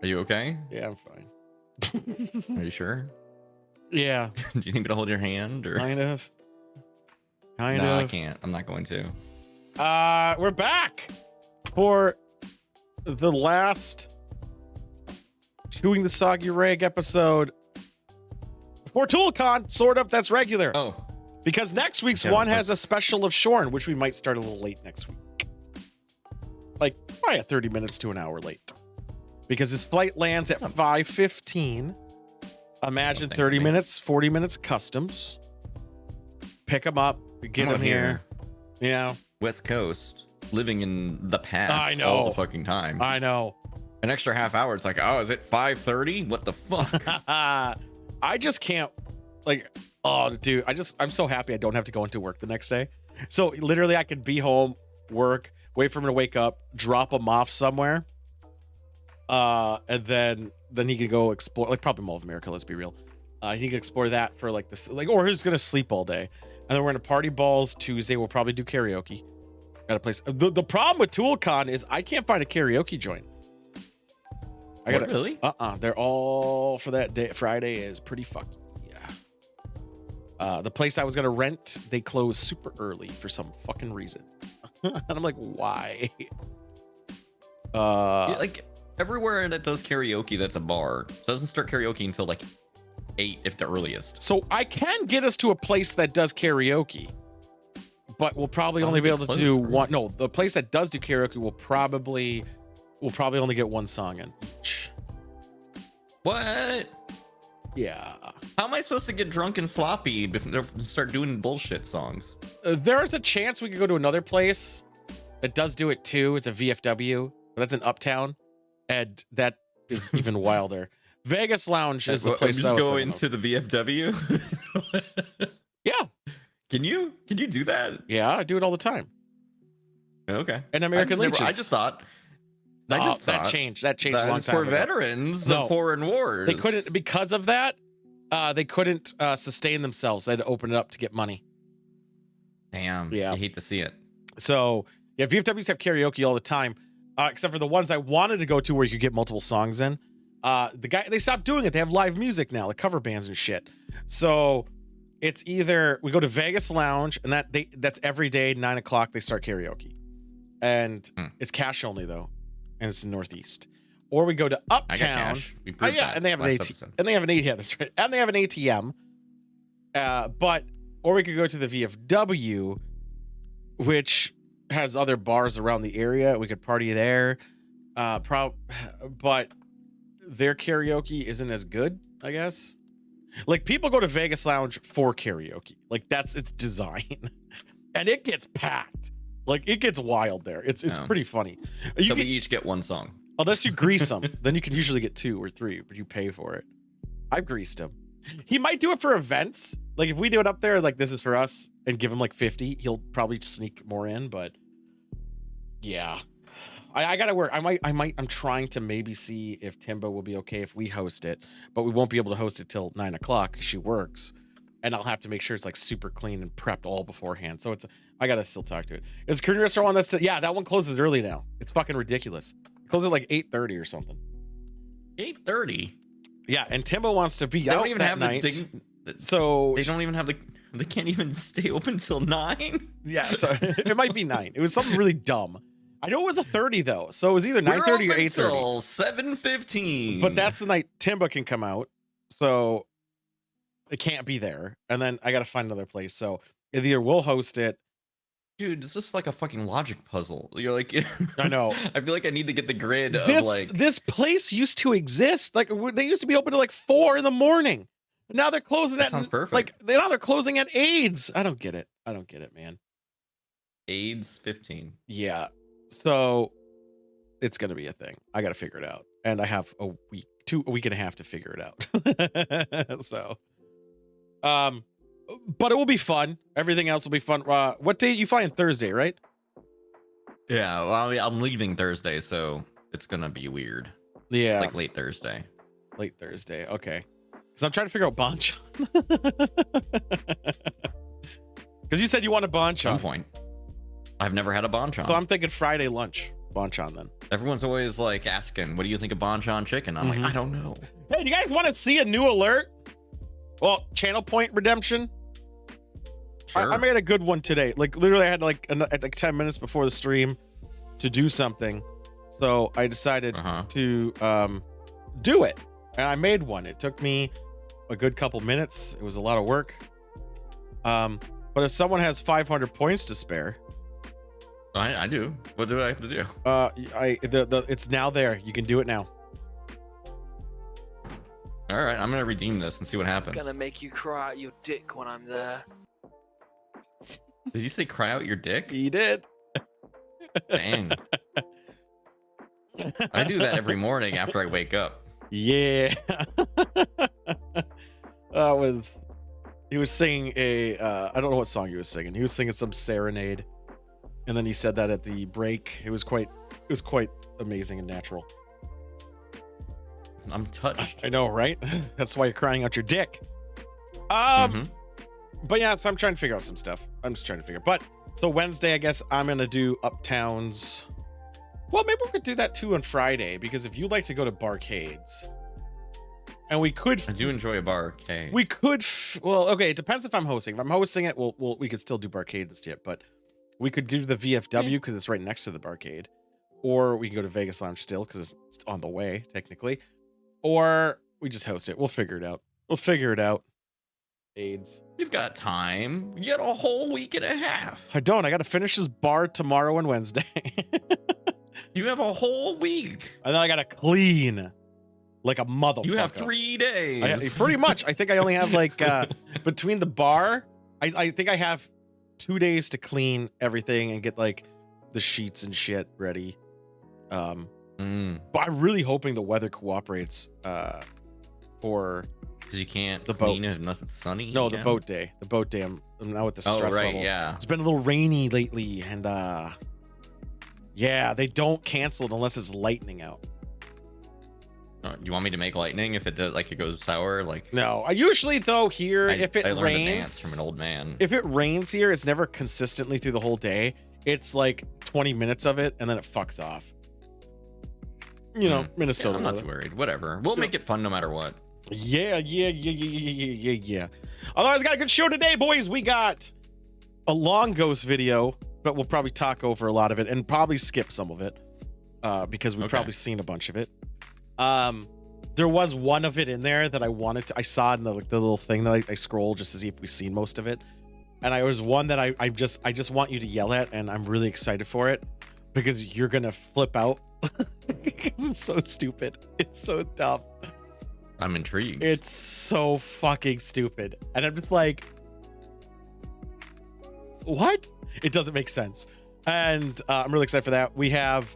Are you okay? Yeah, I'm fine. Are you sure? Yeah, Do you need me to hold your hand or? kind of. No, I can't. I'm not going to. We're back for the last Chewing the Soggy Rag episode before ToolCon, sort of. That's regular. Oh, Because next week's Yeah, one has a let's- special of Shorn, which we might start a little late next week. Like, probably 30 minutes to an hour late. Because his flight lands at 5:15. Imagine Something 30 for me. minutes, 40 minutes customs. Pick him up, get I'm him out here. You know, West Coast, living in the past I know. all the fucking time. I know. An extra half hour. It's like, oh, is it 5:30? What the fuck? I just can't, like, oh, dude, I'm so happy I don't have to go into work the next day. So literally I could be home, work, wait for him to wake up, drop him off somewhere. And then he could go explore, like probably Mall of America, let's be real. He could explore that for like this, like, or he's gonna sleep all day. And then we're gonna party balls Tuesday. We'll probably do karaoke. Got a place. The problem with ToolCon is I can't find a karaoke joint. I What, gotta really? They're all for that day. Friday is pretty fucky. Yeah. The place I was gonna rent, they closed super early for some fucking reason. And I'm like, why? Yeah, like everywhere that does karaoke, that's a bar. Doesn't start karaoke until like 8, if the earliest. So I can get us to a place that does karaoke, but we'll probably Why only would be they able to close do early? one. No, the place that does do karaoke will probably only get one song in each. What? Yeah. How am I supposed to get drunk and sloppy before start doing bullshit songs? There's a chance we could go to another place that does do it too. It's a VFW, but that's in Uptown, and that is even wilder. Vegas Lounge is the place. Just I was go thinking of. into the VFW. Yeah, Can you do that? yeah, I do it all the time. Okay. And American I Legions. just thought. That changed. That changed a long That's time for ago. veterans No. of foreign wars. They couldn't, because of that. They couldn't sustain themselves. They had to open it up to get money. Damn. Yeah. You hate to see it. So yeah, VFWs have karaoke all the time, except for the ones I wanted to go to where you could get multiple songs in. They stopped doing it. They have live music now, like cover bands and shit. So it's either we go to Vegas Lounge, and that's every day 9 o'clock they start karaoke, and it's cash only though, and it's in Northeast. Or we go to I got Uptown. cash. We proved Yeah, that and they have an last ATM. episode. And they have an ATM. Yeah, that's right. And they have an ATM. Or we could go to the VFW, which has other bars around the area. We could party there. But their karaoke isn't as good, I guess. Like, people go to Vegas Lounge for karaoke. Like, that's its design. And it gets packed. Like, it gets wild there. It's Oh. pretty funny. So we each get one song. Unless you grease them, then you can usually get 2 or 3, but you pay for it. I've greased him. He might do it for events. Like, if we do it up there, like, this is for us, and give him like 50, he'll probably sneak more in. But yeah, I gotta work. I'm trying to maybe see if Timbo will be okay if we host it, but we won't be able to host it till 9 o'clock. She works, and I'll have to make sure it's like super clean and prepped all beforehand. So I gotta still talk to it. Is Korean restaurant one that's still, yeah, that one closes early now. It's fucking ridiculous. It closes at like 8:30 or something. 8:30. Yeah, and Timbo wants to be They out don't even that have night. So they don't even have they can't even stay open till 9. Yeah, so it might be 9. It was something really dumb. I know it was a 30 though, so it was either 9:30 or 8:30. Till 7:15. But that's the night Timbo can come out, so it can't be there. And then I got to find another place. So either we'll host it. Dude, it's just like a fucking logic puzzle. You're like, I know. I feel like I need to get the grid of like. This place used to exist. Like, they used to be open to like 4 in the morning. Now they're closing That at sounds perfect. like now they're closing at AIDS. I don't get it, man. AIDS 15. Yeah. So it's gonna be a thing. I gotta figure it out. And I have a week and a half to figure it out. So but it will be fun. Everything else will be fun. What day you flying? Thursday, right? Yeah, well, I'm leaving Thursday, so it's gonna be weird. Yeah. Like late Thursday. Late Thursday. Okay. Because I'm trying to figure out Bonchon. Because you said you want a At some Bonchon. point. I've never had a bonchon. So I'm thinking Friday lunch. Bonchon then. Everyone's always like asking, "What do you think of Bonchon chicken?" I'm like, I don't know. Hey, do you guys want to see a new alert? Well, channel point redemption. Sure. I made a good one today. Like literally, I had like 10 minutes before the stream to do something, so I decided to do it, and I made one. It took me a good couple minutes. It was a lot of work. But if someone has 500 points to spare, I do. What do I have to do? It's now there. You can do it now. All right, I'm gonna redeem this and see what happens. Gonna make you cry out your dick when I'm there. Did you say cry out your dick? He did. Dang. I do that every morning after I wake up. Yeah. He was singing a I don't know what song he was singing. He was singing some serenade, and then he said that at the break. It was quite amazing and natural. I'm touched. I know, right? That's why you're crying out your dick. But yeah, so I'm trying to figure out some stuff. I'm just trying to figure. But so Wednesday, I guess I'm gonna do Uptowns. Well, maybe we could do that too on Friday, because if you like to go to barcades, and we could. I do enjoy a barcade. We could. Well, okay. It depends if I'm hosting. If I'm hosting it, we could still do barcades yet, but we could do the VFW because it's right next to the barcade, or we can go to Vegas Lounge still because it's on the way technically, or we just host it. We'll figure it out. AIDS. You've got time. You got a whole week and a half. I don't. I got to finish this bar tomorrow and Wednesday. You have a whole week. And then I got to clean like a motherfucker. You have 3 days. Pretty much. I think I only have like between the bar, I think I have 2 days to clean everything and get like the sheets and shit ready. But I'm really hoping the weather cooperates for. Because you can't the clean boat. it unless it's sunny. No, the boat day. The boat day. I'm now at the stress level. Yeah. It's been a little rainy lately, and yeah, they don't cancel it unless it's lightning out. You want me to make lightning if it does, like it goes sour? Like no, I usually though here if it I learned rains a dance from an old man. If it rains here, it's never consistently through the whole day. It's like 20 minutes of it, and then it fucks off. You know, Minnesota. Yeah, I'm not too worried. Whatever. We'll make it fun no matter what. Yeah. Otherwise, I got a good show today, boys. We got a long ghost video, but we'll probably talk over a lot of it and probably skip some of it because we've probably seen a bunch of it. There was one of it in there that I saw in the little thing that I scrolled just to see if we've seen most of it. And I was one that I just want you to yell at, and I'm really excited for it because you're gonna flip out. It's so stupid. It's so dumb. I'm intrigued. It's so fucking stupid. And I'm just like, what? It doesn't make sense. And I'm really excited for that. We have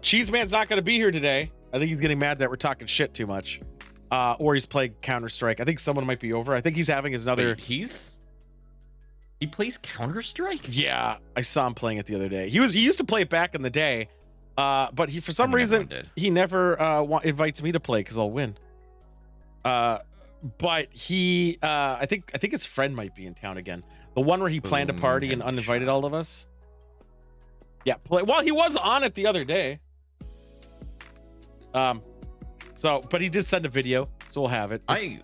Cheese Man's not going to be here today. I think he's getting mad that we're talking shit too much. Or he's playing Counter-Strike. I think someone might be over. I think he's having his another. Wait, he plays Counter-Strike? Yeah, I saw him playing it the other day. He used to play it back in the day. But he for some reason he never invites me to play because I'll win. But he I think his friend might be in town again. The one where he planned a party and uninvited all of us. Yeah, well, he was on it the other day. So, but he did send a video, so we'll have it. I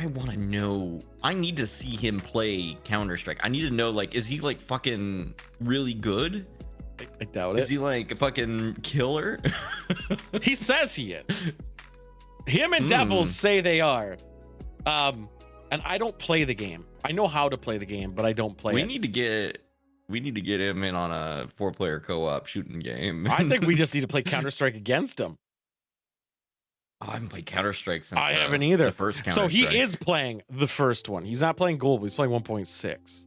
want to know. I need to see him play Counter-Strike. I need to know, like, is he like fucking really good? I doubt it. Is he like a fucking killer? He says he is. Him and Devils say they are. And I don't play the game. I know how to play the game, but I don't play it. We need to get him in on a 4-player co-op shooting game. I think we just need to play Counter-Strike against him. Oh, I haven't played Counter-Strike since I haven't either. The first Counter-Strike. So he is playing the first one. He's not playing Global. He's playing 1.6.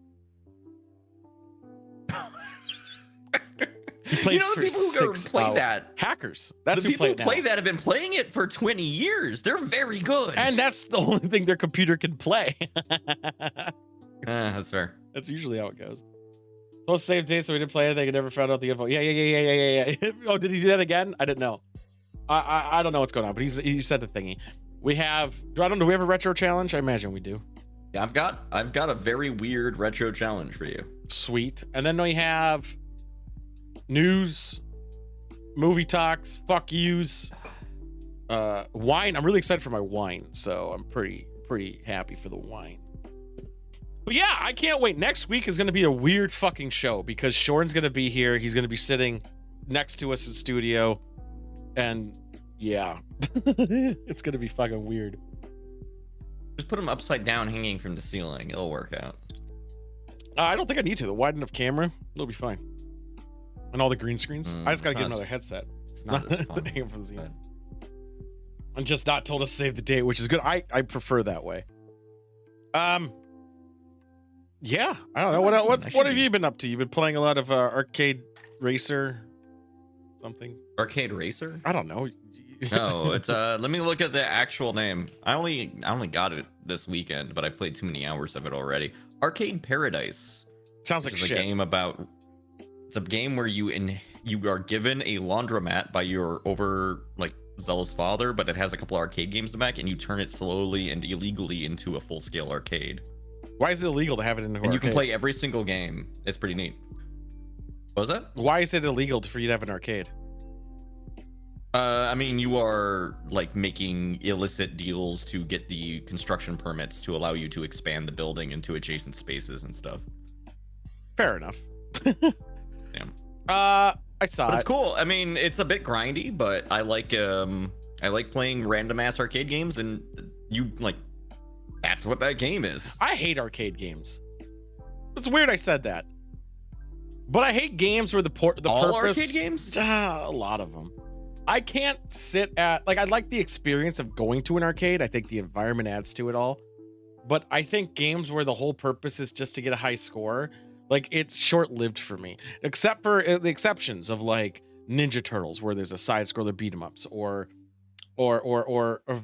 You know, the people who play that, hackers. That's the who people who play now. that have been playing it for 20 years. They're very good, and that's the only thing their computer can play. That's fair. That's usually how it goes. Well, save day, so we didn't play it. They never found out the info. Yeah. Oh, did he do that again? I didn't know. I don't know what's going on, but he said the thingy. We have. I don't know. Do we have a retro challenge? I imagine we do. Yeah, I've got a very weird retro challenge for you. Sweet. And then we have. news, movie talks, fuck yous, wine. I'm really excited for my wine, so I'm pretty happy for the wine. But yeah, I can't wait. Next week is going to be a weird fucking show because Shorn's going to be here. He's going to be sitting next to us in studio, and yeah, it's going to be fucking weird. Just put him upside down, hanging from the ceiling. It'll work out. I don't think I need to. The wide enough camera, it'll be fine. And all the green screens. I just got to get another headset. It's not as fun. Hanging from the ceiling. And just not told us to save the date, which is good. I prefer that way. Yeah, I don't know. What have you been up to? You've been playing a lot of Arcade Racer something? Arcade Racer? I don't know. No, it's let me look at the actual name. I only got it this weekend, but I played too many hours of it already. Arcade Paradise. Sounds like shit. A game about. It's a game where you are given a laundromat by your zealous father, but it has a couple arcade games in the back, and you turn it slowly and illegally into a full-scale arcade. Why is it illegal to have it in the arcade? And you can play every single game. It's pretty neat. What was that? Why is it illegal for you to have an arcade? I mean, you are like making illicit deals to get the construction permits to allow you to expand the building into adjacent spaces and stuff. Fair enough. Yeah. I saw but it. It's cool. I mean, it's a bit grindy, but I like playing random ass arcade games, and that's what that game is. I hate arcade games. It's weird I said that, but I hate games where the all purpose. Arcade games? A lot of them. I can't sit at I like the experience of going to an arcade. I think the environment adds to it all, but I think games where the whole purpose is just to get a high score, it's short-lived for me. Except for the exceptions of like Ninja Turtles, where there's a side scroller beat 'em ups, or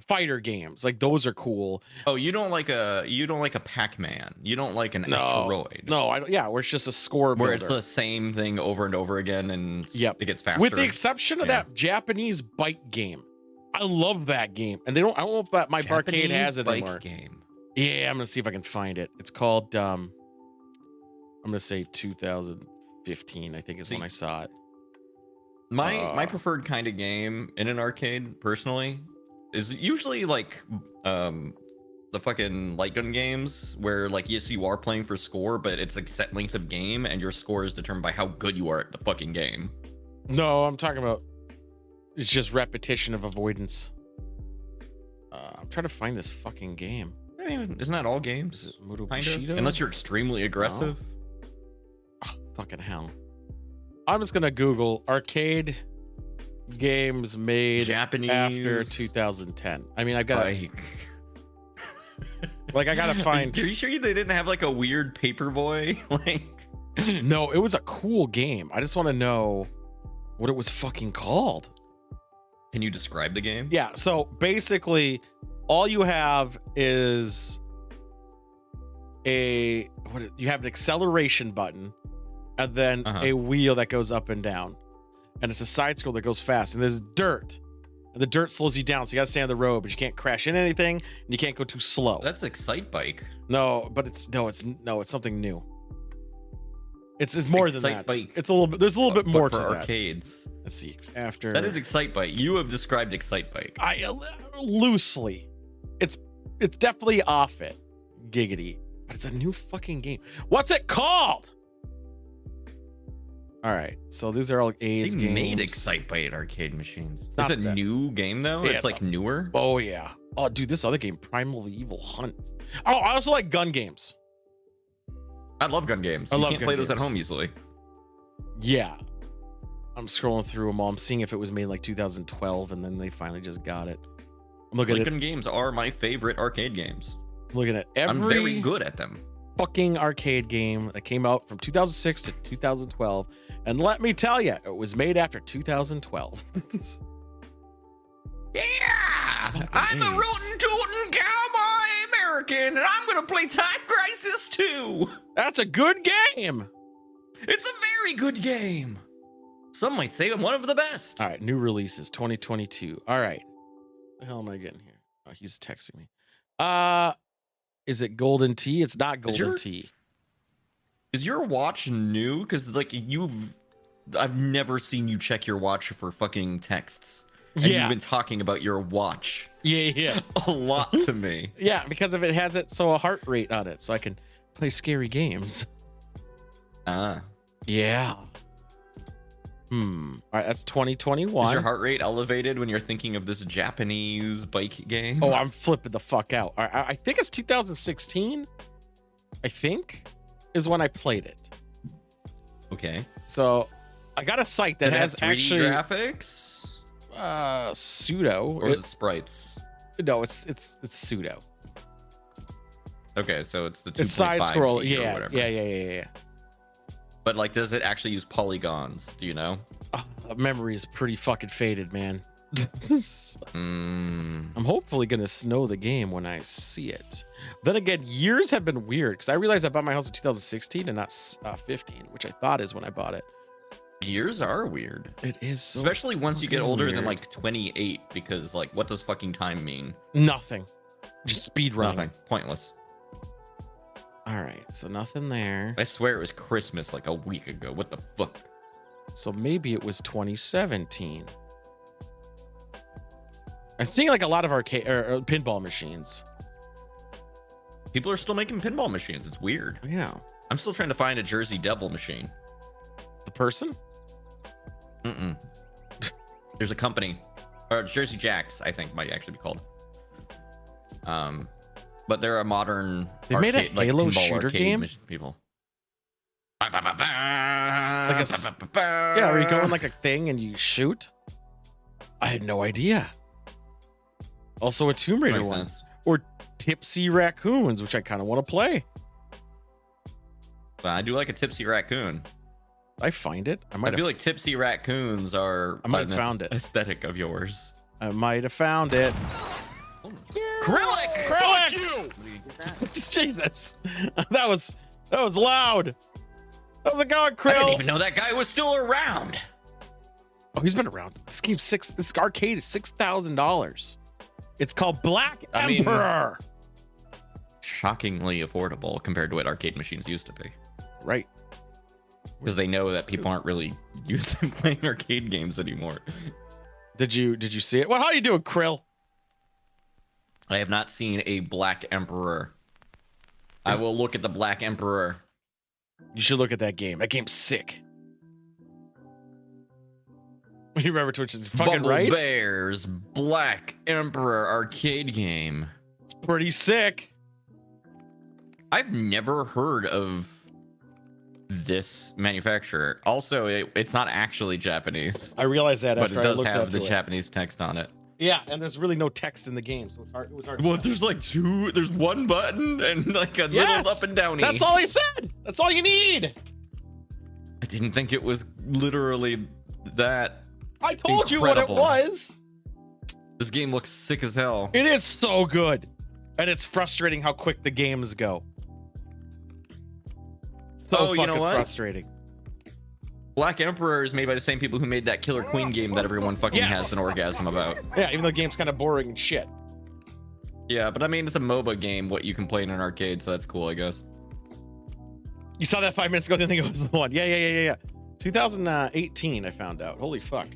fighter games. Like those are cool. Oh, you don't like a Pac-Man. You don't like an asteroid. No, I don't. Yeah, where it's just a score builder. Where it's the same thing over and over again, and it gets faster. With the exception of that Japanese bike game. I love that game, and I don't know if that my arcade has it anymore. Game. Yeah, I'm gonna see if I can find it. It's called I'm gonna say 2015. I think is when I saw it. My preferred kind of game in an arcade, personally, is usually the fucking light gun games where yes, you are playing for score, but it's a set length of game and your score is determined by how good you are at the fucking game. No, I'm talking about it's just repetition of avoidance. I'm trying to find this fucking game. I mean, isn't that all games? Kind of? Unless you're extremely aggressive. No. Oh, fucking hell. I'm just gonna Google arcade games made Japanese after 2010. I mean, I've got I gotta find. Are you sure they didn't have a weird Paperboy? No, it was a cool game. I just want to know what it was fucking called. Can you describe the game? Yeah. So basically, all you have is you have an acceleration button. And then a wheel that goes up and down. And it's a side scroll that goes fast. And there's dirt. And the dirt slows you down. So you gotta stay on the road, but you can't crash into anything, and you can't go too slow. That's Excite Bike. No, but it's something new. It's more than that. Bike. It's a little bit. There's a little bit more to arcades. That. Let's see. After that is Excite Bike. You have described Excite Bike. Loosely. It's definitely off it. Giggity. But it's a new fucking game. What's it called? All right, so these are all AIDS games. They made Excite Bike arcade machines. It's a that new game though. Yeah, it's newer. Oh yeah. Oh dude, this other game, Primal Evil Hunt. Oh, I also like gun games. I love gun games. You can't play those at home easily. Yeah. I'm scrolling through them all. I'm seeing if it was made 2012, and then they finally just got it. I'm looking at gun games are my favorite arcade games. I'm looking at every. I'm very good at them. Fucking arcade game that came out from 2006 to 2012, and let me tell you, it was made after 2012. Yeah, I'm a rootin' tootin' cowboy American, and I'm gonna play Time Crisis 2. That's a good game. It's a very good game. Some might say one of the best. All right, new releases 2022. All right, what the hell am I getting here? Oh, he's texting me. Is it Golden Tee? It's not Golden Tee. Is your watch new? Because I've never seen you check your watch for fucking texts. And you've been talking about your watch. Yeah. A lot to me. Yeah, because of it has it so a heart rate on it, so I can play scary games. Ah. Yeah. All right, that's 2021. Is your heart rate elevated when you're thinking of this Japanese bike game? Oh, I'm flipping the fuck out. I think it's 2016. I think is when I played it. Okay. So I got a site that has 3D actually graphics. pseudo. Or is it sprites? No, it's pseudo. Okay, so it's the 2.5 It's side scroll. feet or Yeah, whatever. yeah. But like, does it actually use polygons? Do you know? Memory is pretty fucking faded, man. Mm. I'm hopefully gonna know the game when I see it. Then again, years have been weird because I realized I bought my house in 2016 and not 15, which I thought is when I bought it. Years are weird. It is so Especially once you get fucking older weird. than like 28, because like, what does fucking time mean? Nothing. Just speed running. Nothing. Pointless. All right, so nothing there. I swear it was Christmas like a week ago. What the fuck? So maybe it was 2017. I'm seeing like a lot of arcade or pinball machines. People are still making pinball machines. It's weird. Yeah. I'm still trying to find a Jersey Devil machine. The person? Mm-mm. There's a company, or Jersey Jacks, I think might actually be called. But they're a modern They made a arcade, like Halo pinball shooter arcade game? people. Yeah, where you go in like a thing and you shoot. I had no idea. Also a Tomb Raider Makes one. sense. Or Tipsy Raccoons, which I kind of want to play. But I do like a Tipsy Raccoon. I find it. I feel like Tipsy Raccoons are I might an have found it. aesthetic of yours. I might have found it. Krillic! Krillic! Jesus. That was loud. How's it going, I didn't Krill? even know that guy was still around. Oh, he's been around. This arcade is $6,000. It's called Black I mean- Emperor. Shockingly affordable compared to what arcade machines used to be. Right. Because they know that people aren't really used to playing arcade games anymore. Did you see it? Well, how you doing, Krill? I have not seen a Black Emperor. I will look at the Black Emperor. You should look at that game. That game's sick. You remember Twitch is fucking Bubble right? Bears Black Emperor arcade game. It's pretty sick. I've never heard of this manufacturer. Also, it's not actually Japanese, I realized that but after it I does looked have up the to it. Japanese text on it. Yeah, and there's really no text in the game, so it was hard. Well, there's like there's one button and like a Yes! little up and downy. That's all he said. That's all you need. I didn't think it was literally that. I told you what it Incredible. was. This game looks sick as hell. It is so good. And it's frustrating how quick the games go. So Oh, you fucking know what? frustrating. Black Emperor is made by the same people who made that Killer Queen game that everyone fucking Yes. has an orgasm about. Yeah, even though the game's kind of boring and shit. Yeah, but I mean, it's a MOBA game, what you can play in an arcade, so that's cool, I guess. You saw that 5 minutes ago, didn't think it was the one. Yeah. 2018, I found out. Holy fuck.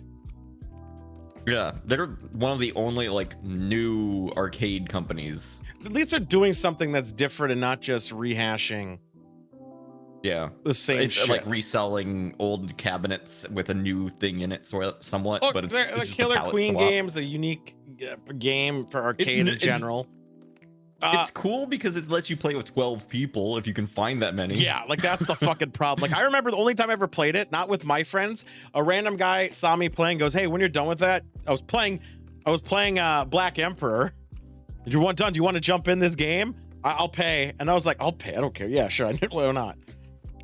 Yeah, they're one of the only like new arcade companies. At least they're doing something that's different and not just rehashing Yeah, the same it's shit. like reselling old cabinets with a new thing in it, somewhat. Look, but it's the just a Killer palette Queen swap. game's a unique game for arcade in it's- general. It's cool because it lets you play with 12 people if you can find that many. Yeah, like that's the fucking problem. Like I remember the only time I ever played it, not with my friends, a random guy saw me playing, goes, "Hey, when you're done with that," I was playing Black Emperor. "You want done? Do you want to jump in this game? I'll pay." And I was like, "I'll pay. I don't care." Yeah, sure. I didn't why not.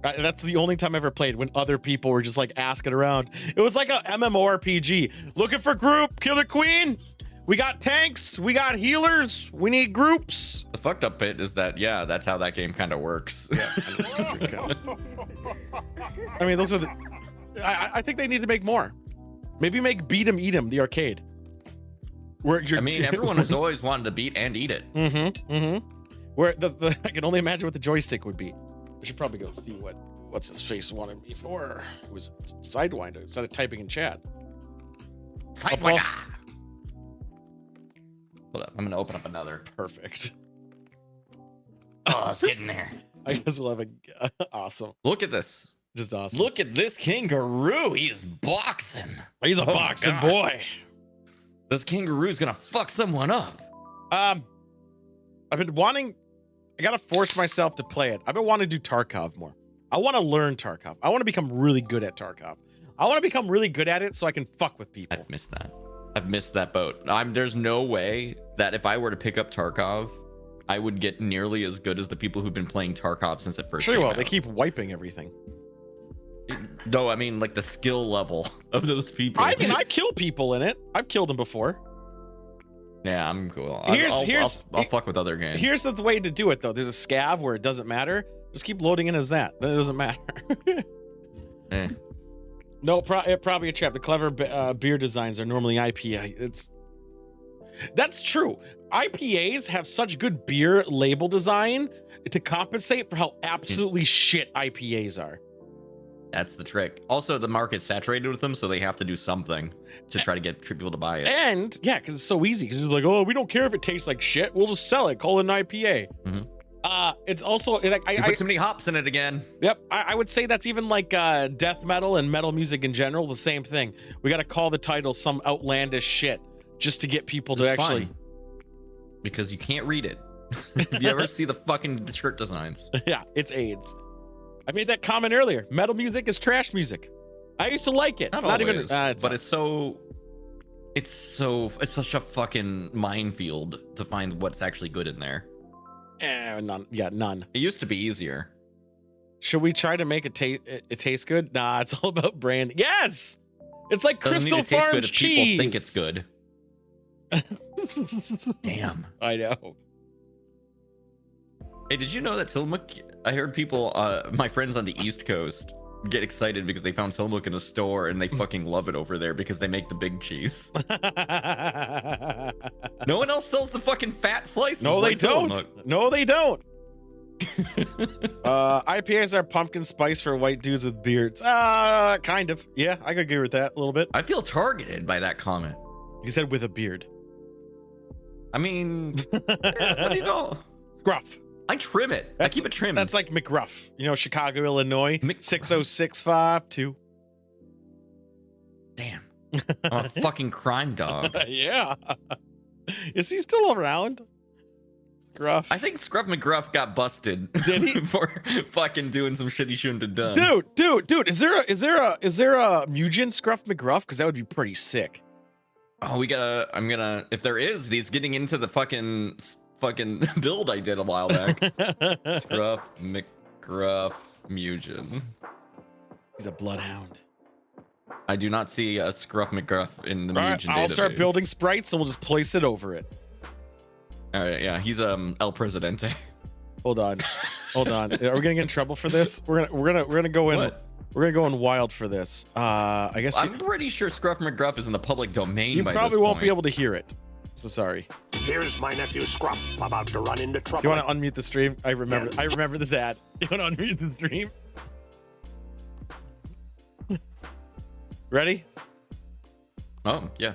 That's the only time I ever played when other people were just like asking around. It was like a MMORPG. Looking for group, Killer Queen. We got tanks, we got healers, we need groups. The fucked up bit is that, yeah, that's how that game kind of works. Yeah. I mean, those are the. I think they need to make more. Maybe make Beat 'em Eat 'em the arcade. Where you're, I mean, everyone has always wanted to beat and eat it. Where the I can only imagine what the joystick would be. I should probably go see what what's his face wanted me for. It was Sidewinder instead of typing in chat. Sidewinder. Hold up, I'm gonna open up another. Perfect. Oh, it's getting there. I guess we'll have a awesome. Look at this. Just awesome. Look at this kangaroo. He is boxing. He's a Oh my boxing God. boy. This kangaroo's gonna fuck someone up. I've been wanting. I gotta force myself to play it. I've been wanting to do Tarkov more. I want to learn Tarkov. I want to become really good at Tarkov. I want to become really good at it so I can fuck with people. I've missed that. I've missed that boat. There's no way that if I were to pick up Tarkov, I would get nearly as good as the people who've been playing Tarkov since it first Sure, came well, out. they keep wiping everything. No, I mean like the skill level of those people. I mean, I kill people in it. I've killed them before. Yeah, I'm cool. I'll fuck with other games. Here's the way to do it, though. There's a scav where it doesn't matter. Just keep loading in as that. Then it doesn't matter. Eh. No, probably a trap. The clever beer designs are normally IPA. That's true. IPAs have such good beer label design to compensate for how absolutely shit IPAs are. That's the trick. Also, the market's saturated with them, so they have to do something to try to get people to buy it. And yeah, because it's so easy. Because it's like, oh, we don't care if it tastes like shit. We'll just sell it. Call it an IPA. Mhm. It's also like You put too many hops in it again. Yep, I would say that's even like death metal and metal music in general, the same thing. We got to call the title some outlandish shit just to get people to It's actually. fine, because you can't read it. If you ever see the fucking shirt designs. Yeah, it's AIDS. I made that comment earlier. Metal music is trash music. I used to like it. Not even. always, but it's such a fucking minefield to find what's actually good in there. None. Yeah, none. It used to be easier. Should we try to make it taste good? Nah, it's all about brand. Yes, it's like Doesn't Crystal need to taste Farms good if cheese. people think it's good. Damn. I know. Hey, did you know that Tillamook? I heard people, my friends on the East Coast, get excited because they found Tillamook in a store and they fucking love it over there because they make the big cheese. No one else sells the fucking fat slices. No, they like don't. Tillamook. No, they don't. IPAs are pumpkin spice for white dudes with beards. Kind of. Yeah, I could agree with that a little bit. I feel targeted by that comment. You said with a beard. I mean, what do you call? Scruff. I trim it. I keep it trimmed. That's like McRuff. You know, Chicago, Illinois. McRuff. 60652. Damn. I'm a fucking crime dog. Yeah. Is he still around? Scruff. I think Scruff McGruff got busted. Did he? For fucking doing some shit he shouldn't have done. Dude, is there a Mugen Scruff McGruff? Because that would be pretty sick. Oh, if there is, he's getting into the fucking build I did a while back. Scruff McGruff Mugen. He's a bloodhound. I do not see a Scruff McGruff in the All right, Mugen I'll database. start building sprites and we'll just place it over it. All right, yeah, he's El Presidente. Hold on. Are we gonna get in trouble for this? We're gonna go in. What? We're gonna go in wild for this. I guess I'm pretty sure Scruff McGruff is in the public domain. you by probably this won't point. be able to hear it. So sorry. Here's my nephew Scruff about to run into trouble. You want to unmute the stream? I remember this ad. You want to unmute the stream? Ready? Oh yeah.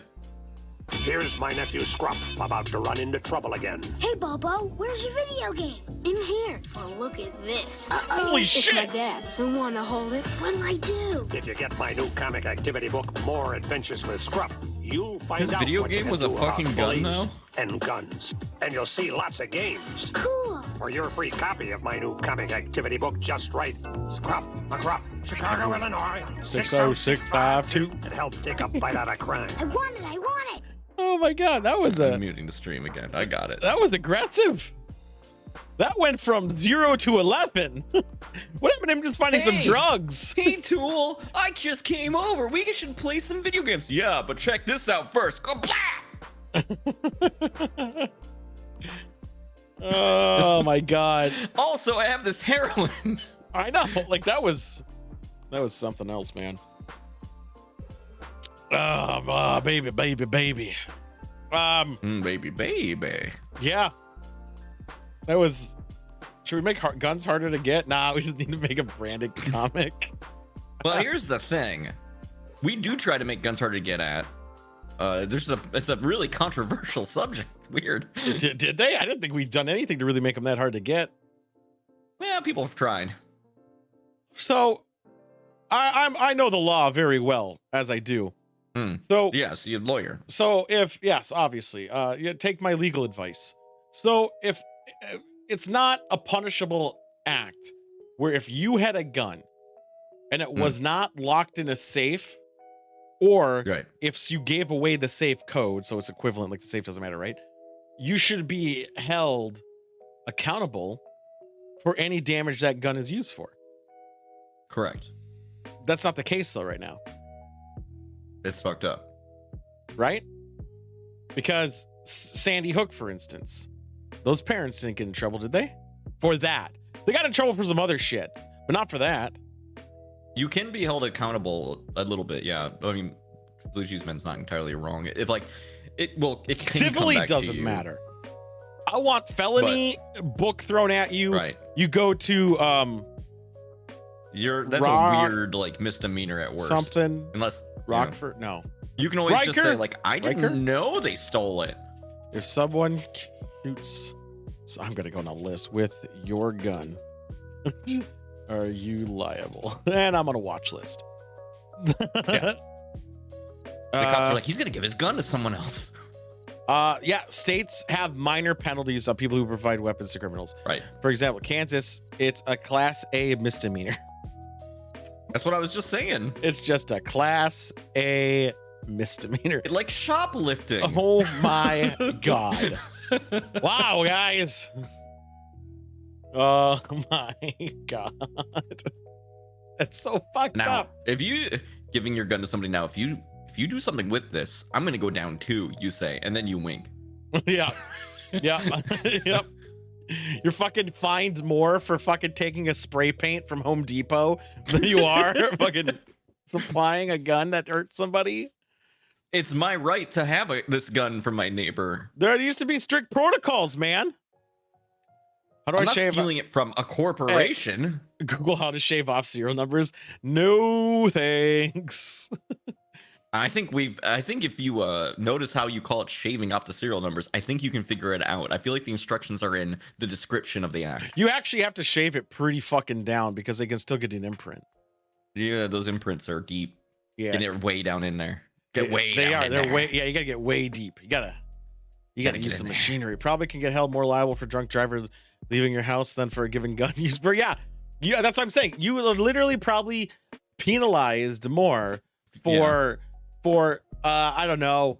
Here's my nephew Scruff about to run into trouble again. Hey, Bobo, where's your video game? In here. Well, look at this. Holy It's shit! my dad's. I want to hold it. What'll I do? If you get my new comic activity book, More Adventures with Scruff, you'll find His out video what you game can was a do about fucking gun, bullies though? and guns. And you'll see lots of games. Cool. For your free copy of my new comic activity book, just write Scruff McGruff, Chicago, Illinois, 60652. and help take a bite out of crime. I want it. I want it. Oh my god, that was I'm muting the stream again. I got it. that was aggressive. That went from 0 to 11. What happened to him just finding some Hey! drugs? Hey, Tool, I just came over. We should play some video games. Yeah, but check this out first. Go blah! Oh my god. Also, I have this heroin. I know, like that was something else, man. Baby. Baby. Yeah. That was Should we make guns harder to get? Nah, we just need to make a branded comic. Well, here's the thing. We do try to make guns harder to get at. It's a really controversial subject. It's weird. Did they? I didn't think we'd done anything to really make them that hard to get. Yeah, people have tried. So, I know the law very well, as I do. So yes, you're a lawyer. So yes, obviously, you take my legal advice. So if it's not a punishable act, where if you had a gun and it was not locked in a safe, or if you gave away the safe code, so it's equivalent, like the safe doesn't matter, right? You should be held accountable for any damage that gun is used for. Correct. That's not the case though right now. It's fucked up. Right? Because Sandy Hook, for instance, those parents didn't get in trouble, did they? For that. They got in trouble for some other shit, but not for that. You can be held accountable a little bit, yeah. I mean, Blue Cheese Man's not entirely wrong. If like, it can civilly come back doesn't to you. matter. I want felony book thrown at you. Right. You go to that's a weird like misdemeanor at worst. Something. Unless Rockford, no. You can always just Riker? say like, I didn't know they stole it. If someone shoots, so I'm gonna go on a list with your gun. Are you liable? And I'm on a watch list. Yeah. The cops are like, he's gonna give his gun to someone else. Yeah, states have minor penalties on people who provide weapons to criminals. Right. For example, Kansas, it's a Class A misdemeanor. That's what I was just saying. It's just a Class A misdemeanor. Like shoplifting. Oh my God. Wow, guys. Oh my God. That's so fucked up. If you giving your gun to somebody now, if you do something with this, I'm gonna go down too, you say, and then you wink. Yeah. Yeah. Yep. You're fucking fined more for fucking taking a spray paint from Home Depot than you are fucking supplying a gun that hurts somebody. It's my right to have this gun from my neighbor. There used to be strict protocols, man. How do I'm I not shave? stealing it from a corporation. Hey, Google how to shave off serial numbers. No thanks. I think if you notice how you call it shaving off the serial numbers, I think you can figure it out. I feel like the instructions are in the description of the act. You actually have to shave it pretty fucking down because they can still get an imprint. Yeah, those imprints are deep. Yeah, and they're way down in there. They're way. Yeah, you gotta get way deep. You gotta use some machinery. Probably can get held more liable for drunk driver leaving your house than for a given gun use. But yeah, that's what I'm saying. You are literally probably penalized more for I don't know,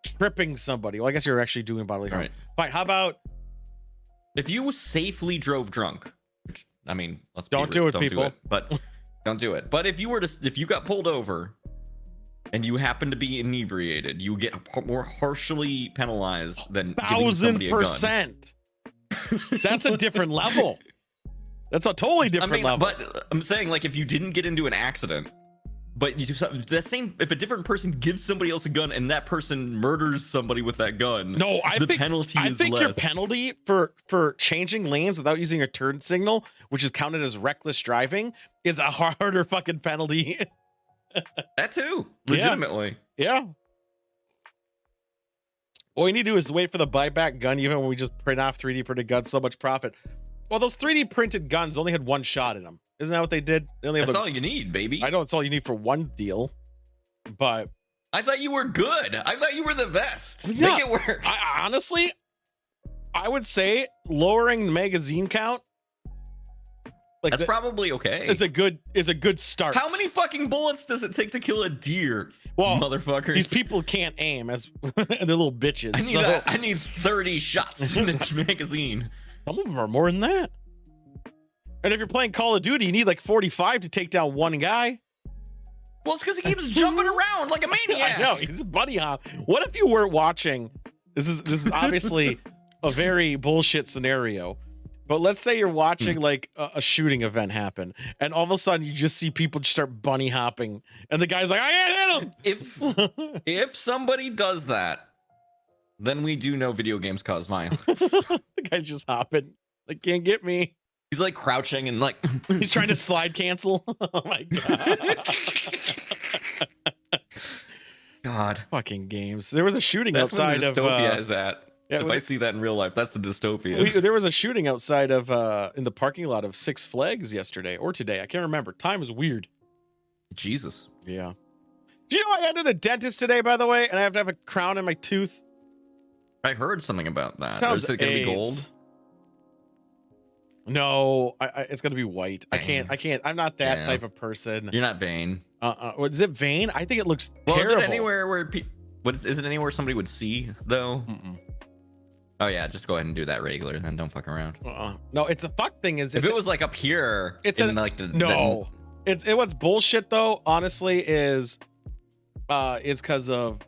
tripping somebody. Well, I guess you're actually doing bodily harm. Right. Fine. How about if you safely drove drunk? Which, I mean, don't do it, people. But don't do it. But if you got pulled over and you happen to be inebriated, you get more harshly penalized than giving somebody a gun. 1,000%. That's a different level. That's a totally different level. But I'm saying, like, if you didn't get into an accident, but if a different person gives somebody else a gun and that person murders somebody with that gun, no, I think less. Your penalty for changing lanes without using a turn signal, which is counted as reckless driving, is a harder fucking penalty. That too, legitimately. Yeah. All you need to do is wait for the buyback gun, even when we just print off 3D printed guns, so much profit. Well, those 3D printed guns only had one shot in them. Isn't that what they did? They only That's all you need, baby. I know it's all you need for one deal, but I thought you were good. I thought you were the best. Yeah, Make it work. Honestly, I would say lowering the magazine count. Like that's probably okay. Is a good start. How many fucking bullets does it take to kill a deer? Well, motherfuckers. These people can't aim as they're little bitches. I need 30 shots in the magazine. Some of them are more than that. And if you're playing Call of Duty, you need like 45 to take down one guy. Well, it's because he keeps jumping around like a maniac. I know, he's a buddy hop. What if you weren't watching? This is obviously a very bullshit scenario. But let's say you're watching like a shooting event happen, and all of a sudden you just see people just start bunny hopping, and the guy's like, "I can't hit him." If somebody does that, Then we do know video games cause violence. The guy's just hopping. Like, can't get me. He's like crouching and like He's trying to slide cancel. Oh my god. God. Fucking games. There was a shooting That's outside where of dystopia is at. yeah, If I see that in real life, that's the dystopia. there was a shooting outside of in the parking lot of Six Flags yesterday or today. I can't remember. Time is weird. Jesus. Yeah. Do you know I had to the dentist today, by the way, and I have to have a crown in my tooth? I heard something about that. Sounds Is it gonna be AIDS. gold? No, it's gonna be white. I Dang. can't. I'm not that Yeah. type of person. You're not vain. What is it? Vein? I think it looks Well, terrible. is it anywhere where is it anywhere somebody would see though? Mm-mm. Oh yeah, just go ahead and do that regular, then don't fuck around. No, it's a fuck thing. Is If it's it was like up here, it's in an- like the no. It what's bullshit though. Honestly, is because of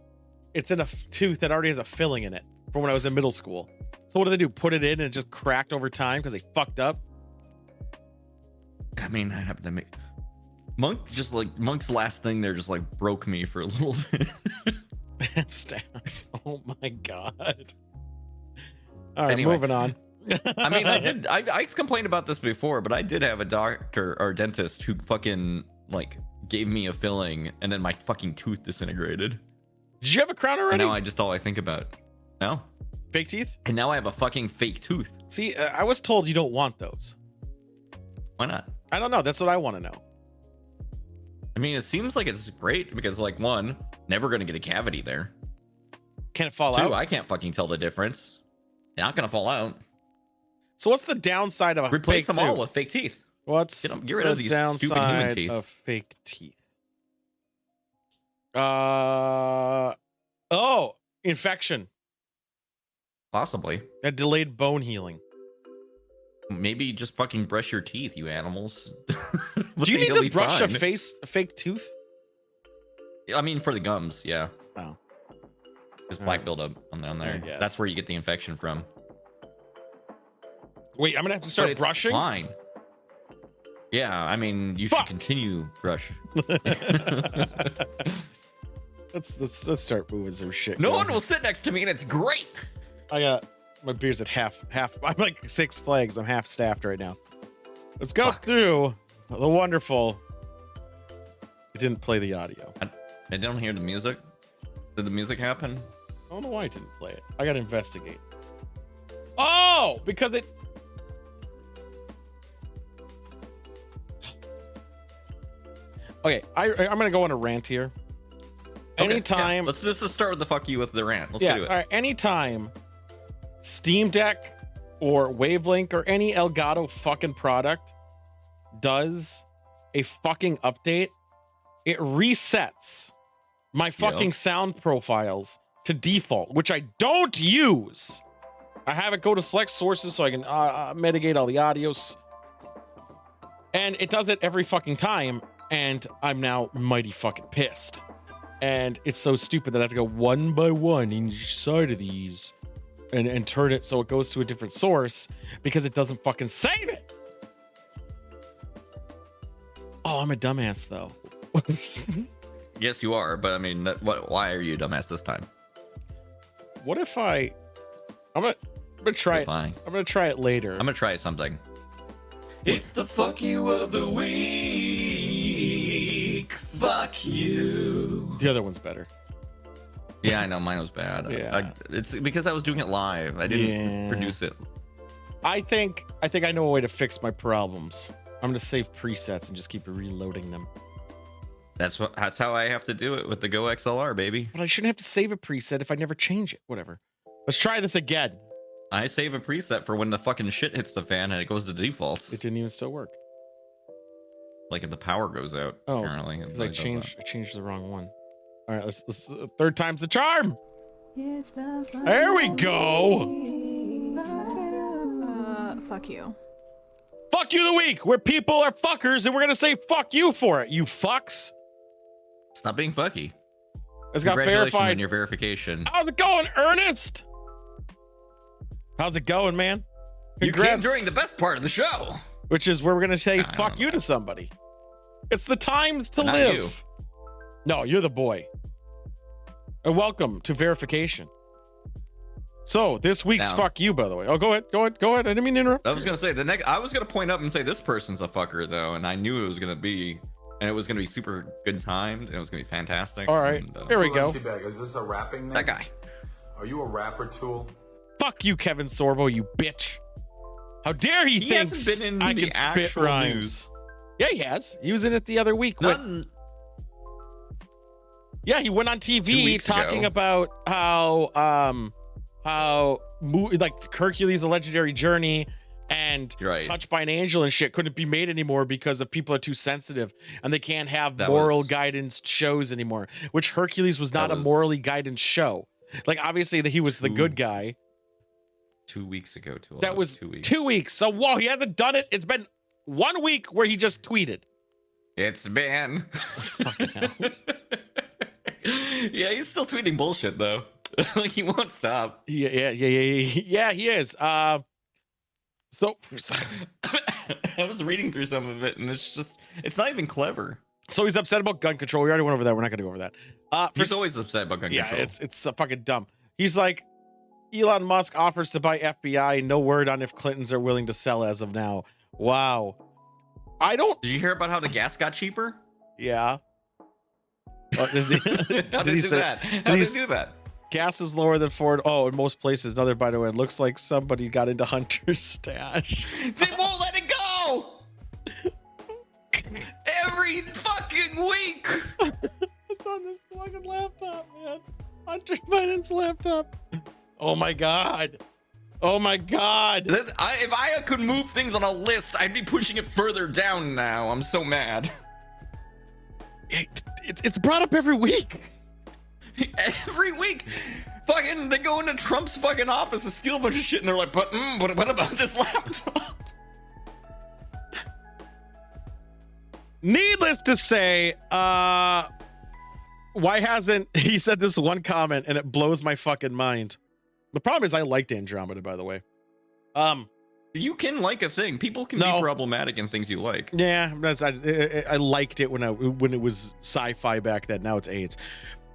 it's in a tooth that already has a filling in it from when I was in middle school. So what do they do? Put it in and it just cracked over time because they fucked up. I mean, I happen to make Monk's last thing there just like broke me for a little bit. I'm stabbed. Oh my god. All right, Anyway. moving on. I mean, I've complained about this before, but I did have a doctor or dentist who fucking like gave me a filling and then my fucking tooth disintegrated. Did you have a crown And already? now all I think about. No. Fake teeth? And now I have a fucking fake tooth. See, I was told you don't want those. Why not? I don't know. That's what I want to know. I mean, it seems like it's great because like one, never gonna get a cavity there. Can it fall Two, out? I can't fucking tell the difference. Not gonna fall out. So what's the downside of a Replace fake them all tooth? with fake teeth. What's Get rid the of these stupid human downside teeth. of fake teeth? Infection. Possibly. That delayed bone healing. Maybe just fucking brush your teeth, you animals. Do you need You'll to be brush a fine. fake tooth? I mean, for the gums, yeah. Oh. There's All black right. buildup on I there. guess. That's where you get the infection from. Wait, I'm gonna have to But start it's brushing. Fine. Yeah, I mean, you should Fuck! continue brush. let's start moving some shit. No going. one will sit next to me, and it's great. I got my beer's at half. I'm like Six Flags. I'm half staffed right now. Let's go Fuck. through the wonderful. It didn't play the audio. I don't hear the music. Did the music happen? I don't know why it didn't play it. I gotta investigate. Oh, because it. Okay, I'm gonna go on a rant here. Okay, Anytime. yeah. Let's just start with the fuck you with the rant. Let's Yeah, do it. all right. Anytime Steam Deck or Wavelink or any Elgato fucking product does a fucking update, it resets my fucking sound profiles to default, which I don't use. I have it go to select sources so I can mitigate all the audios. And it does it every fucking time. And I'm now mighty fucking pissed. And it's so stupid that I have to go one by one in each side of these and turn it so it goes to a different source because it doesn't fucking save it. Oh, I'm a dumbass though. Yes, you are. But I mean, why are you a dumbass this time? What if I'm gonna try it. Fine. I'm gonna try it later. I'm gonna try something. It's the fuck you of the week. Fuck you. The other one's better. Yeah, I know mine was bad. Yeah. It's because I was doing it live. I didn't Yeah. produce it. I think I know a way to fix my problems. I'm gonna save presets and just keep reloading them. That's how I have to do it with the Go XLR, baby. But I shouldn't have to save a preset if I never change it. Whatever. Let's try this again. I save a preset for when the fucking shit hits the fan and it goes to defaults. It didn't even still work. Like if the power goes out. Oh, apparently, because I changed the wrong one. All right, let's third time's the charm. There we go. Fuck you. Fuck you the week, where people are fuckers, and we're gonna say fuck you for it. You fucks. Stop being fucky. It's got Congratulations verified. on your verification. How's it going, Ernest? How's it going, man? You came Congrats. during the best part of the show. Which is where we're gonna say I fuck don't you know. to somebody. It's the times to Not live. you. No, you're the boy. And welcome to verification. So this week's Now- fuck you, by the way. Oh, go ahead. I didn't mean to interrupt. I was gonna say I was gonna point up and say this person's a fucker though, and I knew it was gonna be, and it was gonna be super good timed, and it was gonna be fantastic. All right, and, here we go. Is this a rapping name? that guy. Are you a rapper, Tool? Fuck you, Kevin Sorbo, you bitch. How dare he thinks hasn't been in I the can spit actual rhymes. news. Yeah, he has. He was in it the other week. Yeah, he went on 2 TV weeks talking ago. about like Hercules: A Legendary Journey and Right. Touched by an Angel and shit couldn't be made anymore because of people are too sensitive and they can't have That moral was- guidance shows anymore. Which Hercules was not That a was- morally guidance show. Like obviously that he was the good Two- guy. 2 weeks ago. That was 2 weeks. 2 weeks. So whoa, he hasn't done it. It's been 1 week where he just tweeted. It's been. Fucking hell. Yeah, he's still tweeting bullshit though. Like he won't stop. Yeah, he is. So I was reading through some of it, and it's not even clever. So he's upset about gun control. We already went over that. We're not going to go over that. He's always upset about gun control. It's fucking dumb. He's like, Elon Musk offers to buy FBI. No word on if Clintons are willing to sell as of now. Wow. I don't. Did you hear about how the gas got cheaper? Yeah. What, does he, How did did he he do say that? How did he he do that? gas is lower than Ford? Oh, in most places. Another, by the way, it looks like somebody got into Hunter's stash. They won't let it go. Every fucking week. It's on this fucking laptop, man. Hunter Biden's laptop. Oh my god. Oh my god. If I could move things on a list, I'd be pushing it further down now. I'm so mad. It's brought up every week. Every week, fucking, they go into Trump's fucking office to steal a bunch of shit, and they're like, but what about this laptop? Needless to say, why hasn't he said this one comment and it blows my fucking mind. The problem is I liked Andromeda, by the way. You can like a thing. People can No. be problematic in things you like. Yeah, I liked it when it was sci-fi back then. Now it's AIDS.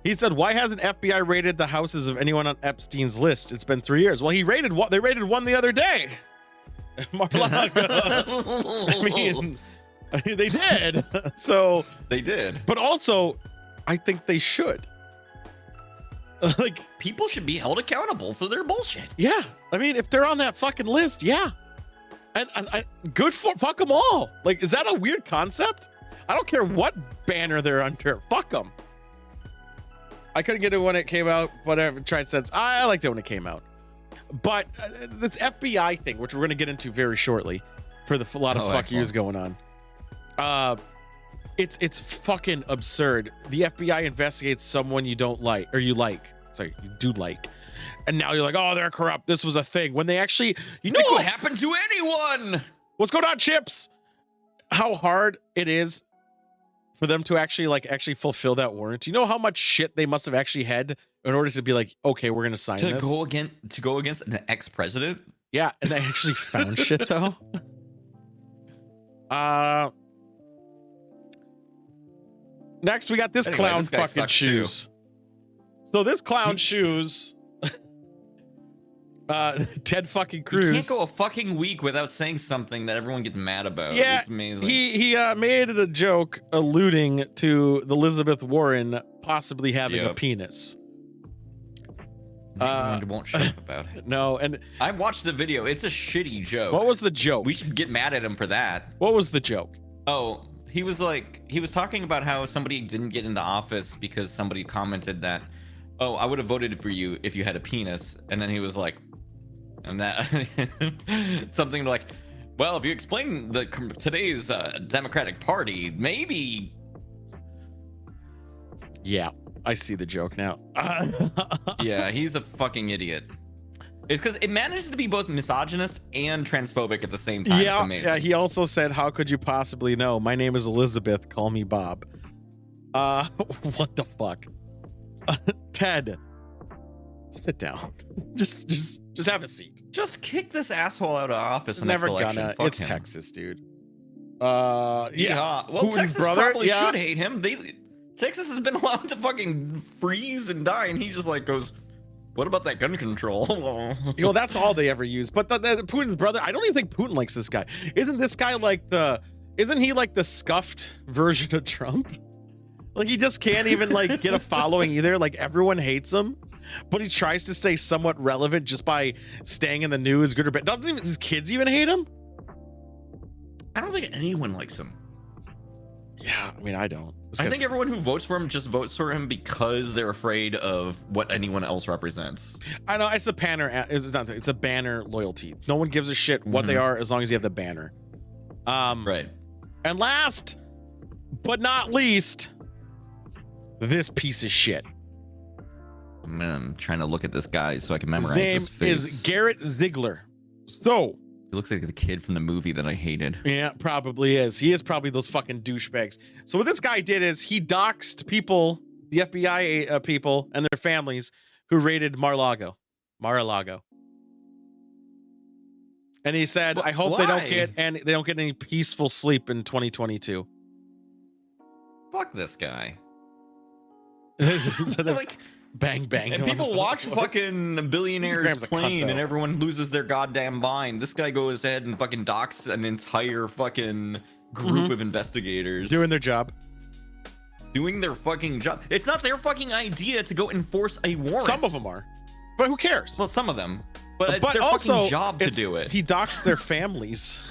He said, "Why hasn't FBI raided the houses of anyone on Epstein's list? It's been 3 years." Well, he raided one. They raided one the other day. Mar-a-Lago. I mean, they did. So They did. but also, I think they should. Like, People should be held accountable for their bullshit. yeah. I mean, if they're on that fucking list, yeah. And good for fuck them all. Like, is that a weird concept? I don't care what banner they're under. Fuck them. I couldn't get it when it came out, but I've tried since. I liked it when it came out. But this FBI thing, which we're going to get into very shortly, for a lot of fuck yous going on. It's fucking absurd. The FBI investigates someone you don't like, or you like. Sorry, you do like. And now you're like, oh, they're corrupt. This was a thing. When they actually, you know It could what? happen to anyone. What's going on, Chips? How hard it is for them to actually fulfill that warrant. You know how much shit they must have actually had in order to be like, okay, we're gonna sign To this. go against an ex-president. Yeah, and they actually found shit though. Next we got this Anyway, clown this guy fucking sucks, shoes. So this clown shoes. Ted fucking Cruz. You can't go a fucking week without saying something that everyone gets mad about. Yeah, It's amazing. He made it a joke alluding to the Elizabeth Warren possibly having a Yep. penis. Everyone won't shut up about it. No, and I've watched the video. It's a shitty joke. what was the joke? We should get mad at him for that. What was the joke? Oh, he was talking about how somebody didn't get into office because somebody commented that, oh, I would have voted for you if you had a penis. And then he was like, and that something like, well, if you explain today's Democratic Party, maybe. Yeah, I see the joke now. Yeah, he's a fucking idiot. It's because it manages to be both misogynist and transphobic at the same time. It's Yeah, amazing. yeah. He also said, "How could you possibly know? My name is Elizabeth. Call me Bob." What the fuck? Ted, sit down. Just have a seat. Just kick this asshole out of office. The Never next election. gonna. Fuck It's him. Texas, dude. Yeah. Well, Putin's Texas brother? probably Yeah. should hate him. Texas has been allowed to fucking freeze and die, and he just like goes, What about that gun control? You know, that's all they ever use. But the Putin's brother, I don't even think Putin likes this guy. Isn't this guy like isn't he like the scuffed version of Trump? Like he just can't even like get a following either. Like everyone hates him, but he tries to stay somewhat relevant just by staying in the news, good or bad. Doesn't even his kids even hate him? I don't think anyone likes him. Yeah, I mean, I don't. I think everyone who votes for him just votes for him because they're afraid of what anyone else represents. I know it's a banner. It's a banner loyalty. No one gives a shit what they are as long as you have the banner. Right. And last but not least, this piece of shit. Man, I'm trying to look at this guy so I can memorize His his name face. is Garrett Ziegler. So He looks like the kid from the movie that I hated. yeah, probably is. He is probably those fucking douchebags. So what this guy did is he doxed people, the FBI people and their families who raided Mar-a-Lago. And he said, I hope they don't get any peaceful sleep in 2022. Fuck this guy. Instead of Like, bang bang. and people watch fucking Billionaire's Instagram's a cunt, Plane and though. everyone loses their goddamn mind. This guy goes ahead and fucking docks an entire fucking group of investigators. doing their job. Doing their fucking job. It's not their fucking idea to go enforce a warrant. Some of them are, but who cares? Well, some of them. But it's their also, fucking job to do it. He doxed their families.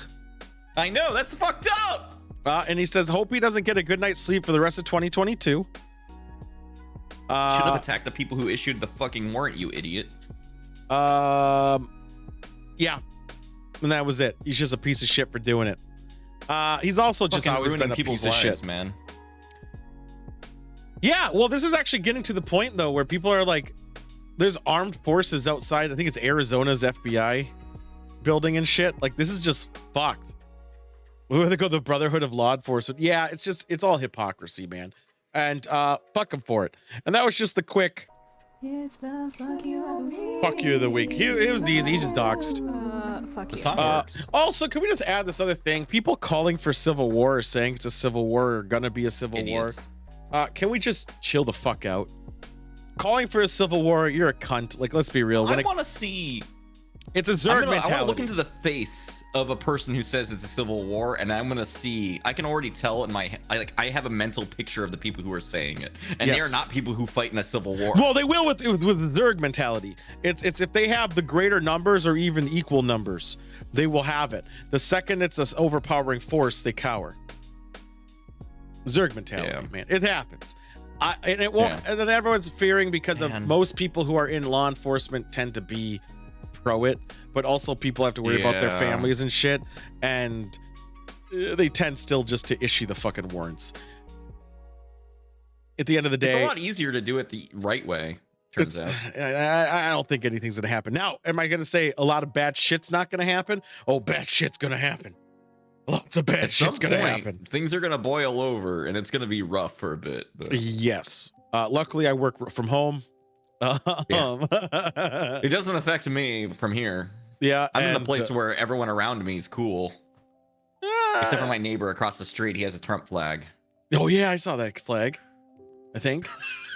I know, that's fucked up. And he says, hope he doesn't get a good night's sleep for the rest of 2022. Should have attacked the people who issued the fucking warrant, you idiot. Yeah. And that was it. He's just a piece of shit for doing it. He's also just Fucking always ruining been a people's piece of lives, shit. man. Yeah, well, this is actually getting to the point, though, where people are like, there's armed forces outside. I think it's Arizona's FBI building and shit. Like, this is just fucked. Where they go, the Brotherhood of Law Enforcement. Yeah, it's all hypocrisy, man. And fuck them for it. And that was just the quick It's the fuck you of the week. fuck you of the week. It was easy. He just doxed. Fuck The you. song works. Also, can we just add this other thing? People calling for civil war or saying it's a civil war or gonna be a civil Idiots. war. Can we just chill the fuck out? Calling for a civil war, you're a cunt. Like, let's be real. I want to see. It's a Zerg I want to mentality. look into the face of a person who says it's a civil war, and I'm gonna see. I can already tell in my. I have a mental picture of the people who are saying it, and they Yes. are not people who fight in a civil war. Well, they will with the Zerg mentality. It's if they have the greater numbers or even equal numbers, they will have it. The second it's an overpowering force, they cower. Zerg mentality, man. It happens. And it won't. Yeah. And then everyone's fearing because of Man. most people who are in law enforcement tend to be pro it, but also people have to worry about their Yeah. families and shit, and they tend still just to issue the fucking warrants. At the end of the day, It's a lot easier to do it the right way. Turns out. I don't think anything's gonna happen. Now, am I gonna say a lot of bad shit's not gonna happen? Oh, bad shit's gonna happen. Lots of bad At some shit's gonna point, happen. Things are gonna boil over, and it's gonna be rough for a bit. But Yes. Luckily, I work from home. it doesn't affect me from here. Yeah, I'm in and, a place where everyone around me is cool, except for my neighbor across the street. He has a Trump flag. Oh yeah, I saw that flag. I think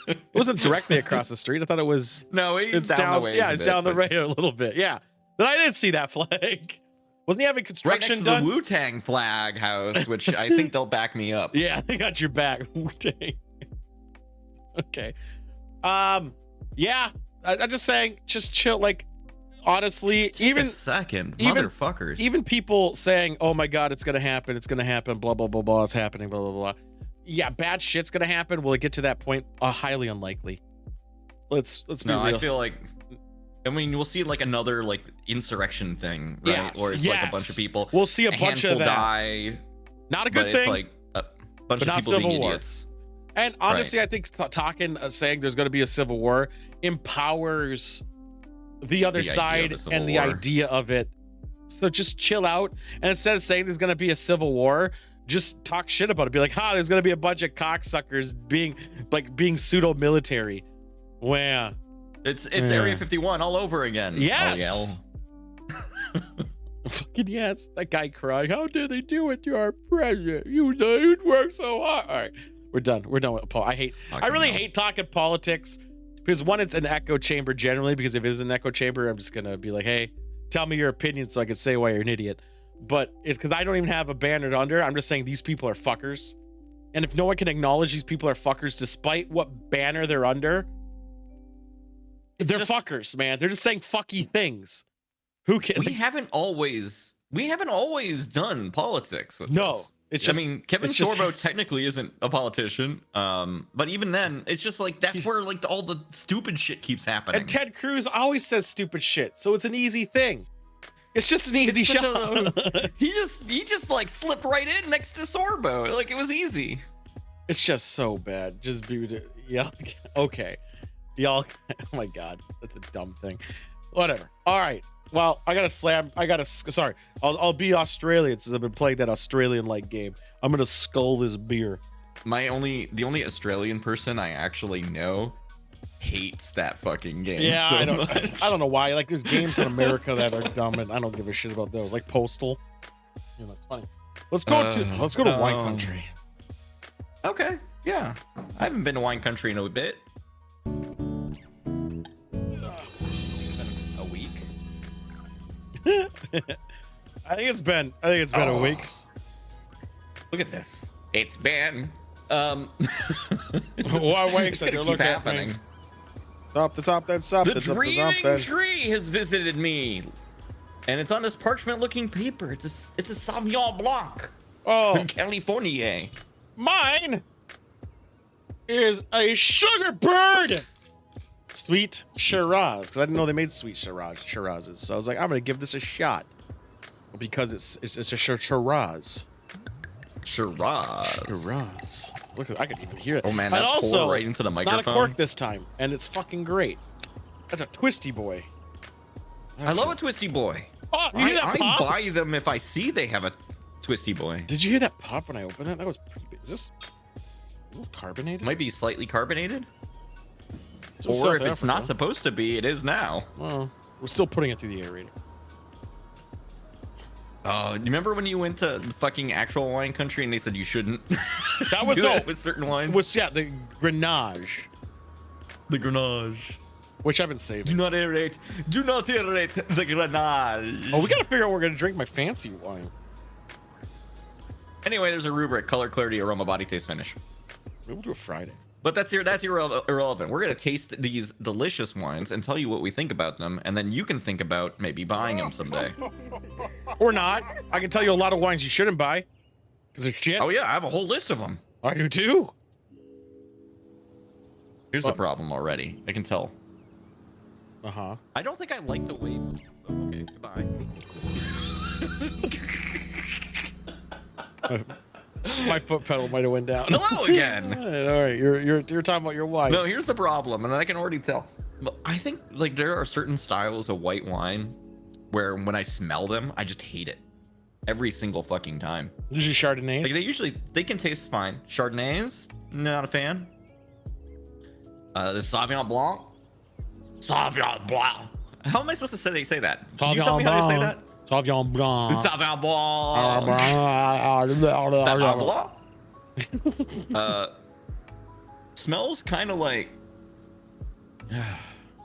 it wasn't directly across the street. I thought it was. No, It's down the way. Yeah, it's down the way a little bit. Yeah, but I didn't see that flag. Wasn't he having Right next construction to done? the Wu-Tang flag house, which I think they'll back me up. Yeah, they got your back. Wu-Tang. Okay. Yeah, I'm just saying, just chill. Like, honestly, Take even a second, even- motherfuckers. even people saying, "Oh my God, it's gonna happen. It's gonna happen." Blah blah blah blah. It's happening. Blah blah blah. Yeah, bad shit's gonna happen. Will it get to that point? Highly unlikely. Let's be no, real. I feel like. I mean, we'll see like another like insurrection thing, right? Yes, Or it's like a bunch yes. of people. We'll see a bunch of handful that. die. Not a But good it's thing. like a bunch but of not people being civil war. idiots. And honestly, I think talking, saying there's going to be a civil war empowers the other The idea of side a civil and the war. idea of it. So just chill out. And instead of saying there's going to be a civil war, just talk shit about it. Be like, there's going to be a bunch of cocksuckers being pseudo military. Wow. It's Area 51 all over again. Yes. Oh, Fucking yes. That guy crying. How did they do it to our president? You work so hard. All right. We're done. We're done with Paul. I really hate talking politics Because one, it's an echo chamber generally, because if it is an echo chamber, I'm just gonna be like, hey, tell me your opinion so I can say why you're an idiot. But it's because I don't even have a banner under. I'm just saying these people are fuckers. And if no one can acknowledge these people are fuckers despite what banner they're under, they're fuckers, man. They're just saying fucky things. Who can? We haven't always done politics with No. this. It's just, I mean, Kevin Sorbo technically isn't a politician, but even then, it's just like that's where like all the stupid shit keeps happening. And Ted Cruz always says stupid shit, so it's an easy thing. It's just an easy shot. he just like slipped right in next to Sorbo, like it was easy. It's just so bad. Just be, yeah, okay, y'all. Oh my god, that's a dumb thing. Whatever. All right. Well, sorry. I'll be Australian since I've been playing that Australian-like game. I'm gonna skull this beer. The only Australian person I actually know hates that fucking game. Yeah, so I don't know why. Like, there's games in America that are dumb, and I don't give a shit about those. Like Postal. You know, it's funny. Let's go to wine country. Okay. Yeah. I haven't been to wine country in a bit. I think it's been a week. Look at this. It's been Why it's gonna keep happening. Stop. The dreaming tree has visited me, and it's on this parchment-looking paper. It's a Sauvignon Blanc from California. Mine is a sugar bird. Sweet Shiraz, because I didn't know they made sweet Shirazes. So I was like, I'm gonna give this a shot because it's a Shiraz. Shiraz. Look, I could even hear it. Oh man, that also, pour right into the microphone. Not a cork this time, and it's fucking great. That's a twisty boy. I love a twisty boy. Oh, you hear that pop? I buy them if I see they have a twisty boy. Did you hear that pop when I opened it? That was pretty big. Is this carbonated? Might be slightly carbonated. Or if it's not supposed to be, it is now. Well, we're still putting it through the aerator. Oh, you remember when you went to the fucking actual wine country and they said you shouldn't? That was do it with certain wines. The Grenache. The Grenache. Which I've been saving. Do not aerate. Do not aerate the Grenache. Oh, we gotta figure out what we're gonna drink my fancy wine. Anyway, there's a rubric: color, clarity, aroma, body, taste, finish. Maybe we'll do a Friday. But that's irrelevant. We're gonna taste these delicious wines and tell you what we think about them, and then you can think about maybe buying them someday. Or not. I can tell you a lot of wines you shouldn't buy. Because they're shit. Oh yeah, I have a whole list of them. I do too. Here's the problem already. I can tell. Uh-huh. I don't think I like the way. Okay, goodbye. My foot pedal might have went down. Hello again. All right, you're talking about your wine. No, here's the problem, and I can already tell. I think like there are certain styles of white wine where when I smell them, I just hate it every single fucking time. Usually Chardonnays. Like they can taste fine. Chardonnays, not a fan. The Sauvignon Blanc. Sauvignon Blanc. How am I supposed to say that? Can you tell me how to say that? Sauvignon Blanc. Sauvignon Blanc. Sauvignon Blanc. Smells kind of like.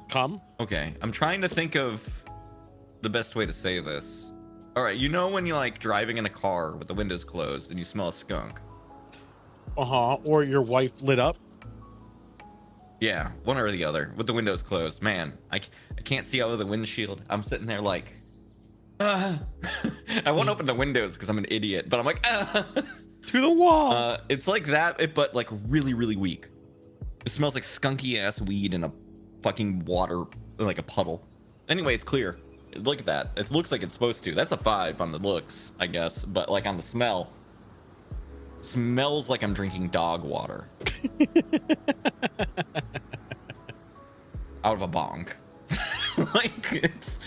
Come. Okay, I'm trying to think of the best way to say this. All right, you know when you're like driving in a car with the windows closed and you smell a skunk? Uh-huh. Or your wife lit up? Yeah, one or the other with the windows closed. Man, I can't see out of the windshield. I'm sitting there like, I won't open the windows because I'm an idiot, but I'm like, to the wall. It's like that, but like really, really weak. It smells like skunky ass weed in a fucking water, like a puddle. Anyway, it's clear. Look at that. It looks like it's supposed to. That's a 5 on the looks, I guess. But like on the smell, it smells like I'm drinking dog water. Out of a bong. Like it's.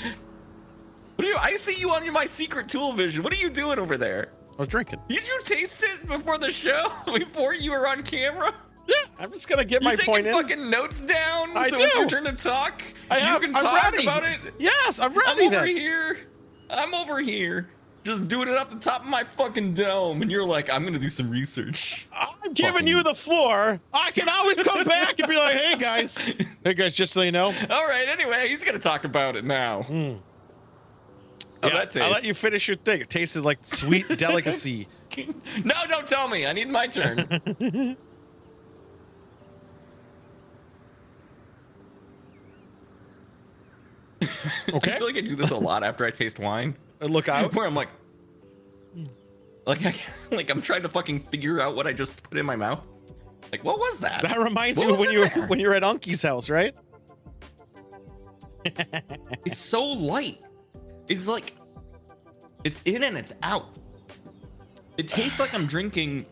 What are you? I see you on my secret tool vision. What are you doing over there? I was drinking. Did you taste it before the show? Before you were on camera? Yeah, I'm just gonna get my point in. You taking fucking notes down? I so do. It's your turn to talk. You can talk about it. Yes, I'm ready. I'm over here, just doing it off the top of my fucking dome, and you're like, I'm gonna do some research. I'm I'm giving you the floor. I can always come back and be like, hey guys, just so you know. All right. Anyway, he's gonna talk about it now. Mm. How'd Yeah, that taste? I'll let you finish your thing. It tasted like sweet delicacy. No, don't tell me. I need my turn. Okay. I feel like I do this a lot after I taste wine. Look out. Where I'm like I'm trying to fucking figure out what I just put in my mouth. Like, what was that? That reminds What you of was when in you there? when you're at Unky's house, right? It's so light. It's like it's in and it's out. It tastes like I'm drinking.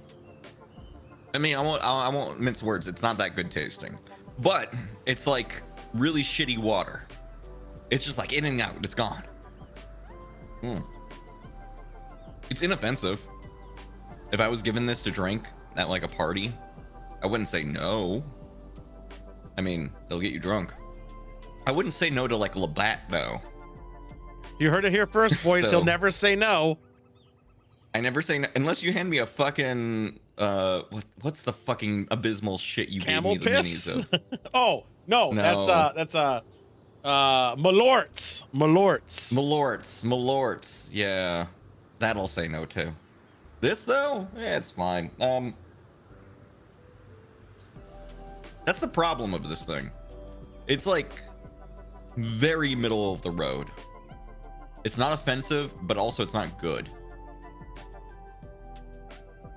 I mean, I won't mince words. It's not that good tasting, but it's like really shitty water. It's just like in and out. It's gone. It's inoffensive. If I was given this to drink at like a party, I wouldn't say no. I mean, they'll get you drunk. I wouldn't say no to like Labatt though. You heard it here first, boys. So- He'll never say no. I never say no unless you hand me a fucking what's the fucking abysmal shit you Camel gave me piss? the minis of? Oh no, No. that's Malort's. Malort's. Yeah, that I'll say no to. This though, yeah, it's fine. That's the problem of this thing. It's like very middle of the road. It's not offensive, but also it's not good.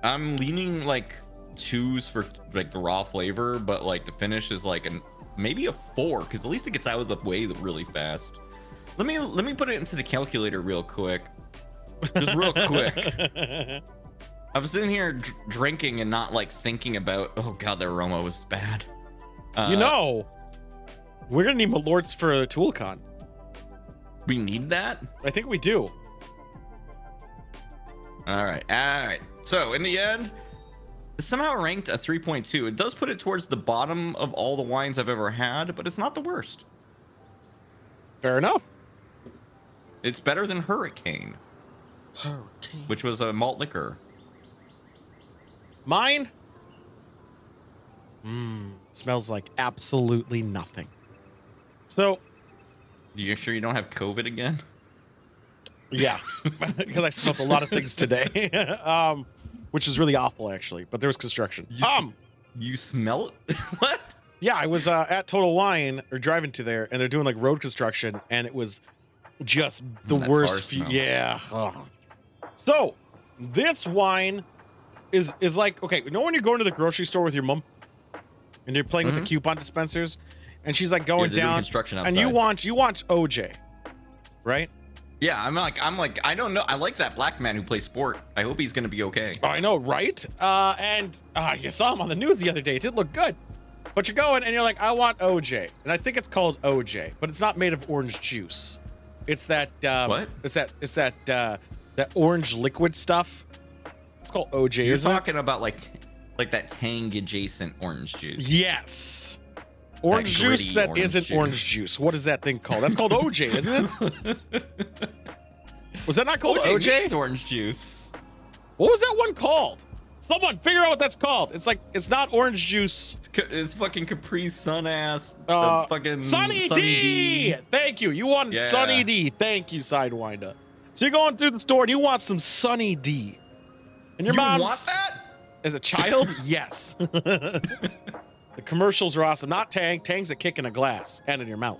I'm leaning like 2s for like the raw flavor, but like the finish is like maybe a 4 because at least it gets out of the way really fast. Let me put it into the calculator real quick, just real quick. I was sitting here drinking and not like thinking about. Oh god, the aroma was bad. You know, we're gonna need Malort's for a ToolCon. We need that. I think we do. All right. So in the end, it's somehow ranked a 3.2. It does put it towards the bottom of all the wines I've ever had, but it's not the worst. Fair enough. It's better than Hurricane, which was a malt liquor. Mine? Smells like absolutely nothing. So, You sure you don't have COVID again? yeah, because I smelled a lot of things today, which is really awful actually. But there was construction. You smell it? What? Yeah, I was at Total Wine or driving to there, and they're doing like road construction, and it was just the That worst. tar smell. Yeah. Ugh. So this wine is like, okay, you know when you're going to the grocery store with your mom, and you're playing with the coupon dispensers, and she's like going they're doing down, construction and you outside. want OJ, right? Yeah, I'm like, I don't know. I like that black man who plays sport. I hope he's gonna be okay. I know, right? And you saw him on the news the other day. It did look good. But you're going and you're like, I want OJ. And I think it's called OJ, but it's not made of orange juice. It's that What? It's that orange liquid stuff. It's called OJ, You're isn't talking about like that Tang adjacent orange juice. it? Yes. Orange gritty juice that orange isn't juice. orange juice. What is that thing called? That's called OJ, isn't it? Was that not called OJ? means orange juice. What was that one called? Someone figure out what that's called. It's like, it's not orange juice. It's fucking Capri Sun ass. Uh, The fucking Sunny D. Thank you. You wanted Yeah. Sunny D. Thank you, Sidewinder. So you're going through the store and you want some Sunny D. And your You mom's want that? as a child, yes. The commercials are awesome. Not Tang. Tang's a kick in a glass and in your mouth.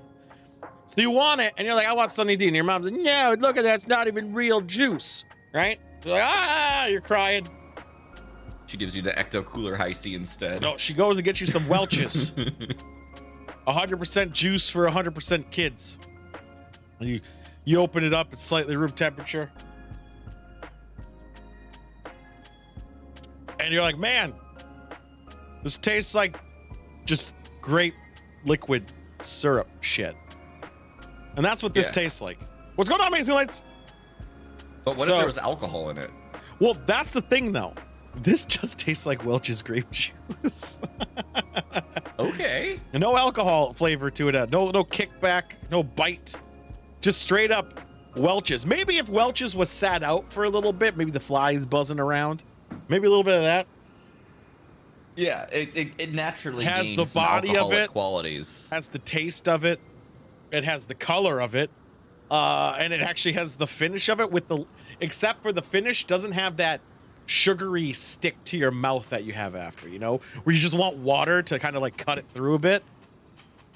So you want it, and you're like, I want Sunny D. And your mom's like, no, look at that. It's not even real juice, right? You're like, you're crying. She gives you the Ecto Cooler High C instead. No, she goes and gets you some Welch's. 100% juice for 100% kids. And you open it up, it's slightly room temperature. And you're like, man, this tastes like just grape liquid syrup shit. And that's what this Yeah. tastes like. What's going on, Amazing Lights? But what So- if there was alcohol in it? Well, that's the thing, though. This just tastes like Welch's grape juice. Okay. And no alcohol flavor to it. No kickback, no bite. Just straight up Welch's. Maybe if Welch's was sat out for a little bit, maybe the flies buzzing around. Maybe a little bit of that. Yeah, it naturally Has gains the some body of alcoholic it. qualities. Has the taste of it. It has the color of it. And it actually has the finish of it with the, except for the finish doesn't have that sugary stick to your mouth that you have after, you know, where you just want water to kind of like cut it through a bit.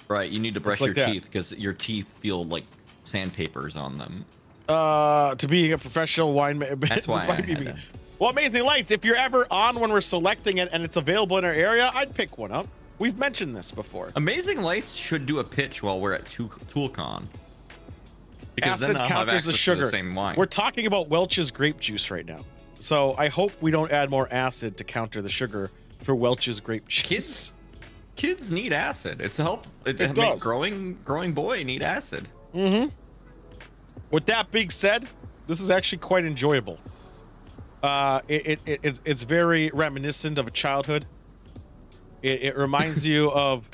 Right, you need to brush like your that. teeth because your teeth feel like sandpapers on them. To be a professional wine That's why I had that. Well, Amazing Lights, if you're ever on when we're selecting it and it's available in our area, I'd pick one up. We've mentioned this before. Amazing Lights should do a pitch while we're at ToolCon. Because Acid then I'll have counters access the to sugar. the same wine. We're talking about Welch's grape juice right now. So I hope we don't add more acid to counter the sugar for Welch's grape juice. Kids need acid. It's a help. It does. make growing boy need acid. Mm-hmm. With that being said, this is actually quite enjoyable. It's very reminiscent of a childhood. It reminds you of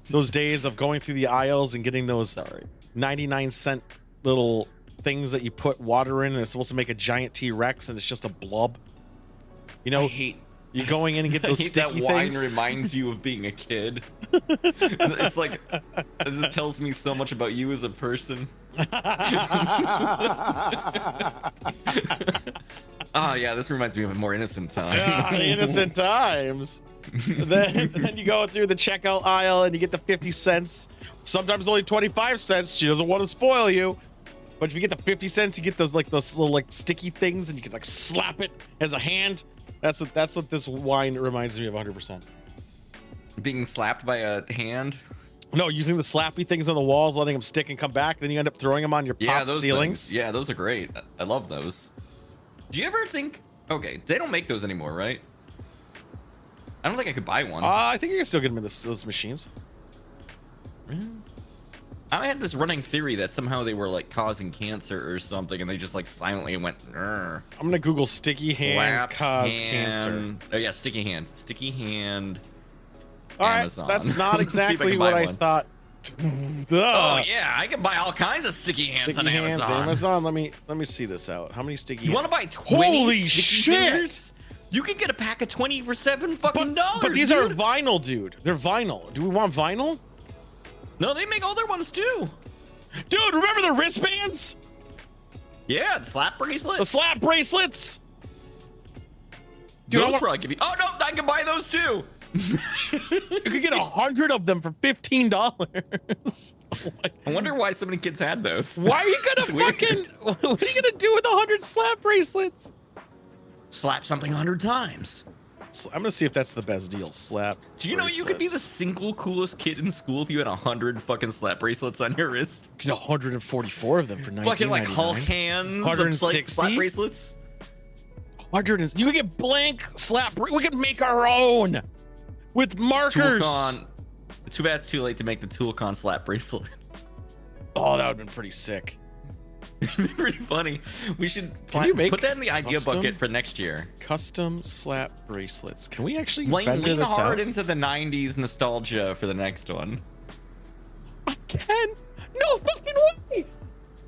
those days of going through the aisles and getting those 99-cent little things that you put water in and it's supposed to make a giant T-Rex and it's just a blob. You know, you're going in and get those sticky that wine things. reminds you of being a kid. It's like this tells me so much about you as a person. Oh yeah, this reminds me of a more innocent time. Innocent times. then you go through the checkout aisle and you get the 50 cents. Sometimes only 25 cents. She doesn't want to spoil you. But if you get the 50 cents, you get those little like sticky things and you can like slap it as a hand. That's what this wine reminds me of 100%. Being slapped by a hand. No, using the slappy things on the walls, letting them stick and come back, then you end up throwing them on your pop ceilings. Things. Yeah, those are great. I love those. Do you ever think? Okay, they don't make those anymore, right? I don't think I could buy one. I think you can still get them in those machines. I had this running theory that somehow they were like causing cancer or something, and they just like silently went. I'm gonna Google sticky hands cause cancer. Oh yeah, sticky hand. Sticky hand. All right, Amazon. that's not exactly what I thought. Oh yeah, I can buy all kinds of sticky hands on Amazon. Let me see this out. How many sticky? You want to buy 20 Holy sticky shit! fingers? You can get a pack of 20 for $7 fucking dollars. But these are vinyl, dude. They're vinyl. Do we want vinyl? No, they make all their ones too. Dude, remember the wristbands? Yeah, the slap bracelets. The slap bracelets. Dude, those probably give you. Oh no, I can buy those too. You could get 100 of them for $15. I wonder why so many kids had those. Why are you gonna fucking? What are you gonna do with 100 slap bracelets? Slap something 100 times. I'm gonna see if that's the best deal. Slap. Do you know you could be the single coolest kid in school if you had 100 fucking slap bracelets on your wrist? You get 144 of them for $19.99. Fucking like Hulk hands. 160 slap bracelets. 100. You could get blank slap. We could make our own with markers. ToolCon. Too bad it's too late to make the ToolCon slap bracelet. Oh, that would have been pretty sick. Pretty funny. We should you make put that in the idea custom? bucket for next year. Custom slap bracelets. Can we actually Lean this hard out? into the 90s nostalgia for the next one. I can. No fucking way.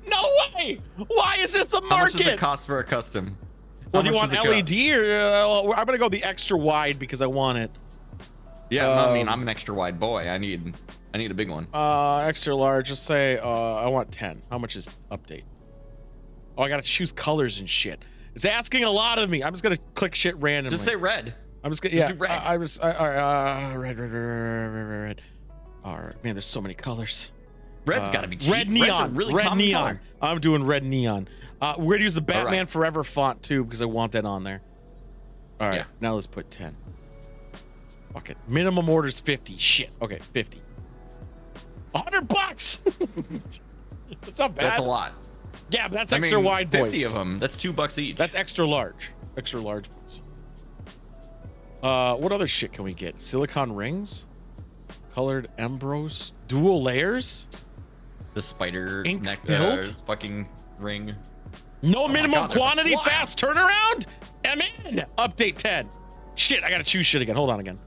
No way. Why is this a market? How much does it cost for a custom? Well, do you want LED or I'm gonna go the extra wide because I want it. Yeah, I mean, I'm an extra wide boy. I need a big one. Extra large. Just say I want 10. How much is update? Oh, I gotta choose colors and shit. It's asking a lot of me. I'm just gonna click shit randomly. Just say red. I'm just gonna do red. Red. All right, man. There's so many colors. Red's gotta be cheap. Red neon. Really red common neon. color. I'm doing red neon. We're gonna use the Batman right. Forever font too because I want that on there. All right. Yeah. Now let's put 10. Fuck it. Minimum order's 50. Shit. Okay, 50. $100. That's not bad. That's a lot. Yeah, but that's extra wide, 50 boys. of them. That's $2 each. That's extra large. Extra large ones. What other shit can we get? Silicone rings? Colored Embrose? Dual layers? the spider Ink neck filled? fucking ring. No my minimum God, there's a quantity, fly. fast turnaround? I'm in. Update 10. Shit, I gotta choose shit again. Hold on again.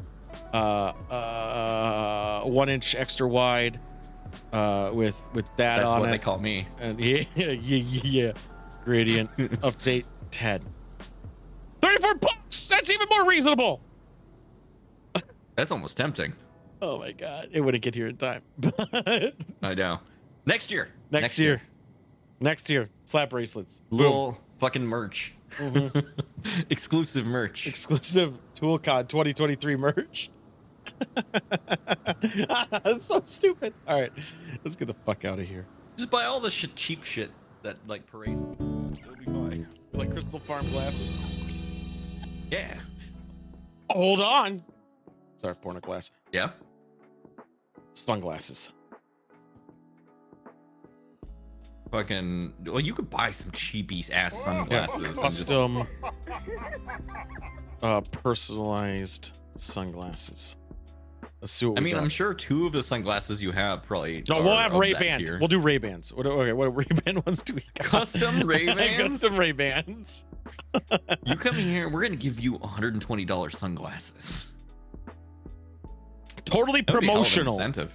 1 inch extra wide. With that That's on what it. they call me. And yeah. Gradient update 10. $34. That's even more reasonable. That's almost tempting. Oh my god, it wouldn't get here in time. But I know. Next year. next year, slap bracelets. Little fucking merch. Mhm. Exclusive merch. Exclusive ToolCon 2023 merch. That's so stupid. All right, let's get the fuck out of here. Just buy all the cheap shit that like parade. It'll be fine. Like Crystal Farm glasses. Yeah. Hold on. Sorry, porno glass. Yeah. Sunglasses. Fucking. Well, you could buy some cheapy ass sunglasses. and just- Custom, personalized sunglasses. Let's see what I we mean, got. I'm sure 2 of the sunglasses you have probably. No, we'll are have of Ray that Bans. tier. We'll do Ray Bans. Okay, what Ray Ban ones do we got? Custom Ray-Bans? Custom Ray Bans. You come here, we're gonna give you $120 sunglasses. Totally That would be a hell of an promotional. incentive.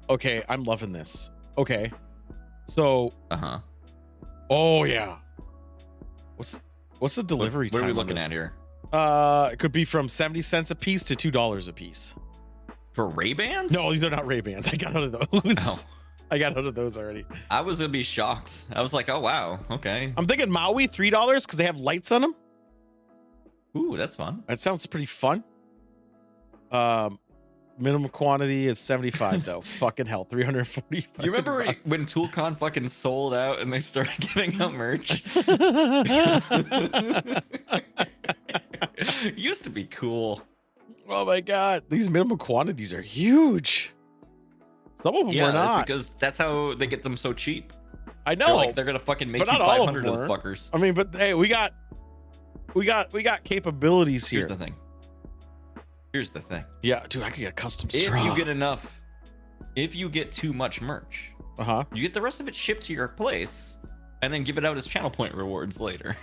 Okay, I'm loving this. Okay, so Uh-huh. oh yeah, what's the delivery What time? are we on looking this? at here? It could be from 70 cents a piece to $2 a piece. For Ray-Bans? No, these are not Ray Bans. I got out of those. Oh. I got out of those already. I was gonna be shocked. I was like, oh wow, okay. I'm thinking Maui $3 because they have lights on them. Ooh, that's fun. That sounds pretty fun. Minimum quantity is 75 though. Fucking hell, 340. Do you remember when ToolCon fucking sold out and they started giving out merch? It used to be cool. Oh my god, these minimum quantities are huge. Some of them Yeah, were that's not. because that's how they get them so cheap. I They're know. like they're gonna fucking make but you not all of 500 them of the were. fuckers. I mean, but hey, we got capabilities here. Here's the thing. Here's the thing. Yeah, dude, I could get a custom If straw. you get enough, if you get too much merch, uh-huh. you get the rest of it shipped to your place, and then give it out as channel point rewards later.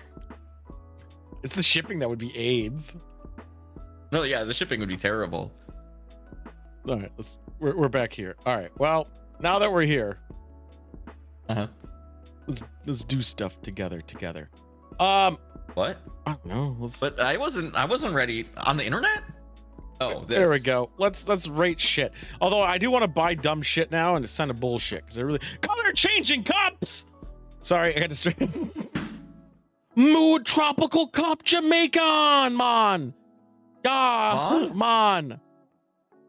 It's the shipping that would be AIDS. No, yeah, the shipping would be terrible. All right, we're back here. All right, well, now that we're here, Uh-huh. let's do stuff together. What? I don't know. Let's. But I wasn't ready on the internet. Oh, this. There we go. Let's rate shit. Although I do want to buy dumb shit now, and it's kind of bullshit because they're really color changing cups. Sorry, I got distracted. Mood tropical cup Jamaican, man. Huh? Man.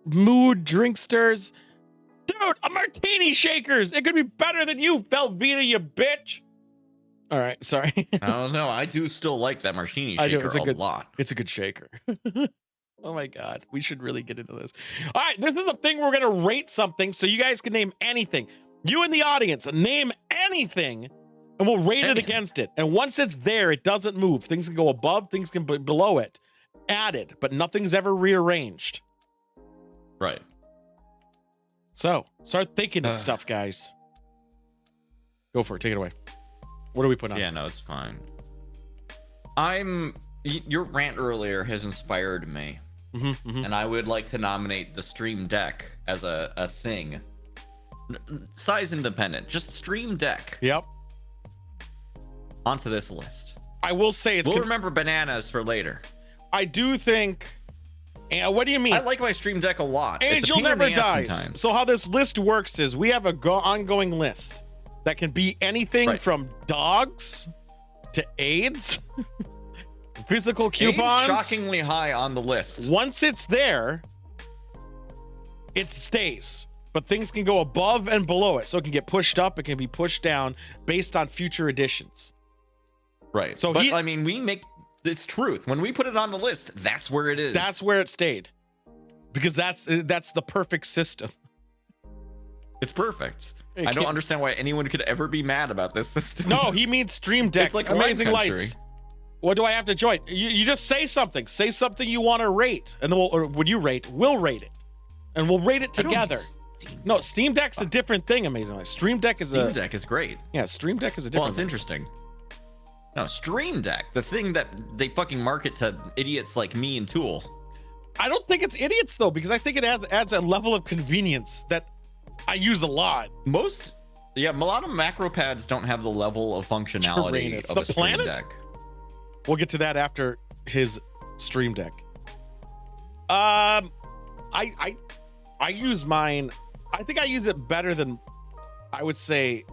Mood drinksters. Dude, a martini shakers. It could be better than you, Velveeta, you bitch. All right, sorry. I don't know. I do still like that martini I do, shaker it's a a good- lot. It's a good shaker. Oh my god, we should really get into this. All right, this is a thing we're gonna rate something, so you guys can name anything. You in the audience, name anything, and we'll rate it Anything. against it. And once it's there, it doesn't move. Things can go above, things can be below it, added, but nothing's ever rearranged. Right. So start thinking of Ugh. stuff, guys. Go for it. Take it away. What are we putting on? Yeah, no, it's fine. Your rant earlier has inspired me, and I would like to nominate the Stream Deck as a thing. Size independent, just Stream Deck Yep. onto this list. I will say it's. We'll remember bananas for later. I do think. And what do you mean? I like my Stream Deck a lot. It's a Angel pain in never the ass dies. sometimes. So how this list works is we have a ongoing list that can be anything Right. from dogs to AIDS, physical AIDS coupons. shockingly high on the list. Once it's there, it stays. But things can go above and below it. So it can get pushed up, it can be pushed down based on future editions. Right. So but I mean, it's truth. When we put it on the list, that's where it is. That's where it stayed. Because that's the perfect system. It's perfect. It I don't can't- understand why anyone could ever be mad about this system. No, he means Stream Deck. It's like Amazing Wine Country. Lights. What do I have to join? You just say something. Say something you want to rate, and then would you rate? We'll rate it, and we'll rate it I don't need together. Steam No, Deck. Steam Deck's a different thing. Amazing Lights. Stream Deck is Steam Deck is great. yeah. Stream Deck is a Well, different. it's interesting. No, Stream Deck, the thing that they fucking market to idiots like me and Tool. I don't think it's idiots though, because I think it adds a level of convenience that I use a lot. A lot of macro pads don't have the level of functionality Uranus. of The a Stream planet? Deck. We'll get to that after his Stream Deck. I use mine. I think I use it better than I would say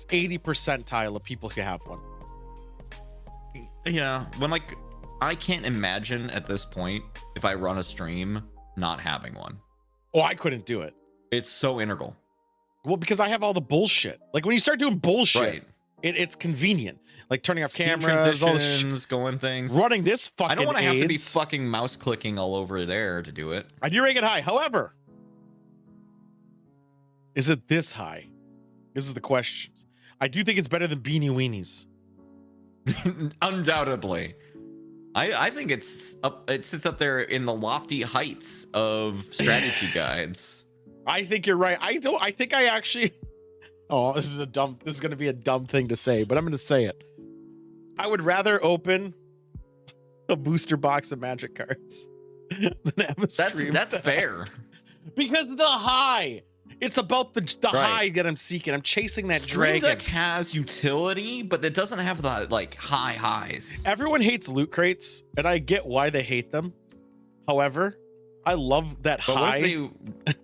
80 percentile of people who have one. Yeah, when like I can't imagine at this point if I run a stream not having one. Oh, I couldn't do it. It's so integral. Well, because I have all the bullshit. Like when you start doing bullshit, Right. it's convenient. Like turning off Scene cameras, all this shit. transitions, going things. Running this fucking I don't want to have to be AIDS. fucking mouse clicking all over there to do it. I do rate it high. However, is it this high? This is the question. I do think it's better than Beanie Weenies. Undoubtedly. I think it sits up there in the lofty heights of strategy guides. I think you're right. I think I actually Oh, this is gonna be a dumb thing to say, but I'm gonna say it. I would rather open a booster box of magic cards than have a stream. That's fair. Because the high. It's about the high that I'm seeking. I'm chasing that Stream dragon. Deck has utility, but it doesn't have the like high highs. Everyone hates loot crates, and I get why they hate them. However, I love that But what high. if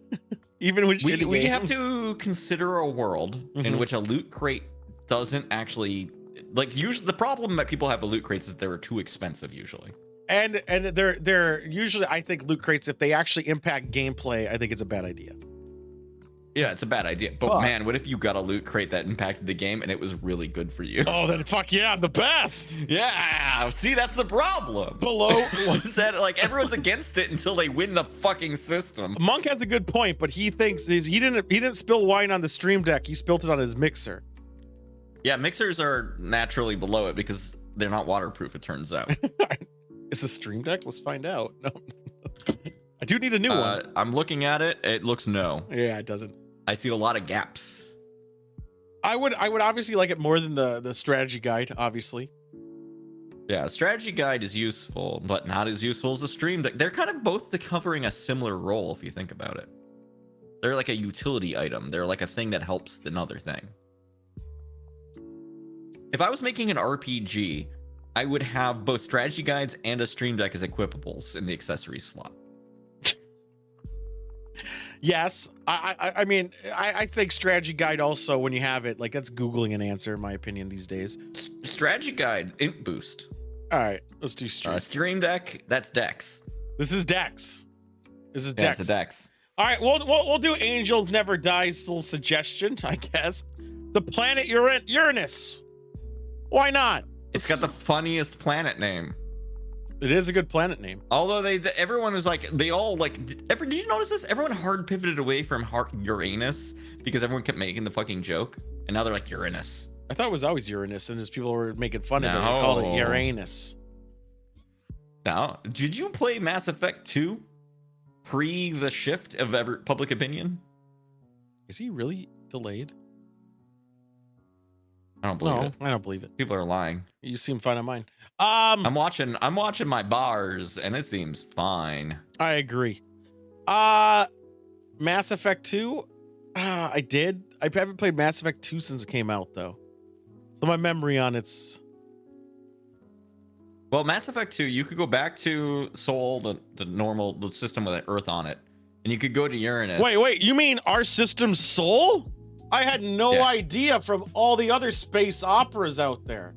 Even with shitty we have games. to consider a world in which a loot crate doesn't actually like usually the problem that people have with loot crates is they're too expensive usually. And they're usually, I think, loot crates, if they actually impact gameplay, I think it's a bad idea. Yeah, it's a bad idea. But Fuck. man, what if you got a loot crate that impacted the game and it was really good for you? Oh, then fuck yeah, I'm the best. Yeah, see, that's the problem. Below Was that like everyone's against it until they win the fucking system? Monk has a good point, but he thinks he didn't spill wine on the stream deck. He spilled it on his mixer. Yeah, mixers are naturally below it because they're not waterproof, it turns out. Is the stream deck? Let's find out. No. I do need a new one. I'm looking at it. It looks no. Yeah, it doesn't. I see a lot of gaps. I would obviously like it more than the strategy guide, obviously. Yeah, strategy guide is useful, but not as useful as the stream deck. They're kind of both covering a similar role if you think about it. They're like a utility item. They're like a thing that helps another thing. If I was making an RPG, I would have both strategy guides and a stream deck as equipables in the accessories slot. Yes, I mean, I think strategy guide also, when you have it, like that's Googling an answer, in my opinion, these days. Strategy guide, int boost. All right, let's do stream. Stream deck, that's Dex. This is Dex. This is Yeah, Dex. it's a Dex. All right, we'll do Angels Never Dies little suggestion, I guess. The planet Uranus. Why not? It's got the funniest planet name. It is a good planet name. Although everyone was like, they all like, did you notice this? Everyone hard pivoted away from Uranus because everyone kept making the fucking joke, and now they're like Uranus. I thought it was always Uranus, and just people were making fun of it. They No. called it Uranus. Now, did you play Mass Effect 2 pre the shift of public opinion? Is he really delayed? I don't believe No, it. I don't believe it. People are lying. You seem fine on mine. I'm watching my bars, and it seems fine. I agree. Mass Effect 2? I did. I haven't played Mass Effect 2 since it came out, though. So my memory on it's... Well, Mass Effect 2, you could go back to Sol, the system with Earth on it, and you could go to Uranus. Wait, you mean our system's Sol? I had no idea from all the other space operas out there.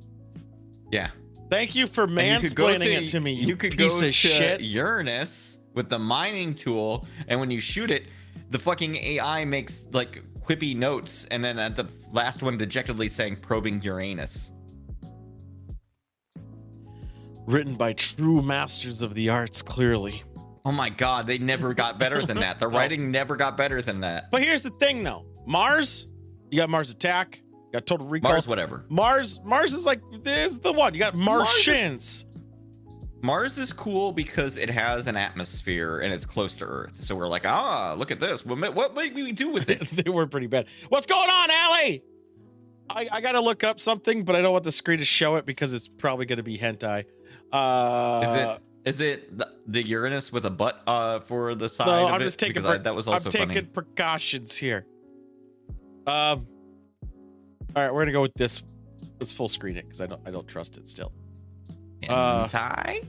Yeah. Thank you for And you could go mansplaining it to me, you could piece go of shit. Uranus with the mining tool, and when you shoot it, the fucking AI makes like quippy notes, and then at the last one, dejectedly saying "probing Uranus." Written by true masters of the arts, clearly. Oh my god, they never got better than that. The writing never got better than that. But here's the thing, though. Mars, you got Mars Attack, you got Total Recall. Mars, whatever. Mars is like, this is the one. You got Martians. Mars is cool because it has an atmosphere and it's close to Earth. So we're like, look at this. What might we do with it? They were pretty bad. What's going on, Allie? I got to look up something, but I don't want the screen to show it because it's probably going to be hentai. Is it the Uranus with a butt for the side No, of I'm it? just taking. Because that was also I'm taking funny. precautions here. All right, we're gonna go with this. Let's full screen it because I don't trust it still. Hentai?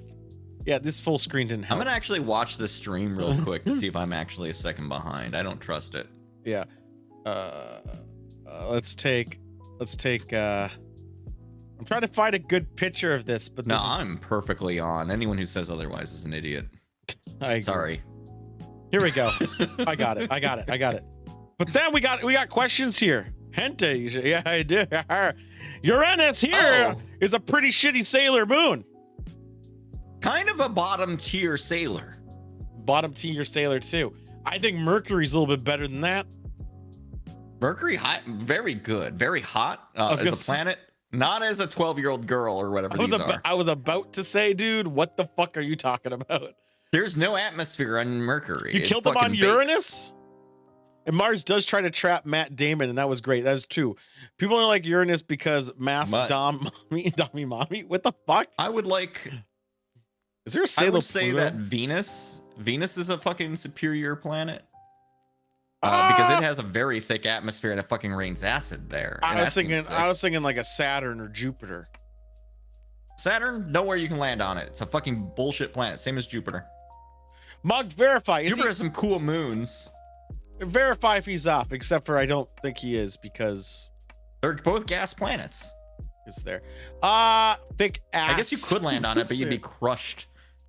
Yeah, this full screen didn't I'm help. gonna actually watch the stream real quick to see if I'm actually a second behind. I don't trust it. Yeah. Let's take. I'm trying to find a good picture of this, but No, this is, I'm perfectly on. Anyone who says otherwise is an idiot. I agree. Sorry. Here we go. I got it. But then we got questions here. Hente, yeah, I do. Uranus here is a pretty shitty Sailor Moon. Kind of a bottom tier sailor. Bottom tier Sailor too. I think Mercury's a little bit better than that. Mercury, hot, very good, very hot as a planet. Not as a 12-year-old girl or whatever these are. I was about to say, dude, what the fuck are you talking about? There's no atmosphere on Mercury. You killed them on Uranus? And Mars does try to trap Matt Damon, and that was great. That was true. People don't like Uranus because Dom Mommy. What the fuck? I would like. Is there a I Sailor would say Pluto? that Venus is a fucking superior planet. Because it has a very thick atmosphere and it fucking rains acid there. I was thinking like a Saturn or Jupiter. Saturn, nowhere you can land on it. It's a fucking bullshit planet, same as Jupiter. Mug, verify. Jupiter has some cool moons. Verify if he's off, except for I don't think he is because They're both gas planets. it's there. Thick ass. I guess you could land on it, but you'd be crushed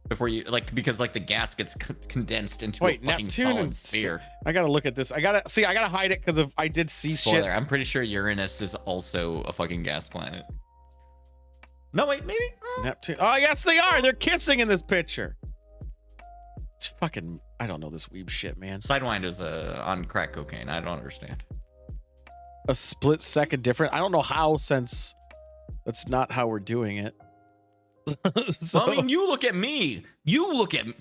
before you because the gas gets condensed into a fucking solid sphere. I gotta look at this. I gotta hide it because I did see Spoiler, shit. I'm pretty sure Uranus is also a fucking gas planet. No, wait, maybe? Neptune. Oh, yes, they are. They're kissing in this picture. It's fucking, I don't know this weeb shit, man. Sidewind is on crack cocaine. I don't understand. A split second difference. I don't know how, since that's not how we're doing it. So, I mean, you look at me. You look at me.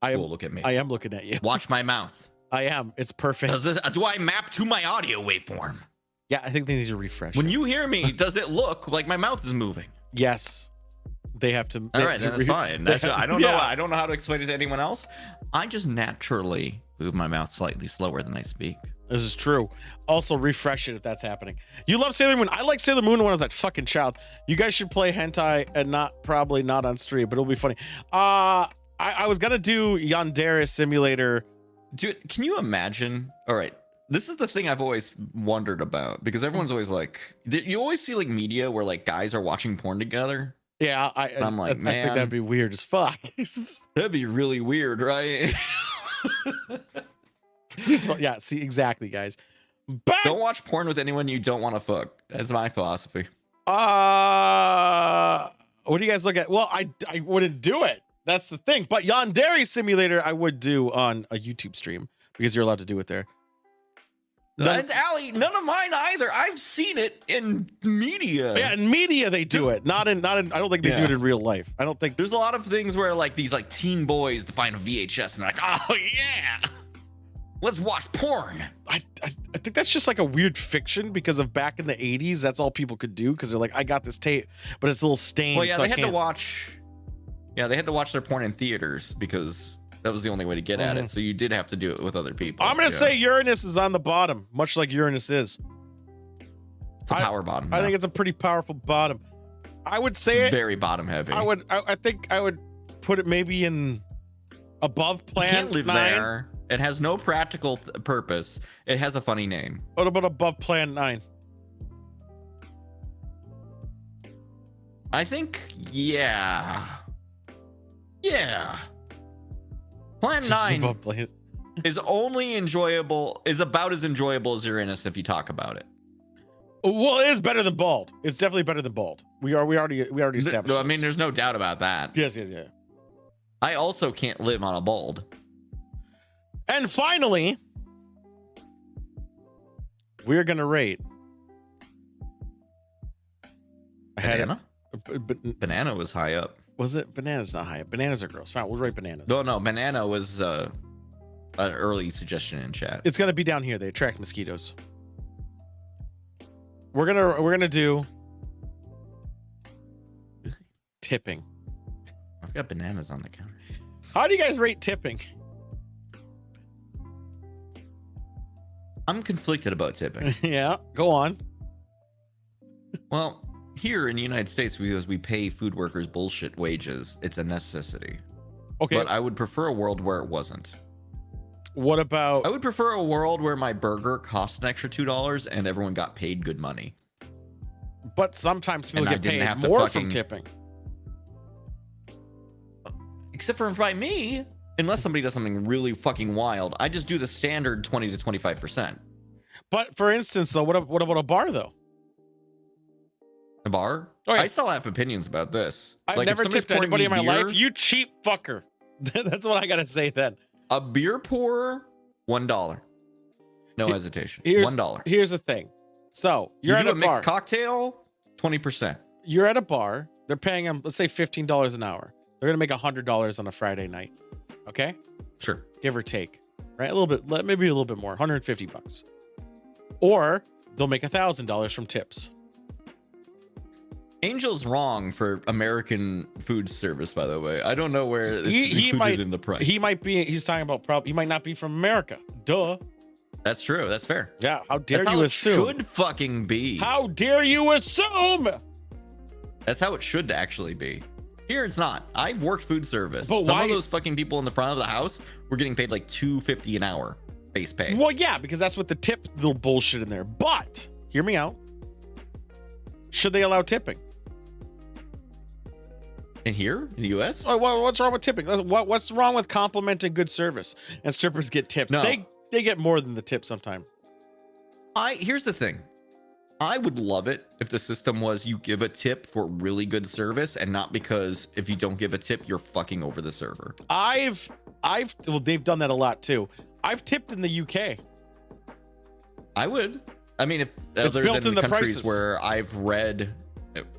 Look at me. I am looking at you. Watch my mouth. I am. It's perfect. Do I map to my audio waveform? Yeah, I think they need to refresh. When you hear me, does it look like my mouth is moving? Yes. They have to. All right, then that's fine. I don't know. I don't know how to explain it to anyone else. I just naturally move my mouth slightly slower than I speak. This is true. Also, refresh it if that's happening. You love Sailor Moon. I like Sailor Moon when I was that fucking child. You guys should play hentai and probably not on stream, but it'll be funny. I was gonna do Yandere Simulator. Dude, can you imagine? All right, this is the thing I've always wondered about because everyone's always like, you always see like media where like guys are watching porn together. Yeah, I'm like, I man, think that'd be weird as fuck. That'd be really weird, right? Yeah, see, exactly, guys. But don't watch porn with anyone you don't want to fuck. That's my philosophy. What do you guys look at? Well, I wouldn't do it. That's the thing. But Yandere Simulator, I would do on a YouTube stream because you're allowed to do it there. Allie, none of mine either. I've seen it in media. Yeah, in media they do it. Not in. I don't think they do it in real life. I don't think there's a lot of things where like these like teen boys find a VHS and they're like, oh yeah, let's watch porn. I think that's just like a weird fiction because of back in the 80s. That's all people could do because they're like, I got this tape, but it's a little stained. Well, yeah, so they had to watch. Yeah, they had to watch their porn in theaters because that was the only way to get at it. So you did have to do it with other people. I'm gonna say Uranus is on the bottom, much like Uranus is. It's a power bottom. I think it's a pretty powerful bottom. I would say it's very bottom heavy. I think I would put it maybe in above Planet 9. You can't live there. It has no practical purpose. It has a funny name. What about above Planet 9? I think, yeah. Plan 9 is only enjoyable, is about as enjoyable as Uranus if you talk about it. Well, it is better than Bald. It's definitely better than Bald. We already established. I mean, there's no doubt about that. Yes. I also can't live on a Bald. And finally, we're gonna rate Banana. Banana was high up. Was it? Banana's not high up. Bananas are gross. Fine, we'll rate bananas. No, banana was an early suggestion in chat. It's gonna be down here. They attract mosquitoes. We're gonna do tipping. I've got bananas on the counter. How do you guys rate tipping? I'm conflicted about tipping. Yeah, go on. Well, here in the United States, because we pay food workers bullshit wages, it's a necessity. Okay. But I would prefer a world where it wasn't. What about? I would prefer a world where my burger cost an extra $2 and everyone got paid good money. But sometimes people And I get didn't paid have to more fucking- from tipping. Except for by me, unless somebody does something really fucking wild, I just do the standard 20 to 25%. But for instance, though, what about a bar though? A bar? Oh, yeah. I still have opinions about this. I've Like, if never somebody's tipped anybody in my pouring me life. beer, You cheap fucker. That's what I gotta say then. A beer pour, $1. No hesitation. Here's $1. Here's the thing. So You you're do at a mixed bar. cocktail, 20%. You're at a bar. They're paying them, let's say $15 an hour. They're gonna make $100 on a Friday night. Okay, Sure. give or take, right? A little bit, maybe a little bit more, $150. Or they'll make $1,000 from tips. Angel's wrong for American food service, by the way. I don't know where it's He included might in the price. He might be. He's talking about. He might not be from America. Duh. That's true. That's fair. Yeah. How dare That's you how assume? it should fucking be. How dare you assume? That's how it should actually be. Here it's not. I've worked food service. But Some why- of those fucking people in the front of the house were getting paid like $2.50 an hour base pay. Well, yeah, because that's what the tip little bullshit in there. But hear me out. Should they allow tipping? And here in the US? What's wrong with tipping? What's wrong with complimenting good service? And strippers get tips. No. They get more than the tip sometime. Here's the thing. I would love it if the system was you give a tip for really good service and not because if you don't give a tip, you're fucking over the server. Well, they've done that a lot too. I've tipped in the UK. I would. I mean, if It's other built than in the the countries prices. where I've read,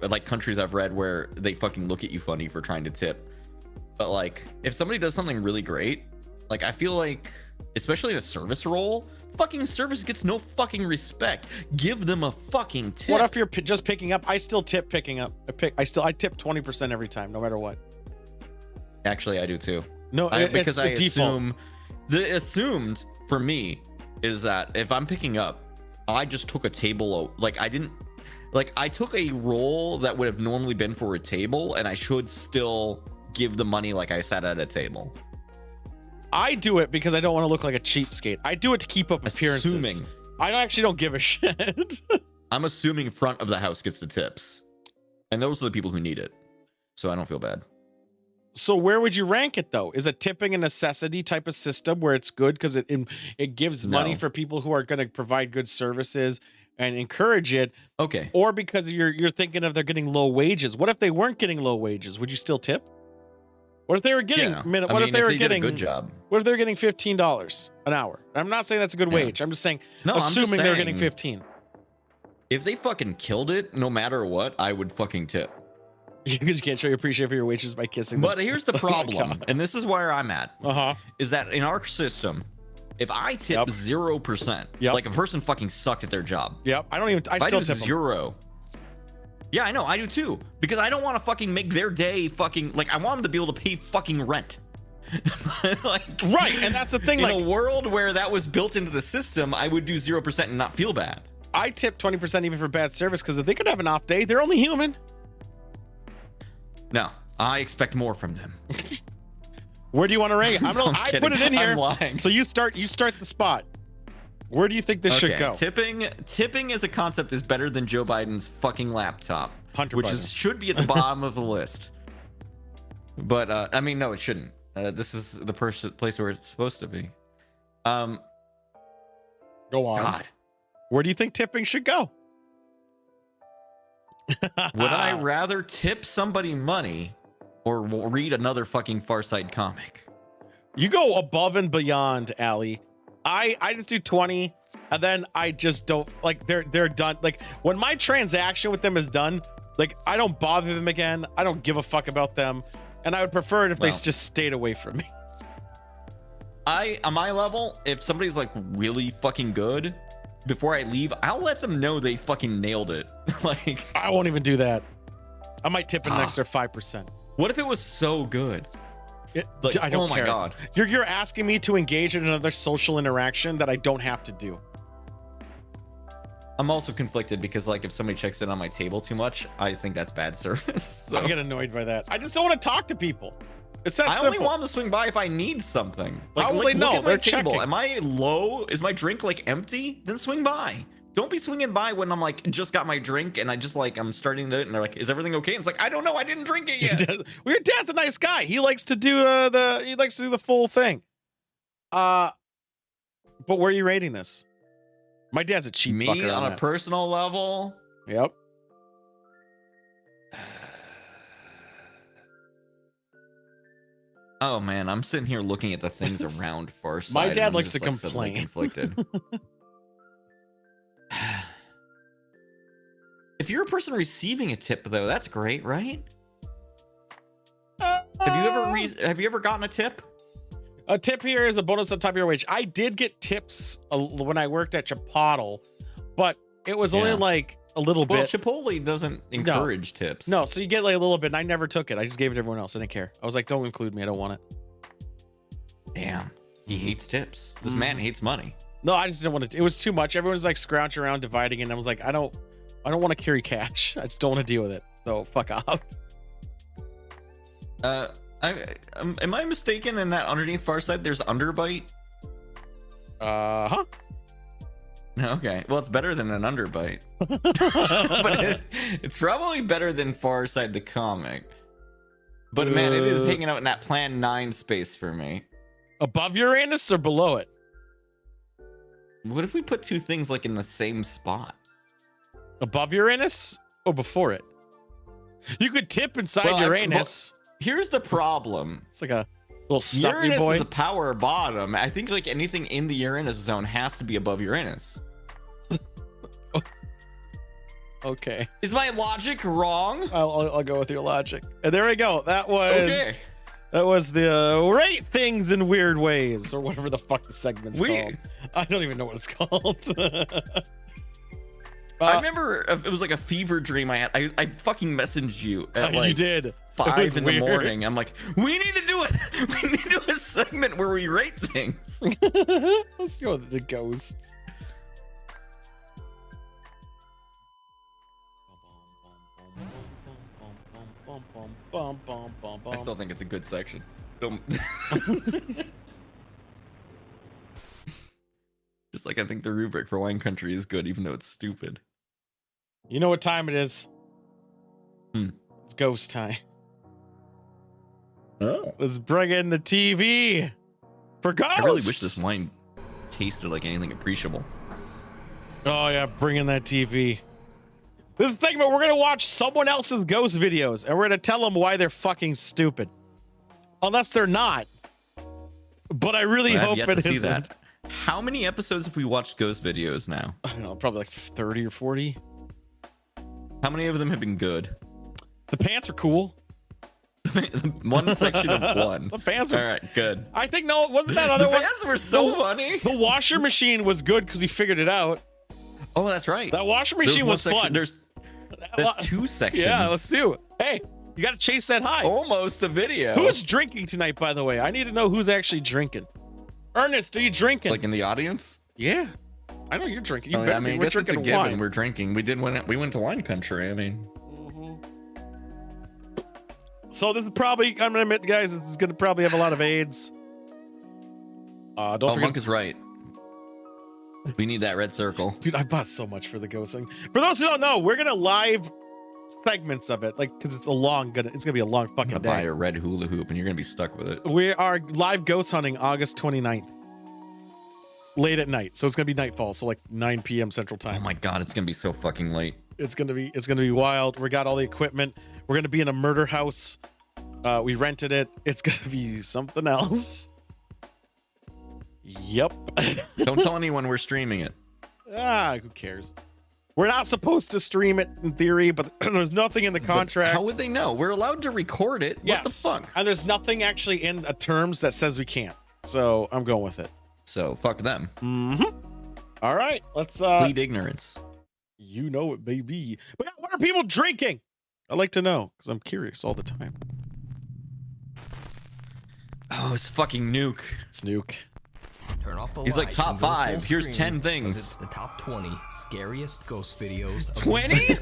like countries I've read where they fucking look at you funny for trying to tip. But like, if somebody does something really great, like I feel like, especially in a service role, fucking service gets no fucking respect. Give them a fucking tip. What if you're just picking up? I still tip picking up. I tip 20% every time, no matter what. Actually, I do too. No, Because it's I a default. assume the assumed for me is that if I'm picking up, I just took a table. Like I didn't, like I took a role that would have normally been for a table, and I should still give the money like I sat at a table. I do it because I don't want to look like a cheapskate. I do it to keep up appearances. Assuming. I actually don't give a shit. I'm assuming front of the house gets the tips, and those are the people who need it. So I don't feel bad. So where would you rank it though? Is a tipping a necessity type of system where it's good because it gives money No. for people who are going to provide good services and encourage it, Okay. or because you're thinking of they're getting low wages? What if they weren't getting low wages? Would you still tip? What if they were getting Yeah. minute? I What mean, if they were did getting a good job? What if they're getting $15 an hour? I'm not saying that's a good Yeah. wage. I'm just saying, No, I'm just assuming they're getting saying, 15. If they fucking killed it, no matter what, I would fucking tip. Because you can't show your appreciation for your wages by kissing them. But here's the Oh my problem, God. and this is where I'm at, Uh-huh. is that in our system, if I tip Yep. 0%, Yep. like a person fucking sucked at their job. Yep. I If I still do tip them. 0, yeah, I know, I do too, because I don't want to fucking make their day fucking, like I want them to be able to pay fucking rent. Like, Right, and that's the thing. in Like, a world where that was built into the system, I would do 0% and not feel bad. I tip 20% even for bad service because if they could have an off day, they're only human. No, I expect more from them. Where do you want to rank it? I'm I put it in kidding. here. I'm lying. So you start the spot. Where do you think this should go? Tipping as a concept is better than Joe Biden's fucking laptop, Hunter which Biden. should be at the bottom of the list. But I mean, no, it shouldn't. This is the place where it's supposed to be. Go on. God, Where do you think tipping should go? would I rather tip somebody money or read another fucking Far Side comic? You go above and beyond, Allie. I just do 20, and then I just don't like they're done. Like when my transaction with them is done, like I don't bother them again. I don't give a fuck about them, and I would prefer it if they Well. just stayed away from me. On my level, if somebody's like really fucking good, before I leave, I'll let them know they fucking nailed it. Like, I won't even do that. I might tip an Ah. extra 5%. what if it was so good? Like, I don't oh my care. God. You're asking me to engage in another social interaction that I don't have to do. I'm also conflicted because like if somebody checks in on my table too much, I think that's bad service. So I get annoyed by that. I just don't want to talk to people. It's that I simple. only want them to swing by if I need something. Like, How will like they look know? at my They're table. checking. Am I low? Is my drink like empty? Then swing by. Don't be swinging by when I'm like just got my drink and I just like I'm starting to and they're like, is everything okay? And it's like, I don't know, I didn't drink it yet. Well, your dad's a nice guy. He likes to do the full thing. But where are you rating this? My dad's a cheap Me fucker on a that. personal level. Yep. Oh man, I'm sitting here looking at the things around Farsight. My and dad I'm likes just, to like, suddenly complain. Conflicted. If you're a person receiving a tip though, that's great, right? Have you ever gotten a tip? A tip here is a bonus on top of your wage. I did get tips when I worked at Chipotle, but it was only Yeah. like a little Well, bit. Chipotle doesn't encourage tips. No, so you get like a little bit, and I never took it. I just gave it to everyone else. I didn't care. I was like, don't include me. I don't want it. Damn. He hates tips. This man hates money. No, I just didn't want to. It was too much. Everyone's like scrouching around, dividing, and I was like, I don't want to carry cash. I just don't want to deal with it. So fuck off. Am I mistaken in that underneath Farsight there's underbite? Huh? Okay. Well, it's better than an underbite. But it's probably better than Farsight the comic. But man, it is hanging out in that Plan 9 space for me. Above Uranus or below it? What if we put two things like in the same spot? Above Uranus or before it? You could tip inside Well, Uranus. Here's the problem. It's like a little stuffy Uranus boy. is a power bottom. I think like anything in the Uranus zone has to be above Uranus. Okay. Is my logic wrong? I'll go with your logic. And there we go. That was the rate things in weird ways, or whatever the fuck the segment's called. I don't even know what it's called. I remember it was like a fever dream I had. I fucking messaged you at like you did. 5 in weird. the morning. I'm like, we need to do a segment where we rate things. Let's go with the ghosts. I still think it's a good section. Just like I think the rubric for Wine Country is good, even though it's stupid. You know what time it is? Hmm. It's ghost time. Oh. Let's bring in the TV for ghosts. I really wish this wine tasted like anything appreciable. Oh yeah, bring in that TV. This segment, we're gonna watch someone else's ghost videos, and we're gonna tell them why they're fucking stupid, unless they're not. But I really I have hope yet it to see isn't. that. How many episodes have we watched ghost videos now? I don't know, probably like 30 or 40. How many of them have been good? The pants are cool. One section of one. The pants were. All right, good. I think no, wasn't that other The one? fans were so funny. The washer machine was good because we figured it out. Oh, that's right. That washer There's machine one was section- fun. There's two sections. Yeah, let's do. Hey, you got to chase that high. Almost the video. Who's drinking tonight, by the way? I need to know who's actually drinking. Ernest, are you drinking? like in the audience? Yeah, I know you're drinking. You Oh, better yeah, I mean, be. I We're guess it's a drinking given. wine. We're drinking. We went to Wine Country. I mean, So this is probably. I'm gonna admit, guys, this is gonna probably have a lot of AIDS. Don't forget, Monk is right. We need that red circle. dude. I bought so much for the ghosting. For those who don't know, we're gonna live segments of it, like because it's gonna be a long I'm fucking gonna buy day. a red hula hoop, and you're gonna be stuck with it. We are live ghost hunting August 29th, late at night. So it's gonna be nightfall, so like 9 p.m. Central Oh Time. my god, it's gonna be so fucking late. It's gonna be wild. We got all the equipment. We're gonna be in a murder house. We rented it. It's gonna be something else. Yep. Don't tell anyone we're streaming it. Who cares? We're not supposed to stream it in theory, but there's nothing in the But contract. how would they know? We're allowed to record it. What the Yes. fuck? And there's nothing actually in the terms that says we can't. So I'm going with it. So fuck them. Mm-hmm. All right, let's Plead ignorance. you know it, baby. But what are people drinking? I like to know because I'm curious all the time. Oh, it's fucking Nuke. It's Nuke. Turn off the He's like lights top and go 5. full Here's screen 10 because things. It's the top 20 scariest ghost videos. of the 20? year.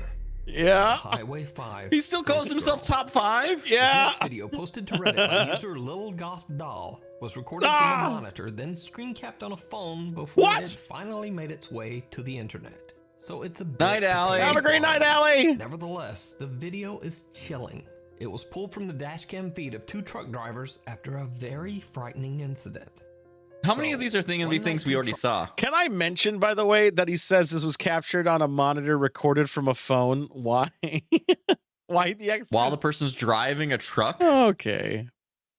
Yeah. Highway 5. He still calls Ghost himself Girl. top 5? This Yeah. next video posted to Reddit by user Lil Goth Doll was recorded from a monitor, then screen capped on a phone before What? it finally made its way to the internet. So it's a bit Night Alley. Have a great night, Allie. Nevertheless, the video is chilling. It was pulled from the dashcam feed of 2 truck drivers after a very frightening incident. How many of these are one night things we two already saw? Can I mention, by the way, that he says this was captured on a monitor recorded from a phone? Why? Why the X? While the person's driving a truck? Okay.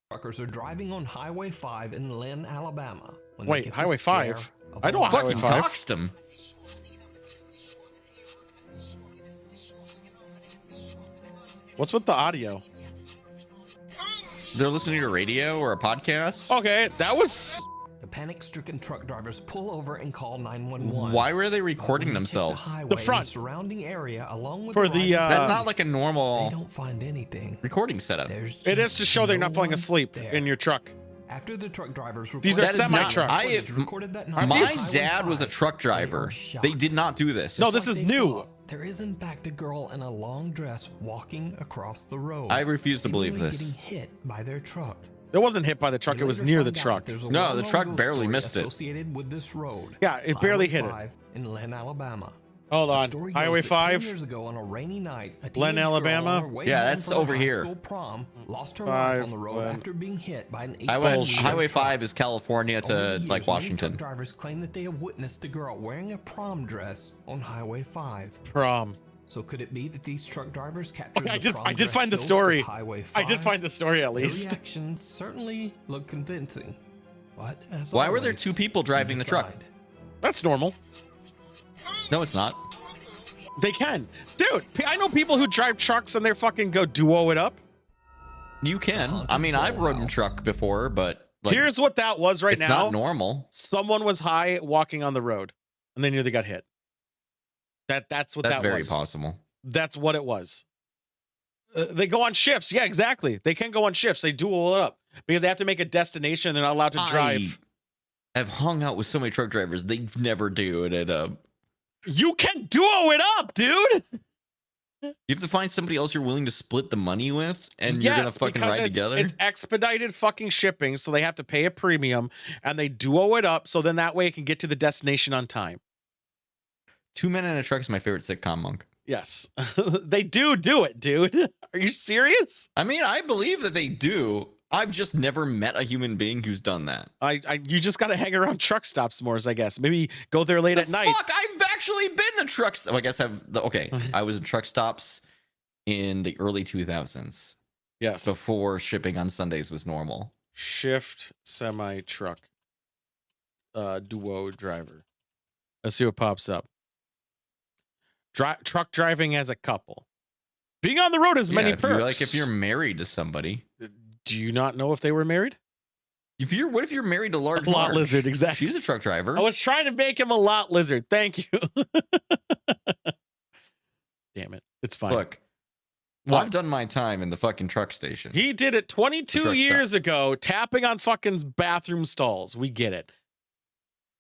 Truckers are driving on Highway 5 in Lynn, Alabama. When they Wait, get the Highway stare 5? of I a know a Highway Fucking 5. doxed him. What's with the audio? They're listening to radio or a podcast? Okay, that was... The panic-stricken truck drivers pull over and call 911. Why were they But recording when they check themselves? The, highway The and front. surrounding area, along with For the, riding That's not police, like a They normal don't find anything. recording setup. There's It is to just show they're no not falling one asleep there. in your truck. After the truck drivers These are reported That is not- semi-trucks. footage recorded that night My on Highway dad was a 5, truck they driver. are shocked. They did not do this. No, Just this like is they new. thought, there is in fact a girl in a long dress walking across the road. I refuse to believe seemingly this. Getting hit by their truck. It wasn't hit by the truck. They It was later near the find out truck. that there's a No, the well-known truck ghost barely story missed it. associated with this road. Yeah, it barely hit Highway it. 5 in Lynn, Alabama. Hold The on. story Highway goes that 10 5. years ago on a rainy night, a Glen, teenage girl Alabama? on her way Yeah, home that's from her over high here. school prom lost her 5, life on the road Glen. after being hit by an Highway, 18-wheeler Highway truck. 5 is California Over to the years, like many Washington. truck drivers claim that they have witnessed a girl wearing a prom dress on Highway 5. Prom. So could it be that these truck drivers captured Okay, the prom I did dress find the ghost story. of Highway 5? I did find the story at Their least. reactions certainly look convincing. But as Why were there always, 2 people driving you the truck? decide. That's normal. No, it's not. They can. Dude, I know people who drive trucks and they fucking go duo it up. You can. Haunted I mean, I've Hill ridden House. truck before, but like, Here's what that was right it's now. not normal. Someone was high walking on the road and they knew they got hit. That's what That's that very was. possible. That's what it was. They go on shifts. Yeah, exactly. They can go on shifts. They duo it up because they have to make a destination. They're not allowed to drive. I've hung out with so many truck drivers. They never do it. You can duo it up, dude. You have to find somebody else you're willing to split the money with, and you're gonna fucking because ride it's, together. It's expedited fucking shipping, so they have to pay a premium, and they duo it up, so then that way it can get to the destination on time. 2 Men in a Truck is my favorite sitcom, Monk. Yes, they do it, dude. Are you serious? I mean, I believe that they do. I've just never met a human being who's done that. You just gotta hang around truck stops more, I guess. Maybe go there late at night. Fuck, I've actually been to truck. Oh, I guess okay. I was in truck stops in the early 2000s. Yes. Before shipping on Sundays was normal. Shift semi truck. Duo driver. Let's see what pops up. Truck driving as a couple. Being on the road has many perks. If you're married to somebody. Do you not know if they were married? What if you're married to Large Lot Marge? Lizard, exactly. She's a truck driver. I was trying to make him a lot lizard. Thank you. Damn it. It's fine. Look, What? I've done my time in the fucking truck station. He did it 22 truck years ago, tapping on fucking bathroom stalls. We get it.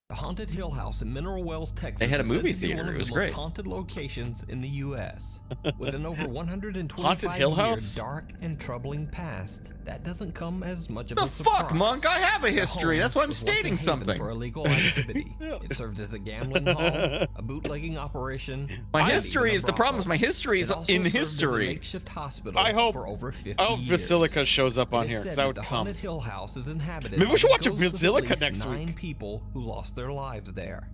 The Haunted Hill House in Mineral Wells, Texas. They had a is said movie to be theater. One of It was the great. most haunted locations in the U.S. With an over 125 Haunted Hill year House? dark and troubling past, that doesn't come as much of The a surprise. fuck, Monk? I have a The history. home That's why I'm was once a stating haven something. For illegal activity, it served as a gambling hall, a bootlegging operation. My and history even a is the problem. Is brothel. my history is It also in served as a history. makeshift hospital I hope- for over 50 I hope years. Basilica shows up on It is here, said because I that would the come. Haunted Hill House is inhabited. Maybe we by should the watch a ghosts of at Basilica least next 9 week. people who lost their lives there.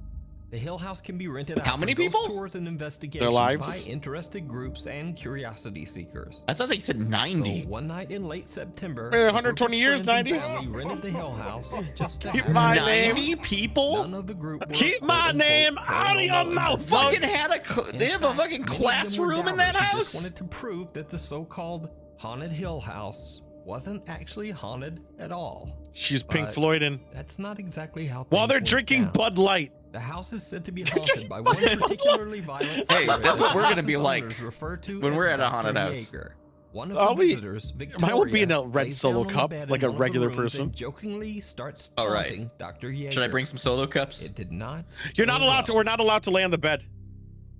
The Hill House can be rented out How many for ghost people? tours and investigations lives? by interested groups and curiosity seekers. I thought they said 90. So one night in late September, Hey, a 120 group of years, friends and 90? family rented the Hill House just to Keep have my a name- 90 people? None of the group were Keep my quote-unquote name out of your paranormal mouth, Fucking investigators. had In they have a fact, fucking many of them were classroom in that doubters who house? Just wanted to prove that the so-called Haunted Hill House wasn't actually haunted at all. She's Pink But Floyding. That's not exactly how. While things they're went drinking down. Bud Light. The house is said to be haunted by one particularly violent Hey, spirit that's what that we're gonna house's be like owners refer to when as we're at a Dr. haunted house. Yeager. One of I'll the be- visitors, I won't be in a Victoria, red lays Solo down on the cup bed like in a one of the regular rooms person. and jokingly starts All right. taunting Dr. Yeager. Should I bring some solo cups? It did not. You're not go allowed to. well. We're not allowed to lay on the bed.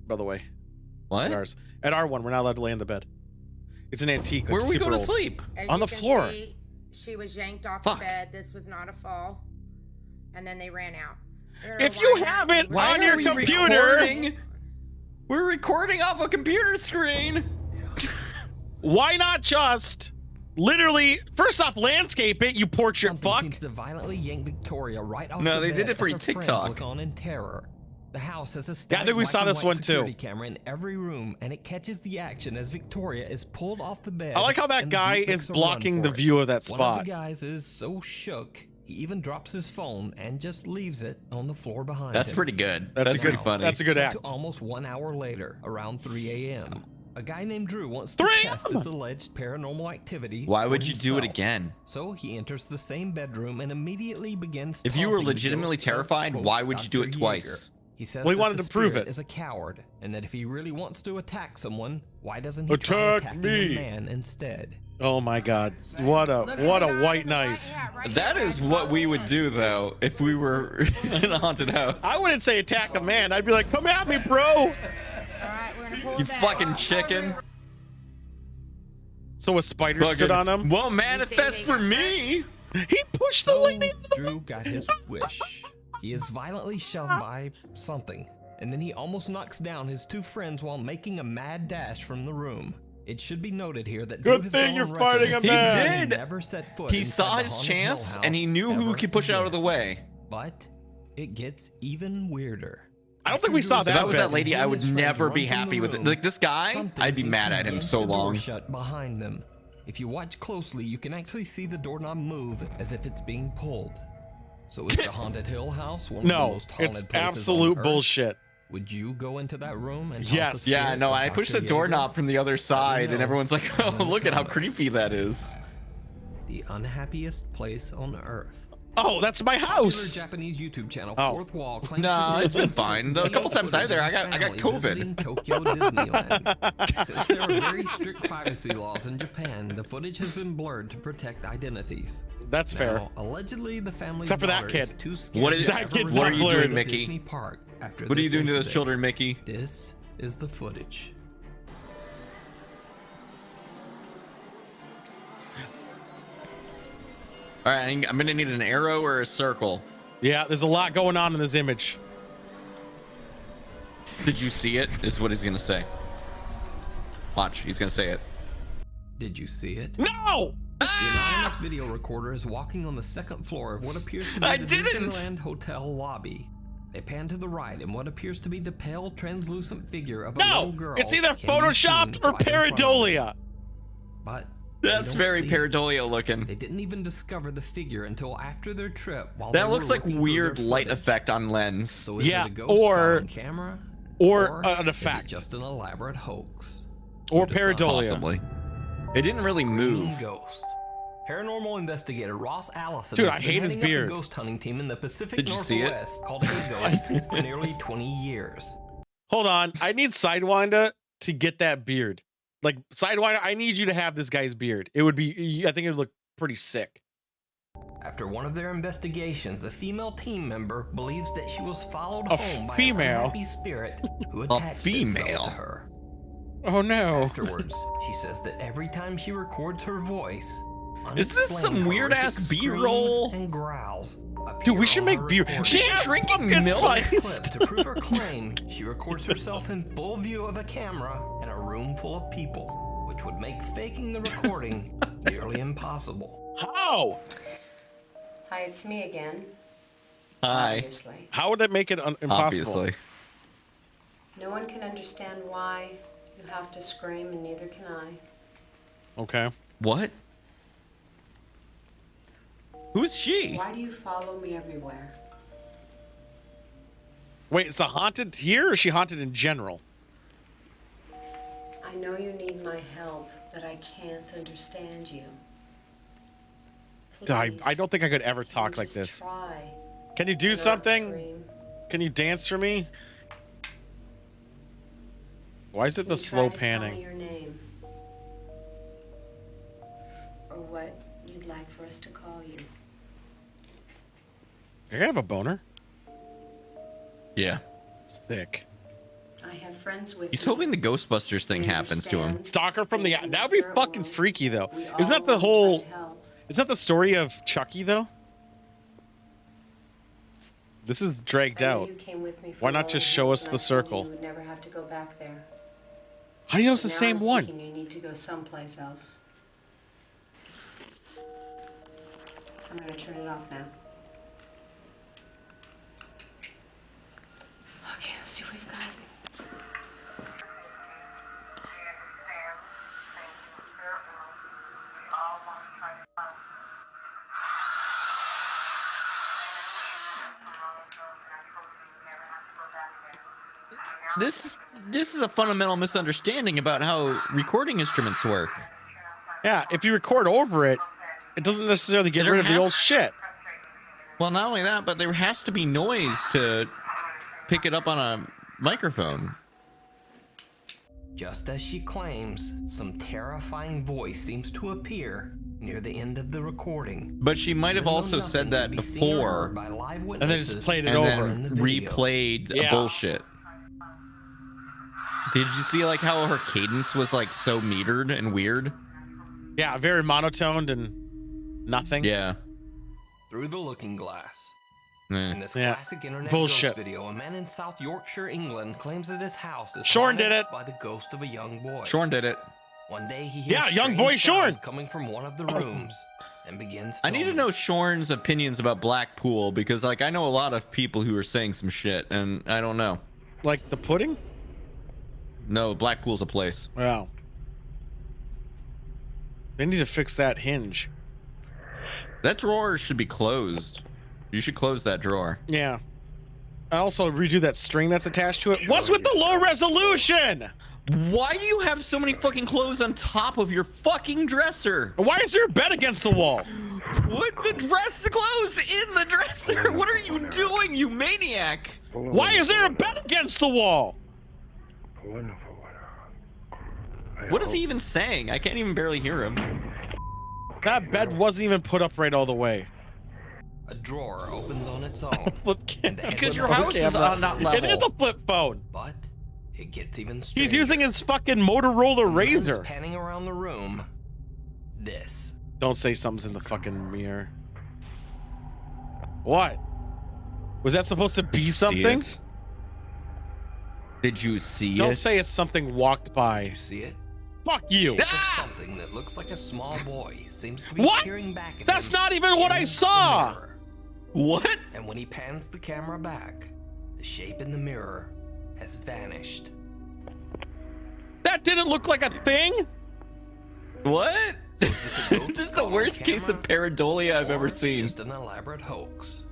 By the way. What? At ours. At our one, we're not allowed to lay in the bed. It's an antique. Where Like, are we super going to old. sleep? As On you the can floor. see, she was yanked off Fuck. the bed. This was not a fall. And then they ran out. I don't If know you why have not. it Why on are your we computer- recording? We're recording off a computer screen. Why not just literally, first off, landscape it, you portrait Something fuck? seems to violently yank Victoria right off No, the they did bed it for as her friends TikTok. look on in terror. The house has a Yeah, I static think we saw black and this white one too. security camera in every room, and it catches the action as Victoria is pulled off the bed. I like how that and the guy group is makes a run blocking the for it. view of that One of spot. the guys is so shook, he even drops his phone and just leaves it on the floor behind That's him. pretty good. That's a That's pretty good- funny. that's a good Cut act. to almost 1 hour later, around 3 a.m. A guy named Drew wants to 3 test a.m.? this alleged paranormal activity. Why for would you do it himself. again? So he enters the same bedroom and immediately begins. If you were taunting the legitimately ghost of, terrified, quote, why would you do Dr. it Yeager. twice? He says Well, he that wanted the to prove spirit it. is a coward, and that if he really wants to attack someone, why doesn't he try Attack attacking me. a man instead? Oh my god. What a white knight. That is what we would do, though, if we were in a haunted house. I wouldn't say attack a man. I'd be like, come at me, bro. All right, we're gonna pull You it back. fucking chicken. So a spider stood on him. Well, manifest for me. He pushed the So lightning. Drew got his wish. He is violently shoved by something, and then he almost knocks down his two friends while making a mad dash from the room. It should be noted here that Good Drew has thing gone you're on record fighting as a saying man. he He did. never set foot He inside saw the his haunted chance, Hill and he House knew who ever could push it out of the again. way. But it gets even weirder. I don't think we saw If that that was bit. that lady, I would never be happy with it. Like this guy, Something I'd be seems mad to at him yank so the door long. shut behind them. If you watch closely, you can actually see the doorknob move as if it's being pulled. So is the haunted Hill House one of the No, most haunted it's places absolute on Earth? bullshit. Would you go into that room and Yes. Yeah, no, I pushed the doorknob from the other side, and everyone's like, "Oh, look at how creepy that is." The unhappiest place on Earth. Oh, that's my Popular house. Japanese YouTube channel Oh. Fourth Wall claims Nah, to it's been do fine. A couple times I was there, I got family COVID. visiting Tokyo Disneyland. Since there are very strict privacy laws in Japan, the footage has been blurred to protect identities. That's fair. Now, allegedly, the family's Except for that daughter is kid. too scared What is- to That ever kid's return not to blurred. the Mickey? Disney park after What are you this doing to those incident. children, Mickey? This is the footage. All right, I'm gonna need an arrow or a circle. Yeah, there's a lot going on in this image. Did you see it? Is what he's gonna say. Watch, he's gonna say it. Did you see it? No! The anonymous video recorder is walking on the second floor of what appears to be I the didn't! Disneyland Hotel lobby. They pan to the right, and what appears to be the pale, translucent figure of a No! little girl. It's either can be photoshopped seen or right in front of them. pareidolia. But they That's don't very see it. pareidolia looking. They didn't even discover the figure until after their trip. While That they looks were like looking through weird their light footage. effect on lens. So is Yeah, it a ghost or- caught on camera, or an is effect. it just an elaborate hoax? Or You decide. pareidolia. Possibly. It didn't really move. Screaming Ghost. Paranormal investigator Ross Allison Dude, has I been hate his heading up beard. a ghost hunting team in the Pacific Did you see it? Northwest called Hey Ghost for nearly 20 years. Hold on. I need Sidewinder to get that beard. Like, Sidewinder, I need you to have this guy's beard. It would be, I think it would look pretty sick. After one of their investigations, a female team member believes that she was followed A home by female? an unhappy spirit who attached female? itself to her. Oh no. Afterwards, she says that every time she records her voice, Is this some unexplained weird-ass horrific B-roll? screams and growls Dude, we appear should on make her beer. recording. She She's has drinking pumpkin milk? Clip spice. to prove her claim, she records herself in full view of a camera in a room full of people, which would make faking the recording nearly impossible. How? Hi, it's me again. Hi. Obviously. How would that make it impossible? Obviously. No one can understand why you have to scream, and neither can I. Okay. What? Who's she? Why do you follow me everywhere? Wait, is the haunted here or is she haunted in general? I know you need my help, but I can't understand you. I Please, don't think I could ever can you talk like just this. Try Can you do not something? scream? Can you dance for me? Why is it Can the you slow try to tell me panning? your name? Or what you'd like for us to call you? I have a boner. Yeah. Sick. I I have friends with He's me. hoping the Ghostbusters thing They happens to him. understand Stalker from the things in that would be spirit fucking world. freaky though. We Isn't that all the want to whole? try to help. Is that the story of Chucky though? This is dragged I know out. you came with me for Why not Rolling just show Hills, us and the I told you circle? You would never have to go back there. How do you know it's the But now same I'm one? thinking you need to go someplace else. I'm gonna turn it off now. Okay, let's see what we've got. This is a fundamental misunderstanding about how recording instruments work. Yeah, if you record over it, it doesn't necessarily get There rid of the has- old shit. Well, not only that, but there has to be noise to pick it up on a microphone. Just as she claims, some terrifying voice seems to appear near the end of the recording. But she might have Even though also nothing said can that be seen or before, heard by live And then just witnesses played it and over. in the then video. replayed Yeah. bullshit. Did you see like how her cadence was like so metered and weird? Yeah, very monotoned and nothing. Yeah. Through the looking glass. Eh. In this Yeah. classic internet Bullshit. ghost video, a man in South Yorkshire, England, claims that his house is Shorn haunted did it. by the ghost of a young boy. Shorn did it. One day he hears Yeah, young strange boy sounds Shorn. coming from one of the rooms and begins I need to filming. know Shorn's opinions about Blackpool because like I know a lot of people who are saying some shit and I don't know. Like the pudding? No, Blackpool's a place. Wow. They need to fix that hinge. That drawer should be closed. You should close that drawer. Yeah. I also redo that string that's attached to it. What's with the low resolution? Why do you have so many fucking clothes on top of your fucking dresser? Why is there a bed against the wall? Put the dress clothes in the dresser. What are you doing, you maniac? Why is there a bed against the wall? What is he even saying? I can't even barely hear him. That bed wasn't even put up right all the way. A drawer opens on its own. Flip cam. Because your house is on that level. It is a flip phone. But it gets even stranger. He's using his fucking Motorola When the man's Razor. panning around the room. This. Don't say something's in the fucking mirror. What? Was that supposed to be something? Did you see it? Don't say it's something walked by. You see it? Fuck you. Shape of something that looks like a small boy seems to be What? peering back at That's him not even what in I the saw. mirror. What? And when he pans the camera back, the shape in the mirror has vanished. That didn't look like a thing. What? So is this a ghost This is the caught on worst case of camera, pareidolia I've or ever seen. Just an elaborate hoax.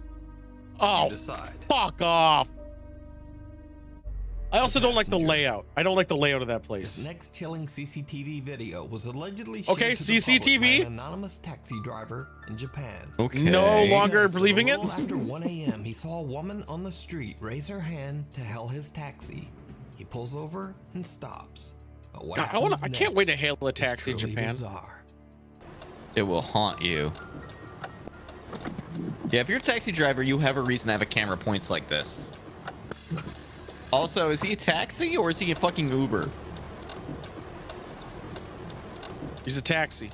Oh, You decide. fuck off. I also don't like the Passenger. layout. I don't like the layout of that This place. next chilling CCTV video was allegedly Okay, shared to the public by CCTV. an anonymous taxi driver in Japan. Okay. No He longer says that believing a it? little after 1 a.m., he saw a woman on the street raise her hand to hail his taxi. He pulls over and stops. But what happens I can't wait to next hail a is taxi in truly Japan. bizarre. It will haunt you. Yeah, if you're a taxi driver, you have a reason to have a camera points like this. Also, is he a taxi or is he a fucking Uber? He's a taxi.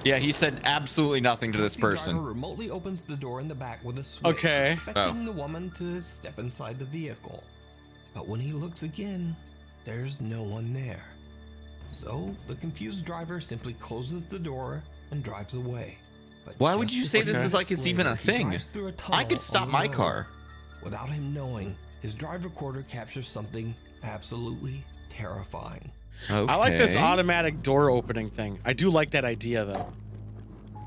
Yeah, he said absolutely nothing to this Taxi driver person. remotely opens the door in the back with a switch, Okay. expecting the woman to step inside the vehicle. But when he looks again, there's no one there. So the confused driver simply closes the door and drives away. But Why just would you a say few this is like minutes it's even a later, he thing? drives through a I tunnel could stop on the my road. car. Without him knowing, his drive recorder captures something absolutely terrifying. Okay. I like this automatic door opening thing. I do like that idea though.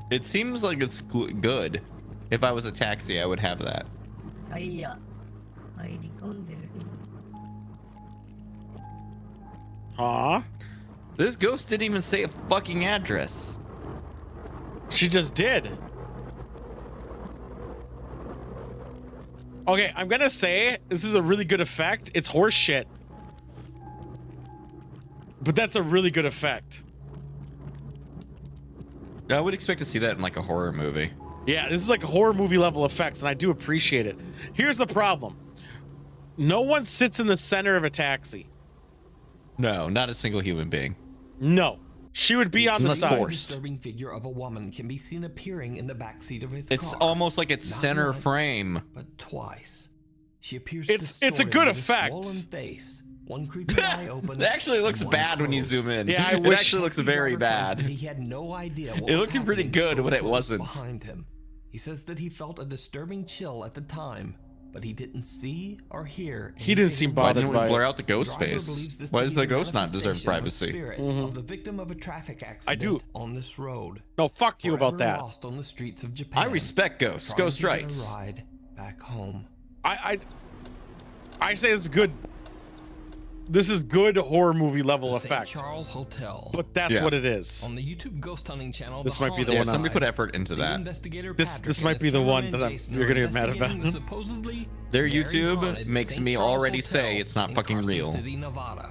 It seems like it's good. If I was a taxi, I would have that. Huh? This ghost didn't even say a fucking address. She just did. Okay, I'm gonna say this is a really good effect. It's horse shit. But that's a really good effect. I would expect to see that in like a horror movie. Yeah, this is like horror movie level effects, and I do appreciate it. Here's the problem. No one sits in the center of a taxi. No, not a single human being. No. She would be on the Unless side. forced. Disturbing figure of a woman can be seen appearing in the backseat of his It's car. almost like it's Not center once, Frame. but twice. She appears It's a distorted good with effect. swollen face. One creepy eye open. It actually looks and one bad when you closed. zoom in. Yeah, I it wish- actually looks Taxi very driver claims that bad. He had no idea what It was looked pretty happening good so when it close wasn't. behind him. He says that he felt a disturbing chill at the time, but he didn't see or hear. He didn't seem Why bothered didn't by we blur it. out the ghost Driver face? believes this Why to does be the ghost not deserve manifestation of a privacy? spirit Mhm. of the victim of a traffic I accident do. on this road. No, fuck you about Forever that. Lost on the streets of Japan, I respect ghosts. trying Ghost to get a rights. ride back home. I say it's good. This is good horror movie level The St. effect. Charles Hotel. But that's Yeah. what it is. On the YouTube ghost hunting channel, This The might be the Yeah, one Haunted somebody Side, put effort into lead that. investigator This Patrick might and be his the one cameraman that Jason you're are gonna get mad investigating about. the supposedly Their very YouTube haunted makes St. me Charles already Hotel say it's not in fucking Carson real. City, Nevada.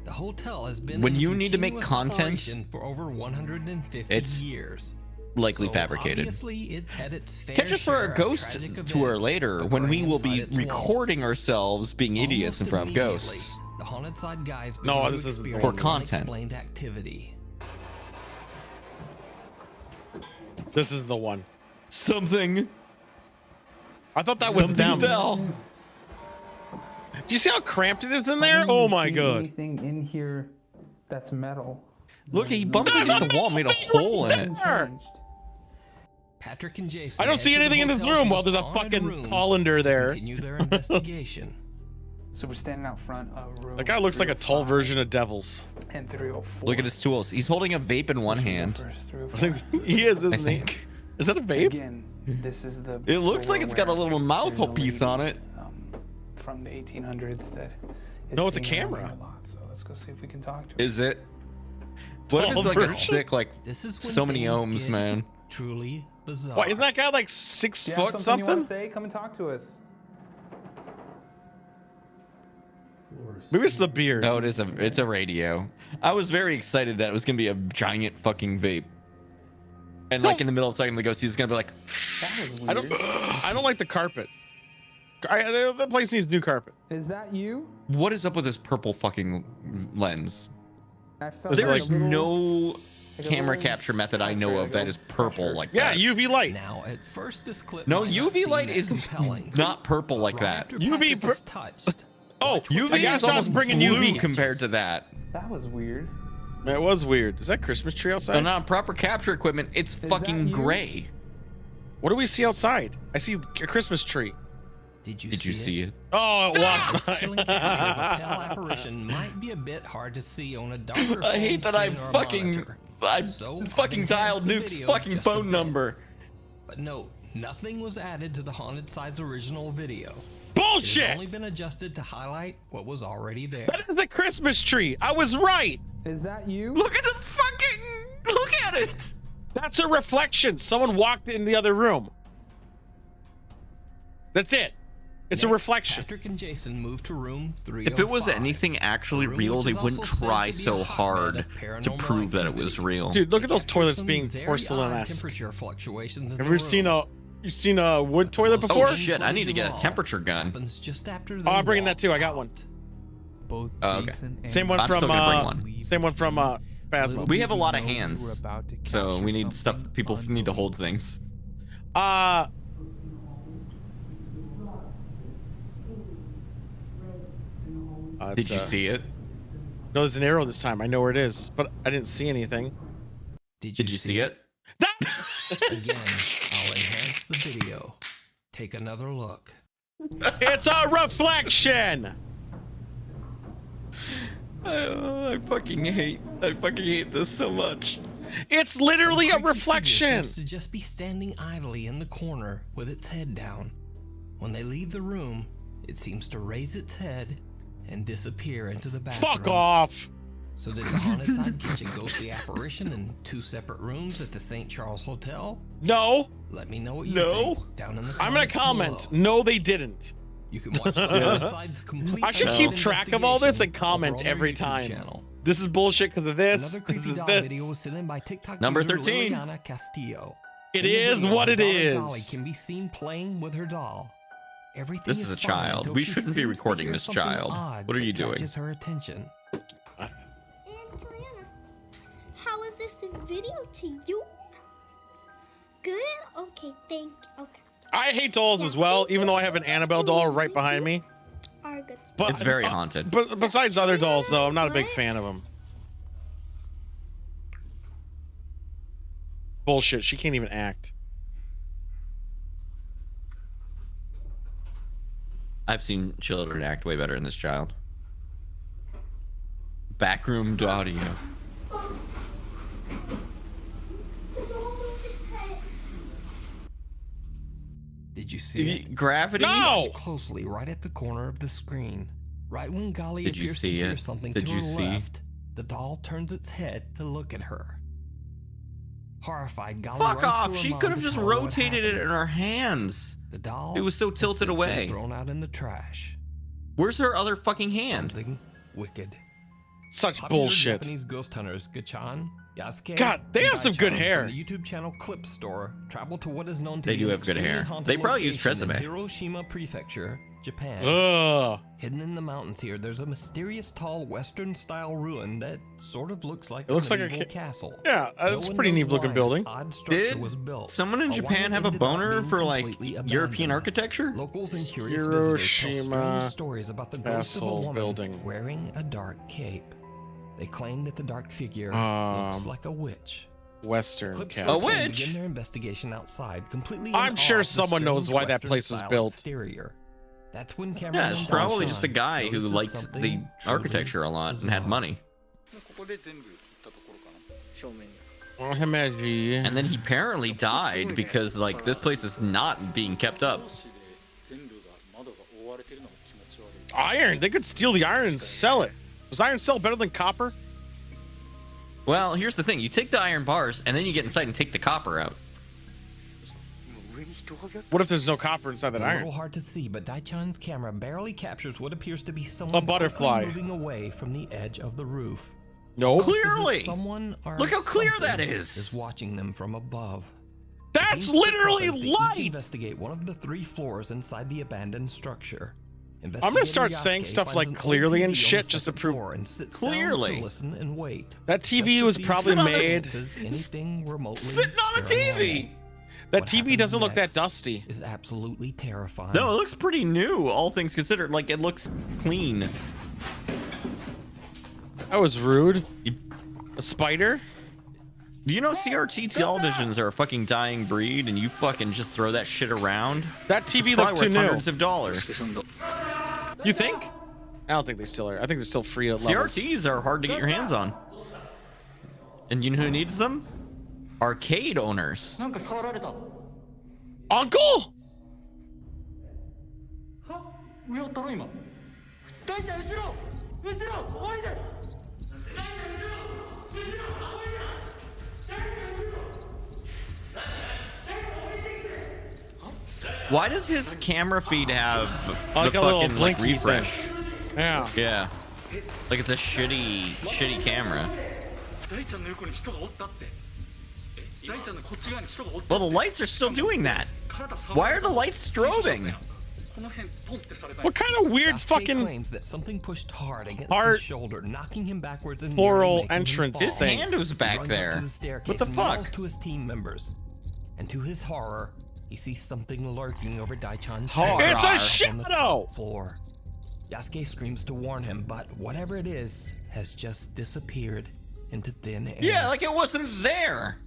The hotel has been When in you need to make continuous content, operation for over 150 it's years. Likely So fabricated. obviously it's had its fair Catch us for share our of ghost tragic tour events later when we occurring will be inside its recording walls. ourselves being idiots in Almost front of immediately, ghosts. The haunted side guys No, begin to this isn't the experience one. For content. unexplained activity. This is the one. Something. I thought that was Something them. fell. Do you see how cramped it is in there? Oh my god. Anything in here that's metal? Look, he bumped against the wall, made a hole in it. Changed. Patrick and Jason I don't head see to the anything in this hotel's room while most there's a haunted fucking rooms colander to there. Continue their investigation. So we're standing out front of room. That guy looks like a tall 305 version of Devils. And 304. Look at his tools. He's holding a vape in one hand. First 305. I think he is, I isn't he? think. Is that a vape? Again, this is the. It looks like it's got a floor little where mouth there's a piece lady, on it. From the 1800s that. Is No, it's a seen around camera. here a lot, so let's go see if we can talk to her. Is it? What if Tall it's like a version? sick, like, This is when so many things ohms, get man? Truly bizarre. Why, isn't that guy like 6 Do you have foot something you want something? to say? Come and talk to us. Maybe it's the beard. No, it's a radio. I was very excited that it was gonna be a giant fucking vape. And like in the middle of talking to the ghost, he's gonna be like, That was weird. I don't like the carpet. The place needs new carpet. Is that you? what is up with this purple fucking lens? I felt Is it There like is a little- no like a camera little capture method I know of that is purple like Yeah, that. UV light. Now, at first, this clip No, might not UV seem light that is compelling. not purple like Right that. after UV Patrick is touched. Oh, UV I guess is I was almost bringing blue UV. compared to that. That was weird. It was weird. Is that Christmas tree outside? No, not proper capture equipment. It's that fucking you? gray. What do we see outside? I see a Christmas tree. Did you see it? Oh, it This walked chilling by. capture of a pale apparition might be a bit hard to see on a darker I hate phone that I screen or a fucking monitor. So, fucking I've dialed enhanced the Nuke's video fucking just a phone bit. number. But note, nothing was added to the Haunted Side's original video. It Bullshit! has only been adjusted to highlight what was already there. That is a Christmas tree. I was right. Is that you? Look at the fucking. Look at it. That's a reflection. Someone walked in the other room. That's it. It's a Next, reflection. Patrick and Jason moved to room 305. If it was anything actually A room real, which they is wouldn't also said try to be a so hotbed hard of to paranormal prove that it was activity. real. Dude, look at those Captured toilets some being very odd porcelain-esque. temperature fluctuations in Have the you seen room. you've seen a wood But the toilet most before? Oh shit! I need to get a all temperature gun. happens just after Oh, they I'm bringing that walk too. I got one. out. Both Oh, okay. Jason and Same one I'm from still gonna bring one. same one from Phasma. We have a lot of Little did we know hands, we were about to so capture we need stuff. something People need to hold things. Did you see it? No, there's an arrow this time. I know where it is, but I didn't see anything. Did you see it? Again, I'll enhance the video. Take another look. It's a reflection. I fucking hate this so much. It's literally Some a creepy figure reflection. seems to just be standing idly in the corner with its head down. When they leave the room, it seems to raise its head and disappear into the bathroom. Fuck off. So did the Haunted Side catch a ghostly apparition in 2 separate rooms at the St. Charles Hotel? No. Let me know what you No. think down in the I'm gonna comments comment. below. No, they didn't. You can watch the Haunted Side's complete I should keep unsolved track of all this and investigation comment over on their every YouTube time. channel. This is bullshit because of this. Another This creepy is doll this. video was sent in by TikTok Number user 13. Liliana Castillo. It In the is video, what her it daughter is. Dolly can be seen playing with her doll. Everything This is a fine child. until We she shouldn't be seems to recording hear this something child. odd What are you that doing? catches her attention. And Brianna, how is this video to you? Good? Okay, thank you. Okay. I hate dolls as well, even though I have an Annabelle doll right behind me. Are good. But It's very haunted. But besides other dolls, though, I'm not a big fan of them. Bullshit. She can't even act. I've seen children act way better than this child. Backroom audio. Did you see it? Gravity? No! Watch closely right at the corner of the screen. Right when Golly Did you appears to see hear it? something Did to you her see? left, the doll turns its head to look at her. Horrified, Golly Fuck runs to off! her She mom could have to just tell her what rotated it happened. in her hands. The doll It was so has tilted since been away. thrown out in the trash. Where's her other fucking hand? Something wicked. Such Popular bullshit. Japanese ghost hunters Gachan, Yasuke, God, they and have some good Dai-chan hair. From the YouTube channel Clip Store travel to what is known to They be do an have good extremely hair. haunted They probably use location in Tresemme. Hiroshima Prefecture, Japan. Ugh. Hidden in the mountains here, there's a mysterious tall Western-style ruin that sort of looks like It looks like a medieval castle. Yeah, it's a one pretty knows neat looking why building. this odd structure Did was built, someone in or why Japan it have a ended up boner being for like completely European abandoned. architecture? Locals and curious visitors tell Hiroshima strange stories about the ghost of a Castle woman building. wearing a dark cape. They claim that the dark figure looks like a witch. Western Clip Castle. Store A team witch? begin their investigation outside, completely in I'm awe sure of the someone knows strange why that place was Western-style built. Exterior. That's when Yeah, cameraman it's probably Dai-chan just a guy who notices liked the something architecture a lot and had bizarre. money. Himeji. And then he apparently died because like this place is not being kept up. Iron. They could steal the iron and sell it. Does iron sell better than copper? Well, here's the thing. You take the iron bars and then you get inside and take the copper out. What if there's no copper inside It's that a iron? little hard to see, but Dai-chan's camera barely captures what appears to be someone A butterfly. quickly moving away from the edge of the roof. No. Almost as if Clearly. someone or Look how clear that something is. watching them from above. That's The team splits up literally as they each light. investigate one of the 3 floors inside the abandoned structure. I'm gonna Investigator start saying Yasuke stuff finds like an old clearly and TV on shit the just to second prove. floor and sits down Clearly. to listen and wait. That just TV to was see if probably someone made. senses anything remotely Sitting on a TV. That What TV happens doesn't look that next dusty. is absolutely terrifying. No, it looks pretty new, all things considered. Like it looks clean. That was rude. A spider? Do you know CRT televisions are a fucking dying breed, and you fucking just throw that shit around? That TV It's looked probably too worth new. hundreds of dollars. You think? I don't think they still are. I think they're still free at levels. CRTs are hard to get your hands on. And you know who needs them? Arcade owners. Uncle? Why does his camera feed have Like the a little fucking like blinky refresh? thing. Yeah. Yeah. Like it's a shitty camera. Well, the lights are still doing that. Why are the lights strobing? What kind of weird Yasuke fucking claims that something pushed hard against Heart his shoulder, knocking him backwards and floral nearly making him entrance fall. His thing? hand was He back runs up there. to the staircase What the and fuck? yells to his team members. And to his horror, he sees something lurking over Dai-chan's shoulder It's a on the shadow! top floor. Yasuke screams to warn him, but whatever it is has just disappeared into thin air. Yeah, like it wasn't there.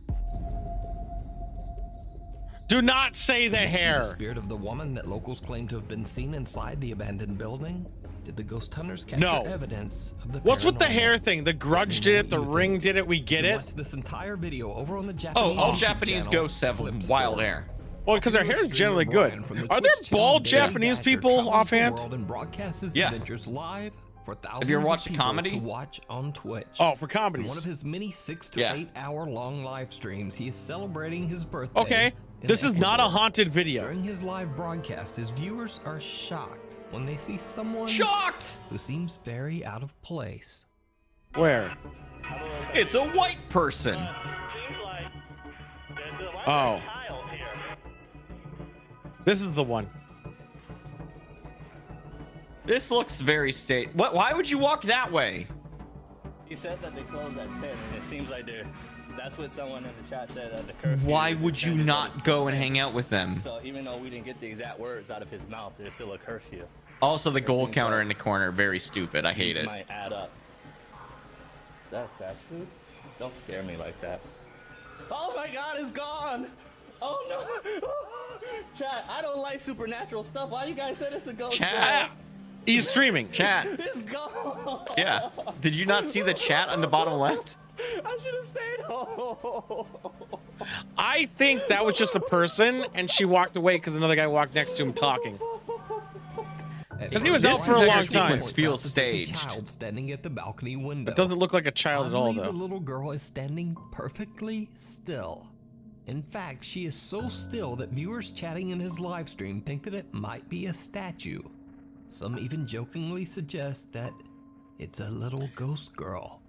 Do not say the Could this be hair. The spirit of the woman that locals claim to have been seen inside the abandoned building? Did the ghost hunters capture No. evidence of the What's with the paranormal? hair thing? The Grudge did it, the Ring did it, we get You can it. Watch this entire video over on the Oh, Japanese all YouTube Japanese channel, ghosts have Clip wild Store. hair. Well, because their hair is generally good. Are there bald Japanese people offhand? Yeah. Live for Have you ever watched a comedy? To watch on Twitch. Oh, for In comedies. one of his many 6 to Yeah. 8 hour long live streams, he is celebrating his birthday. Okay, in this is not a Ecuador. haunted video. During his live broadcast, his viewers are shocked when they see someone Shocked! who seems very out of place. Where? It's a white person. Oh. This is the one. This looks very state. What? Why would you walk that way? He said that they closed at 10, and it seems like that's what someone in the chat said at the curfew. Why would you not go and hang out with them? So even though we didn't get the exact words out of his mouth, there's still a curfew. Also, the goal counter in the corner, very stupid. I hate These it. might add up. Is that fast food? Don't scare me like that. Oh my God, it's gone! Oh no! Chat, I don't like supernatural stuff. Why you guys said it's a ghost? Chat. He's streaming. Chat. It's gone. Yeah. Did you not see the chat on the bottom left? I should have stayed home. I think that was just a person, and she walked away because another guy walked next to him talking. Because he was out for a long time. Feels staged. Child standing at the balcony window. It doesn't look like a child at all, Oddly, though. the little girl is standing perfectly still. In fact, she is so still that viewers chatting in his live stream think that it might be a statue. Some even jokingly suggest that it's a little ghost girl.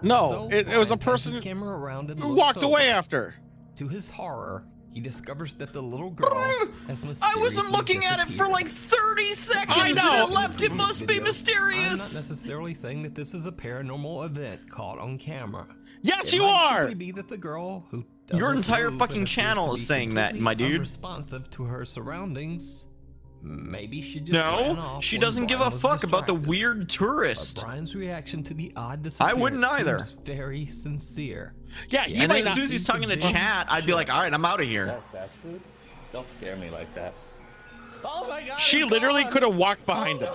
No, it was a person who camera around and who looks walked away over. after. To his horror, he discovers that the little girl has mysteriously I wasn't looking at it for like 30 seconds. I know. And it left. It must be I'm not mysterious. necessarily saying that this is a paranormal event caught on camera. Yes, It you might are. simply be that the girl who Your doesn't entire move fucking and appears channel to is be saying that, completely my dude. Unresponsive to her surroundings. Maybe she just ran No, off she when doesn't give a Brian was fuck about the distracted. weird tourist. But Brian's reaction to the odd I disappearance wouldn't either. seems very sincere. Yeah, you And might then not. as soon as he's talking to chat, I'd be like, all right, I'm out of here. That's fast food? Don't scare me like that. Oh my God! She it's literally gone. could have walked behind him.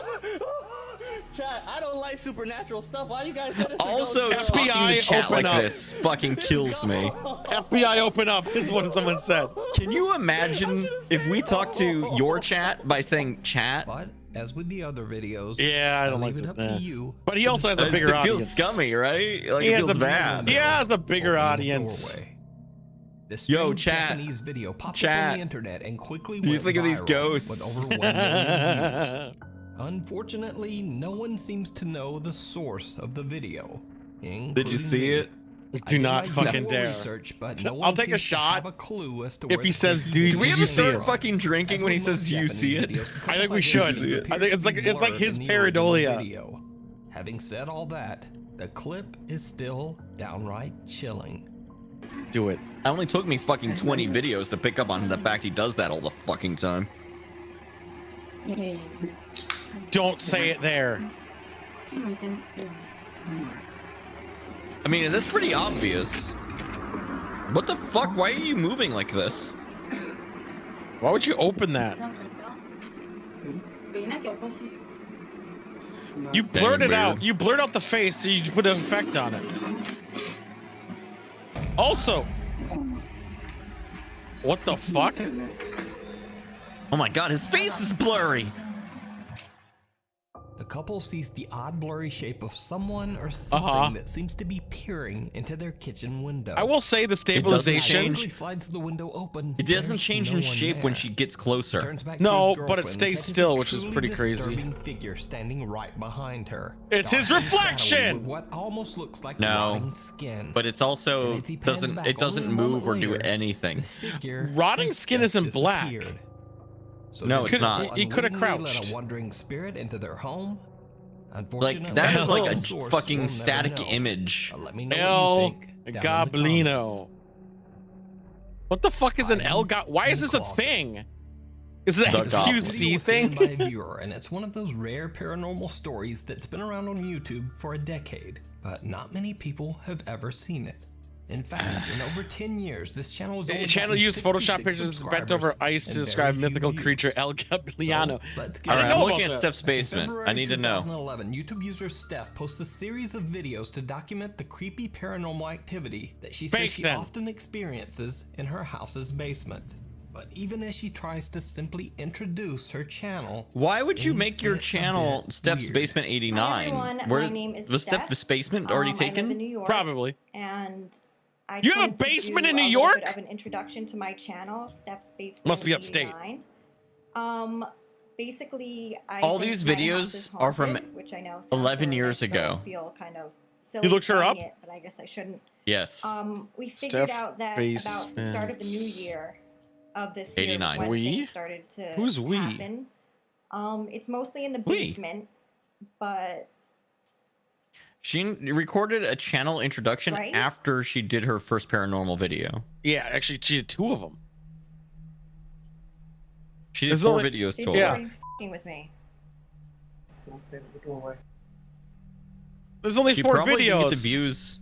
Chat, I don't like supernatural stuff. Why you guys said it's a Also, ghost girl? talking to chat open like up. this fucking kills me. FBI, open up is what someone said. Can you imagine if we talk to your chat by saying chat? But as with the other videos, Yeah, I don't leave like it up that. to you. But he also has a It bigger feels audience. scummy, right? Like He it has feels a- bad. He has a bigger Open the audience. doorway. This Yo, strange chat. Japanese video popped up Chat. on the internet and quickly What do you went think of these viral ghosts? with over 1 million views. Unfortunately, no one seems to know the source of the video. Did you see it? I Do did not my fucking usual dare. Research, but no I'll one take a seems to shot have a clue as to if where he the says, creepy "Dude, Do we did have you to see start it?" fucking drinking when he says, "Do you see it"? I think we should. I think it's like his pareidolia. Video. Having said all that, the clip is still downright chilling. Do it. It only took me fucking 20 videos to pick up on the fact he does that all the fucking time. Don't say it there. I mean, that's pretty obvious. What the fuck? Why are you moving like this? Why would you open that? You blurred it out. You blurred out the face, so you put an effect on it. Also, what the fuck? Oh my god, his face is blurry. The couple sees the odd blurry shape of someone or something that seems to be peering into their kitchen window. I will say the It doesn't stabilization. change. Slides the window open. It doesn't There's change no in one shape when there. she gets closer. Turns back to No, his but it girlfriend stays and catches still, a which is truly pretty crazy. disturbing figure standing right behind her. It's his Dark and shadowy reflection! with what almost looks like No, rotting skin. but it's also And as he pans doesn't back it doesn't only a moment move or do later, anything. the figure Rotting has skin just isn't black. disappeared. So No, did it's not. He could have unwittingly crouched. Let a wandering spirit into their home. Like that is like a Source fucking we'll never fucking know. image. Let me know El what you think down in the Goblino. What the fuck is an El Goblino? Why is this a thing? Is it an The Goblin. Video XQC was sent by thing? a viewer, and it's one of those rare paranormal stories that's been around on YouTube for a decade, but not many people have ever seen it. In fact, in over 10 years, this channel has The only channel gotten used Photoshop 66 pictures bent over subscribers ice to and describe very few mythical views. creature El Goblino. Let's get All right, into I'm it. looking at Steph's basement. February I need to know. 2011, YouTube user Steph posts a series of videos to document the creepy paranormal activity that she says Fake she them. often experiences in her house's basement. But even as she tries to simply introduce her channel, Why would you things make your get a channel bit Steph's weird. Basement 89? everyone. Where My name is was Steph. Steph's basement already I live in taken? New York, Probably. and I You have a tend to basement do in New a York? little bit of an introduction to my channel, Steph's Basement. Must be upstate. 89. Basically, I All think these my videos house is are from haunted, which I know sounds 11 horrific, years so I ago. feel kind of silly You looked her saying up? it, but I guess I shouldn't. Yes. We figured Steph out that about the start of the new Basements. year of this year was 89. when We? things started to Who's we? happen. It's mostly in the Oui. basement, but She recorded a channel introduction Right? after she did her first paranormal video. Yeah, actually, she did 2 of them. She did There's 4 only- videos she's total. already f***ing with me. There's only She 4 probably didn't videos. get the views.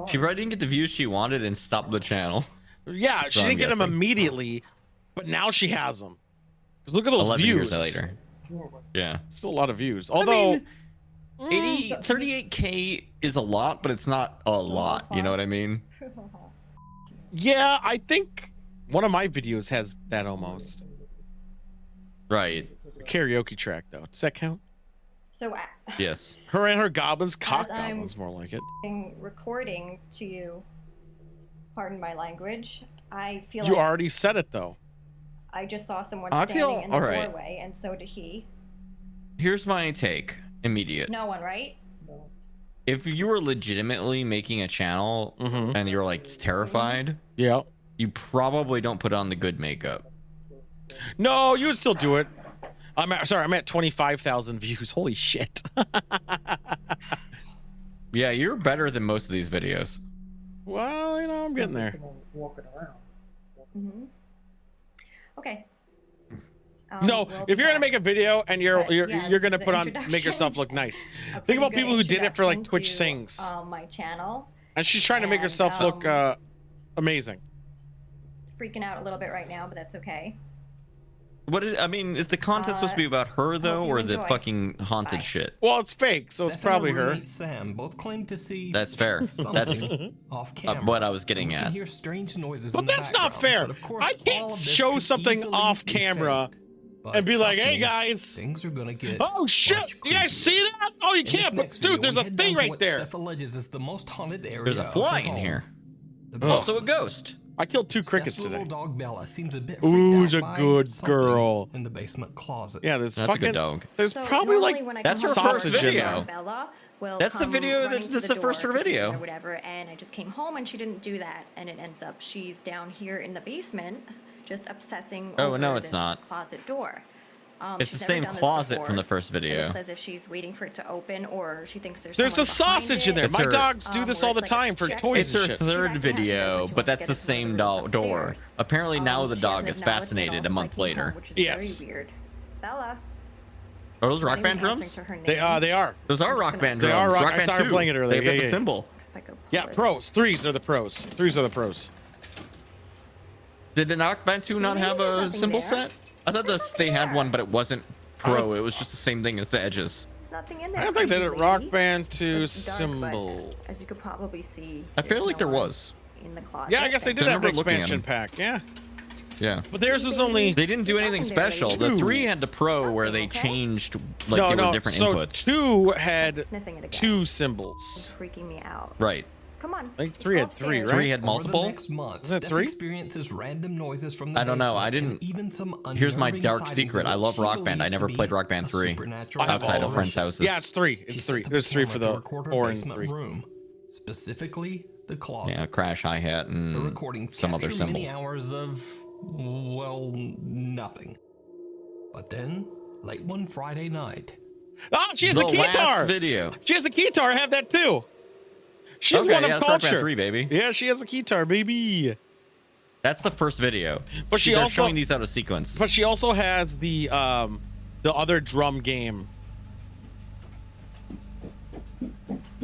She probably didn't get the views she wanted and stopped the channel. Yeah, she So I'm didn't get them guessing. immediately, but now she has them. Because look at those 11 views. years later. Yeah. Still a lot of views. Although, I mean, 38K is a lot, but it's not a lot. You know what I mean? yeah, I think one of my videos has that almost. Right. Karaoke track, though. Does that count? So Yes. Her and her goblins, cock As I'm- goblins, more like it. recording to you, pardon my language, I feel You like already said it, though. I just saw someone I standing feel- in the alright. doorway, and so did he. Here's my take. Immediate. No one, right? If you were legitimately making a channel and you're like terrified, yeah, you probably don't put on the good makeup. No, you would still do it. I'm at 25,000 views. Holy shit. Yeah, you're better than most of these videos. Well, you know, I'm getting there. Mm-hmm. Okay. No, we'll if be you're gonna back. make a video and you're But, yeah, you're this gonna is put an on make introduction. yourself look nice. A Think pretty about good people who did it for like introduction Twitch to, Sings, my channel. and she's trying to make and, herself look amazing. Freaking out a little bit right now, but that's okay. What is, I mean, is the content supposed to be about her though, you or the enjoy. fucking haunted shit? Well, it's fake, so it's Steph and probably her her. roommate Sam both claim to see That's fair. That's something off camera. what I was getting We can at. hear strange noises But in the that's not background, fair. but of course, I all can't of this show could something easily off be camera faked. But and be like, trust "Hey me, guys, things are gonna get oh shit, you guys see that? Oh, you In this can't, but next dude, video, there's we a head thing down to right what there." Steph alleges is the most haunted area There's a of fly her in home. here. The Also a ghost. I killed 2 Steph's crickets little today. dog Bella seems a bit Ooh, freaked a out by good something girl. in the basement closet. Yeah, there's That's a fucking good dog. There's So probably normally like when I That's come her home first from video. work, Bella will That's the come video running that's- to that's the first door to feed video. or whatever, and I just came home and she didn't do that, and it ends up she's down here in the basement just obsessing Oh, over no, it's this not. closet door. It's She's the never same done this closet before. from the first It video. looks as if she's waiting for it to open, or she thinks there's There's a someone behind sausage in there. it. It's My her- dogs do this where all the it's like time for checks toys It's and her shit. She's third acting how she does video, when she but wants to that's get the into one of same the rooms door. upstairs. Apparently now the She dog doesn't is acknowledge me at all fascinated a since I month came later. home, which is Yes. very weird. Bella. Are those not rock even band drums? answering to her They name. they are. Those are I'm just rock gonna- band They drums. are rock- Rock I band saw her 2. playing it earlier. They've got Yeah, the yeah. symbol. It's like a Yeah, bullet. pros. 3s are the pros. 3s are the pros. Did the Rock Band 2 See, not maybe have there's a nothing symbol there. set? I thought they had one, but it wasn't pro. It was just the same thing as the edges. There's nothing in there. I don't think they crazy did Rock lady. Band 2 It's dark, but symbol. as you could probably see, I feel there's like no there one was. in the closet. Yeah, I guess they did I have an remember looking at expansion them. pack. Yeah, Yeah. but theirs was only They didn't do There's anything nothing there, special. lady. The Two. 3 had the pro where they Okay. changed, like they were different so inputs. 2 had sniffing it again. 2 It's symbols. freaking me out. Right. Come on. I think let's 3 go had 3, upstairs. right? 3 had Over multiple? the next month, Was that Steph 3? experiences random noises from the I don't know. basement I and didn't- even some Here's my unnerving dark sightings secret. of I what love she Rock Band. I believes never to played be Rock Band a 3 supernatural outside of apparition. friends' houses. Yeah, it's 3. She It's set 3. up a There's 3 for camera to the record her 4 and basement 3. room, specifically the closet. Yeah, crash hi-hat The and recordings some other capture symbol. many hours of, well, nothing. But then, late one Friday night, Oh, she has The a last keytar. video. She has a keytar. I have that too. She's Okay, one yeah, of that's Rock Band culture. 3, baby. Yeah, she has a keytar, baby. That's the first video. But she They're also- showing these out of sequence. But she also has the other drum game.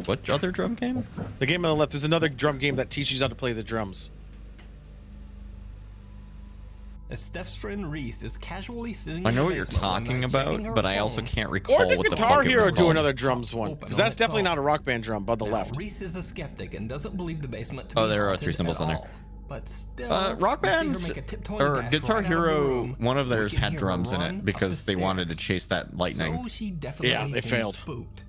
What other drum game? The game on the left. There's another drum game that teaches you how to play the drums. as Steph's friend Reese is casually sitting I in know the what you're basement one talking night checking about, her but I also phone. can't recall Or did what the Guitar fuck it Hero was do called. another drums one? Open Because on that's its definitely own. not a Rock Band drum on the Now, left. Reese is a skeptic and doesn't believe the basement to Oh, be there are haunted 3 symbols at on there. all. But still, Rock we see her Band make a tiptoeing or dash Guitar right out of the Hero, room. one of We theirs can had hear her drums in run it up because the they wanted to stairs. chase that lightning. So she definitely Yeah, they seems failed. spooked.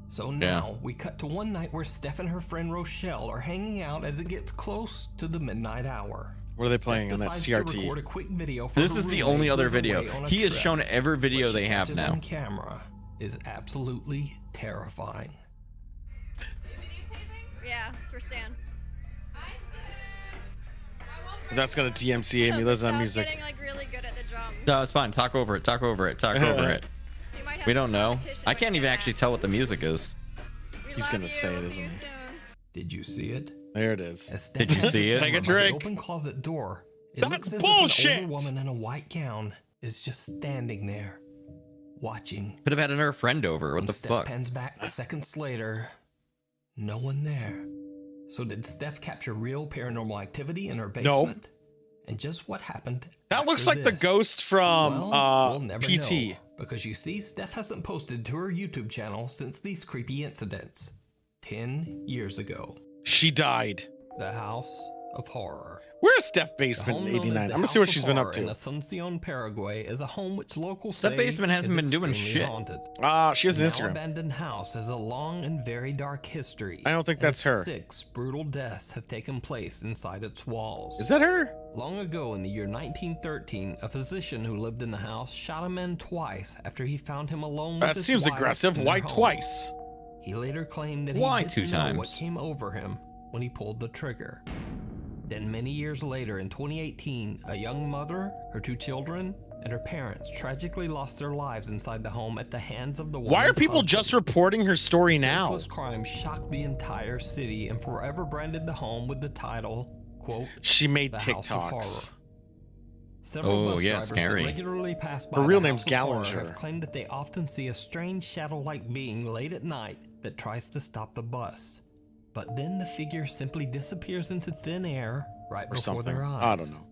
So now we cut to one night where Steph and her friend Rochelle are hanging out as it gets close to the midnight hour. What are they playing on that Decides to CRT? record a quick video for This her is the roommate only who other is away video. on a He has trip. shown every video What she they have catches now. on camera is absolutely terrifying. Yeah, it's for Stan. That's gonna DMCA me. Listen to music. Getting like really good at the drums. No, it's fine. Talk over it. Talk over it. Talk over it. So you might have We some don't know. competition I with can't even that. actually tell what the music is. He's gonna say it, isn't he? Did you see it? There it is. As Did you see it? Take a by the drink. open closet door. It That's looks as bullshit. if an older woman in a white gown is just standing there, watching. Could have had another friend over. What When the Steph fuck? pans back seconds later, no one there. So did Steph capture real paranormal activity in her basement? And just what happened? That looks after like the this? ghost from We'll never PT. know, because you see, Steph hasn't posted to her YouTube channel since these creepy incidents 10 years ago. She died. The House of Horror. Where's Steph The basement home in known as 89? I'm the gonna see what House she's of been up Horror in to. Asuncion, Paraguay, is a home which locals That say basement hasn't is been doing extremely shit. haunted. She has an The Instagram. now-abandoned house has a long and very dark history. I don't think that's and her. 6 brutal deaths have taken place inside its walls. Is that her? Long ago in the year 1913, a physician who lived in the house shot a man twice after he found him alone with That his seems wife aggressive. in Why their home. twice? He later claimed that Why he two didn't know times? what came over him when he pulled the trigger. Then many years later, in 2018, a young mother, her 2 children, and her parents tragically lost their lives inside the home at the hands of the Why are woman's people husband. just reporting her story now? Senseless crime shocked the entire city and forever branded the home with the title, quote, She made The House of Horror. TikToks. Several Oh, bus yeah, drivers that scary. regularly pass by Her real the name's House of Horror Gallinger. have claimed that they often see a strange shadow-like being late at night that tries to stop the bus. But then the figure simply disappears into thin air right Or before something. their eyes. I don't know.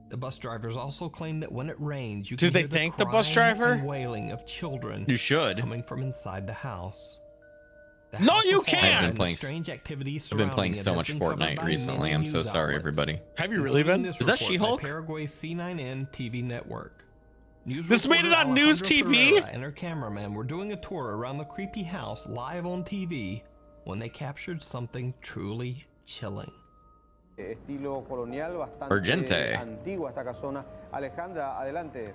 The bus drivers also claim that when it rains, you Did can they hear thank the bus crying driver? and wailing of children You should. coming from inside the house. The No, House you of Horror can't! I've been and the playing- strange activities I've been surrounding playing it so has much been covered Fortnite by recently. many I'm so news sorry, outlets, everybody. Have you really including been? this Is that report by She-Hulk? Paraguay's C9N TV network. News This made it reporter on News Alejandra TV? Pereira and her cameraman were doing a tour around the creepy house live on TV when they captured something truly chilling. Estilo colonial, bastante Urgente. antigua esta casona. Alejandra, adelante.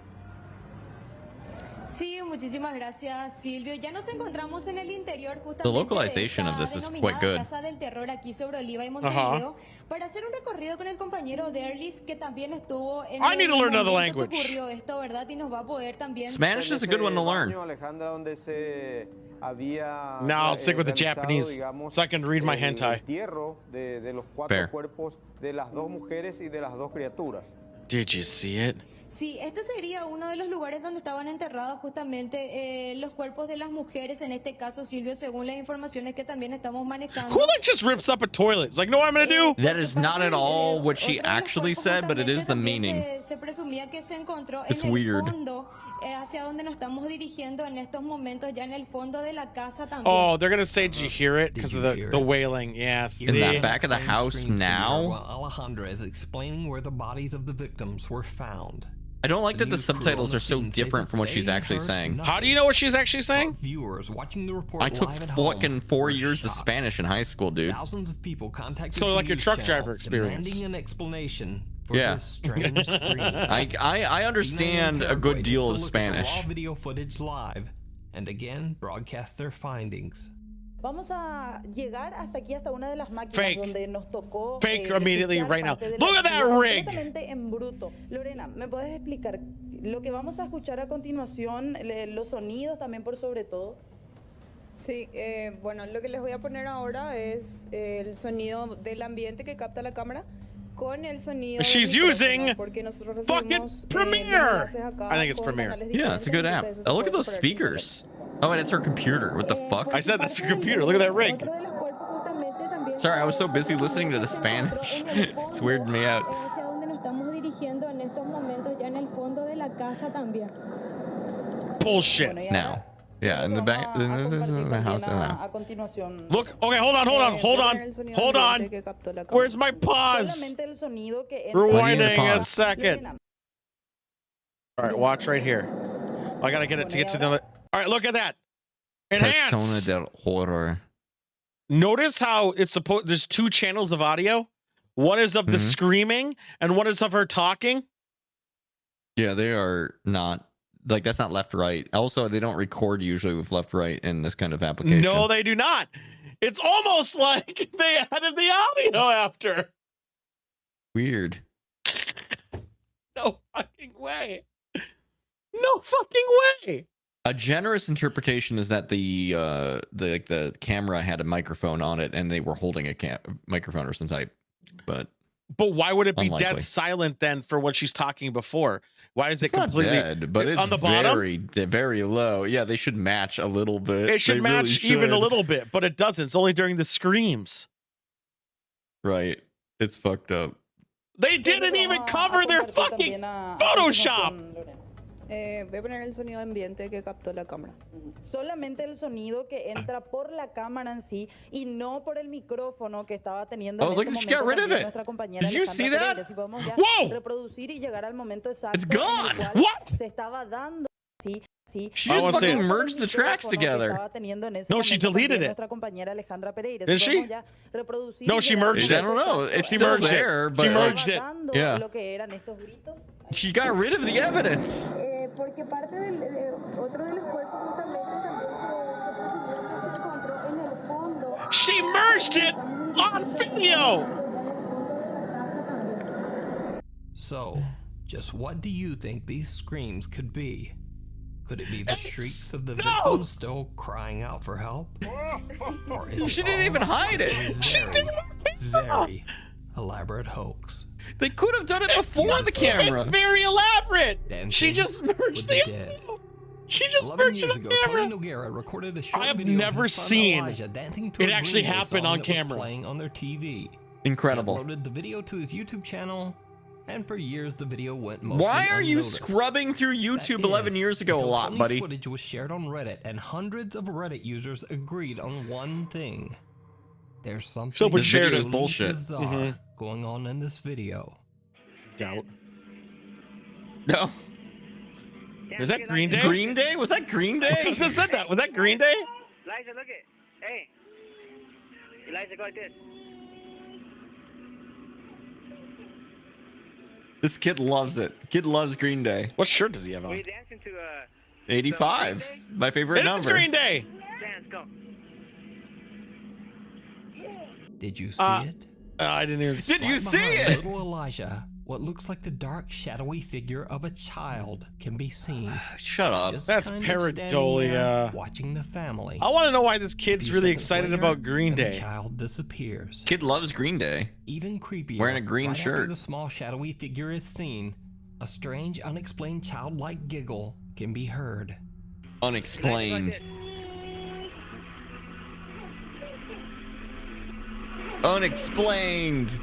Sí, muchísimas gracias, Silvio. Ya nos encontramos en el interior justamente The localization de of esta this is quite denominada good. Casa del Terror aquí sobre Oliva y Montevideo para hacer un recorrido con el compañero Derlis que también estuvo en I need to el learn another momento que language. ocurrió esto, ¿verdad? Y nos va a poder también Spanish is a good one to learn. Alejandra, donde se había No, I'll stick with the realizado, Japanese digamos, so I can read my el hentai. entierro de los 4 Fair. cuerpos de las 2 mujeres y de las 2 criaturas. Did you see it? Sí, este sería uno de los lugares donde estaban enterrados justamente los cuerpos de las mujeres, en este caso, Silvio, según las informaciones que también estamos manejando. Who like just rips up a toilet? It's like, know what I'm gonna do? That is not at all what she actually said, but it is the meaning. Se presumía que se encontró It's en el weird. fondo, hacia donde nos estamos dirigiendo en estos momentos, ya en el fondo de la casa también. Oh, they're gonna say, did you hear it? Because of the wailing. Yeah, see? In that back of the house now? While Alejandra is explaining where the bodies of the victims were found. I don't like that the news crew subtitles on are the so scene say different that from what she's they actually heard saying. How do you know what she's actually saying? Viewers watching the report I took live at home fucking 4 were years of shocked. Spanish in high school, dude. Thousands of people contacted So the like your news truck channel driver experience. demanding an explanation for Yeah. this strange scream. I understand a good deal of Spanish. Raw video footage live and again broadcast their findings. Vamos a llegar hasta aquí, hasta una de las máquinas Fake. donde nos tocó Fake immediately escuchar right now. parte del Look at that archivo rig. completamente en bruto. Lorena, ¿me puedes explicar lo que vamos a escuchar a continuación, los sonidos también por sobre todo? Sí, bueno, lo que les voy a poner ahora es el sonido del ambiente que capta la cámara con el sonido del She's micrófono, using porque nosotros fucking recibimos, Premiere. enlaces acá I think it's con Premiere. canales Yeah, it's a good diferentes, app. entonces eso se Oh, look at puede those separar sin problema. speakers. Oh, and it's her computer. What the fuck? I said that's a computer. Look at that rig. Otro de los cuerpos justamente también Sorry, I was so busy listening to the Spanish. It's weirding me out. hacia donde nos estamos dirigiendo en estos momentos, ya en el fondo de la casa también. Bullshit. Now. Yeah, in the back, in the house now. A continuación. Look, okay, hold on. Where's my pause? Solamente el sonido que Rewinding a pause. second. All right, watch right here. I gotta get it to get to the. All right, look at that. Persona Enhance. del horror. Notice how it's supposed. There's 2 channels of audio. One is of the Mhm. screaming, and one is of her talking. Yeah, they are not like that's not left right. Also, they don't record usually with left right in this kind of application. No, they do not. It's almost like they added the audio after. Weird. No fucking way. No fucking way. A generous interpretation is that the camera had a microphone on it and they were holding a microphone or some type, but why would it be unlikely. dead silent then for what she's talking before? Why is it It's completely not dead, but it's on the bottom? very low. Yeah, they should match a little bit. It should They match really even a should. little bit, but it doesn't. It's only during the screams. Right. It's fucked up. They didn't even cover their fucking Photoshop. Voy a poner el sonido ambiente que captó la cámara. Solamente el sonido que entra por la cámara en sí y no por el micrófono que estaba teniendo Oh, en look, ese she got momento rid of también it. nuestra compañera Did you see Alejandra that? Pereira. Si podemos ya Whoa! reproducir y llegar al momento exacto It's en el gone. cual What? se estaba dando. Sí, sí. She just fucking merged the tracks together. Estaba teniendo en ese No, she momento deleted también it. nuestra compañera Alejandra Pereira. Did Si she? podemos ya reproducir No, y she llegar al merged I it. don't know. It's She still merged there, it. but She merged it. dando Yeah. lo que eran estos gritos. She got rid of the evidence. Porque parte de otro de los cuerpos justamente también se encontró en el fondo. She merged it on video. So, just what do you think these screams could be? Could it be the shrieks of the victims still crying out for help? Or is She it didn't all even hide it. a very elaborate hoax? They could have done it before the camera. It's very elaborate. Dancing She just merged with the the. dead. She just 11 merged it years on ago, camera. Tony Noguera recorded a short I have video of never his son seen Elijah dancing to it a actually Green Day happen song on that was camera. playing on their TV. Incredible. He uploaded the video to his YouTube channel, and for years the video went mostly Why are you unnoticed. scrubbing through YouTube 11 years ago a until lot, Tony's buddy? footage was shared on Reddit, and hundreds of Reddit users agreed on one thing: there's something Someone shared it. truly Bullshit. bizarre going on in this video. Doubt. No. Is that Green Day? Green Day? Was that Green Day? Who said that? Was that Green Day? Elijah, look it. Hey. Elijah, go like this. This kid loves it. Kid loves Green Day. What shirt does he have We're on? dancing to 85. My favorite It's number. Green Day. dance, go. Did you see it? I didn't even. Did you Right see behind it? Little Elijah, what looks like the dark, shadowy figure of a child can be seen. Shut up. Just That's kind of standing there, pareidolia. watching the family. I want to know why this kid's Few really seconds excited later, about Green and the Day. child disappears. Kid loves Green Day. Even creepier. Wearing a green right After shirt. the small shadowy figure is seen, a strange, unexplained childlike giggle can be heard. Unexplained. Unexplained.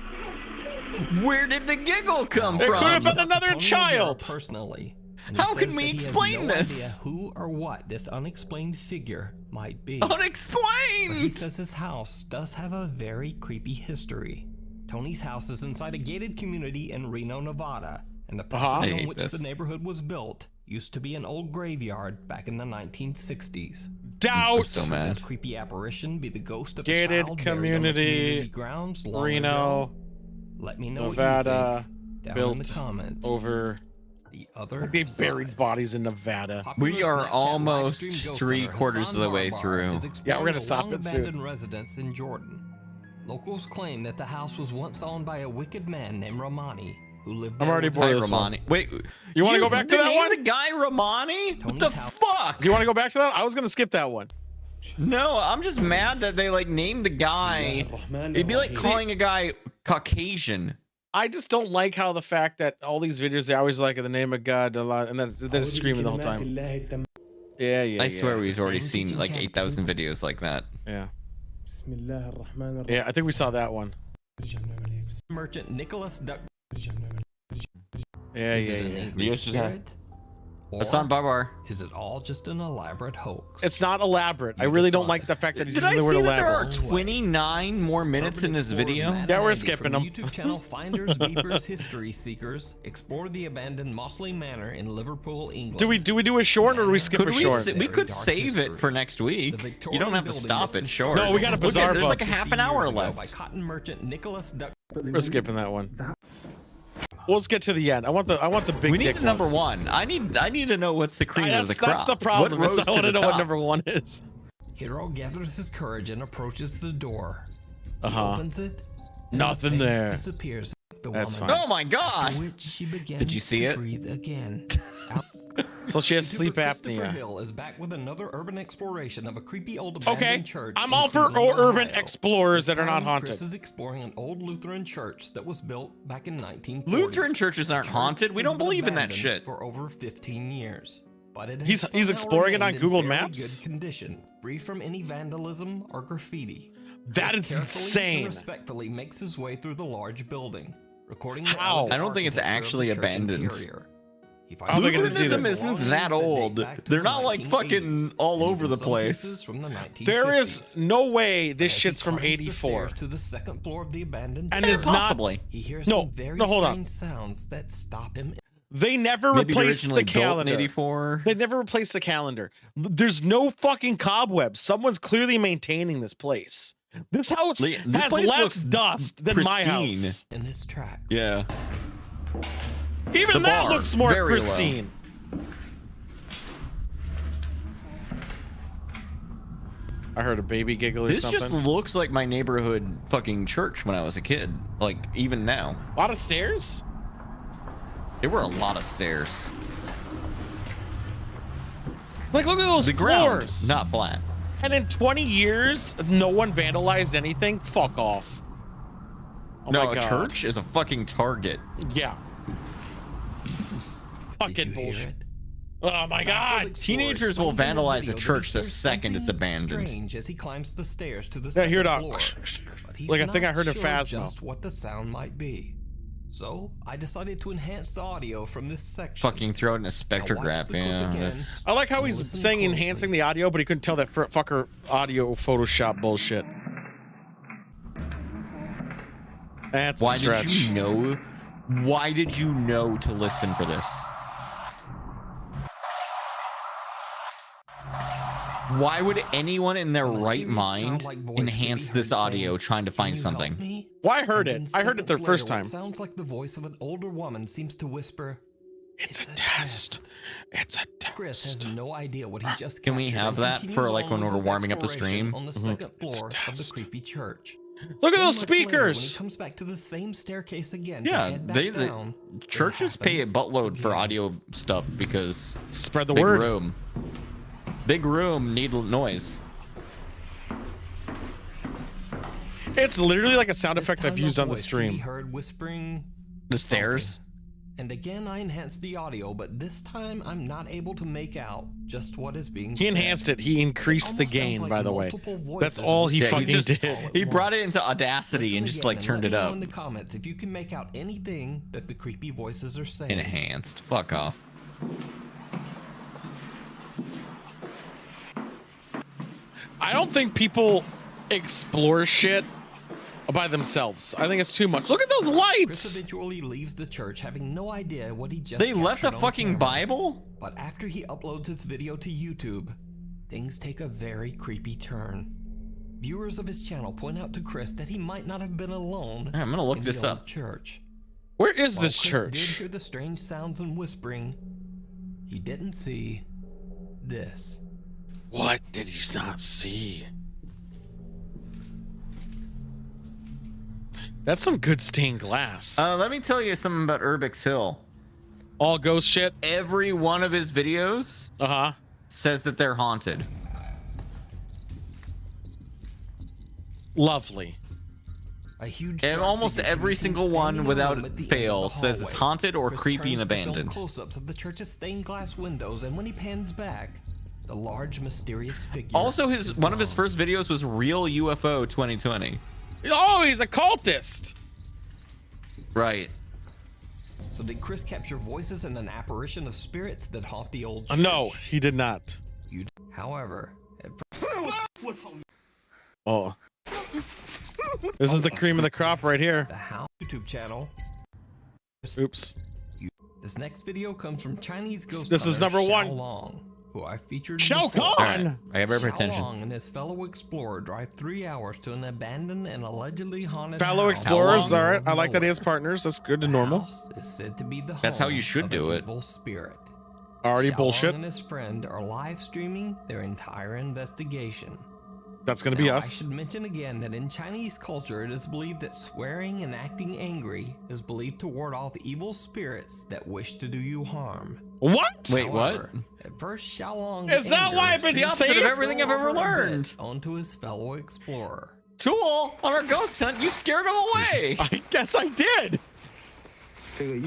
Where did the giggle come It from? could have been another Tony child. Noguera personally. and he How can says we that he has explain no this? idea who or what this unexplained figure might be. Unexplained. But he says his house does have a very creepy history. Tony's house is inside a gated community in Reno, Nevada, and the property I hate on which this. the neighborhood was built used to be an old graveyard back in the 1960s. Doubt. I'm so mad. This creepy apparition be the ghost of a Gated child community, buried on the community grounds long Reno, ago? Let me know Nevada, what you think down in the built comments. over. The other They buried side. bodies in Nevada. Popular We are Snapchat almost livestream ghost 3/4 hunter of the way Hassan through. Barbar is Yeah, we're exploring gonna a stop it soon. long-abandoned residence in Jordan. Locals claim that the house was once owned by a wicked man named Romani, who lived I'm there already with bored his of this one. Romani. Wait, You want to go back to that name one? the guy Romani? What the Tony's house- fuck? Do you want to go back to that? I was gonna skip that one. No, I'm just mad that they like named the guy. It'd be like calling a guy Caucasian. I just don't like how the fact that all these videos they always like in the name of God a lot, and then they're screaming the whole time. Yeah. I swear we've already Same seen like kitchen 8,000 videos like that. Yeah. Yeah, I think we saw that one. merchant Nicholas Duck. Yeah, Is yeah, it an yeah. angry Yes, it has. spirit? Hassan Or Barbar. is it all just an elaborate hoax? It's not elaborate. I You really don't decide. like the fact that he's Did I using the word see that there are elaborate. 29 more minutes Urban in this Explorers video? Matt Yeah, we're and Andy skipping from them. YouTube channel Finders, Beepers, History Seekers explore the abandoned Mosley Manor in Liverpool, England. Do we do a short or do we skip Could a we? short? We could Dark save history. it for next week. The You Victorian don't have to building stop was it short. No, we got a Look at- bizarre There's like a book. half 50 an hour years ago left. by cotton merchant Nicholas Duck. We're skipping that one. We'll just get to the end. I want the big. We need dick the number ones. one. I need to know what's the cream of the crop. That's the problem. What Is rose I want to the know what top? number one is. Hero gathers his courage and approaches the door. He Uh-huh. opens it. and Nothing the face there. Disappears the That's woman. fine. Oh my god! After which she began Did you see to it? breathe again. So she has sleep Christopher apnea. Hill is back with another urban exploration of a creepy old Okay, abandoned church. I'm in all for Cleveland, urban Ohio. explorers This that are not time, haunted. Chris is exploring an old Lutheran church that was built back in 1940. Lutheran churches aren't The haunted. church We has don't been believe in that abandoned shit. for over 15 years. But it has He's somehow exploring it on remained in Google fairly Maps? Good condition, free from any vandalism or graffiti. That Chris is carefully insane. and respectfully makes his way through the large building, recording the How? elegant I don't think it's architecture of actually the church abandoned. interior. He I don't think it is Lutheranism either. isn't that old. They're not like fucking all over the place. From the 1950s. There is no way this As he shit's from climbs the 84. stairs to the second floor of the abandoned And church, it's not. Possibly. he hears No, some very no, hold on. strange sounds that stop him. They never Maybe replaced the originally built in calendar. 84. They never replaced the calendar. There's no fucking cobwebs. Someone's clearly maintaining this place. This house This has place less looks dust than my pristine. house. In his tracks. Yeah. Even The that bar, looks more very low. pristine. I heard a baby giggle or This something. just looks like my neighborhood fucking church when I was a kid. Like, even now. A lot of stairs? There were a lot of stairs. Like, look at those The floors. ground, not flat. And in 20 years, no one vandalized anything? Fuck off. Oh No, my a God. church is a fucking target. Yeah. Fucking bullshit. Oh my God. Teenagers will vandalize a church the second it's abandoned. Strange as he climbs the stairs to the Yeah, hear second that. floor. But he's Like, I think not I heard a sure Phasma. just what the sound might be. So I decided to enhance the audio from this section. Fucking throw it in a spectrograph. the clip Yeah, again. that's... I like how he's Listen saying closely. enhancing the audio, but he couldn't tell that fucker audio Photoshop bullshit. That's a Why stretch. did you know? Why did you know to listen for this? Why would anyone in their right mind enhance this audio trying to find something? Well, I heard And it. then I heard it the seconds first later, time. what sounds like the voice of an older woman seems to whisper, It's a test. It's a test. Chris has no idea what he just Can we captured have and that continues for, like, on when with we're his warming up the exploration stream? on the Mhm. second It's a floor of the test. creepy church. Look at Then those much later, when he speakers. comes back to the same staircase again to Yeah, head back the down, it churches pay a happens buttload for again. audio stuff because Spread the big word. room. Big room need noise. It's literally like a sound This effect I've time used a on the voice can be stream. heard whispering The stairs. And again, I enhanced the audio, but this time I'm not able to make out just what is being He said. enhanced it. He increased the almost sounds gain, like by the way. multiple That's voices all he Yeah, fucking he just, did. He brought it into Audacity and Listen just again like turned let it me know up. in the comments if you can make out anything that the creepy voices are saying. Enhanced. Fuck off. I don't think people explore shit by themselves. I think it's too much. Look at those Chris lights. eventually leaves the church having no idea what he just They left a captured on fucking camera. Bible? But after he uploads his video to YouTube, things take a very creepy turn. Viewers of his channel point out to Chris that he might not have been alone. I'm gonna look in this the old up. Church. Where is While this Chris church? did hear the strange sounds and whispering, he didn't see this. What did he not see? That's some good stained glass. Let me tell you something about Urbix Hill. All ghost shit. Every one of his videos says that they're haunted. Lovely. A huge And dark almost figure can every be seen single standing one in a without room at the end fail of the says it's hallway. haunted or Chris creepy and turns to film abandoned. Close-ups of the church's stained glass windows, and when he pans back, the large mysterious figure. Also, is one of his gone. first videos was Real UFO 2020. Oh, he's a cultist. Right. So did Chris capture voices and an apparition of spirits that haunt the old church? No, he did not. However, Oh. This is the cream of the crop right here. the House YouTube channel. Oops. This next video comes from Chinese ghost This is hunter number one. Xiao Long, who I featured Shao before. Kahn! Alright, I gotta pay Xiao attention. Long and his fellow explorer drive 3 hours to an abandoned and allegedly haunted Fellow house. explorers, long? all right. I like that he has partners. That's good to The normal. house is said to be the That's how home you should of do an it. Evil spirit. Already Xiao bullshit. Long and his friend are live streaming their entire investigation. That's gonna be Now, us. I should mention again that in Chinese culture, it is believed that swearing and acting angry is believed to ward off evil spirits that wish to do you harm. What? Wait, However, what? At first, Xiaolong Is that why I've been the opposite of saying? everything I've ever learned. Onto his fellow explorer. Tool, on our ghost hunt, you scared him away. I guess I did. Hey,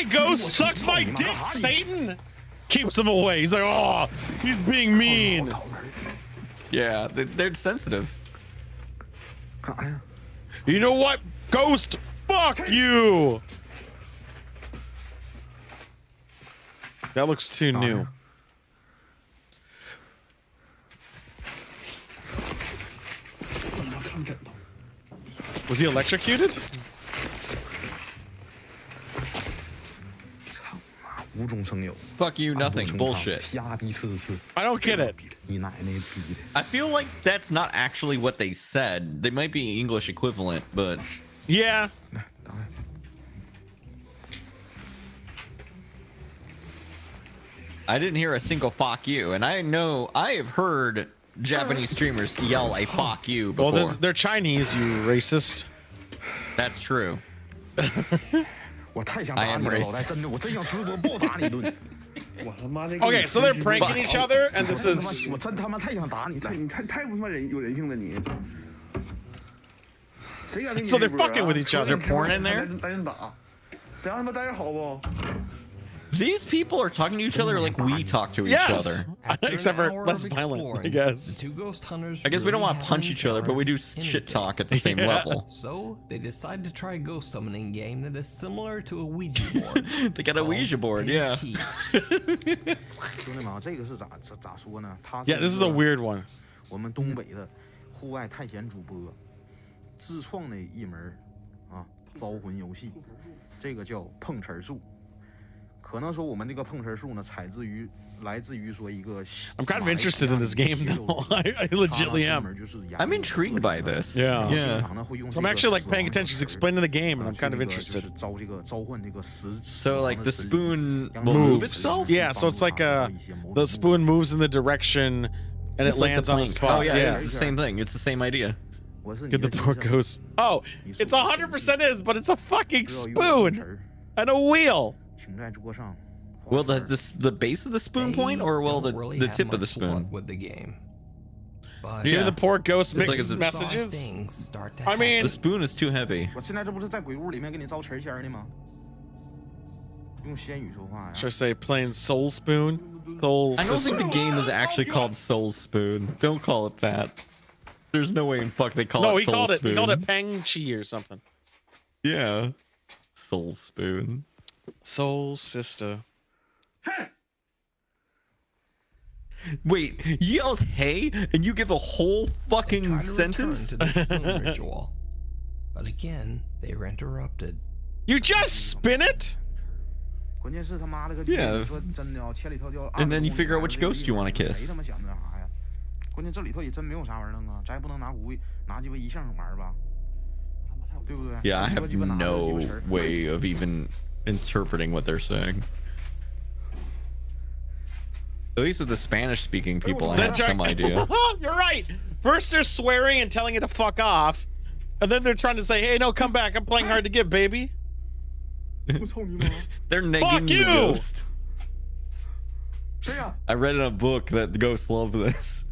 ghost, suck my dick, Satan! Keeps him away. He's like, oh, he's being mean. Yeah, they're sensitive. You know what, ghost? Fuck you. That looks too new. Was he electrocuted? Fuck you, nothing. Bullshit. I don't get it. I feel like that's not actually what they said. They might be English equivalent, but yeah. I didn't hear a single fuck you, and I know I have heard Japanese streamers yell a fuck you before. Well, they're Chinese, you racist. That's true. I am racist. Okay, so they're pranking each other, and this is. So they're fucking with each other. Is there porn in there? These people are talking to each other like we talk to each other. Except for less violent, I guess. The two ghost hunters I guess we don't want to punch each other, but we do shit talk at the same level. So they decide to try a ghost summoning game that is similar to a Ouija board. They got a Ouija board, yeah. Yeah, this is a weird one. 我们东北的户外探险主播自创的一门招魂游戏，这个叫碰瓷术。可能说我们这个碰瓷术呢，来自于说一个。I'm kind of interested in this game though. I legitimately am. I'm intrigued by this. Yeah. So I'm actually like paying attention. She's explaining the game, and I'm kind of interested. So like the spoon will move itself? Yeah. So it's like the spoon moves in the direction, and it It's like lands the on the plank. spot. Oh yeah, it's the same thing. It's the same idea. Get the poor ghost. Oh, it's 100% is, but it's a fucking spoon and a wheel. Will the base of the spoon point, or will the tip of the spoon? With the game. Give the poor ghost It's mixed like messages. I mean, the spoon is too heavy. 我现在这不是在鬼屋里面给你招词仙呢吗？用仙语说话呀。 Should I say plain soul spoon? Soul. I don't think the game is actually called Soul Spoon. Don't call it that. There's no way in fuck they call it Soul Spoon. He called it Peng Chi or something. Yeah. Soul Spoon. Soul Sister. Wait, he yells hey, and you give a whole fucking sentence? To the spoon ritual. But again, they were interrupted. You just spin it? Yeah. And then you figure out which ghost you want to kiss. 关键这里头也真没有啥玩意儿啊，咱也不能拿鸡巴一项玩吧，对不对？ Yeah, I have no way of even interpreting what they're saying. At least with the Spanish-speaking people, I have some idea. You're right. First they're swearing and telling you to fuck off, and then they're trying to say, "Hey, no, come back. I'm playing hard to get, baby." They're negging the ghost. I read in a book that the ghosts love this.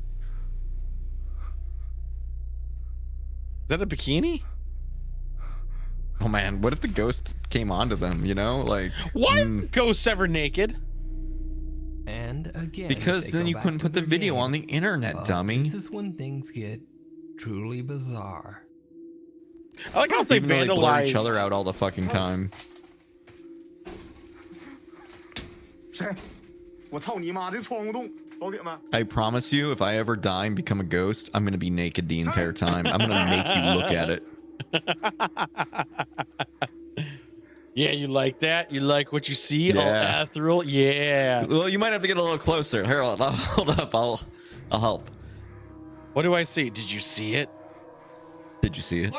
Is that a bikini? Oh man, what if the ghost came onto them, you know? Like, why are ghosts ever naked? And again, because then you couldn't put the video on the internet, dummy. This is when things get truly bizarre. I like how they Even though they blur vandalized each other out all the fucking time. 谁？我操你妈！这个窗户洞，老铁们。 I promise you, if I ever die and become a ghost, I'm gonna be naked the entire time. I'm gonna make you look at it. Yeah, you like that? You like what you see? Yeah. All ethereal? Yeah. Well, you might have to get a little closer. Here, hold up. I'll help. What do I see? Did you see it? Did you see it?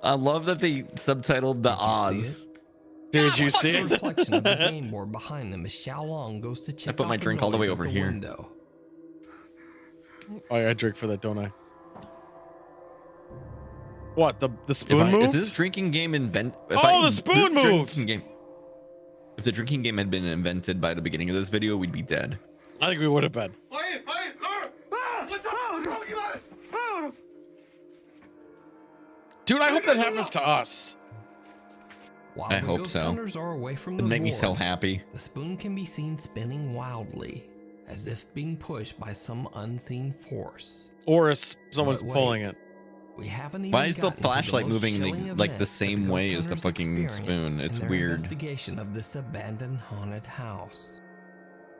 I love that they subtitled the Oz. Did you see The it? reflection of the game board behind them as Xiaolong goes to check I put out my the drink all the way noise over out here. window. Oh, yeah, I drink for that, don't I? What, the If, spoon if moved? this drinking game The spoon moved! If the drinking game had been invented by the beginning of this video, we'd be dead. I think we would have been. Dude, I hope that happens to us. While I the hope ghost so. hunters are away from the It'd make me so board, happy. The spoon can be seen spinning wildly, as if being pushed by some unseen force. Or if someone's But wait, pulling it. We haven't even Why is the gotten to flashlight most moving chilling like the event same that the way ghost as the hunters fucking experience spoon? It's in their weird. Investigation of this abandoned haunted house.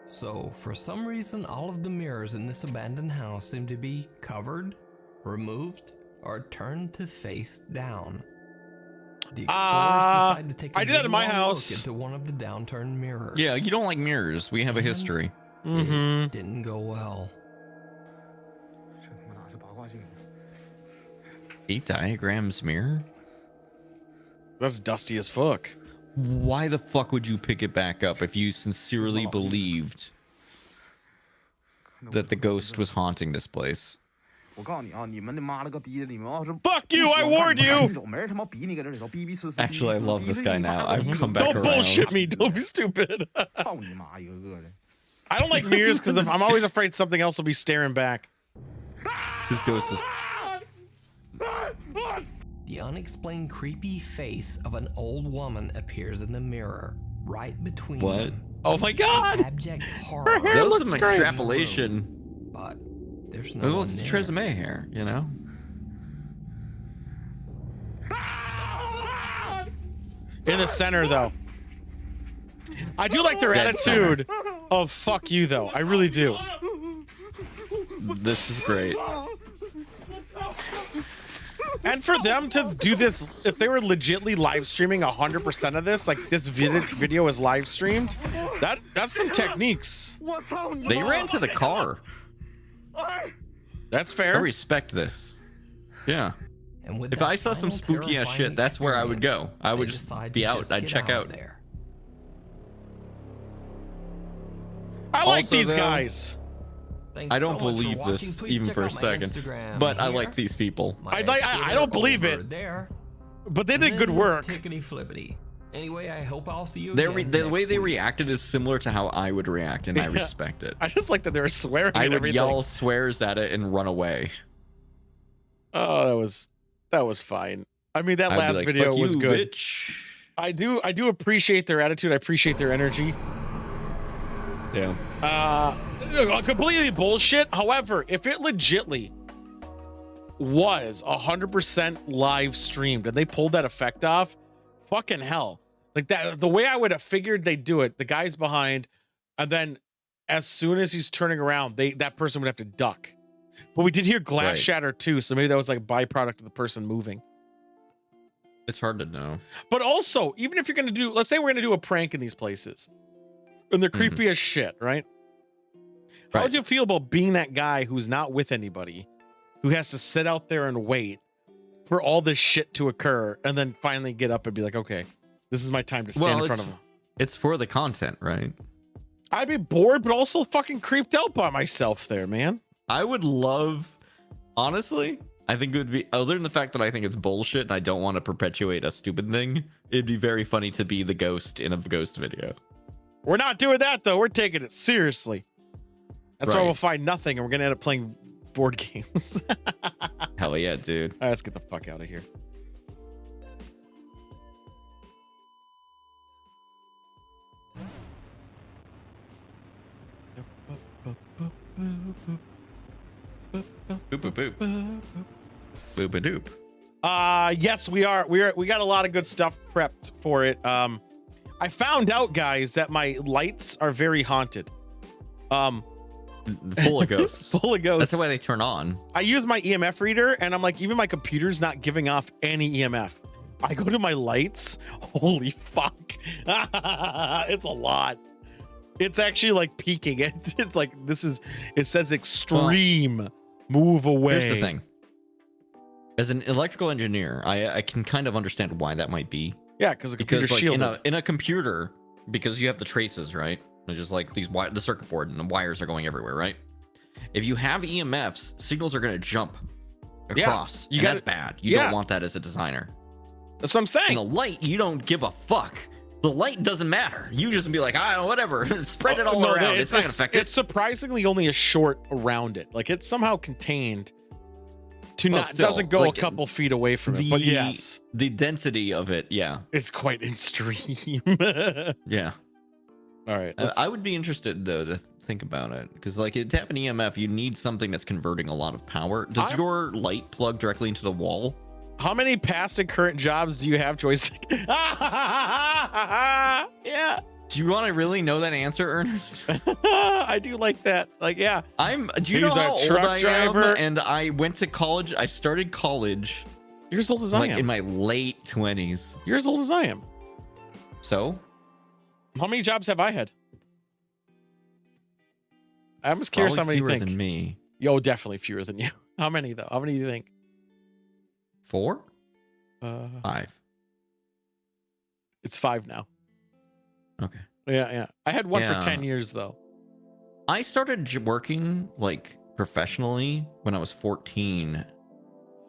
So, for some reason, all of the mirrors in this abandoned house seem to be covered, removed, or turned to face down. The explorers decide to take a I do that in my good long house. look into one of the downturned mirrors. Yeah, you don't like mirrors. We have a And history. Mm-hmm. It didn't go well. A diagrams mirror? That's dusty as fuck. Why the fuck would you pick it back up if you sincerely believed that the ghost was haunting this place? Fuck you, I warned you! Actually, I love this guy now. I've come back Don't around. bullshit me. Don't be stupid. I don't like mirrors because I'm always afraid something else will be staring back. This ghost is... The unexplained creepy face of an old woman appears in the mirror, right between What? them. Oh my god! Abject horror. hair That was looks some great. extrapolation. But there's It no was one there. Tresemme hair, you know? In the center, though. I do like their Dead attitude of fuck you, though. I really do. This is great. And for them to do this, if they were legitly live streaming 100% of this, like this video is live streamed, that's some techniques. They ran to the car. That's I fair. respect this. Yeah. And with If that I saw some final spooky ass terrifying shit, that's where I would go. experience, I they would just decide be to out. just I'd get check out. of there. I like Also, these though, guys. Thanks I don't so much for believe watching. this Please even check for a out my second. Instagram But I here, like these people. my I Twitter don't believe over it. there, But they and did good then work. Tickety flippity. Anyway, I hope I'll see you The again way next they week. reacted is similar to how I would react, and I Yeah. respect it. I just like that they were swearing I at would everything. yell swears at it and run away. Oh, that was fine. I mean, that I'd be last like, video "Fuck was you, good. bitch." I do appreciate their attitude. I appreciate their energy. Yeah. Completely bullshit. However, if it legitly was 100% live streamed and they pulled that effect off, fucking hell. Like that, the way I would have figured they'd do it, the guy's behind, and then as soon as he's turning around, that person would have to duck. But we did hear glass Right. shatter too, so maybe that was like a byproduct of the person moving. It's hard to know. But also, even if you're gonna do, let's say we're gonna do a prank in these places, and they're creepy as shit, right? How would you feel about being that guy who's not with anybody, who has to sit out there and wait for all this shit to occur, and then finally get up and be like, okay, this is my time to stand in front of him? It's for the content, right? I'd be bored, but also fucking creeped out by myself there, man. I would love, honestly, I think it would be, other than the fact that I think it's bullshit and I don't want to perpetuate a stupid thing, it'd be very funny to be the ghost in a ghost video. We're not doing that, though. We're taking it seriously. That's why Right. we'll find nothing, and we're gonna end up playing board games. Hell yeah, dude. All right, let's get the fuck out of here. Boop, boop, boop. Boop, a doop. Yes, we got a lot of good stuff prepped for it. I found out, guys, that my lights are very haunted. Full of ghosts. Full of ghosts. That's the way they turn on. I use my EMF reader, and I'm like, even my computer's not giving off any EMF. I go to my lights. Holy fuck. It's a lot. It's actually like peaking. It's like, it says extreme. Move away. Here's the thing. As an electrical engineer, I can kind of understand why that might be. Yeah, because the computer's like shielded. in a computer, because you have the traces, right? They're just like the circuit board and the wires are going everywhere, right? If you have EMFs, signals are going to jump across. you and gotta- that's bad. You don't want that as a designer. That's what I'm saying. In a light, you don't give a fuck. The light doesn't matter. You just be like, whatever. Spread it all around. It's not going to affect it. It's surprisingly only a short around it. Like it's somehow contained to Well, not still, doesn't go like, a couple feet away from it. But yes, the density of it, yeah. it's quite extreme. Yeah. All right. I would be interested though to think about it because like to have an EMF, you need something that's converting a lot of power. Does your light plug directly into the wall? How many past and current jobs do you have, Joystick? Yeah. Do you want to really know that answer, Ernest? I do like that. Like, yeah. Do you know He's a how old truck I driver. am? And I went to college. I started college. You're as old as I like am. in my late 20s. You're as old as I am. So? How many jobs have I had? I'm just curious how Probably many you fewer think. than me. Yo, definitely fewer than you. How many though? How many do you think? 4? 5. It's 5 now. Okay. Yeah. I had one Yeah. for 10 years though. I started working like professionally when I was 14.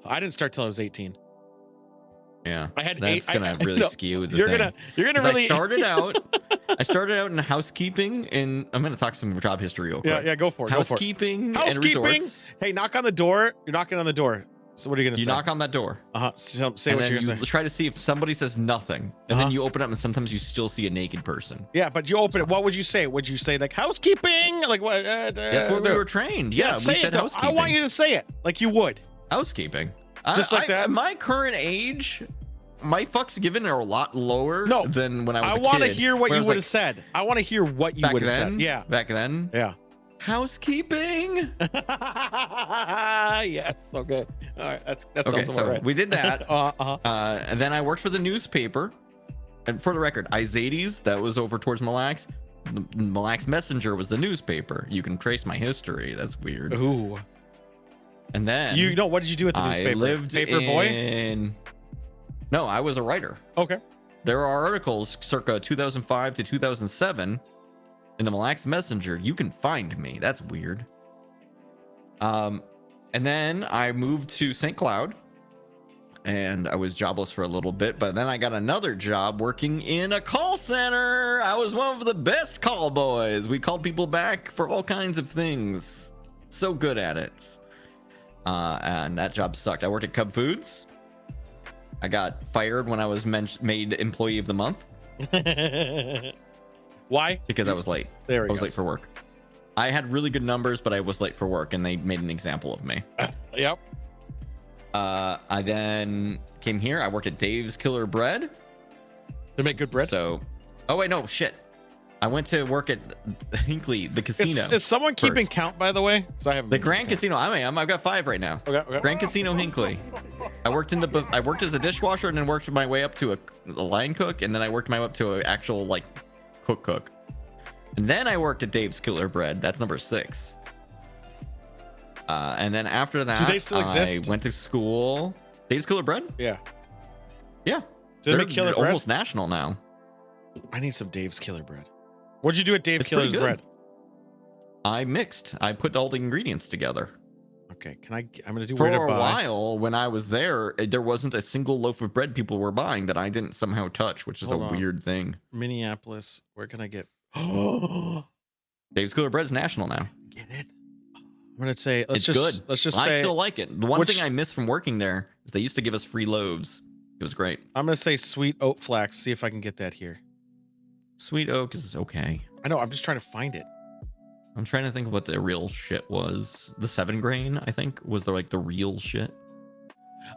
I didn't start till I was 18. Yeah, I had that's 8 gonna really no, skew the you're thing. You're gonna 'Cause really. I started out in housekeeping, and I'm gonna talk some job history real quick. Yeah, go for it. Housekeeping, Go for it. and Housekeeping. resorts. Hey, knock on the door. You're knocking on the door. So what are you gonna You say? knock on that door. Say and what then you're you gonna say. try to see if somebody says nothing, and then you open up, and sometimes you still see a naked person. Yeah, but you open it. What would you say? Would you say like housekeeping? Like what? That's what we were trained. Yeah, say we said it, though. housekeeping. I want you to say it like you would. Housekeeping. Just like that? At my current age, my fucks given are a lot lower than when I was a kid. I want to hear what where I you was would like, have said. I want to hear what you back would have then? said. Yeah. Back then? Yeah. Housekeeping. Yes. Okay. All right. That Okay, sounds so about right. we did that. And then I worked for the newspaper. And for the record, Izades, that was over towards Mille Lacs. Mille Lacs Messenger was the newspaper. You can trace my history. That's weird. Ooh. And then You know, what did you do at the newspaper? I lived Paper boy? in. No, I was a writer. Okay. There are articles circa 2005 to 2007 in the Mille Lacs Messenger. You can find me. That's weird. And then I moved to St. Cloud, and I was jobless for a little bit, but then I got another job working in a call center. I was one of the best call boys. We called people back for all kinds of things. So good at it. And that job sucked. I worked at Cub Foods. I got fired when I was made employee of the month. Why? Because I was late. There we I was go. late for work. I had really good numbers, but I was late for work, and they made an example of me. Yep. I then came here. I worked at Dave's Killer Bread. They make good bread. So, oh wait, no shit. I went to work at Hinkley, the casino. Is someone keeping first. count, by the way? Because I haven't. The Grand Casino. I am. I've got 5 right now. Okay. Grand Casino Hinkley. I worked as a dishwasher, and then worked my way up to a line cook, and then I worked my way up to an actual like cook. And then I worked at Dave's Killer Bread. That's number 6. And then after that, Do they still exist? I went to school. Dave's Killer Bread? Yeah. Yeah. Do they They're make Killer Bread? almost national now. I need some Dave's Killer Bread. What'd you do at Dave It's Killer's pretty good. Bread? I mixed. I put all the ingredients together. Okay, I'm gonna do For where to a buy. while, when I was there wasn't a single loaf of bread people were buying that I didn't somehow touch, which is Hold a on. weird thing. Minneapolis. Where can I get? Dave's Killer Bread's national now. Get it? I'm gonna say It's good. Let's just I say still like it. The one which- thing I miss from working there is they used to give us free loaves. It was great. I'm gonna say sweet oat flax. See if I can get that here. Sweet Oak is okay. I know. I'm just trying to find it. I'm trying to think of what the real shit was. The 7 grain, I think, was the real shit.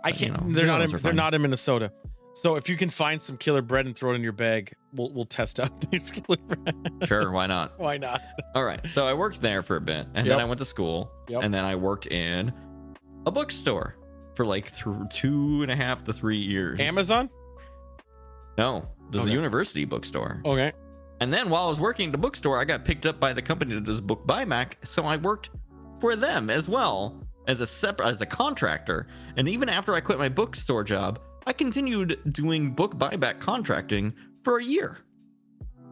I But, you can't. know, they're not. those are They're fine. not in Minnesota. So if you can find some killer bread and throw it in your bag, we'll test out Dave's Killer Bread. Sure, why not? Why not? All right, so I worked there for a bit, and Yep. then I went to school, Yep. and then I worked in a bookstore for like 2.5 to 3 years. Amazon? No, this is Okay. a university bookstore. Okay. And then while I was working at the bookstore, I got picked up by the company that does book buyback, so I worked for them as well as a contractor. And even after I quit my bookstore job, I continued doing book buyback contracting for a year.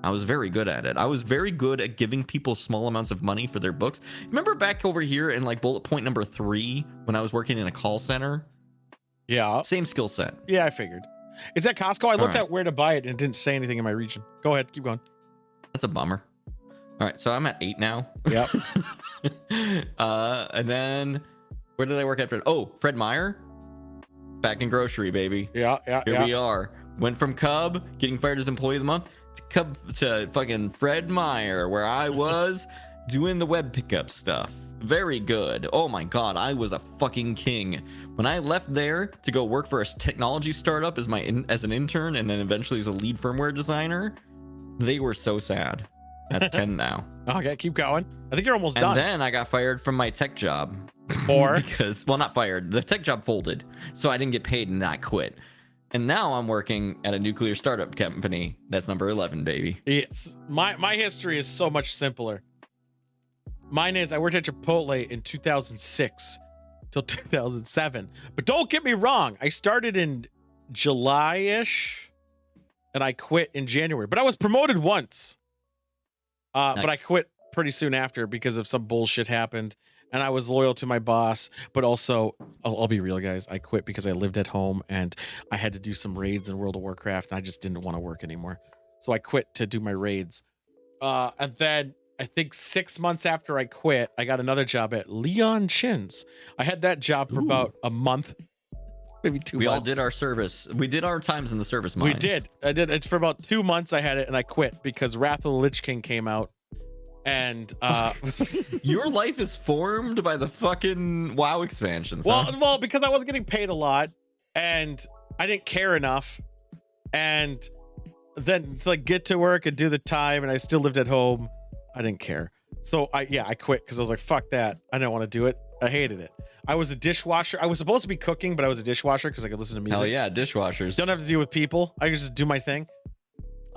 I was very good at it. I was very good at giving people small amounts of money for their books. Remember back over here in like bullet point number 3 when I was working in a call center? Yeah. Same skill set. Yeah, I figured. It's at Costco. I looked at where to buy it and it didn't say anything in my region. Go ahead. Keep going. That's a bummer. All right. So I'm at 8 now. Yep. And then where did I work after? Oh, Fred Meyer. Back in grocery, baby. Yeah. Here we are. Went from Cub, getting fired as employee of the month, to fucking Fred Meyer, where I was doing the web pickup stuff. Very good. Oh my god, I was a fucking king. When I left there to go work for a technology startup as an intern and then eventually as a lead firmware designer, they were so sad. That's 10 now. Okay, keep going. I think you're almost and done. And then I got fired from my tech job. Or because, well, not fired. The tech job folded, so I didn't get paid and I quit. And now I'm working at a nuclear startup company. That's number 11, baby. It's my history is so much simpler. Mine is I worked at Chipotle in 2006 till 2007. But don't get me wrong, I started in July-ish and I quit in January. But I was promoted once. Nice. But I quit pretty soon after because of some bullshit happened. And I was loyal to my boss, but also, I'll be real, guys. I quit because I lived at home and I had to do some raids in World of Warcraft, and I just didn't want to work anymore. So I quit to do my raids. And then I think 6 months after I quit, I got another job at Leon Chin's. I had that job for about a month, maybe 2 months. We all did our service. We did our times in the service mines. We did. I did it for about 2 months. I had it, and I quit because Wrath of the Lich King came out. And your life is formed by the fucking WoW expansions. Well, because I wasn't getting paid a lot, and I didn't care enough, and then to like get to work and do the time, and I still lived at home. I didn't care, so I quit because I was like, fuck that. I didn't want to do it. I hated it. I was a dishwasher. I was supposed to be cooking, but I was a dishwasher because I could listen to music. Hell yeah, dishwashers. Don't have to deal with people. I could just do my thing.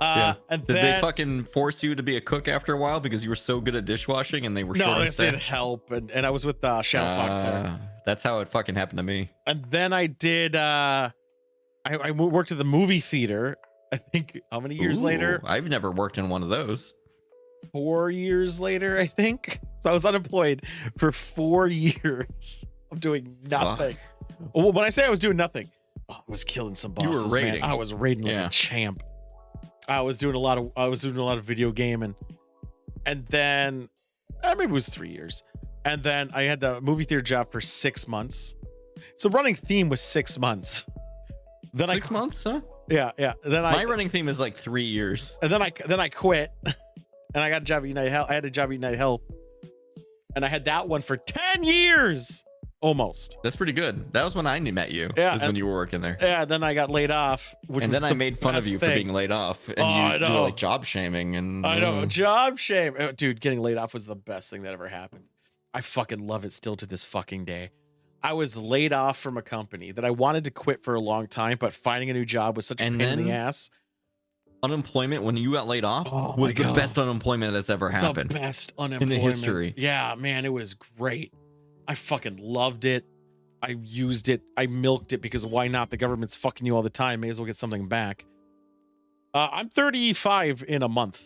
And did they fucking force you to be a cook after a while because you were so good at dishwashing and they were short No, on they staff? did help, and I was with Shadow Fox there. That's how it fucking happened to me. And then I did. I worked at the movie theater. I think how many years later? I've never worked in one of those. 4 years later, I think. So I was unemployed for 4 years. I'm doing nothing. Well, when I say I was doing nothing, I was killing some bosses. You were raiding. Man. I was raiding like a champ. I was doing a lot of video gaming, and then maybe it was 3 years, and then I had the movie theater job for 6 months. So running theme was 6 months. Then 6 months, huh? Yeah. Then my running theme is like 3 years. And then I quit, and I got a job at United Health. I had a job at United Health, and I had that one for 10 years. Almost. That's pretty good. That was when I met you. Yeah, when you were working there. Yeah, then I got laid off. And then I made fun of you for being laid off. And you were like job shaming. And I know, job shame. Dude, getting laid off was the best thing that ever happened. I fucking love it still to this fucking day. I was laid off from a company that I wanted to quit for a long time, but finding a new job was such a pain in the ass. Unemployment when you got laid off was the best unemployment that's ever happened. The best unemployment in the history. Yeah, man, it was great. I fucking loved it. I used it. I milked it because why not? The government's fucking you all the time. May as well get something back. I'm 35 in a month.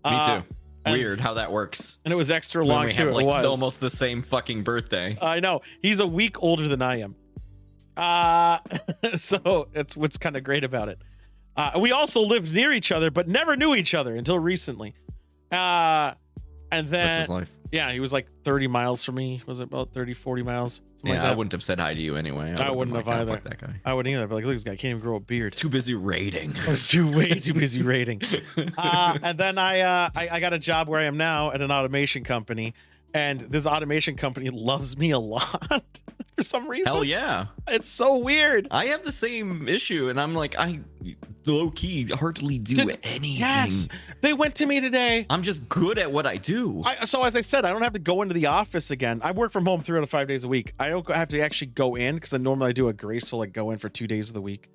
Me too. Weird how that works. And it was extra long we too. have, It was almost the same fucking birthday. I know. He's a week older than I am. So it's what's kind of great about it. We also lived near each other, but never knew each other until recently. And then That's his life. Yeah, he was like 30 miles from me. Was it about 30, 40 miles? Yeah, like I wouldn't have said hi to you anyway. I wouldn't have either. Fuck that guy. I wouldn't either. But like, look, this guy can't even grow a beard. Too busy raiding. I was way too busy raiding. And then I got a job where I am now at an automation company, and this automation company loves me a lot for some reason. Hell yeah. It's so weird. I have the same issue, and I'm like, I low-key hardly do anything. Yes. They went to me today. I'm just good at what I do. So as I said, I don't have to go into the office again. I work from home 3 out of 5 days a week. I don't have to actually go in because I normally do a graceful like go in for 2 days of the week.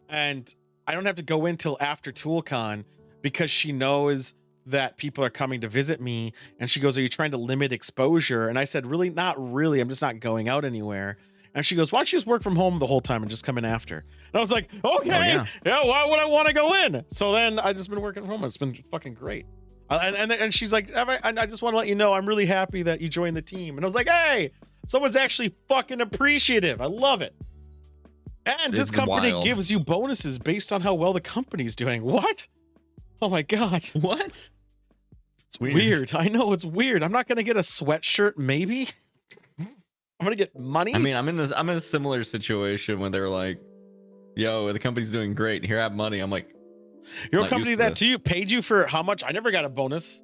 And I don't have to go in till after ToolCon because she knows that people are coming to visit me. And she goes, are you trying to limit exposure? And I said, really, not really. I'm just not going out anywhere. And she goes, why don't you just work from home the whole time and just come in after? And I was like, okay, yeah, why would I want to go in? So then I just been working from home. It's been fucking great. And she's like, I just want to let you know I'm really happy that you joined the team. And I was like, hey, someone's actually fucking appreciative. I love it. And this company gives you bonuses based on how well the company's doing. What? Oh my God. What? It's weird. I know it's weird. I'm not going to get a sweatshirt, maybe. I'm going to get money. I mean, I'm in a similar situation when they're like, yo, the company's doing great. Here, have money. I'm like, your company that to you paid you for how much? I never got a bonus.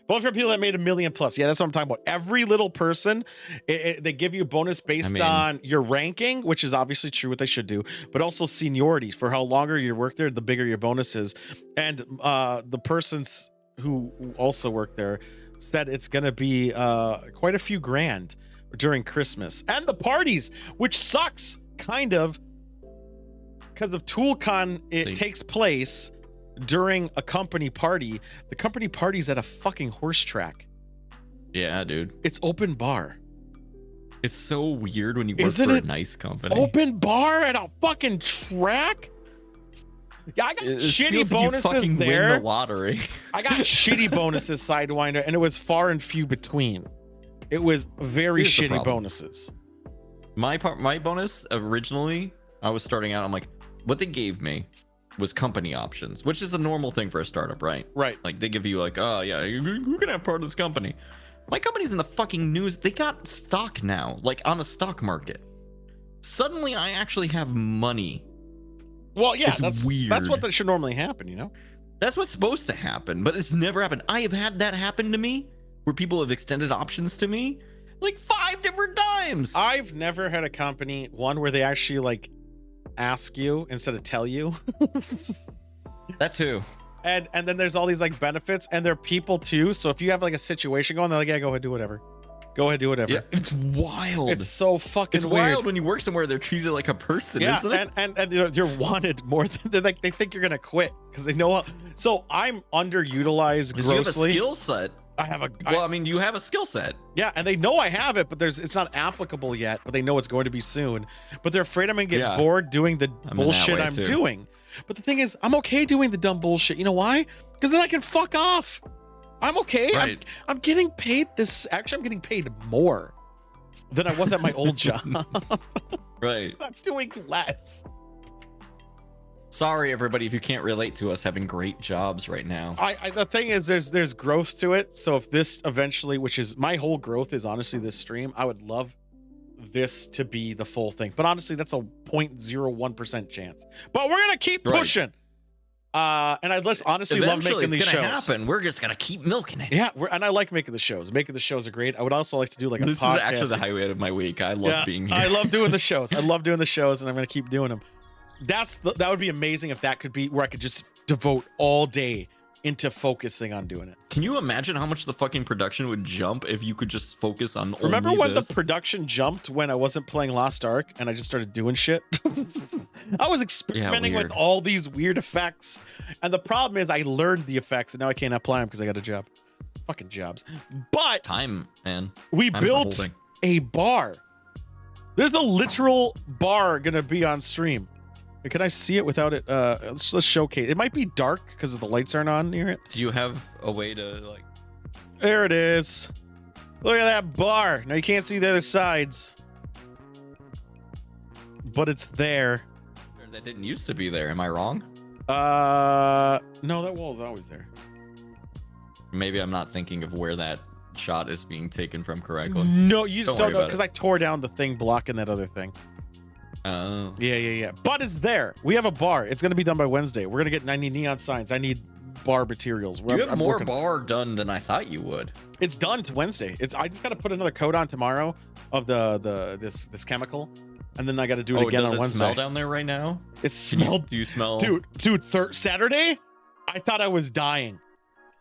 But for people that made $1 million plus, yeah, that's what I'm talking about. Every little person, they give you a bonus based on your ranking, which is obviously true, what they should do, but also seniority. For how longer you work there, the bigger your bonus is. And the persons who also work there said it's going to be quite a few grand during Christmas and the parties, which sucks kind of because of ToolCon. It takes place during a company party. The company party's at a fucking horse track. Yeah, dude. It's open bar. It's so weird when you work for a nice company. Open bar at a fucking track? Yeah, I got shitty bonuses like you there. Win the lottery. I got shitty bonuses, Sidewinder, and it was far and few between. It was very shitty bonuses. My bonus originally, I was starting out. I'm like, what they gave me was company options, which is a normal thing for a startup, right? Right. Like they give you like, oh yeah, you can have part of this company. My company's in the fucking news. They got stock now, like on a stock market. Suddenly, I actually have money. Well, yeah, it's weird. That's what that should normally happen, you know? That's what's supposed to happen, but it's never happened. I have had that happen to me, where people have extended options to me, like 5 different times. I've never had a company, one where they actually like ask you instead of tell you. That too. And then there's all these like benefits, and they're people too. So if you have like a situation going, they're like, yeah, go ahead, do whatever. Go ahead, do whatever. Yeah, it's wild. It's so fucking it's weird. wild when you work somewhere they're treated like a person, yeah, isn't it? And you're wanted more than they think you're gonna quit because they know how. So I'm underutilized grossly. You have a skill set. I have a. Well, I mean, you have a skill set. Yeah, and they know I have it, but it's not applicable yet. But they know it's going to be soon. But they're afraid I'm gonna get bored doing the bullshit I'm doing. But the thing is, I'm okay doing the dumb bullshit. You know why? Because then I can fuck off. I'm okay. Right. I'm getting paid this. Actually, I'm getting paid more than I was at my old job. Right. I'm doing less. Sorry, everybody, if you can't relate to us having great jobs right now. The thing is, there's growth to it. So if this eventually, which is my whole growth is honestly this stream, I would love this to be the full thing. But honestly, that's a 0.01% chance. But we're gonna keep pushing. And I just honestly love making these shows. It's gonna happen. We're just gonna keep milking it. Yeah, and I like making the shows. Making the shows are great. I would also like to do like a podcast. This is actually the highlight of my week. I love being here. I love doing the shows. I love doing the shows, and I'm gonna keep doing them. That would be amazing if that could be where I could just devote all day into focusing on doing it. Can you imagine how much the fucking production would jump if you could just focus on Remember only when this? the production jumped when I wasn't playing Lost Ark and I just started doing shit? I was experimenting with all these weird effects. And the problem is I learned the effects and now I can't apply them because I got a job. Fucking jobs. But time, man. We built a bar. There's a literal bar gonna be on stream. Can I see it without it? Let's showcase. It might be dark because the lights aren't on near it. Do you have a way to like? There it is. Look at that bar. Now you can't see the other sides, but it's there. That didn't used to be there. Am I wrong? No, that wall is always there. Maybe I'm not thinking of where that shot is being taken from correctly. No, you just don't know because I tore down the thing blocking that other thing. Oh. Yeah. But it's there. We have a bar. It's going to be done by Wednesday. We're going to get 90 neon signs. I need bar materials. You have more bar done than I thought you would. It's done to Wednesday. I just got to put another coat on tomorrow of this chemical, and then I got to do it again on Wednesday. Does it smell down there right now? It smelled. Do you smell? Dude, Saturday, I thought I was dying.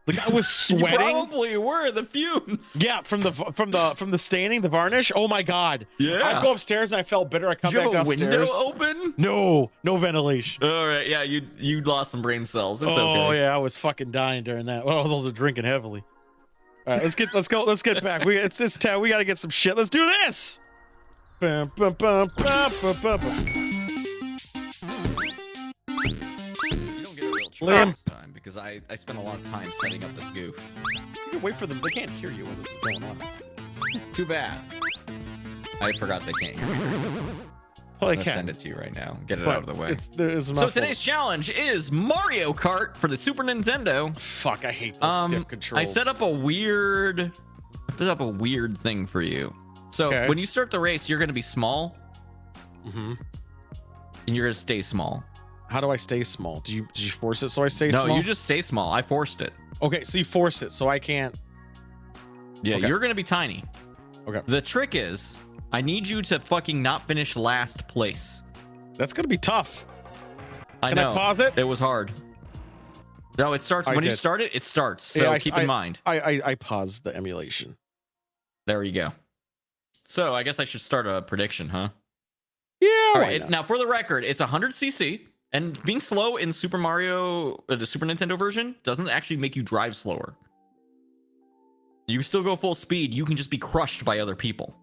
Like I was sweating. You probably were, the fumes. Yeah, from the staining, the varnish. Oh my god. Yeah. I go upstairs and I felt bitter. I come back downstairs. Did you have a window open? No ventilation. All right, yeah, you lost some brain cells. It's okay. Oh yeah, I was fucking dying during that. Well, they're drinking heavily. All right, let's get back. It's 10. We gotta get some shit. Let's do this. Bum, bum, bum, bum, bum, bum, bum. You don't get a real try this time because I spent a lot of time setting up this goof. You can wait for them. They can't hear you when this is going on. Too bad. I forgot they can't hear me. Well, I'm gonna send it to you right now. Get it out of the way. So today's challenge is Mario Kart for the Super Nintendo. Fuck, I hate those stiff controls. I set up a weird thing for you. So when you start the race, you're gonna be small. Mm-hmm. And you're gonna stay small. How do I stay small? Did you force it so I stay small? No, you just stay small. I forced it. Okay, so you force it so I can't. Yeah, you're gonna be tiny. Okay. The trick is, I need you to fucking not finish last place. That's gonna be tough. I know. Can I pause it? It was hard. No, it starts when you start it. It starts. So keep in mind. I paused the emulation. There you go. So I guess I should start a prediction, huh? Yeah. All right. Now, for the record, it's 100cc, and being slow in Super Mario, the Super Nintendo version, doesn't actually make you drive slower. You can still go full speed. You can just be crushed by other people.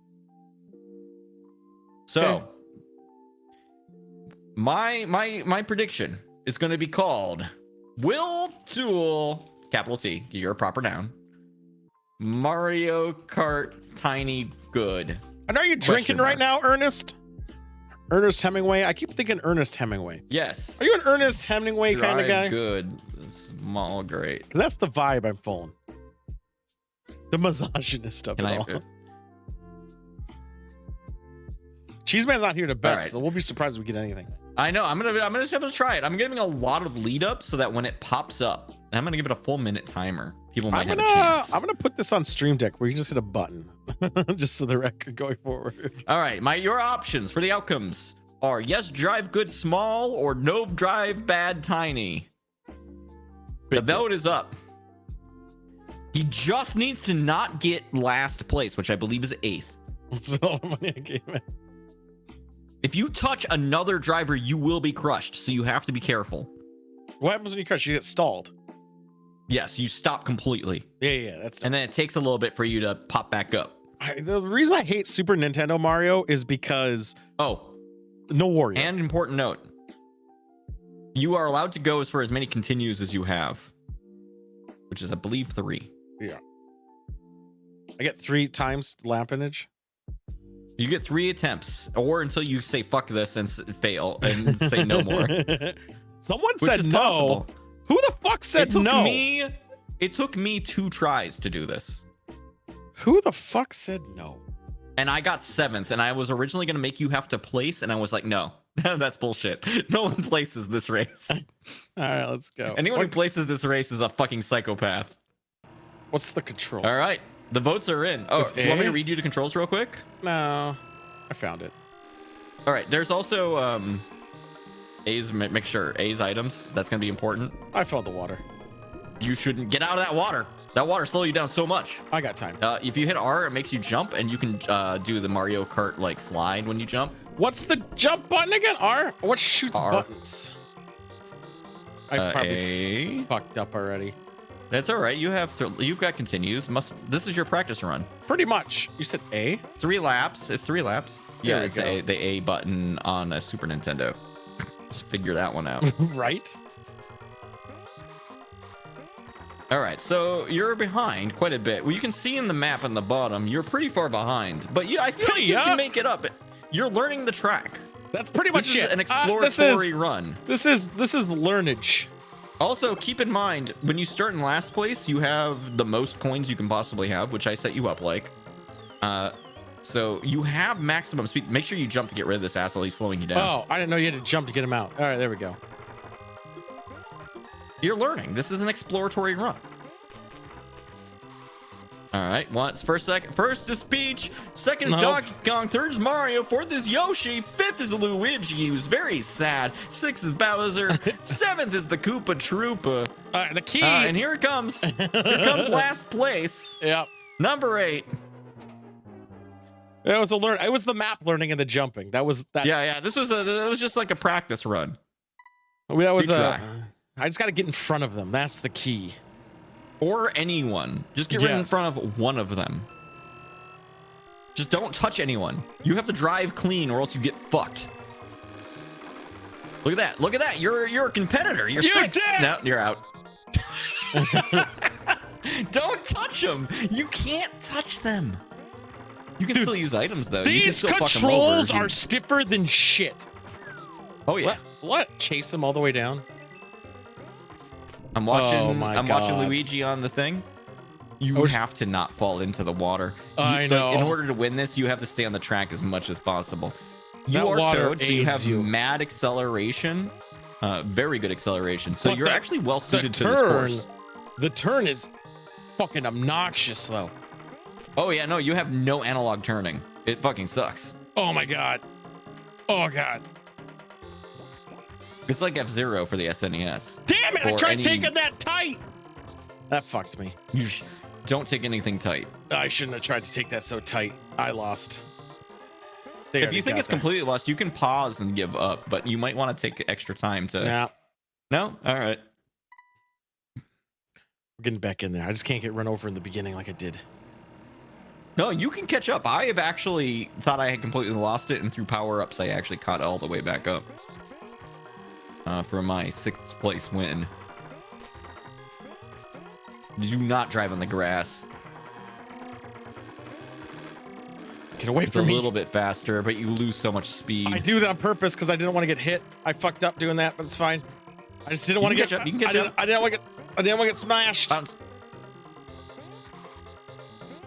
So, my prediction is going to be called Will Tool, capital T, your proper noun, Mario Kart Tiny Good. And are you drinking right now, Ernest? Ernest Hemingway? I keep thinking Ernest Hemingway. Yes. Are you an Ernest Hemingway kind of guy? Good. Small, great. That's the vibe I'm pulling. The misogynist of it all. Cheeseman's not here to bet, so we'll be surprised if we get anything. I know. I'm gonna just have to try it. I'm giving a lot of lead up so that when it pops up, I'm gonna give it a full minute timer. People might have a chance. I'm gonna put this on Stream Deck where you just hit a button, just so the record going forward. All right, your options for the outcomes are yes, drive good small, or no, drive bad tiny. The vote is up. He just needs to not get last place, which I believe is 8th. Let's spend all the money I gave it. If you touch another driver, you will be crushed, so you have to be careful. What happens when you crush? You get stalled. Yes, you stop completely. Yeah, that's. And then it takes a little bit for you to pop back up. The reason I hate Super Nintendo Mario is because no Wario. And important note, you are allowed to go for as many continues as you have, which is, I believe, 3. Yeah. I get 3 times lampinage. You get 3 attempts, or until you say fuck this and fail and say no more. Someone said no. Possible. Who the fuck said no? It took me 2 tries to do this. Who the fuck said no? And I got 7th, and I was originally going to make you have to place, and I was like, no, that's bullshit. No one places this race. All right, let's go. Anyone who places this race is a fucking psychopath. What's the control? All right, the votes are in. Oh, do you want me to read you the controls real quick? No, I found it. All right, there's also A's, make sure A's items. That's going to be important. I found the water. You shouldn't get out of that water. That water slows you down so much. I got time. If you hit R, it makes you jump, and you can do the Mario Kart like slide when you jump. What's the jump button again? R? What shoots buttons? I probably fucked up already. That's all right. You've got continues. This is your practice run. Pretty much. You said A? 3 laps. It's 3 laps. Yeah, it's the A button on a Super Nintendo. Just figure that one out. Right. All right, so you're behind quite a bit. Well, you can see in the map on the bottom, you're pretty far behind. But I feel like you can make it up. You're learning the track. That's pretty much it. An exploratory run. This is learnage. Also, keep in mind, when you start in last place, you have the most coins you can possibly have, which I set you up like. So you have maximum speed. Make sure you jump to get rid of this asshole. He's slowing you down. Oh, I didn't know you had to jump to get him out. All right, there we go. You're learning. This is an exploratory run. All right. First is Peach. Second is Donkey Kong. Third is Mario. Fourth is Yoshi. Fifth is Luigi, who's very sad. Sixth is Bowser. Seventh is the Koopa Troopa. The key. And here it comes. Here comes last place. Yep. Number 8. It was it was the map learning and the jumping. That was that. Yeah. This was it was just like a practice run. That was I just got to get in front of them. That's the key. Or anyone. Just get right in front of one of them. Just don't touch anyone. You have to drive clean or else you get fucked. Look at that. Look at that. You're a competitor. You're sixth. No, you're out. Don't touch them. You can't touch them. You can still use items though. These controls are stiffer than shit. Oh yeah. What? Chase them all the way down? I'm watching. Oh my I'm watching God. Luigi on the thing. You have to not fall into the water. I know. Like, in order to win this, you have to stay on the track as much as possible. You That are water Toad, so you have aids you. mad acceleration, very good acceleration. So But you're actually well suited to this course. The turn is fucking obnoxious though. Oh yeah, no, you have no analog turning. It fucking sucks. Oh my God. Oh God. It's like F-Zero for the SNES. Damn it! I Or tried any- taking that tight. That fucked me. Don't take anything tight. I shouldn't have tried to take that so tight. I lost. They If already you think got it's there. completely lost, you can pause and give up, but you might want to take extra time to. Yeah. No? All right. We're getting back in there. I just can't get run over in the beginning like I did. No, you can catch up. I have actually thought I had completely lost it, and through power-ups, I actually caught all the way back up. For my 6th place win. Do not drive on the grass. Get away It's from me. a little bit faster, but you lose so much speed. I do that on purpose because I didn't want to get hit. I fucked up doing that, but it's fine. I just didn't want to You get. can catch up. You can catch up. I didn't want to get smashed. Bounce.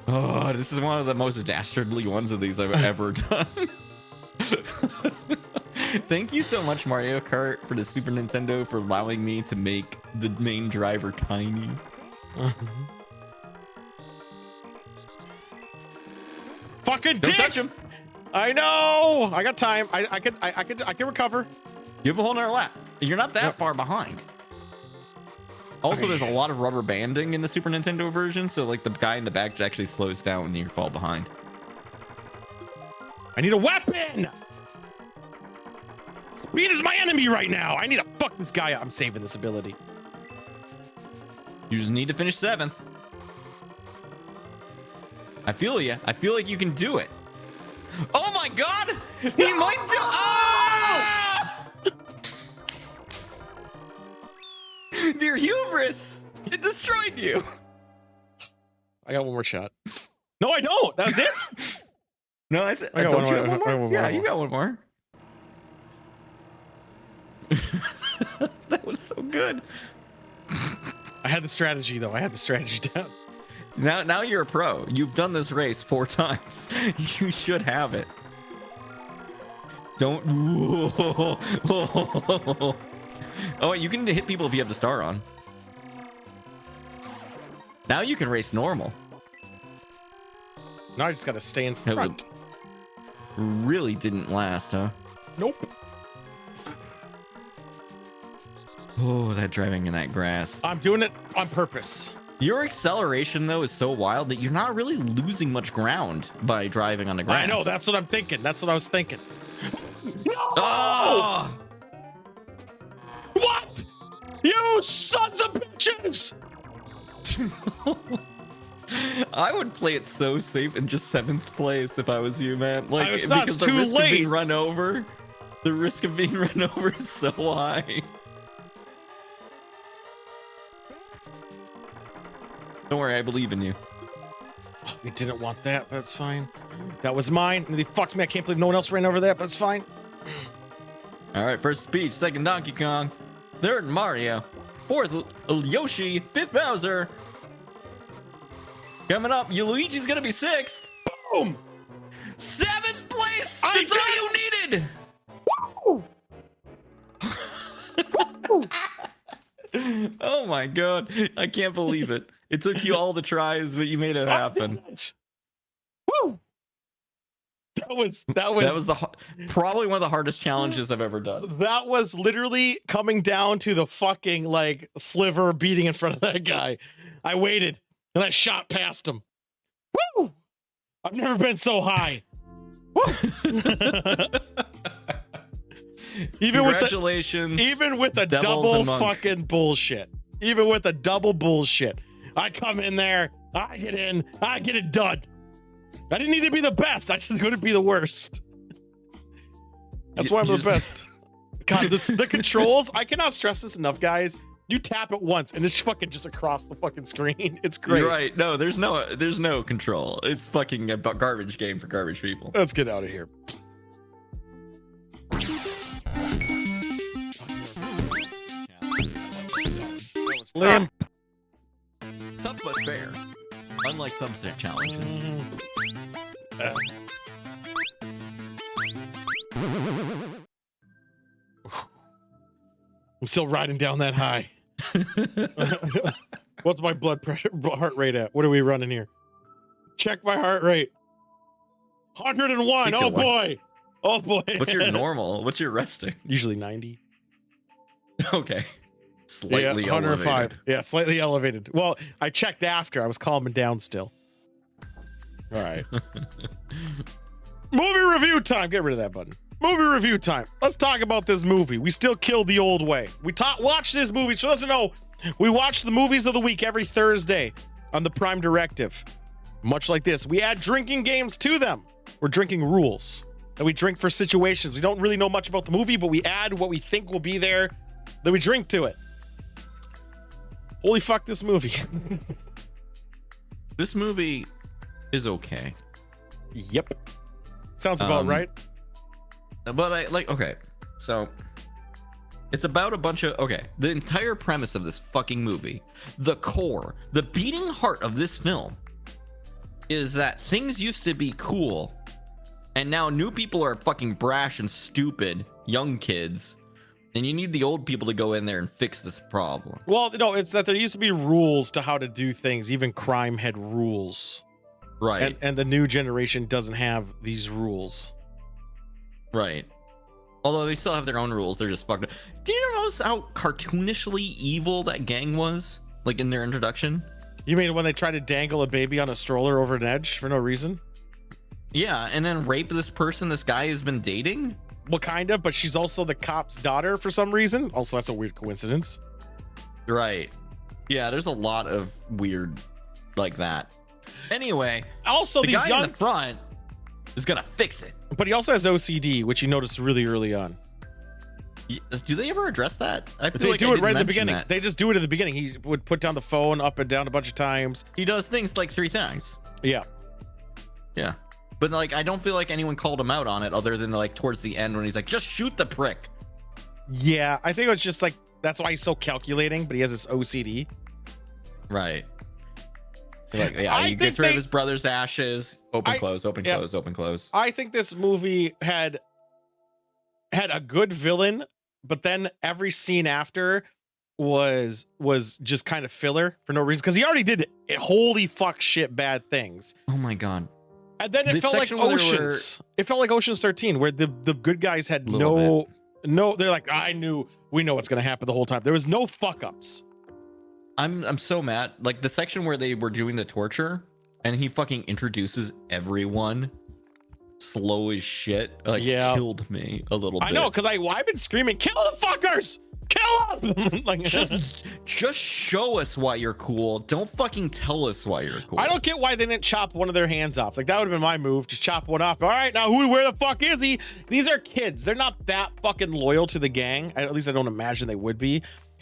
Oh, this is one of the most dastardly ones of these I've ever done. Thank you so much, Mario Kart, for the Super Nintendo, for allowing me to make the main driver tiny. Fucking Don't dick! touch him. I know. I got time. I can recover. You have a whole nother lap. You're not that far behind. Also, there's a lot of rubber banding in the Super Nintendo version, so like the guy in the back actually slows down when you fall behind. I need a weapon. Speed is my enemy right now. I need to fuck this guy up. I'm saving this ability. You just need to finish 7th. I feel you. I feel like you can do it. Oh my God! He might do. Oh! Dear hubris! It destroyed you. I got one more shot. No, I don't. That's it. No, I got don't one you have more. one more? I got one Yeah, more. you got one more. That was so good. I had the strategy though. I had the strategy down. Now you're a pro. You've done this race 4 times. You should have it. Don't. Oh, wait, you can hit people if you have the star on. Now you can race normal. Now I just gotta stay in front. Really didn't last, huh? Nope. Oh, that driving in that grass. I'm doing it on purpose. Your acceleration, though, is so wild that you're not really losing much ground by driving on the grass. I know. That's what I'm thinking. That's what I was thinking. No! Oh! What? You sons of bitches! I would play it so safe in just 7th place if I was you, man. Like, It's not because the too risk of being late. run over, the risk of being run over is so high. Don't worry, I believe in you. You didn't want that, but it's fine. That was mine. And they fucked me. I can't believe no one else ran over that, but it's fine. All right, 1st Peach, 2nd Donkey Kong, 3rd Mario, 4th Yoshi, 5th Bowser. Coming up, Luigi's gonna be 6th. Boom! 7th place! That's all you needed! Oh my God, I can't believe it. It took you all the tries, but you made it happen. Woo! That was probably one of the hardest challenges I've ever done. That was literally coming down to the fucking like sliver beating in front of that guy. I waited and I shot past him. Woo! I've never been so high. Congratulations. Even with the Devil's double a monk. fucking bullshit. Even with the double bullshit. I come in there, I get in, I get it done. I didn't need to be the best. I just going to be the worst. That's why I'm the best. God, the controls. I cannot stress this enough, guys. You tap it once and it's fucking just across the fucking screen. It's great. You're right. No, there's no control. It's fucking a garbage game for garbage people. Let's get out of here. Liam. Tough but fair. Unlike some challenges. I'm still riding down that high. What's my blood pressure, heart rate at? What are we running here? Check my heart rate. 101. Oh boy. Oh boy. What's your normal? What's your resting? Usually 90. Okay. Slightly 105. elevated. Yeah, slightly elevated. Well, I checked after. I was calming down still. All right. Movie review time. Get rid of that button. Movie review time. Let's talk about this movie. We still killed the old way. We watch this movie. So doesn't know. We watch the movies of the week every Thursday on the Prime Directive. Much like this, we add drinking games to them. We're drinking rules that we drink for situations. We don't really know much about the movie, but we add what we think will be there. Then we drink to it. Holy fuck, this movie. This movie is okay. Yep. Sounds about right. But okay. So it's about a bunch of the entire premise of this fucking movie, the core, the beating heart of this film is that things used to be cool and now new people are fucking brash and stupid, young kids. And you need the old people to go in there and fix this problem. Well, no, it's that there used to be rules to how to do things. Even crime had rules. Right. And the new generation doesn't have these rules. Right. Although they still have their own rules. They're just fucked up. Did you notice how cartoonishly evil that gang was? Like in their introduction? You mean when they try to dangle a baby on a stroller over an edge for no reason? Yeah, and then rape this person this guy has been dating? Well, kind of, but she's also the cop's daughter for some reason. Also, that's a weird coincidence. Right. Yeah, there's a lot of weird like that. Anyway, also the these guy young in the front is gonna fix it. But he also has OCD, which you notice really early on. Do they ever address that? I feel They like do I it right at the didn't beginning. mention They just do it at the beginning. He would put down the phone up and down a bunch of times. He does things like 3 times. Yeah. Yeah. But like, I don't feel like anyone called him out on it other than like towards the end when he's like, just shoot the prick. Yeah, I think it was just like, that's why he's so calculating, but he has this OCD. Right. Like, yeah, he gets rid of his brother's ashes. Open, close, open, close, open, close. I think this movie had a good villain, but then every scene after was just kind of filler for no reason, because he already did holy fuck shit bad things. Oh my god. And then it felt like Oceans. It felt like Ocean's 13, where the good guys had no. They're like, we know what's gonna happen the whole time. There was no fuck ups. I'm so mad. Like the section where they were doing the torture, and he fucking introduces everyone slow as shit. Like, killed me a little bit. I know, because I've been screaming, kill the fuckers! Kill them! Like, just show us why you're cool. Don't fucking tell us why you're cool. I don't get why they didn't chop one of their hands off. Like, that would have been my move. Just chop one off. All right, now where the fuck is he? These are kids. They're not that fucking loyal to the gang. At least I don't imagine they would be.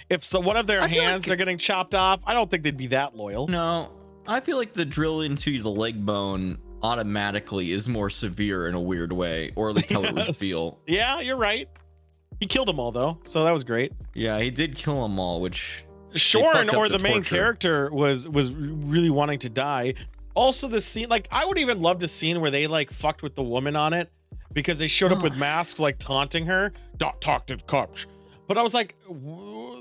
If so, one of their hands are getting chopped off, I don't think they'd be that loyal. No, I feel like the drill into the leg bone automatically is more severe in a weird way, or at least how it would feel. Yeah, you're right. He killed them all though, so that was great. Yeah, he did kill them all, which Shorn, or the main character, was really wanting to die. Also, the scene, like, I would even love the scene where they like fucked with the woman on it because they showed up with masks, like taunting her. Don't talk to the cops. But I was like,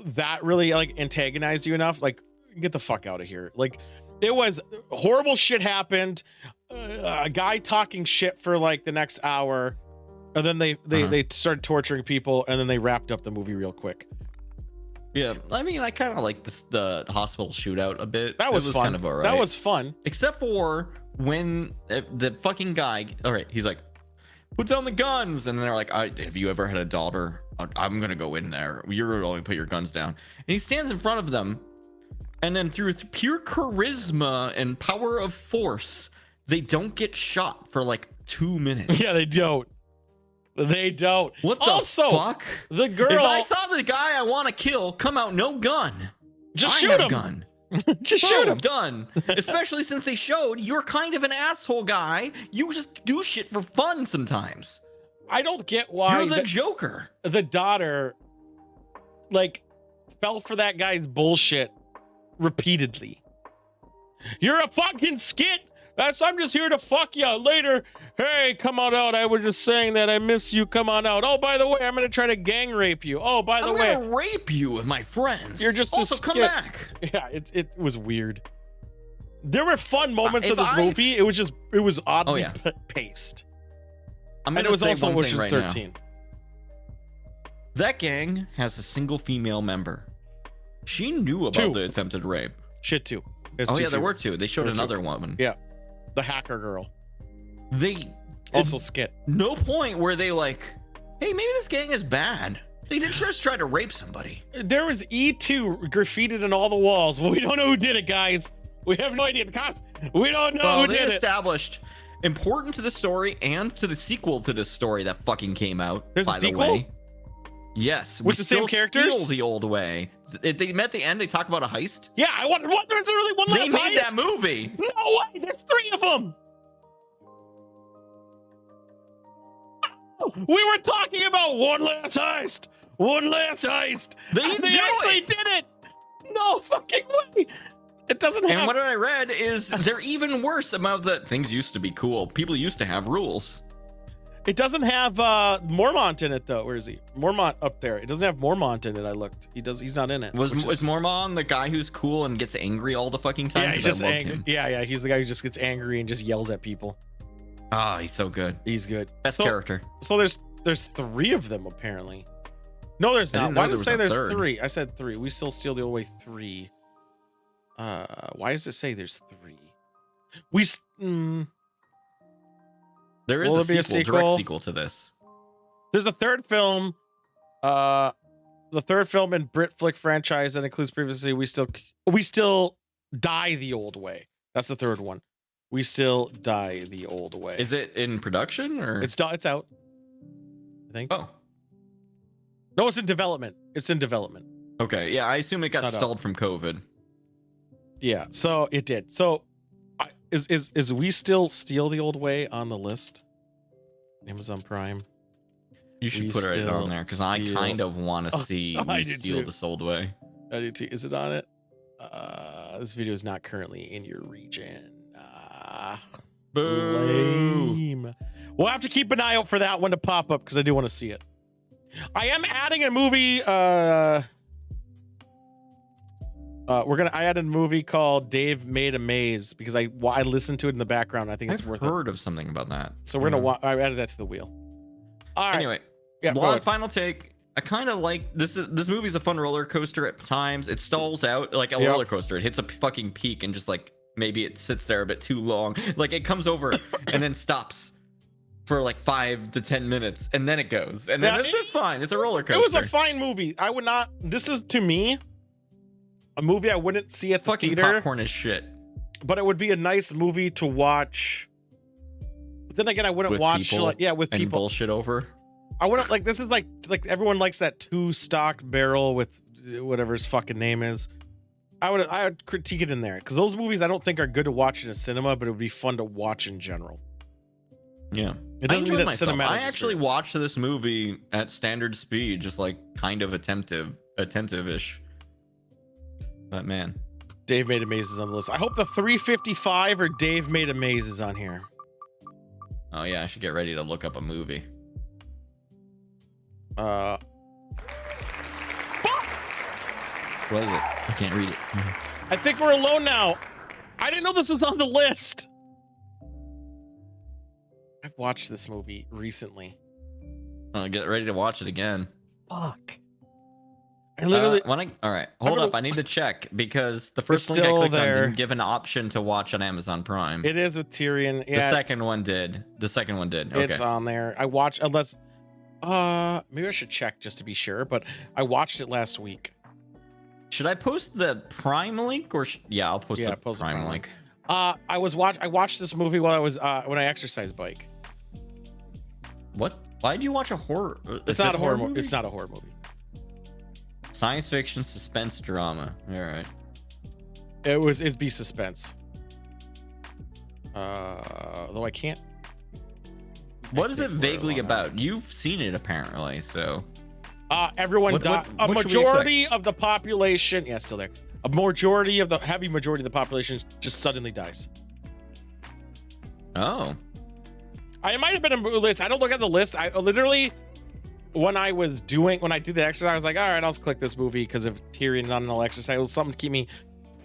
that really like antagonized you enough? Like, get the fuck out of here. Like, it was horrible shit happened. A guy talking shit for like the next hour, and then they started torturing people, and then they wrapped up the movie real quick. Yeah, I mean, I kind of like the hospital shootout a bit. That was fun. Kind of alright. That was fun. Except for when the fucking guy, all right, he's like, put down the guns, and they're like, have you ever had a daughter? I'm gonna go in there. You're gonna only put your guns down. And he stands in front of them, and then through pure charisma and power of force, they don't get shot for like 2 minutes. Yeah, they don't. They don't. What the also, fuck? The girl. If I saw the guy I want to kill come out no gun, just I shoot have him. Gun. Just shoot him. Done. Especially since they showed you're kind of an asshole guy. You just do shit for fun sometimes. I don't get why you're the Joker. The daughter, like, fell for that guy's bullshit repeatedly. You're a fucking skit. I'm just here to fuck you later. Hey, come on out. I was just saying that I miss you. Come on out. Oh, by the way, I'm gonna try to gang rape you. Oh, by the way, I'm gonna rape you with my friends. You're just also come back. Yeah, it was weird. There were fun moments of this movie. It was oddly paced. I'm and gonna it was say also one thing Ocean's right 13. now. That gang has a single female member. She knew about the attempted rape. Shit, too. Oh yeah, there were two. They showed another woman. Yeah, the hacker girl. They also skit. No point where they like, hey, maybe this gang is bad. They didn't just try to rape somebody. There was E2 graffitied in all the walls. Well, we don't know who did it, guys. We have no idea. The cops. We don't know who did it. They established important to the story and to the sequel to this story that fucking came out. There's by a the sequel? way. Yes, with the same characters. Still the old way. They met at the end. They talk about a heist. Yeah, I wonder. What? There's really one last heist? They made that movie. No way. There's 3 of them. We were talking about one last heist. One last heist. They actually did it. No fucking way. It doesn't have. And what I read is they're even worse about the things used to be cool. People used to have rules. It doesn't have Mormont in it though. Where is he? Mormont up there. It doesn't have Mormont in it. I looked. He's not in it. Was Mormont the guy who's cool and gets angry all the fucking time? Yeah, he's just angry. Yeah, he's the guy who just gets angry and just yells at people. Ah, he's so good. He's good. Best character. So there's 3 of them apparently. No, there's not. Why does it say there's 3? I said 3. We still steal the old way 3. Why does it say there's 3? There is a sequel, direct sequel to this. There's a 3rd film. The 3rd film in Brit flick franchise that includes previously we still die the old way. That's the 3rd one. We still die the old way. Is it in production or it's out? I think. Oh. No, it's in development. It's in development. Okay, yeah, I assume it got stalled from COVID. Yeah, so it did. So is we still steal the old way on the list? Amazon Prime. You should put it on there because I kind of want to see we steal this old way. I do too. Is it on it? This video is not currently in your region. Boo. Lame. We'll have to keep an eye out for that one to pop up because I do want to see it. I am adding a movie. I added a movie called Dave Made a Maze because I listened to it in the background. I think it's worth it. I've heard of something about that. So we're gonna. I added that to the wheel. All right. Anyway, yeah. Final take. I kind of like this. This movie's a fun roller coaster at times. It stalls out like a roller coaster. It hits a fucking peak and just like maybe it sits there a bit too long. Like it comes over and then stops for like 5 to 10 minutes and then it goes and then it's fine. It's a roller coaster. It was a fine movie. I would not. This is to me a movie I wouldn't see at the fucking theater. Popcorn as shit. But it would be a nice movie to watch. But then again, I wouldn't watch people with and people bullshit over. I wouldn't like. This is like everyone likes that 2 stock barrel with whatever his fucking name is. I would critique it in there because those movies I don't think are good to watch in a cinema, but it would be fun to watch in general. Yeah, I enjoyed myself. I actually watched this movie at standard speed, just like kind of attentive-ish. But man, Dave Made a Maze is on the list. I hope the 355 or Dave Made a Maze is on here. Oh yeah, I should get ready to look up a movie. What is it? I can't read it. I think we're alone now. I didn't know this was on the list. I've watched this movie recently. Get ready to watch it again. Fuck. I literally. All right, hold up. I need to check because the first link I clicked on didn't give an option to watch on Amazon Prime. It is with Tyrion. Yeah. The second one did. Okay. It's on there. I watched unless. Maybe I should check just to be sure. But I watched it last week. Should I post the Prime link or? Yeah, I'll post the Prime link. I watched this movie while I was when I exercise bike. What? Why did you watch a horror? It's not a horror movie. It's not a horror movie. Science fiction, suspense, drama. All right. It'd be suspense. Though I can't. What is it vaguely about? You've seen it apparently, so. Everyone died. A majority of the population, yeah, still there. A heavy majority of the population just suddenly dies. Oh. I might have been a list. I don't look at the list. I literally, when I did the exercise, I was like, all right, I'll just click this movie because of Tyrion not enough exercise. It was something to keep me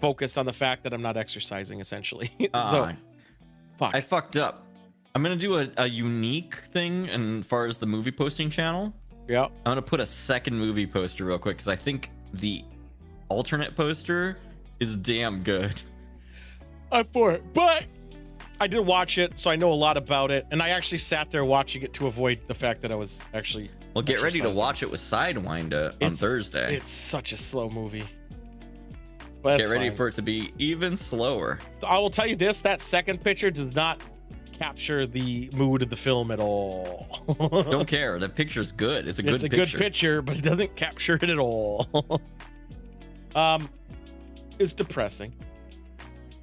focused on the fact that I'm not exercising, essentially. So, fuck. I fucked up. I'm gonna do a unique thing as far as the movie posting channel. Yeah. I'm gonna put a second movie poster real quick because I think the alternate poster is damn good. I'm for it, but I did watch it, so I know a lot about it, and I actually sat there watching it to avoid the fact that I was actually. Well, get ready to watch it with Sidewinder on Thursday. It's such a slow movie. But get ready for it to be even slower. I will tell you this: that second picture does not capture the mood of the film at all. Don't care. The picture's good. It's a good good picture, but it doesn't capture it at all. It's depressing.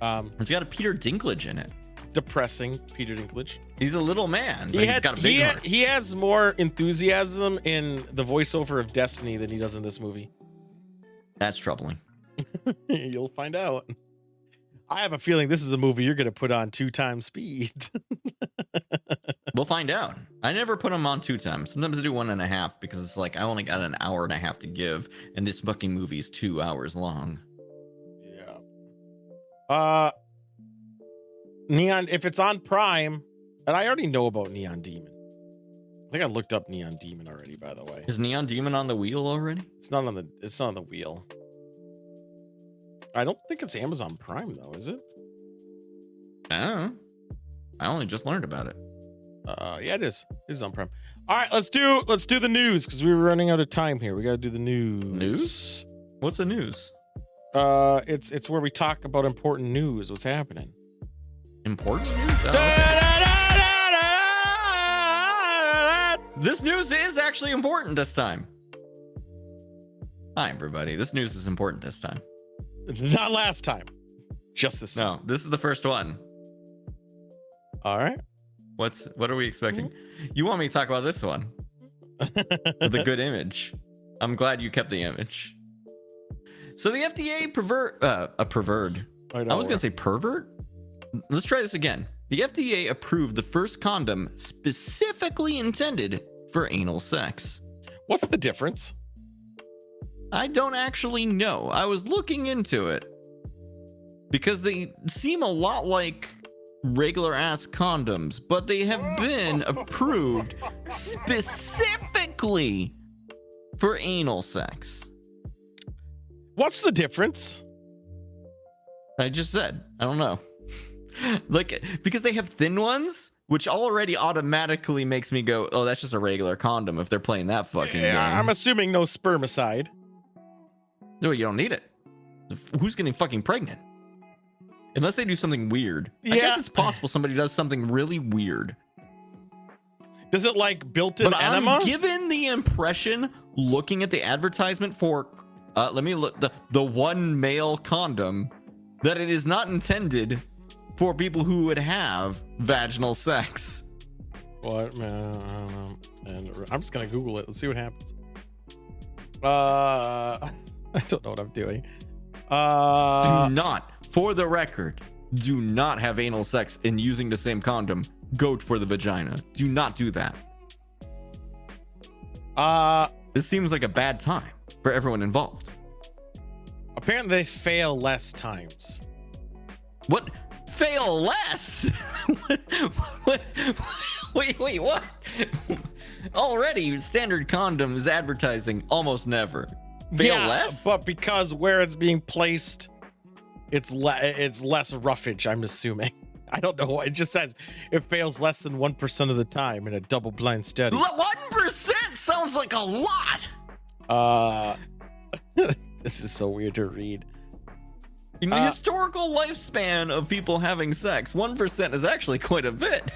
It's got a Peter Dinklage in it. Depressing Peter Dinklage. He's a little man, but he's got a big heart. He has more enthusiasm in the voiceover of Destiny than he does in this movie. That's troubling. You'll find out. I have a feeling this is a movie you're going to put on 2x speed. We'll find out. I never put them on 2 times. Sometimes I do 1.5 because it's like I only got an hour and a half to give, and this fucking movie is 2 hours long. Yeah. Neon, if it's on Prime, and I already know about Neon Demon. I think I looked up Neon Demon already, by the way. Is Neon Demon on the wheel already? It's not on the wheel. I don't think it's Amazon Prime though, is it? I don't know. I only just learned about it. Yeah, it is. It is on Prime. All right, let's do the news because we were running out of time here. We got to do the news. News? What's the news? It's where we talk about important news. What's happening? Important news? Oh, okay. This news is actually important this time. Hi, everybody. This news is important this time. Not last time. Just this time. No, this is the first one. All right. What are we expecting? You want me to talk about this one? With a good image. I'm glad you kept the image. So the FDA I was gonna say pervert. Let's try this again. The FDA approved the first condom specifically intended for anal sex. What's the difference? I don't actually know. I was looking into it because they seem a lot like regular ass condoms, but they have been approved specifically for anal sex. What's the difference? I just said, I don't know. Like, because they have thin ones, which already automatically makes me go, oh, that's just a regular condom if they're playing that fucking game. I'm assuming no spermicide. No, you don't need it. Who's getting fucking pregnant? Unless they do something weird. Yeah. I guess it's possible somebody does something really weird. Does it like built-in enema? I'm given the impression, looking at the advertisement for, let me look, the one male condom, that it is not intended for people who would have vaginal sex. What? And I'm just gonna Google it. Let's see what happens. I don't know what I'm doing. Do not, for the record, do not have anal sex in using the same condom. Go for the vagina. Do not do that. This seems like a bad time for everyone involved. Apparently they fail less times. What? Fail less? Wait, what? Already, standard condoms advertising almost never. Fail less? But because where it's being placed, it's less roughage, I'm assuming. I don't know. It just says it fails less than 1% of the time in a double-blind study. 1% sounds like a lot. This is so weird to read. In the historical lifespan of people having sex, 1% is actually quite a bit.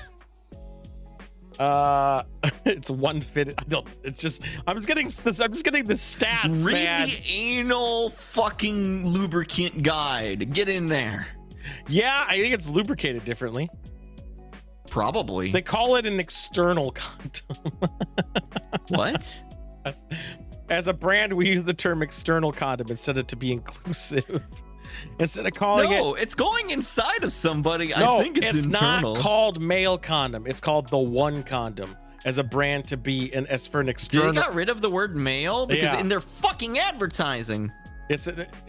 It's 1/5. I don't. It's just. I'm just getting the stats. Read man. the anal fucking lubricant guide. Get in there. Yeah, I think it's lubricated differently. Probably. They call it an external condom. What? As a brand, we use the term external condom instead of to be inclusive. Instead of calling it's going inside of somebody. No, I think it's internal. not called male condom. It's called the one condom as a brand to be as for an external. They got rid of the word male because in their fucking advertising. It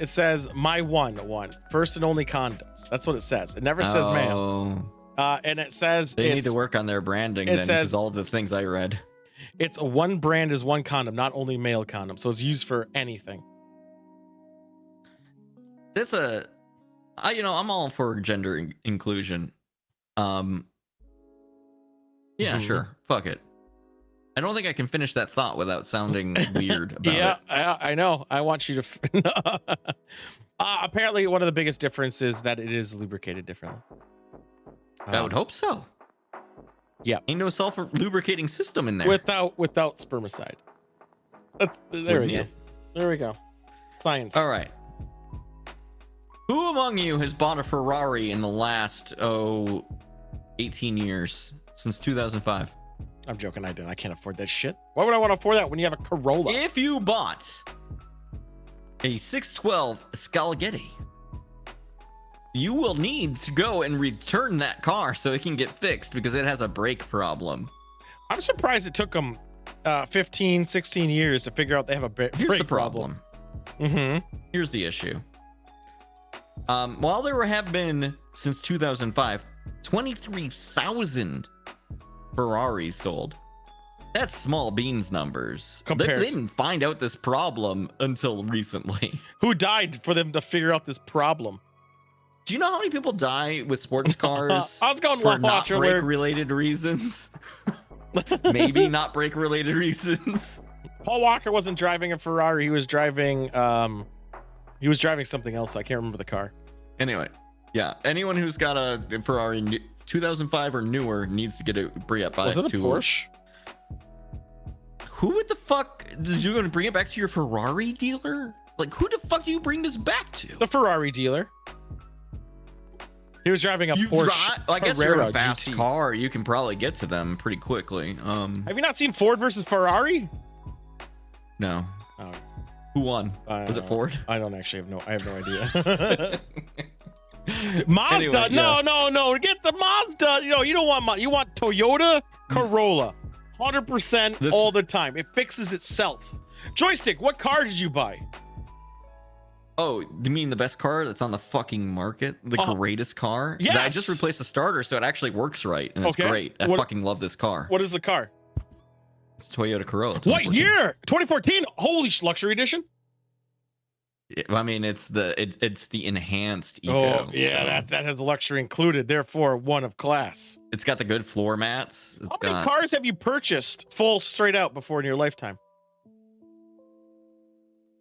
says my one first and only condoms. That's what it says. It never says male. And it says They need to work on their branding then, because all the things I read. It's one brand is one condom, not only male condom. So it's used for anything. That's I'm all for gender inclusion. Yeah, sure. Fuck it. I don't think I can finish that thought without sounding weird about it. I know. I want you to. Apparently, one of the biggest differences is that it is lubricated differently. I would hope so. Yeah. Ain't no self-lubricating system in there. Without spermicide. There we go. There we go. Science. All right. Who among you has bought a Ferrari in the last 18 years since 2005? I'm joking. I didn't. I can't afford that shit. Why would I want to afford that when you have a Corolla? If you bought a 612 Scalgetti, you will need to go and return that car so it can get fixed because it has a brake problem. I'm surprised it took them 15, 16 years to figure out they have a brake problem. Here's the issue. While there have been, since 2005, 23,000 Ferraris sold. That's small beans numbers. They didn't find out this problem until recently. Who died for them to figure out this problem? Do you know how many people die with sports cars I was going for not Walker brake-related reasons? Maybe not brake-related reasons. Paul Walker wasn't driving a Ferrari. He was driving something else. I can't remember the car. Anyway, yeah. Anyone who's got a Ferrari 2005 or newer needs to get a bring it back. Was it a Porsche? Who would the fuck did you going to bring it back to your Ferrari dealer? Like, who the fuck do you bring this back to? The Ferrari dealer. He was driving a Porsche. I guess you're in a fast GT. car. You can probably get to them pretty quickly. Have you not seen Ford versus Ferrari? No. Oh. Who won? Was it Ford? I don't actually have no idea. Mazda? Anyway, no. Get the Mazda. You don't want you want Toyota Corolla. 100% all the time. It fixes itself. Joystick, what car did you buy? Oh, you mean the best car that's on the fucking market? The greatest car? Yes. I just replaced the starter, so it actually works right, and it's great. I fucking love this car. What is the car? It's Toyota Corolla. What year? 2014? Holy luxury edition? I mean, it's the enhanced eco. Oh, yeah, that has luxury included, therefore one of class. It's got the good floor mats. How many cars have you purchased full straight out before in your lifetime?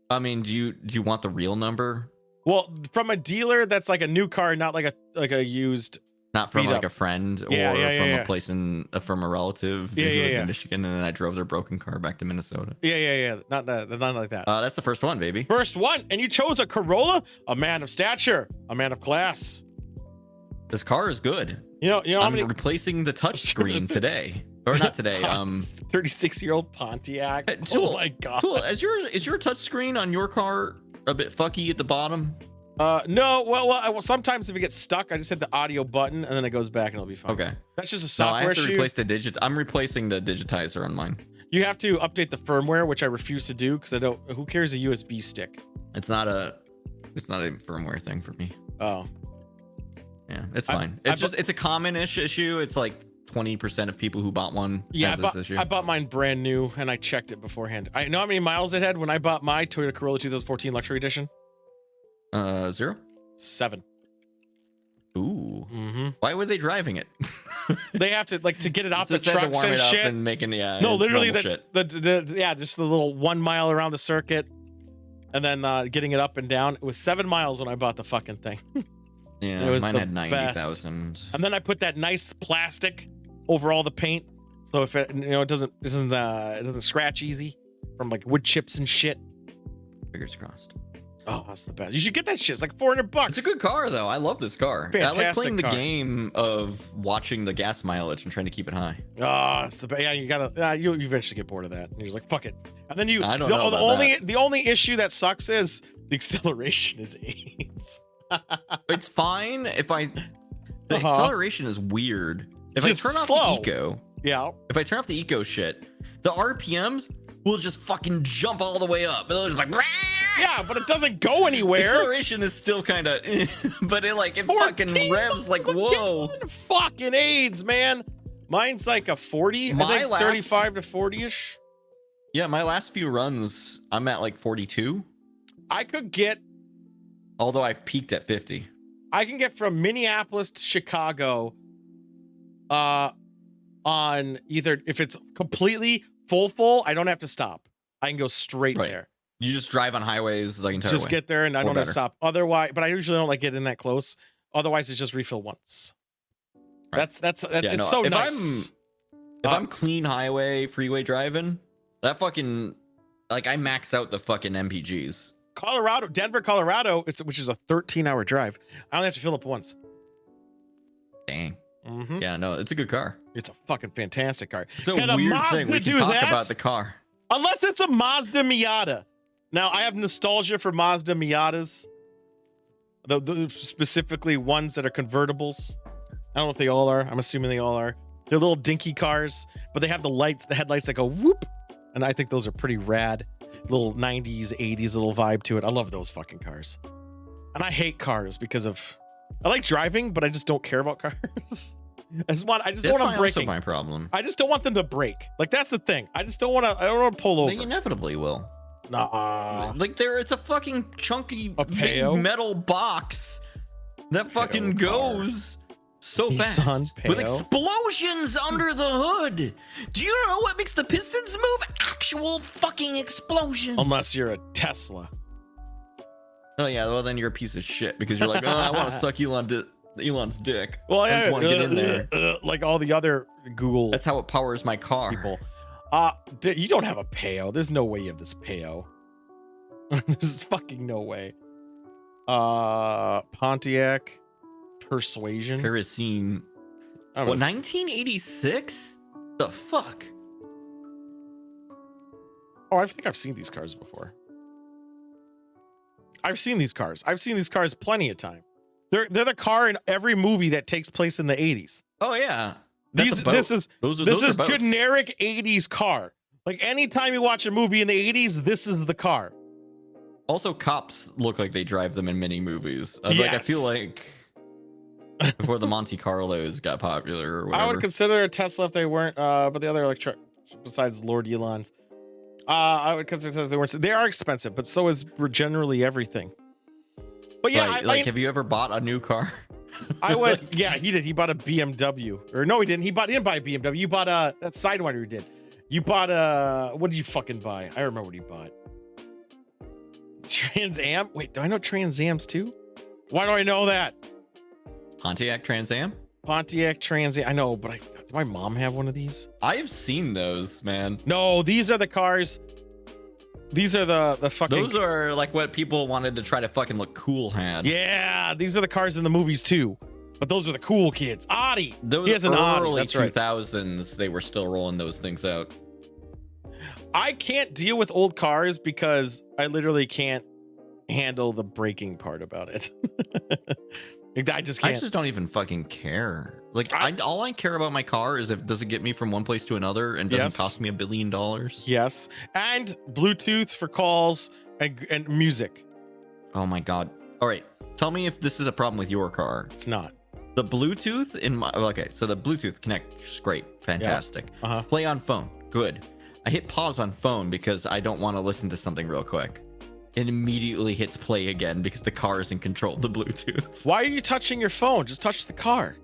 I mean, do you want the real number? Well, from a dealer that's like a new car, not like a used. Not from like a friend or from a place from a relative who lived in Michigan, and then I drove their broken car back to Minnesota. Yeah. Not like that. That's the first one, baby. First one, and you chose a Corolla, a man of stature, a man of class. This car is good. You know how I'm many replacing the touchscreen today, or not today. 36-year-old Pontiac. Tool, oh my god. Tool, is your touchscreen on your car a bit fucky at the bottom? No. Well, sometimes if it gets stuck, I just hit the audio button and then it goes back and it'll be fine. Okay. That's just a software issue. I have to replace the I'm replacing the digitizer on mine. You have to update the firmware, which I refuse to do because I don't. Who carries a USB stick? It's not a firmware thing for me. Oh. Yeah, it's fine. It's a common-ish issue. It's like 20% of people who bought one has this issue. I bought mine brand new and I checked it beforehand. I know how many miles it had when I bought my Toyota Corolla 2014 Luxury Edition. 0? 7. Ooh. Why were they driving it? They have to to get it off the Just had to trucks warm and it up shit. and making no, literally just the little 1 mile around the circuit. and then getting it up and down. It was 7 miles when I bought the fucking thing. Yeah, It was mine the had 90,000. And then I put that nice plastic over all the paint, so if it it doesn't scratch easy from like wood chips and shit. Fingers crossed. Oh, that's the best. You should get that shit. It's like $400. It's a good car though. I love this car. I like Fantastic playing the car. game of watching the gas mileage and trying to keep it high. Oh, it's the best. Yeah, you gotta. You eventually get bored of that. And you're just like, fuck it. And then I don't know the about only that. the only issue that sucks is the acceleration is 8. It's fine if the acceleration is weird. If Just I turn off slow. the eco, Yeah. if I turn off the eco shit, the RPMs will just fucking jump all the way up. It'll just like, yeah, but it doesn't go anywhere. Acceleration is still kind of, but it fucking revs like whoa. Fucking AIDS, man. Mine's like a 40. I think 35 to 40ish. Yeah, my last few runs, I'm at like 42. I could get, although I've peaked at 50. I can get from Minneapolis to Chicago on either, if it's completely full, I don't have to stop. I can go straight there. You just drive on highways the entire Just way. get there and I Or don't have to better. stop. Otherwise, but I usually don't like getting that close. Otherwise, it's just refill once. Right. That's Yeah, it's no, so if nice. If I'm clean highway, freeway driving, that fucking, like, I max out the fucking MPGs. Colorado, Denver, Colorado, which is a 13-hour drive. I only have to fill up once. Dang. Mm-hmm. Yeah, no, it's a good car. It's a fucking fantastic car. It's a Can weird Mazda thing. We can do talk that? about the car. Unless it's a Mazda Miata. Now, I have nostalgia for Mazda Miatas. The specifically ones that are convertibles. I don't know if they all are. I'm assuming they all are. They're little dinky cars, but they have the headlights that go whoop. And I think those are pretty rad. Little 90s, 80s little vibe to it. I love those fucking cars. And I hate cars because of, I like driving, but I just don't care about cars. I just don't want them also breaking. my problem. I just don't want them to break. Like, that's the thing. I just don't want to, I don't want to pull over. They inevitably will. Nah. Like, it's a fucking chunky big Peo? metal box that fucking goes so Nissan fast with Peo? explosions under the hood. Do you know what makes the pistons move? Actual fucking explosions. Unless you're a Tesla. Oh yeah, well then you're a piece of shit because you're like, oh, I want to suck Elon's dick. Well, I just yeah, want to get in there. Like all the other Google. That's how it powers my car. People. You don't have a Peo. There's no way you have this Peo. There's fucking no way. Pontiac Persuasion. Kerosene. I What, don't know. 1986? The fuck? Oh, I think I've seen these cars before. I've seen these cars. I've seen these cars plenty of time. They're the car in every movie that takes place in the 80s. Oh yeah. This is those are boats. generic 80s car. Like anytime you watch a movie in the 80s, this is the car. Also, cops look like they drive them in many movies. Like I feel like before the Monte Carlos got popular or whatever. I would consider a Tesla if they weren't, but the other electric, besides Lord Elon's, I would consider if they weren't. They are expensive, but so is generally everything. But yeah, Right, have you ever bought a new car? I would. Yeah, he did. He bought a BMW, or no, he didn't. He didn't buy a BMW. You bought that Sidewinder did. You bought what did you fucking buy? I remember what you bought. Trans Am. Wait, do I know Trans Ams too? Why do I know that? Pontiac Trans Am? Pontiac Trans Am. I know, but did my mom have one of these? I've seen those, man. No, these are the cars. These are the fucking. Those are like what people wanted to try to fucking look cool had. Yeah, these are the cars in the movies too. But those are the cool kids. Audi. Those He has an Audi. early That's right. 2000s, they were still rolling those things out. I can't deal with old cars because I literally can't handle the braking part about it. Like, I just can't. I just don't even fucking care. Like, all I care about my car is if does it get me from one place to another and doesn't Yes. cost me $1 billion. Yes, and Bluetooth for calls and music. Oh my god. All right, tell me if this is a problem with your car. It's not. The Bluetooth in my so the Bluetooth connects great, fantastic. Uh-huh. Play on phone, good. I hit pause on phone because I don't want to listen to something real quick. It immediately hits play again because the car is in control of the Bluetooth. Why are you touching your phone? Just touch the car.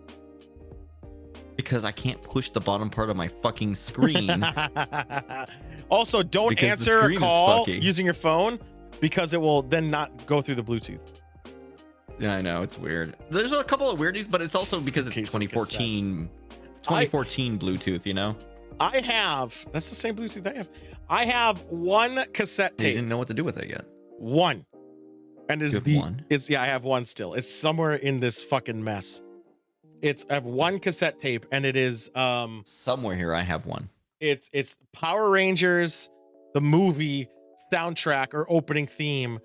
Because I can't push the bottom part of my fucking screen. Also, don't Because the answer a screen is call fucky. using your phone because it will then not go through the Bluetooth. Yeah, I know, it's weird. There's a couple of weirdies, but it's also because it's 2014 Bluetooth, you know? That's the same Bluetooth I have. I have one cassette tape. You didn't know what to do with it yet. One. And it's one? I have one still. It's somewhere in this fucking mess. I have one cassette tape, and it is somewhere here. I have one. It's Power Rangers, the movie soundtrack or opening theme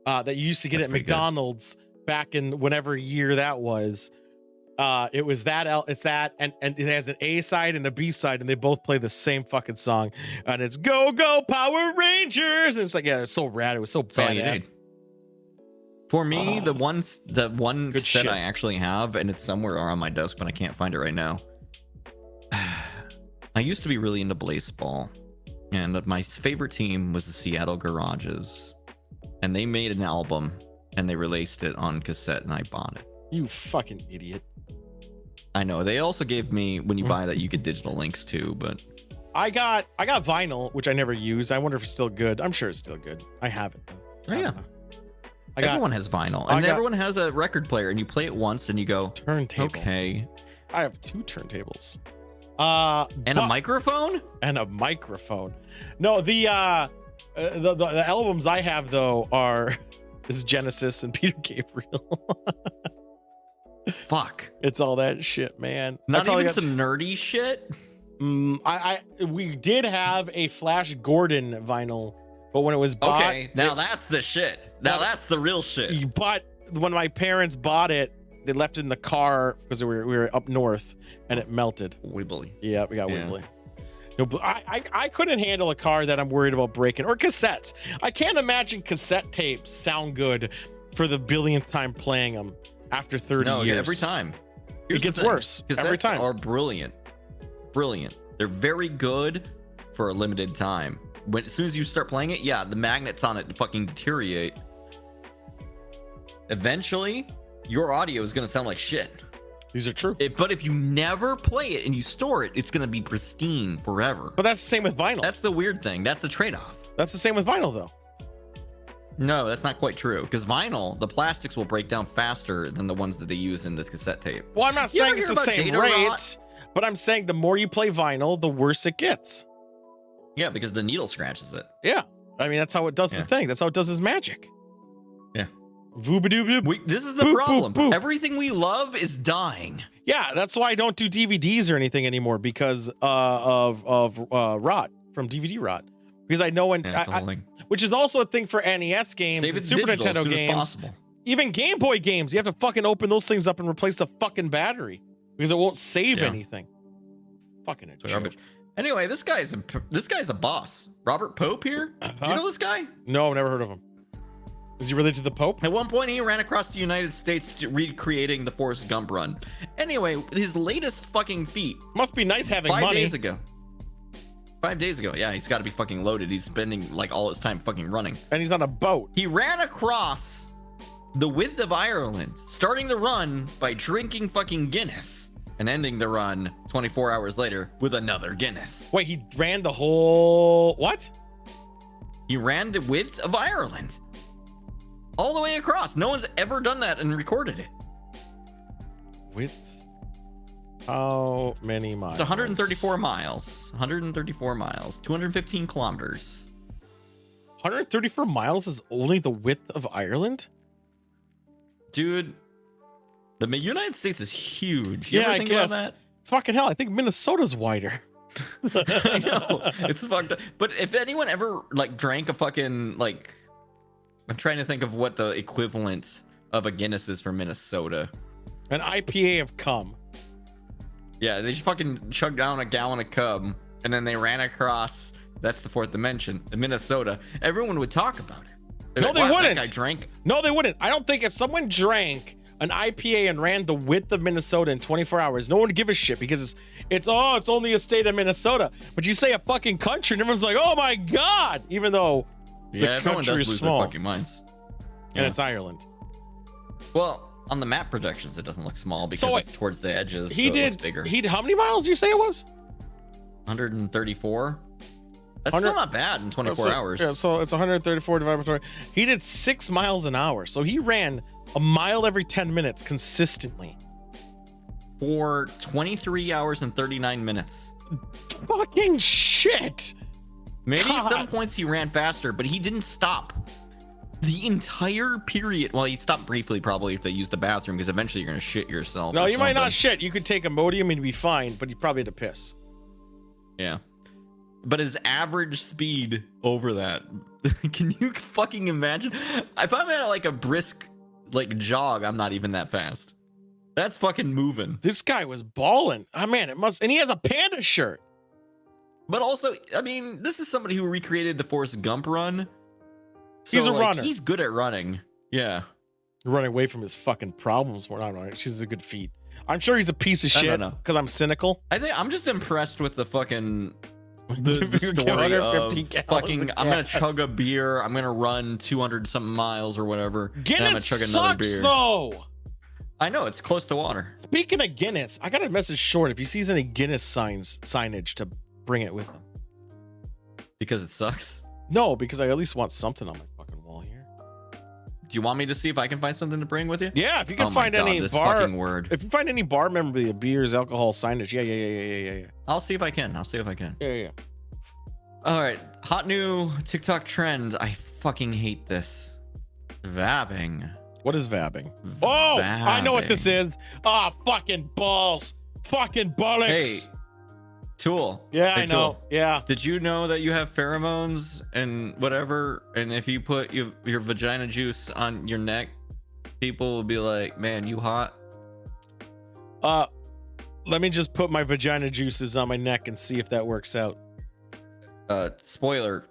that you used to get at McDonald's back in whenever year that was. It was that it's that, and it has an A side and a B side, and they both play the same fucking song, and it's Go Go Power Rangers, and it's like, yeah, it's so rad. It was so badass. For me, the one cassette shit. I actually have, and it's somewhere on my desk, but I can't find it right now. I used to be really into baseball, and my favorite team was the Seattle Garages, and they made an album, and they released it on cassette, and I bought it. You fucking idiot. I know. They also gave me, when you buy that, you get digital links too, but I got vinyl, which I never use. I wonder if it's still good. I'm sure it's still good. I have it though. Oh yeah. Everyone has vinyl, and everyone has a record player, and you play it once, and you go turntable. Okay. I have 2 turntables. And a microphone. No, the albums I have though is Genesis and Peter Gabriel. Fuck. It's all that shit, man. Not even some nerdy shit. We did have a Flash Gordon vinyl, but when it was bought, okay, now that's the shit. Now that's the real shit. But when my parents bought it, they left it in the car because we were up north, and it melted. Wibbly. Yeah, we got wibbly. No, I couldn't handle a car that I'm worried about breaking, or cassettes. I can't imagine cassette tapes sound good for the billionth time playing them after 30 years. No, every time. It gets worse every time. Cassettes are brilliant. Brilliant. They're very good for a limited time. As soon as you start playing it, yeah, the magnets on it fucking deteriorate. Eventually, your audio is going to sound like shit. These are true. But if you never play it and you store it, it's going to be pristine forever. But that's the same with vinyl. That's the weird thing. That's the trade-off. That's the same with vinyl, though. No, that's not quite true. Because vinyl, the plastics will break down faster than the ones that they use in this cassette tape. Well, I'm not saying it's the same rate, but I'm saying the more you play vinyl, the worse it gets. Yeah, because the needle scratches it. Yeah. I mean, that's how it does the thing. That's how it does its magic. Yeah. This is the problem. Everything we love is dying. Yeah, that's why I don't do DVDs or anything anymore, because of rot, from DVD rot. Because I know which is also a thing for NES games and Super Nintendo games. Even Game Boy games, you have to fucking open those things up and replace the fucking battery because it won't save anything. Fucking garbage. Anyway, this guy's a boss. Robert Pope here. You know this guy? No, never heard of him. Is he related to the Pope? At one point, he ran across the United States recreating the Forrest Gump run. Anyway, his latest fucking feat. Must be nice having money. 5 days ago. 5 days ago. Yeah, he's got to be fucking loaded. He's spending like all his time fucking running. And he's on a boat. He ran across the width of Ireland, starting the run by drinking fucking Guinness and ending the run 24 hours later with another Guinness. Wait, he ran the whole... What? He ran the width of Ireland. All the way across. No one's ever done that and recorded it. Width? How many miles? It's 134 miles. 134 miles. 215 kilometers. 134 miles is only the width of Ireland? Dude, the United States is huge. You yeah, ever think I guess. about that? Fucking hell, I think Minnesota's wider. I know. It's fucked up. But if anyone ever like drank a fucking like... I'm trying to think of what the equivalent of a Guinness is for Minnesota. An IPA of cum. Yeah, they just fucking chugged down a gallon of cum, and then they ran across, that's the fourth dimension, in Minnesota. Everyone would talk about it. No, they wouldn't. That guy drank. No, they wouldn't. I don't think if someone drank an IPA and ran the width of Minnesota in 24 hours, no one would give a shit because it's only a state of Minnesota. But you say a fucking country, and everyone's like, oh my God, even though yeah, the country is small. Their fucking minds. And it's Ireland. Well, on the map projections, it doesn't look small because it's towards the edges. He so did it looks bigger. How many miles do you say it was? 134. That's still not bad in 24 hours. Yeah, so it's 134 divided by 20. He did 6 miles an hour. So he ran a mile every 10 minutes consistently. For 23 hours and 39 minutes. Fucking shit. Maybe at some points he ran faster, but he didn't stop. The entire period. Well, he stopped briefly probably if they used the bathroom, because eventually you're going to shit yourself. No, you might not shit. You could take Imodium and you'd be fine, but you probably had to piss. Yeah. But his average speed over that. Can you fucking imagine? If I'm at like a brisk like jog, I'm not even that fast. That's fucking moving. This guy was balling. Oh man, it must. And he has a panda shirt. But also, I mean, this is somebody who recreated the Forrest Gump run. So, He's a runner. He's good at running. Yeah. Running away from his fucking problems. We're not running. She's a good feat. I'm sure he's a piece of shit because I'm cynical. I think I'm just impressed with the fucking the story of fucking. I'm gonna chug a beer. I'm gonna run 200 something miles or whatever. Guinness and I'm gonna chug sucks another beer. though. I know it's close to water. Speaking of Guinness, I got a message Short if he sees any Guinness signage to bring it with him. Because it sucks. No, because I at least want something on my fucking wall here. Do you want me to see if I can find something to bring with you? Yeah, if you can find any bar, if you find any bar memorabilia, beers, alcohol, signage, yeah. I'll see if I can. Yeah. All right, hot new TikTok trend. I fucking hate this. Vabbing. What is vabbing? Oh, I know what this is. Ah, fucking balls. Fucking bollocks. Hey, Tool. Yeah, hey, I know. Tool. Yeah. Did you know that you have pheromones and whatever? And if you put your vagina juice on your neck, people will be like, man, you hot? Let me just put my vagina juices on my neck and see if that works out. Spoiler.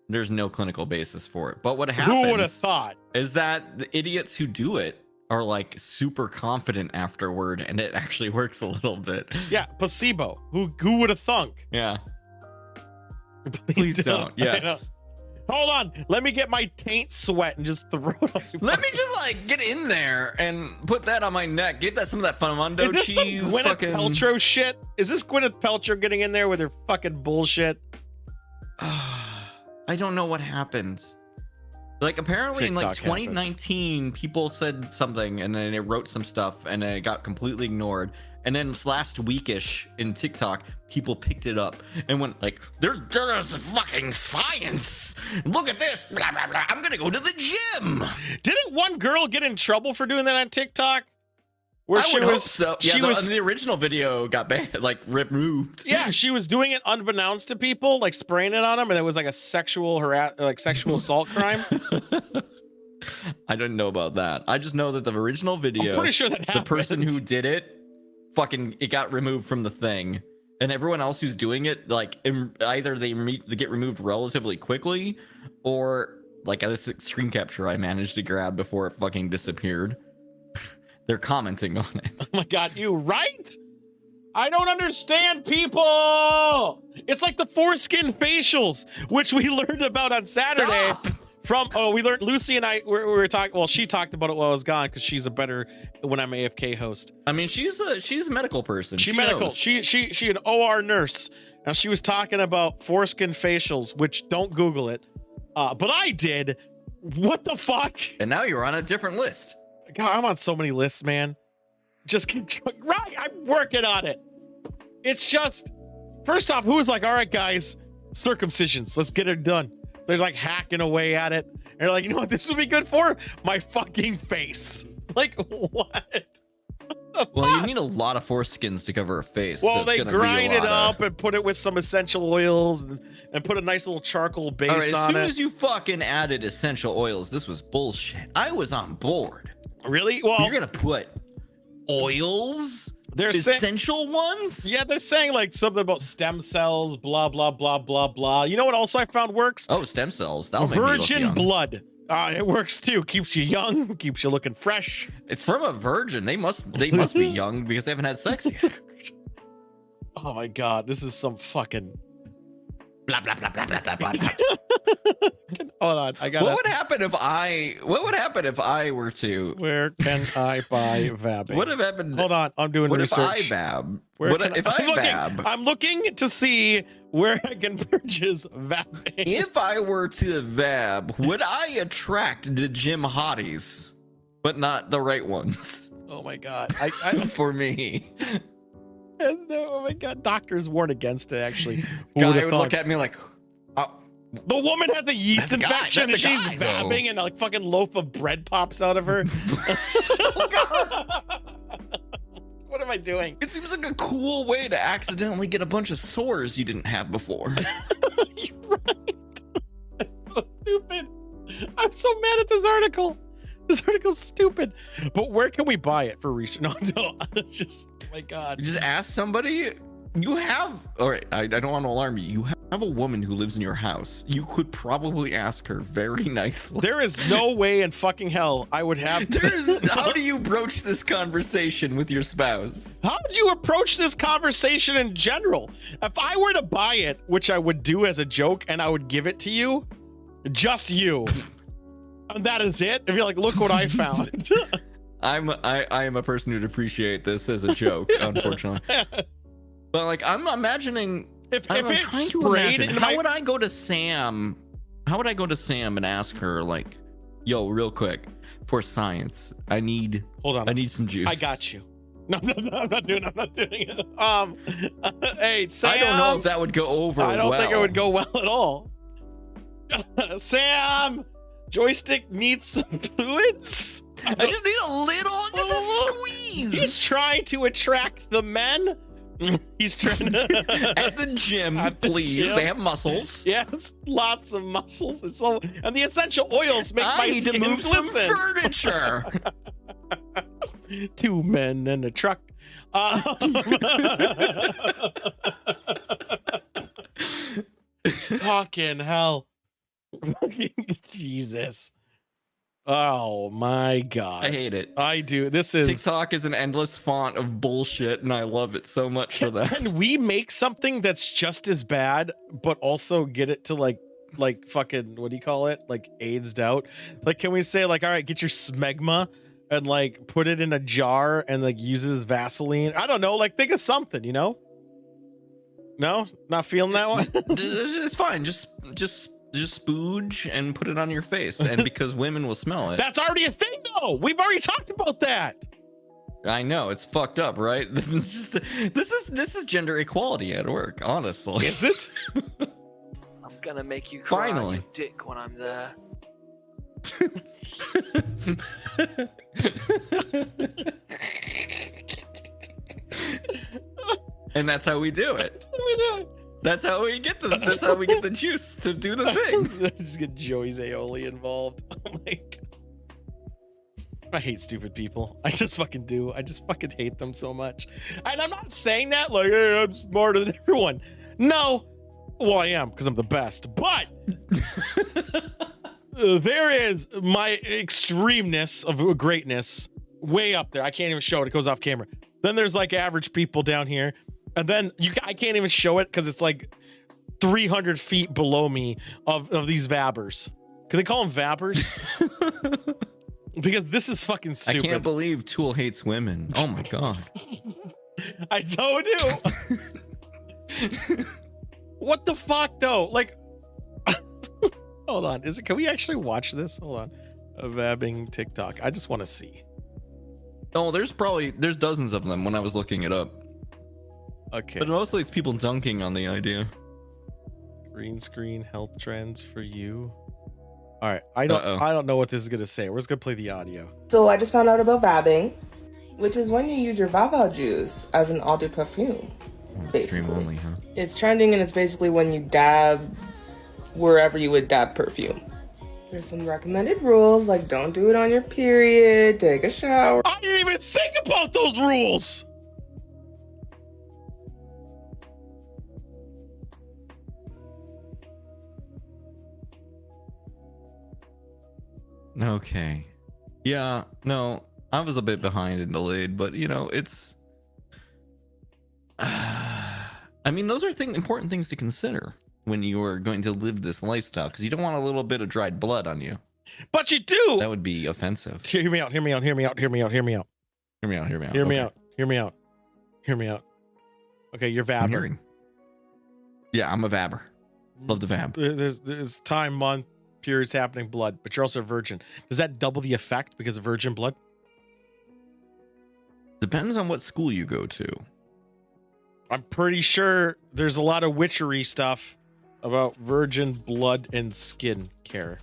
There's no clinical basis for it. But what happens Who would have thought? Is that the idiots who do it are like super confident afterward, and it actually works a little bit. Yeah, placebo. Who would have thunk? Yeah. Please don't. Yes. Hold on. Let me get my taint sweat and just throw it on. Let me just like get in there and put that on my neck. Get that some of that Famundo cheese. Gwyneth fucking Paltrow shit. Is this Gwyneth Paltrow getting in there with her fucking bullshit? I don't know what happened. Like apparently in like 2019, people said something and then it wrote some stuff and then it got completely ignored. And then last weekish in TikTok, people picked it up and went like, "There's fucking science. Look at this. Blah, blah, blah. I'm gonna go to the gym." Didn't one girl get in trouble for doing that on TikTok? Where I would hope so. Yeah, the original video got banned, like removed. Yeah, she was doing it unbeknownst to people, like spraying it on them, and it was like a sexual assault crime. I didn't know about that. I just know that the original video, I'm pretty sure that happened. The person who did it, it got removed from the thing, and everyone else who's doing it, like either they get removed relatively quickly, or like this screen capture I managed to grab before it fucking disappeared. They're commenting on it. Oh my god, you right? I don't understand people. It's like the foreskin facials, which we learned about on Saturday. We learned, Lucy and I we were talking. Well, she talked about it while I was gone because she's a better when I'm AFK host. I mean, she's a medical person. She medical. Knows. She an OR nurse. Now she was talking about foreskin facials, which don't Google it, but I did. What the fuck? And now you're on a different list. God, I'm on so many lists, man. Just right, I'm working on it. It's just, first off, who was like, all right, guys, circumcisions, let's get it done. They're like hacking away at it. And they're like, you know what this would be good for? My fucking face. Like, what? Well, you need a lot of foreskins to cover a face. Well, so they grind it up and put it with some essential oils and put a nice little charcoal base on it. As soon as you fucking added essential oils, this was bullshit. I was on board. Really? Well, you're gonna put oils? They're essential ones? Yeah, they're saying like something about stem cells, blah blah blah blah blah. You know what? Also, I found works. Oh, stem cells. That'll make me look virgin young. blood. It works too. Keeps you young. Keeps you looking fresh. It's from a virgin. They must be young because they haven't had sex yet. Oh my god, this is some fucking. blah blah blah blah blah blah blah. Hold on, I got. What would happen if I? What would happen if I were to? Where can I buy vabbing? What have happened? Hold on, I'm doing what research. If I vab? Where What can if I'm I looking, vab? I'm looking to see where I can purchase vabbing. If I were to vab, would I attract the gym hotties, but not the right ones? Oh my god! I For me, oh my god! Doctors warn against it. Actually, Who guy would've would thought? look at me like, oh, The woman has a yeast That's a guy. infection and That's a she's guy, though. vabbing and a like fucking loaf of bread pops out of her. What am I doing? it seems like a cool way to accidentally get a bunch of sores you didn't have before. You're right. That's so stupid. I'm so mad at this article. This article's stupid. But where can we buy it for research? No, just oh my god. Just ask somebody. You have, all right, I don't want to alarm you. You have a woman who lives in your house. You could probably ask her very nicely. There is no way in fucking hell I would have. How do you broach this conversation with your spouse? How would you approach this conversation in general? If I were to buy it, which I would do as a joke, and I would give it to you, just you, and that is it. If you're like, look what I found. I am a person who'd appreciate this as a joke, unfortunately. But like, I'm imagining if I'm it's trying to sprayed imagine, in how my- would I go to Sam? How would I go to Sam and ask her like, "Yo, real quick, for science, I need some juice." I got you. No, I'm not doing it. Hey, Sam. I don't know if that would go over. I don't think it would go well at all. Sam, joystick needs some fluids. I just need a little, just a squeeze. He's trying to attract the men. He's trying to at the gym, please. gym. They have muscles. Yes, lots of muscles. It's so, and the essential oils make my I need to skin move some glisten. furniture. 2 men and a truck. Fucking hell. Jesus. Oh my god. I hate it. I do. This is TikTok is an endless font of bullshit, and I love it so much for that. Can we make something that's just as bad, but also get it to like fucking, what do you call it? Like AIDS'd out? Like, can we say like, all right, get your smegma and like put it in a jar and like use it as Vaseline? I don't know. Like, think of something, you know? No, not feeling that one. It's fine. Just spooge and put it on your face, and because women will smell it. That's already a thing, though. We've already talked about that. I know, it's fucked up, right? It's just this is gender equality at work, honestly. Is it? I'm gonna make you cry, Finally. you dick, when I'm there. And that's how we do it. That's what we do. That's how we get the juice to do the thing. Just get Joey's aioli involved. Oh my god. I hate stupid people. I just fucking do. I just fucking hate them so much. And I'm not saying that like, hey, I'm smarter than everyone. No. Well, I am, because I'm the best. But there is my extremeness of greatness way up there. I can't even show it. It goes off camera. Then there's like average people down here. And then I can't even show it because it's like 300 feet below me of these vabbers. Can they call them vabbers? Because this is fucking stupid. I can't believe Tool hates women. Oh my god. I told you. What the fuck though? Like, hold on. Can we actually watch this? Hold on. A vabbing TikTok. I just want to see. Oh, there's dozens of them when I was looking it up. Okay. But mostly it's people dunking on the idea. Green screen health trends for you. All right. I don't know what this is gonna say. We're just gonna play the audio. So I just found out about vabbing, which is when you use your vava juice as an eau de parfum. Stream only, huh? It's trending, and it's basically when you dab wherever you would dab perfume. There's some recommended rules, like don't do it on your period, take a shower. I didn't even think about those rules. Okay. Yeah, no, I was a bit behind and delayed, but you know, it's I mean, those are important things to consider. when you are going to live this lifestyle because you don't want a little bit of dried blood on you. But you do. That would be offensive. Hear me out. Hear me out. Hear me out. Hear me out. Hear me out. Hear me out. Hear me out. Hear me Okay. out. Hear me out. Hear me out. Okay, you're I'm vabbing. hearing. Yeah, I'm a vabber. Love the vab. There's time, month, periods happening, blood, but you're also a virgin. Does that double the effect because of virgin blood? Depends on what school you go to. I'm pretty sure there's a lot of witchery stuff about virgin blood and skin care.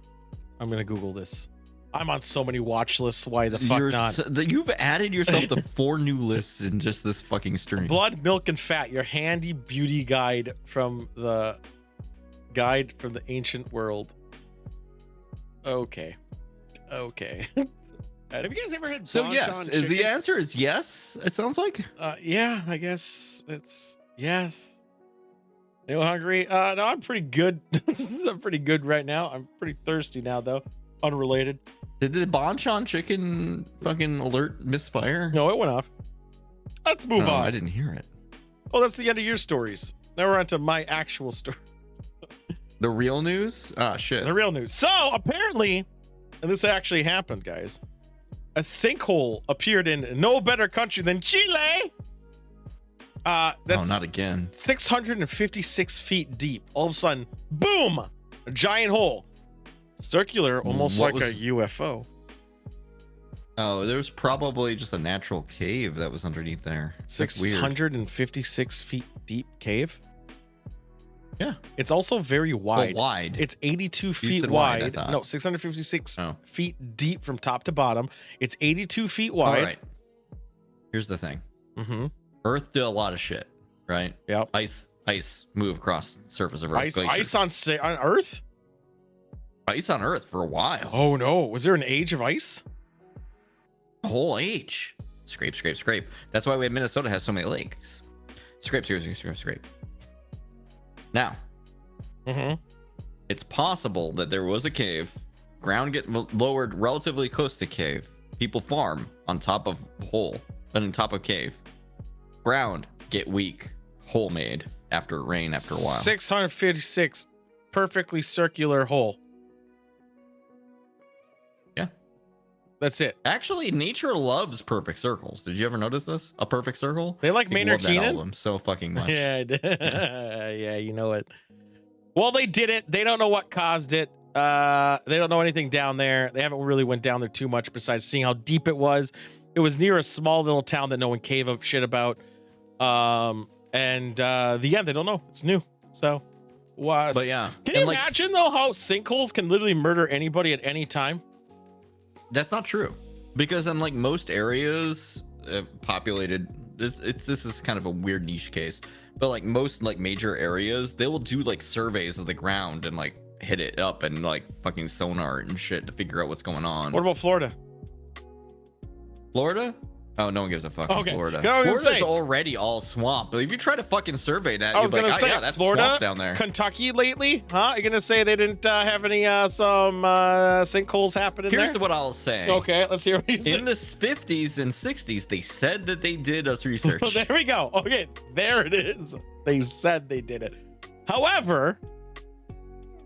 I'm gonna Google this. I'm on so many watch lists. Why the fuck not? You've added yourself to 4 new lists in just this fucking stream. Blood, milk, and fat. Your handy beauty guide from the ancient world. Okay. Have you guys ever had So bonchon yes, is the chicken? answer is yes? It sounds like. Yeah, I guess it's yes. You hungry? No, I'm pretty good. I'm pretty good right now. I'm pretty thirsty now, though. Unrelated. Did the bonchon chicken fucking alert misfire? No, it went off. Let's move on. I didn't hear it. Oh, that's the end of your stories. Now we're on to my actual story. The real news? Ah, shit. The real news. So apparently, and this actually happened, guys. A sinkhole appeared in no better country than Chile. That's not again. 656 feet deep. All of a sudden, boom! A giant hole. Circular, almost What like a was- UFO. Oh, there's probably just a natural cave that was underneath there. That's weird. 656 feet deep cave. Yeah. It's also very wide. Well, wide. It's 82 feet said wide, I wide. thought. No, 656 feet deep from top to bottom. It's 82 feet All wide. right. Here's the thing. Mm-hmm. Earth did a lot of shit, right? Yep. Ice move across the surface of Earth. Ice glaciers. on Earth? Ice on Earth for a while. Oh no. Was there an age of ice? A whole age. Scrape, scrape, scrape. That's why Minnesota has so many lakes. Scrape, scrape, scrape, scrape, scrape. Now, it's possible that there was a cave, ground get lowered relatively close to cave. People farm on top of hole, on top of cave. Ground get weak, hole made after rain after a while. 656 perfectly circular hole. Yeah. That's it. Actually, nature loves perfect circles. Did you ever notice this? A perfect circle? They like People Maynard love that Keenan? album so fucking much. Yeah, I did. Yeah, you know it. Well, they did it. They don't know what caused it. They don't know anything down there. They haven't really went down there too much besides seeing how deep it was. It was near a small little town that no one gave a shit about. The end, they don't know. It's new. So, But yeah. Can you and, like, imagine though how sinkholes can literally murder anybody at any time? That's not true, because in like most areas populated, this is kind of a weird niche case, but like most like major areas, they will do like surveys of the ground and like hit it up and like fucking sonar and shit to figure out what's going on. What about Florida? Florida? Oh, no one gives a fuck in Okay. Florida. I was gonna Florida's say- already all swamp. But if you try to fucking survey that, I you're was like, gonna oh, say, yeah, that's Florida, swamp down there. Kentucky lately, huh? You're gonna say they didn't have any some sinkholes happening Here's there? what I'll say. Okay, let's hear what you say. In the 50s and 60s, they said that they did us research. There we go. Okay, there it is. They said they did it. However,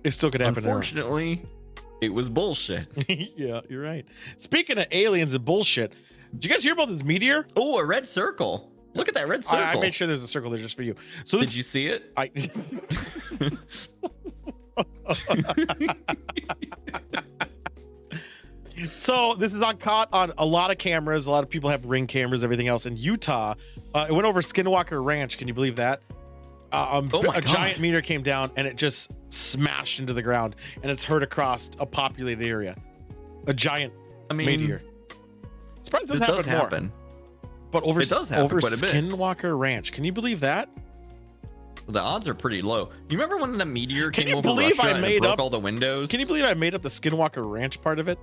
it still could happen. Unfortunately, it was bullshit. Yeah, you're right. Speaking of aliens and bullshit, did you guys hear about this meteor? Oh, a red circle. Look at that red circle. I made sure there's a circle there just for you. So Did you see it? So this is caught on a lot of cameras. A lot of people have Ring cameras, everything else. In Utah, it went over Skinwalker Ranch. Can you believe that? Oh my God. Giant meteor came down and it just smashed into the ground, and it's heard across a populated area. A giant meteor. Surprised This doesn't does happen more. happen. But over, It does happen over quite a bit. Skinwalker Ranch. Can you believe that? The odds are pretty low. You remember when the meteor Can came you over believe Russia I and made it broke up all the windows? Can you believe I made up the Skinwalker Ranch part of it?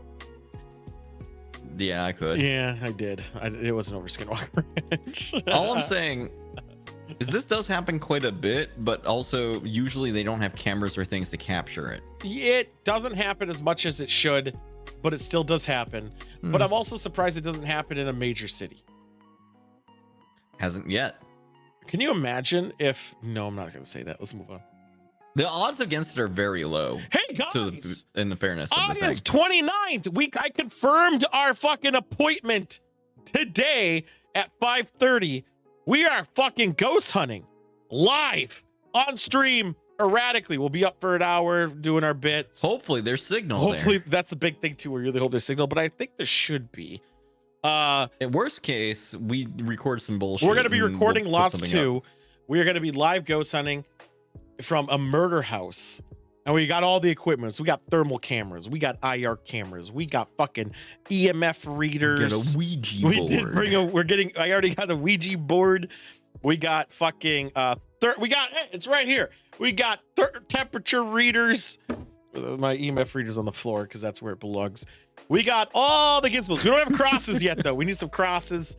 Yeah, I could. Yeah, I did. It wasn't over Skinwalker Ranch. All I'm saying is this does happen quite a bit, but also usually they don't have cameras or things to capture it. It doesn't happen as much as it should, but it still does happen. But I'm also surprised it doesn't happen in a major city. Hasn't yet. Can you imagine if... No, I'm not going to say that. Let's move on. The odds against it are very low. Hey guys, in the fairness of the thing. August 29th, I confirmed our fucking appointment today at 5:30. We are fucking ghost hunting live on stream erratically. We'll be up for an hour doing our bits. Hopefully there's signal. Hopefully there. that's the big thing too. We really hope there's signal, but I think there should be. In worst case, we record some bullshit. We're gonna be recording we'll lots too. We are gonna be live ghost hunting from a murder house. And we got all the equipment. So we got thermal cameras, we got IR cameras, we got fucking EMF readers. Get a Ouija board. I already got a Ouija board. We got fucking it's right here. We got temperature readers. My EMF reader's on the floor because that's where it belongs. We got all the gizmos. We don't have crosses yet though. We need some crosses.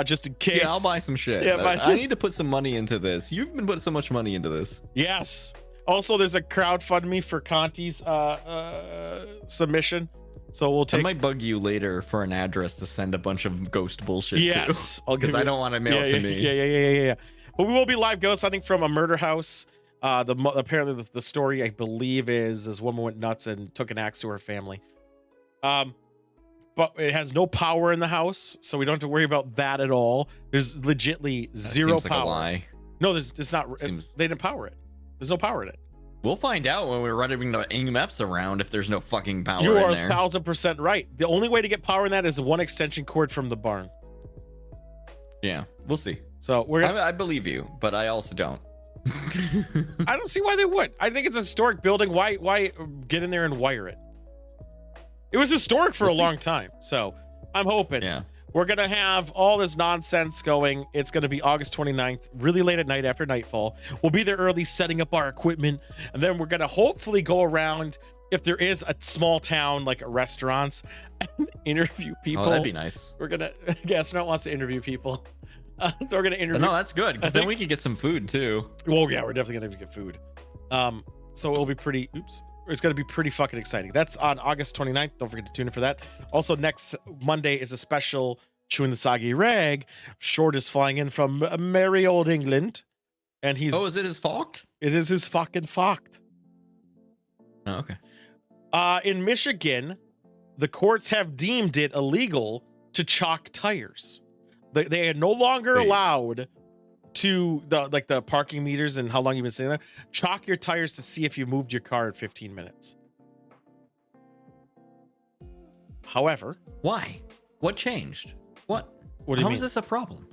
Just in case. Yeah, I'll buy some shit. Yeah, I need to put some money into this. You've been putting so much money into this. Yes. Also, there's a crowdfund for Conti's submission. So we'll take. I might bug you later for an address to send a bunch of ghost bullshit. Yes, because I don't want to mail it to me. Yeah. But we will be live ghost hunting from a murder house. Apparently the story I believe is this woman went nuts and took an axe to her family. But it has no power in the house, so we don't have to worry about that at all. There's legitly zero seems like power. a lie. No, it's not. They didn't power it. There's no power in it. We'll find out when we're running the EMFs around if there's no fucking power You are in there. 1000% right. The only way to get power in that is one extension cord from the barn. Yeah, we'll see. So we're gonna, I believe you, but I also don't. I don't see why they would. I think it's a historic building. Why get in there and wire it? It was historic for a long time. So I'm hoping we're going to have all this nonsense going. It's going to be August 29th, really late at night after nightfall. We'll be there early setting up our equipment. And then we're going to hopefully go around, if there is a small town like restaurants, and interview people. Oh, that'd be nice. We're going to, Gastronaut wants to interview people. So we're going to interview. No, that's good, because then we can get some food too. Well, yeah, we're definitely going to get food. So it'll be pretty, it's going to be pretty fucking exciting. That's on August 29th. Don't forget to tune in for that. Also, next Monday is a special Chewing the Soggy Rag. Short is flying in from merry old England. And he's... Oh, is it his fault? It is his fucking fact. Oh, okay. In Michigan, the courts have deemed it illegal to chalk tires. They are no longer allowed to the parking meters and how long you've been sitting there. Chalk your tires to see if you moved your car in 15 minutes. However, why? What changed? What do you mean? How is this a problem?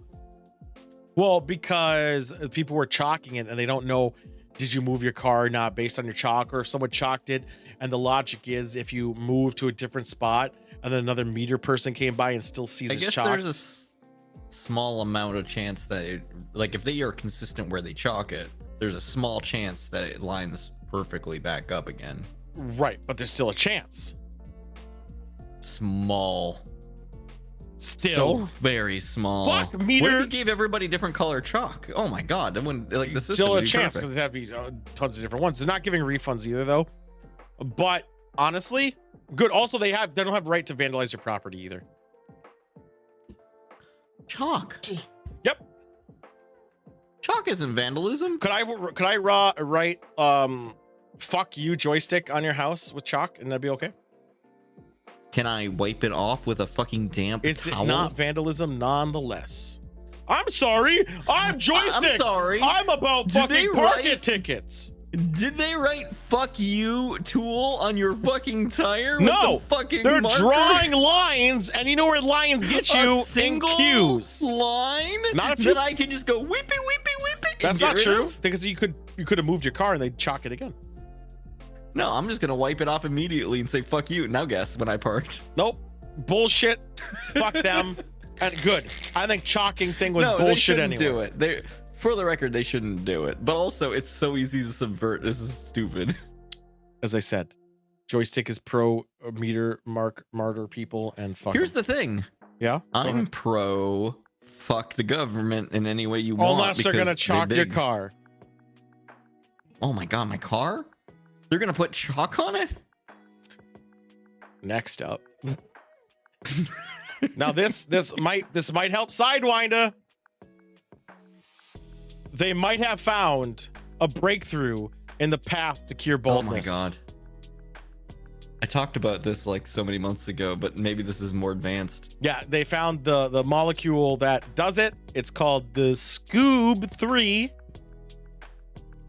Well, because people were chalking it and they don't know, did you move your car or not based on your chalk, or if someone chalked it. And the logic is if you move to a different spot and then another meter person came by and still sees his chalk. There's a small amount of chance that it, like if they are consistent where they chalk it, there's a small chance that it lines perfectly back up again. Right, but there's still a chance. Small. Still so very small. Fuck, meter. What if you gave everybody different color chalk? Oh my god, that wouldn't, like, the system still would a be chance perfect. because there'd have to be tons of different ones. They're not giving refunds either though. But honestly, good. Also, they don't have right to vandalize your property either. Chalk. Yep. Chalk isn't vandalism. Could I write fuck you joystick on your house with chalk and that'd be okay? Can I wipe it off with a fucking damp Is towel? it not vandalism nonetheless? I'm sorry. I'm joystick. I'm sorry. I'm about fucking parking tickets. Did they write "fuck you" tool on your fucking tire? No, with the fucking they're marker? drawing lines, and you know where lines get you A single in cues. line. Not if then I can just go whippy whippy whippy. That's not true because you could have moved your car and they'd chalk it again. No, I'm just gonna wipe it off immediately and say "fuck you." Now guess when I parked. Nope, bullshit. Fuck them. And good. I think chalking thing was bullshit anyway. Do it. They, for the record, they shouldn't do it. But also, it's so easy to subvert. This is stupid. As I said, joystick is pro meter martyr people and fuck. Here's the thing. Yeah, I'm pro fuck the government in any way you want. Unless they're gonna chalk your car. Oh my god, my car? They're gonna put chalk on it? Next up. Now this might help Sidewinder. They might have found a breakthrough in the path to cure Oh baldness. my god. I talked about this like so many months ago, but maybe this is more advanced. Yeah, they found the molecule that does it. It's called the Scoob-3.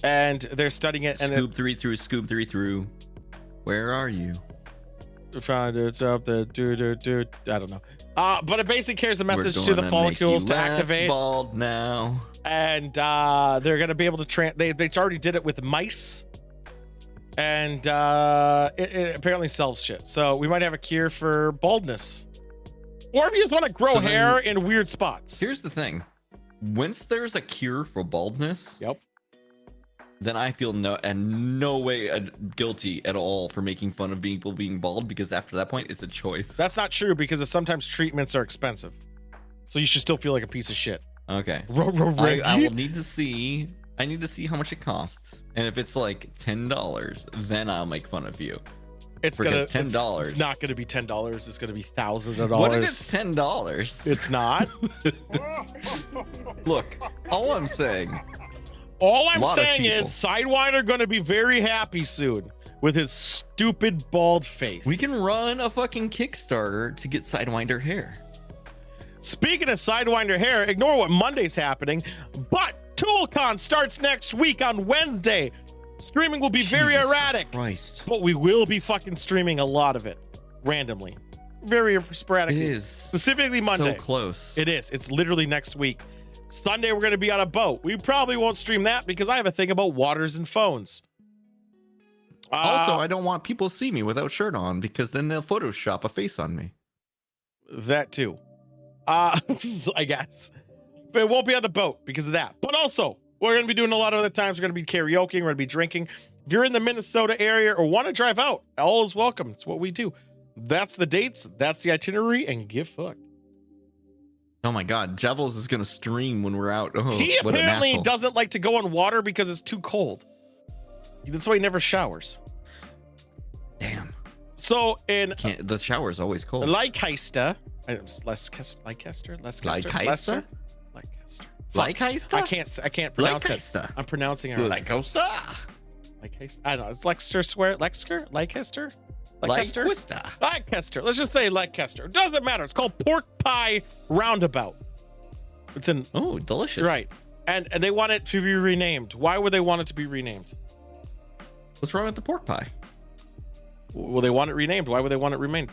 And they're studying it. And Scoob 3 through, Scoob 3 through. Where are you? Find it up the do. I don't know. But it basically carries a message We're to the gonna follicles make you to less activate. bald now. And they're gonna be able to they already did it with mice. And it apparently sells shit. So we might have a cure for baldness. Or if you just want to grow hair in weird spots. Here's the thing. Once there's a cure for baldness, then I feel no way guilty at all for making fun of people being bald, because after that point, it's a choice. That's not true, because sometimes treatments are expensive. So you should still feel like a piece of shit. Okay. I will need to see. I need to see how much it costs, and if it's like $10, then I'll make fun of you. It's $10. It's not gonna be $10. It's gonna be thousands of dollars. What if it's $10? It's not. Look, all I'm saying. All I'm saying is Sidewinder going to be very happy soon with his stupid bald face. We can run a fucking Kickstarter to get Sidewinder hair. Speaking of Sidewinder hair, ignore what Monday's happening, but ToolCon starts next week on Wednesday. Streaming will be very erratic, but we will be fucking streaming a lot of it randomly, very sporadically. It is specifically Monday. So close. It is. It's literally next week. Sunday, we're going to be on a boat. We probably won't stream that because I have a thing about waters and phones. Also, I don't want people to see me without shirt on, because then they'll Photoshop a face on me. That too. I guess. But it won't be on the boat because of that. But also, we're going to be doing a lot of other times. We're going to be karaoke. We're going to be drinking. If you're in the Minnesota area or want to drive out, all is welcome. It's what we do. That's the dates. That's the itinerary. And give fuck. Oh my god, Jevels is gonna stream when we're out. Oh, he what apparently an asshole. doesn't like to go on water because it's too cold. That's why he never showers. Damn. So in the shower is always cold. Leicester, I can't pronounce it. I'm pronouncing it. Leicester. I don't know. It's Leicester Square. Leicester. Leicester. Let's just say Leicester. It doesn't matter. It's called Pork Pie Roundabout. It's in. Oh, delicious. Right. And they want it to be renamed. Why would they want it to be renamed? What's wrong with the pork pie? Well, they want it renamed. Why would they want it renamed?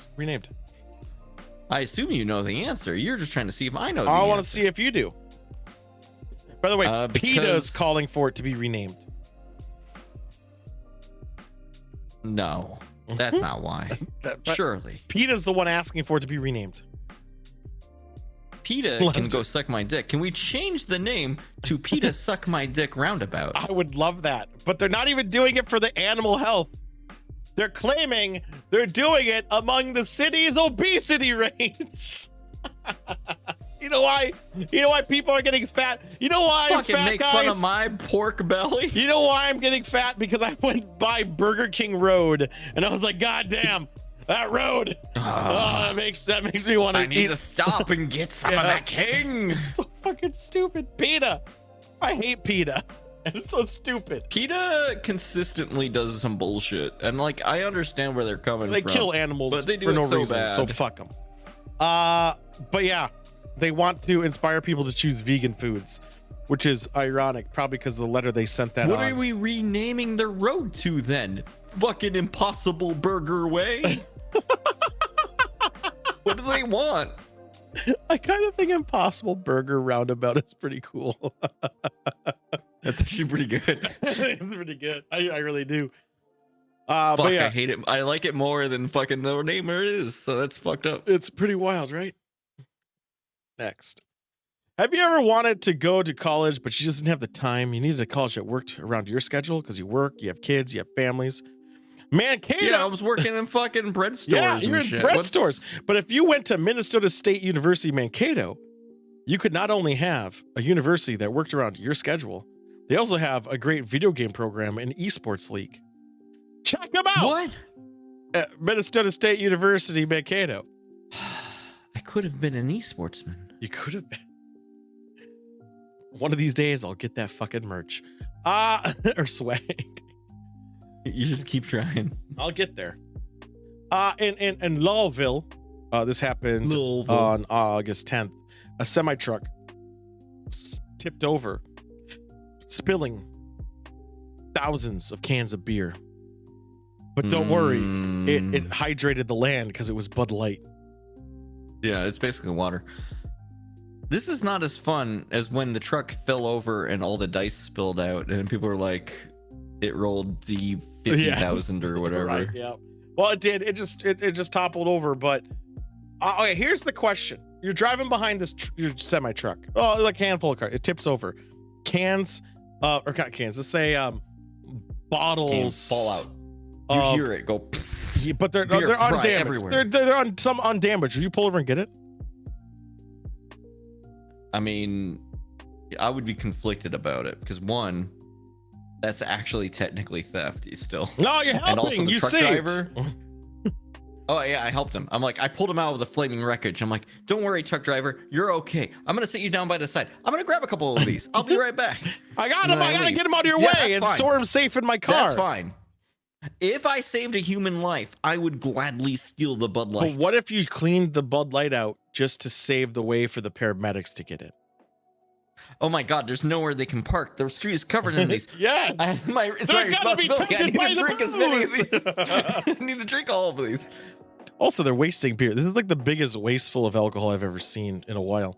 I assume you know the answer. You're just trying to see if I know the answer. I want to see if you do. By the way, PETA's calling for it to be renamed. No, that's not why. Surely. PETA's the one asking for it to be renamed. PETA can go suck my dick. Can we change the name to PETA Suck My Dick Roundabout? I would love that. But they're not even doing it for the animal health. They're claiming they're doing it among the city's obesity rates. You know why? You know why people are getting fat? You know why I'm fat, make guys? fun of my pork belly? You know why I'm getting fat? Because I went by Burger King Road and I was like, God damn, that road. That makes me want to eat. I need to stop and get some of that king. It's so fucking stupid. PETA. I hate PETA. It's so stupid. PETA consistently does some bullshit, and like I understand where they're coming from. They kill animals but they do for it no so reason, bad. so fuck them. But yeah, they want to inspire people to choose vegan foods, which is ironic, probably because of the letter they sent that What on. are we renaming the road to then? Fucking Impossible Burger Way? What do they want? I kind of think Impossible Burger Roundabout is pretty cool. That's actually pretty good. It's pretty good. I really do. Fuck, But yeah, I hate it. I like it more than fucking the name it is, so that's fucked up. it's pretty wild, right? Next. Have you ever wanted to go to college, but you just didn't have the time? You needed a college that worked around your schedule because you work, you have kids, you have families. Mankato. Yeah, I was working in fucking bread stores. Yeah, and you're in shit. bread What's- stores. But if you went to Minnesota State University Mankato, you could not only have a university that worked around your schedule, they also have a great video game program and esports league. Check them out. What? At Minnesota State University Mankato. I could have been an esportsman. You could have been. One of these days, I'll get that fucking merch. Or swag. You just keep trying. I'll get there. In Louisville, this happened Louisville. on August 10th. A semi-truck tipped over, spilling thousands of cans of beer. But don't worry, it hydrated the land because it was Bud Light. Yeah, it's basically water. This is not as fun as when the truck fell over and all the dice spilled out, and people were like, "It rolled D 50,000 or whatever." Right, yeah. Well, it did. It just toppled over. But okay, here's the question: you're driving behind this your semi truck. Oh, like a handful of cars. It tips over. Cans, or not cans. Let's say bottles Cans fall out. You hear it go. Yeah, but they're Beer fry undamaged. everywhere. They're on some undamaged. Would you pull over and get it? I mean, I would be conflicted about it because one, that's actually technically theft. Still. No, you're helping. And also the you truck saved. driver. Oh yeah, I helped him. I'm like, I pulled him out of the flaming wreckage. I'm like, don't worry, truck driver, you're okay. I'm gonna sit you down by the side. I'm gonna grab a couple of these. I'll be right back. I got him. I gotta get him out of your Yeah, way that's and fine. store him safe in my car. That's fine. If I saved a human life, I would gladly steal the Bud Light. But what if you cleaned the Bud Light out just to save the way for the paramedics to get in? Oh my God, there's nowhere they can park. The street is covered in these. Yes. It's my They're gonna be responsibility. I tempted need by to the drink as many of booze. these. I need to drink all of these. Also, they're wasting beer. This is like the biggest wasteful of alcohol I've ever seen in a while.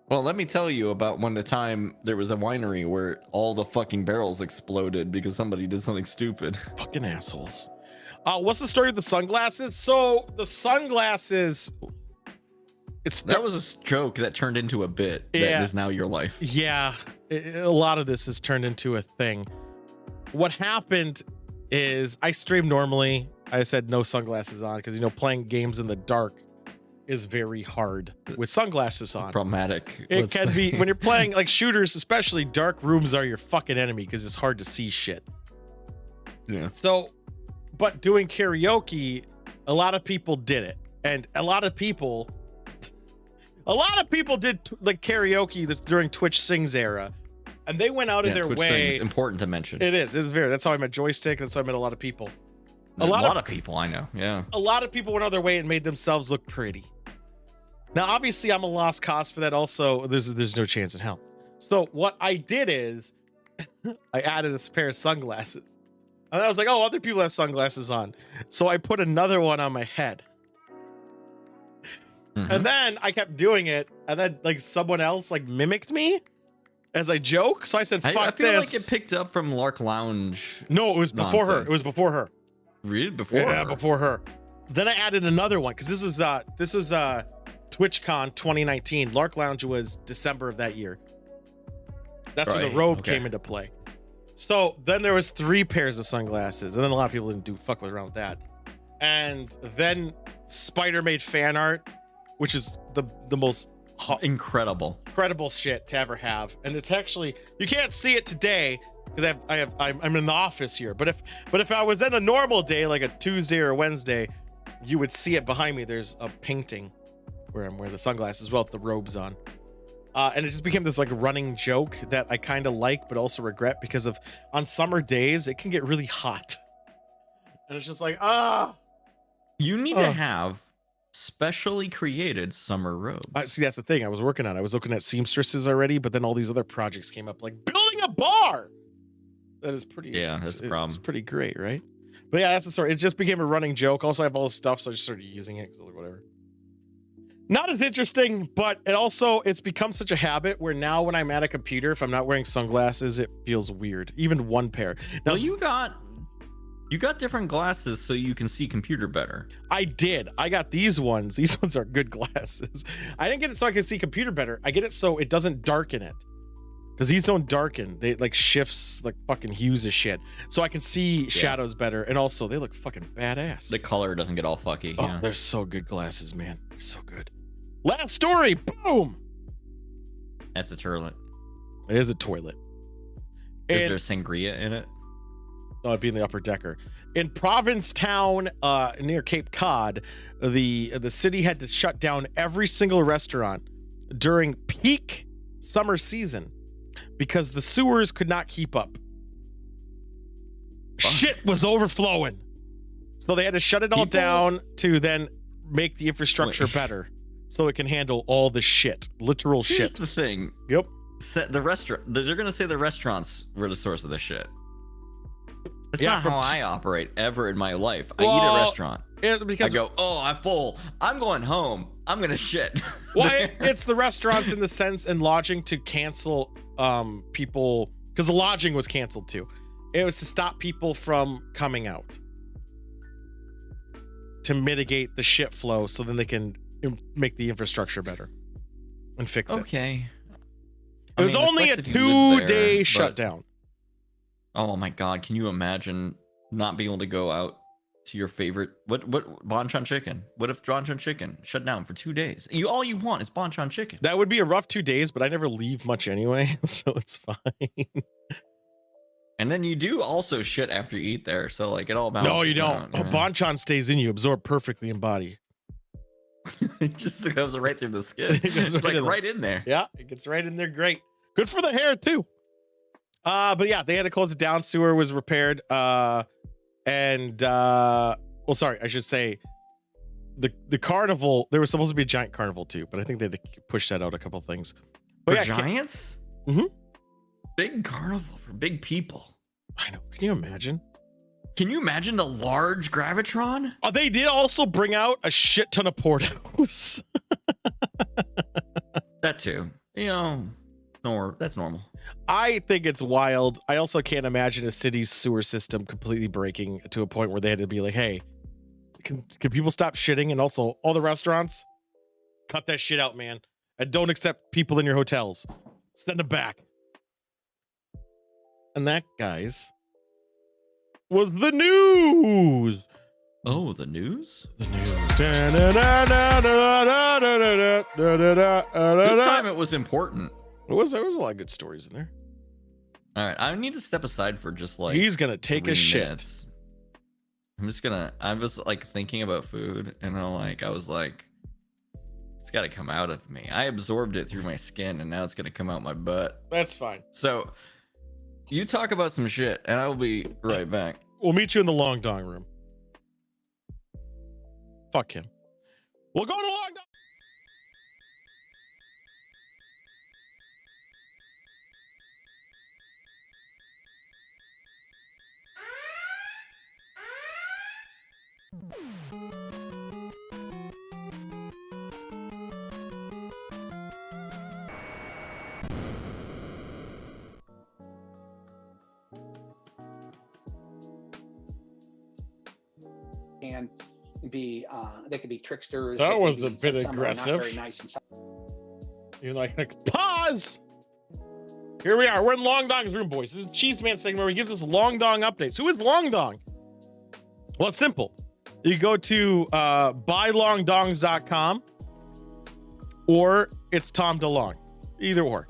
Well, let me tell you about when the time there was a winery where all the fucking barrels exploded because somebody did something stupid. Fucking assholes. What's the story of the sunglasses? So the sunglasses, That was a joke that turned into a bit that is now your life. Yeah, a lot of this has turned into a thing. What happened is I stream normally. I said no sunglasses on because, playing games in the dark is very hard with sunglasses on. Problematic. It can be when you're playing like shooters, especially dark rooms are your fucking enemy because it's hard to see shit. Yeah. So, but doing karaoke, a lot of people did it. And a lot of people did like karaoke during Twitch Sings era. And they went out of their Twitch way. Sings, important to mention. It's very, that's how I met Joystick. That's how I met a lot of people. A lot of people I know. Yeah. A lot of people went out of their way and made themselves look pretty. Now, obviously, I'm a lost cause for that. Also, there's no chance in hell. So what I did is I added a pair of sunglasses. And I was like, oh, other people have sunglasses on. So I put another one on my head. And then I kept doing it. And then like someone else like mimicked me as I joke. So I said, fuck I feel this. like it picked up from Lark Lounge. No, it was before her. It was before her. Really? Before Yeah, her? before her. Then I added another one because this is TwitchCon 2019. Lark Lounge was December of that year. That's when the robe came into play. So then there was 3 pairs of sunglasses, and then a lot of people didn't fuck around with that. And then Spider made fan art, which is the most incredible shit to ever have. And it's actually, you can't see it today because I'm in the office here. But if I was in a normal day, like a Tuesday or a Wednesday, you would see it behind me. There's a painting where I'm wearing the sunglasses with the robes on. And it just became this like running joke that I kind of like, but also regret because on summer days, it can get really hot. And it's just like, You need to have specially created summer robes. See, that's the thing. I was working on it. I was looking at seamstresses already, but then all these other projects came up, like building a bar. That is pretty. Yeah, that's the problem. It's pretty great, right? But yeah, that's the story. It just became a running joke. Also, I have all this stuff, so I just started using it. So whatever. Not as interesting, but it's become such a habit where now when I'm at a computer, if I'm not wearing sunglasses, it feels weird. Even one pair. Now you got different glasses so you can see computer better. I did. I got these ones. These ones are good glasses. I didn't get it so I can see computer better. I get it so it doesn't darken it. Because these don't darken. They like shifts like fucking hues of shit. So I can see shadows better. And also they look fucking badass. The color doesn't get all fucky. Oh, they're so good glasses, man. They're so good. Last story. Boom. That's a toilet. It is a toilet. Is there sangria in it? Oh, it'd be in the upper decker. In Provincetown, near Cape Cod, the city had to shut down every single restaurant during peak summer season because the sewers could not keep up. shit was overflowing. So they had to shut it all down to then make the infrastructure better so it can handle all the shit, literal shit. Here's the thing. Yep. The restaurant, they're going to say the restaurants were the source of the shit. It's not how I operate ever in my life. I eat at a restaurant. I go, oh, I'm full. I'm going home. I'm going to shit. Well, it's the restaurants in the sense and lodging to cancel people, because the lodging was canceled too. It was to stop people from coming out, to mitigate the shit flow so then they can make the infrastructure better and fix it. Okay. It was only a 2-day shutdown. Oh my God. Can you imagine not being able to go out to your favorite, what Bonchon chicken? What if Bonchon chicken shut down for 2 days? All you want is Bonchon chicken. That would be a rough 2 days, but I never leave much anyway, so it's fine. And then you do also shit after you eat there, so like it all balances. No, you don't. Bonchon stays in you, absorb perfectly in body. It just goes right through the skin. It's like right in there. Yeah, it gets right in there. Great. Good for the hair too. But yeah, they had to close it down. Sewer was repaired. Well, sorry, I should say the carnival, there was supposed to be a giant carnival too, but I think they had to push that out a couple things. But for giants? Mm-hmm. Big carnival for big people. I know. Can you imagine? Can you imagine the large Gravitron? Oh, they did also bring out a shit ton of portos. That too. That's normal. I think it's wild. I also can't imagine a city's sewer system completely breaking to a point where they had to be like, hey, can people stop shitting? And also all the restaurants, cut that shit out, man. And don't accept people in your hotels. Send them back. And that, guys, was the news. Oh, the news? The news. This time it was important. There was a lot of good stories in there. All right, I need to step aside for just like he's gonna take a shit. I was like thinking about food, and I was like, it's got to come out of me. I absorbed it through my skin, and now it's gonna come out my butt. That's fine. So you talk about some shit, and I will be right back. We'll meet you in the long dong room. Fuck him. We'll go to long dong. And be they could be tricksters. That was a bit some aggressive. Not very nice and You're like, pause. Here we are. We're in Long Dong's room, boys. This is Cheese Man segment where he gives us Long Dong updates. Who is Long Dong? Well, it's simple. You go to buylongdongs.com or it's Tom DeLong. Either or.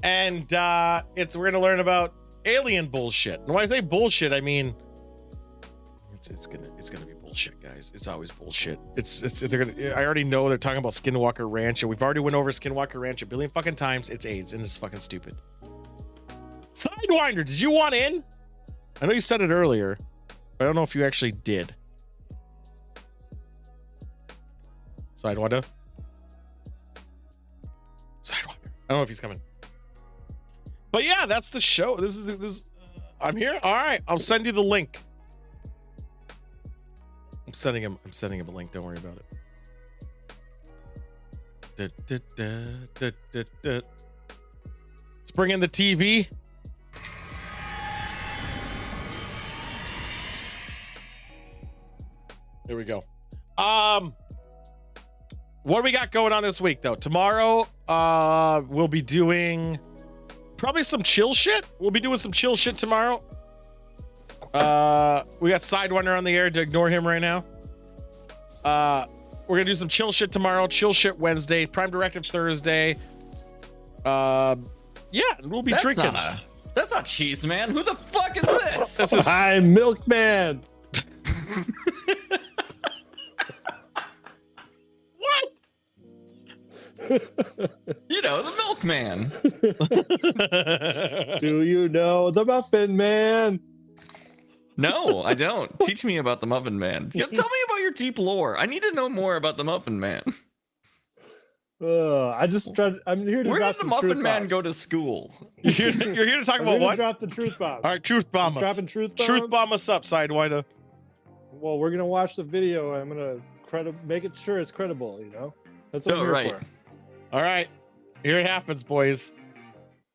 And we're gonna learn about alien bullshit. And when I say bullshit, I mean it's gonna be bullshit, guys. It's always bullshit. I already know they're talking about Skinwalker Ranch, and we've already went over Skinwalker Ranch a billion fucking times. It's AIDS, and it's fucking stupid. Sidewinder, did you want in? I know you said it earlier, but I don't know if you actually did. Sidewinder. I don't know if he's coming. But yeah, that's the show. This is I'm here. All right, I'll send you the link. I'm sending him a link. Don't worry about it. Let's bring in the TV. There we go. What do we got going on this week though? Tomorrow, we'll be doing probably some chill shit. We'll be doing some chill shit tomorrow. We got Sidewinder on the air to ignore him right now. We're gonna do some chill shit tomorrow, chill shit Wednesday, Prime Directive Thursday. Yeah, we'll be drinking. That's not Cheese Man. Who the fuck is this? This is I'm Milkman. What? You know, the Milkman. Do you know the Muffin Man? No, I don't. Teach me about the Muffin Man. Tell me about your deep lore. I need to know more about the Muffin Man. I just tried. I'm here to Where drop did the some Muffin truth Man bombs. go to school? You're here to talk I'm about here to what? drop the truth bombs. All right, truth bomb us. Dropping truth bombs. Truth bomb us up, Sidewinder. Well, we're gonna watch the video. And I'm gonna make it sure it's credible. You know, that's what I'm here for. All right, here it happens, boys.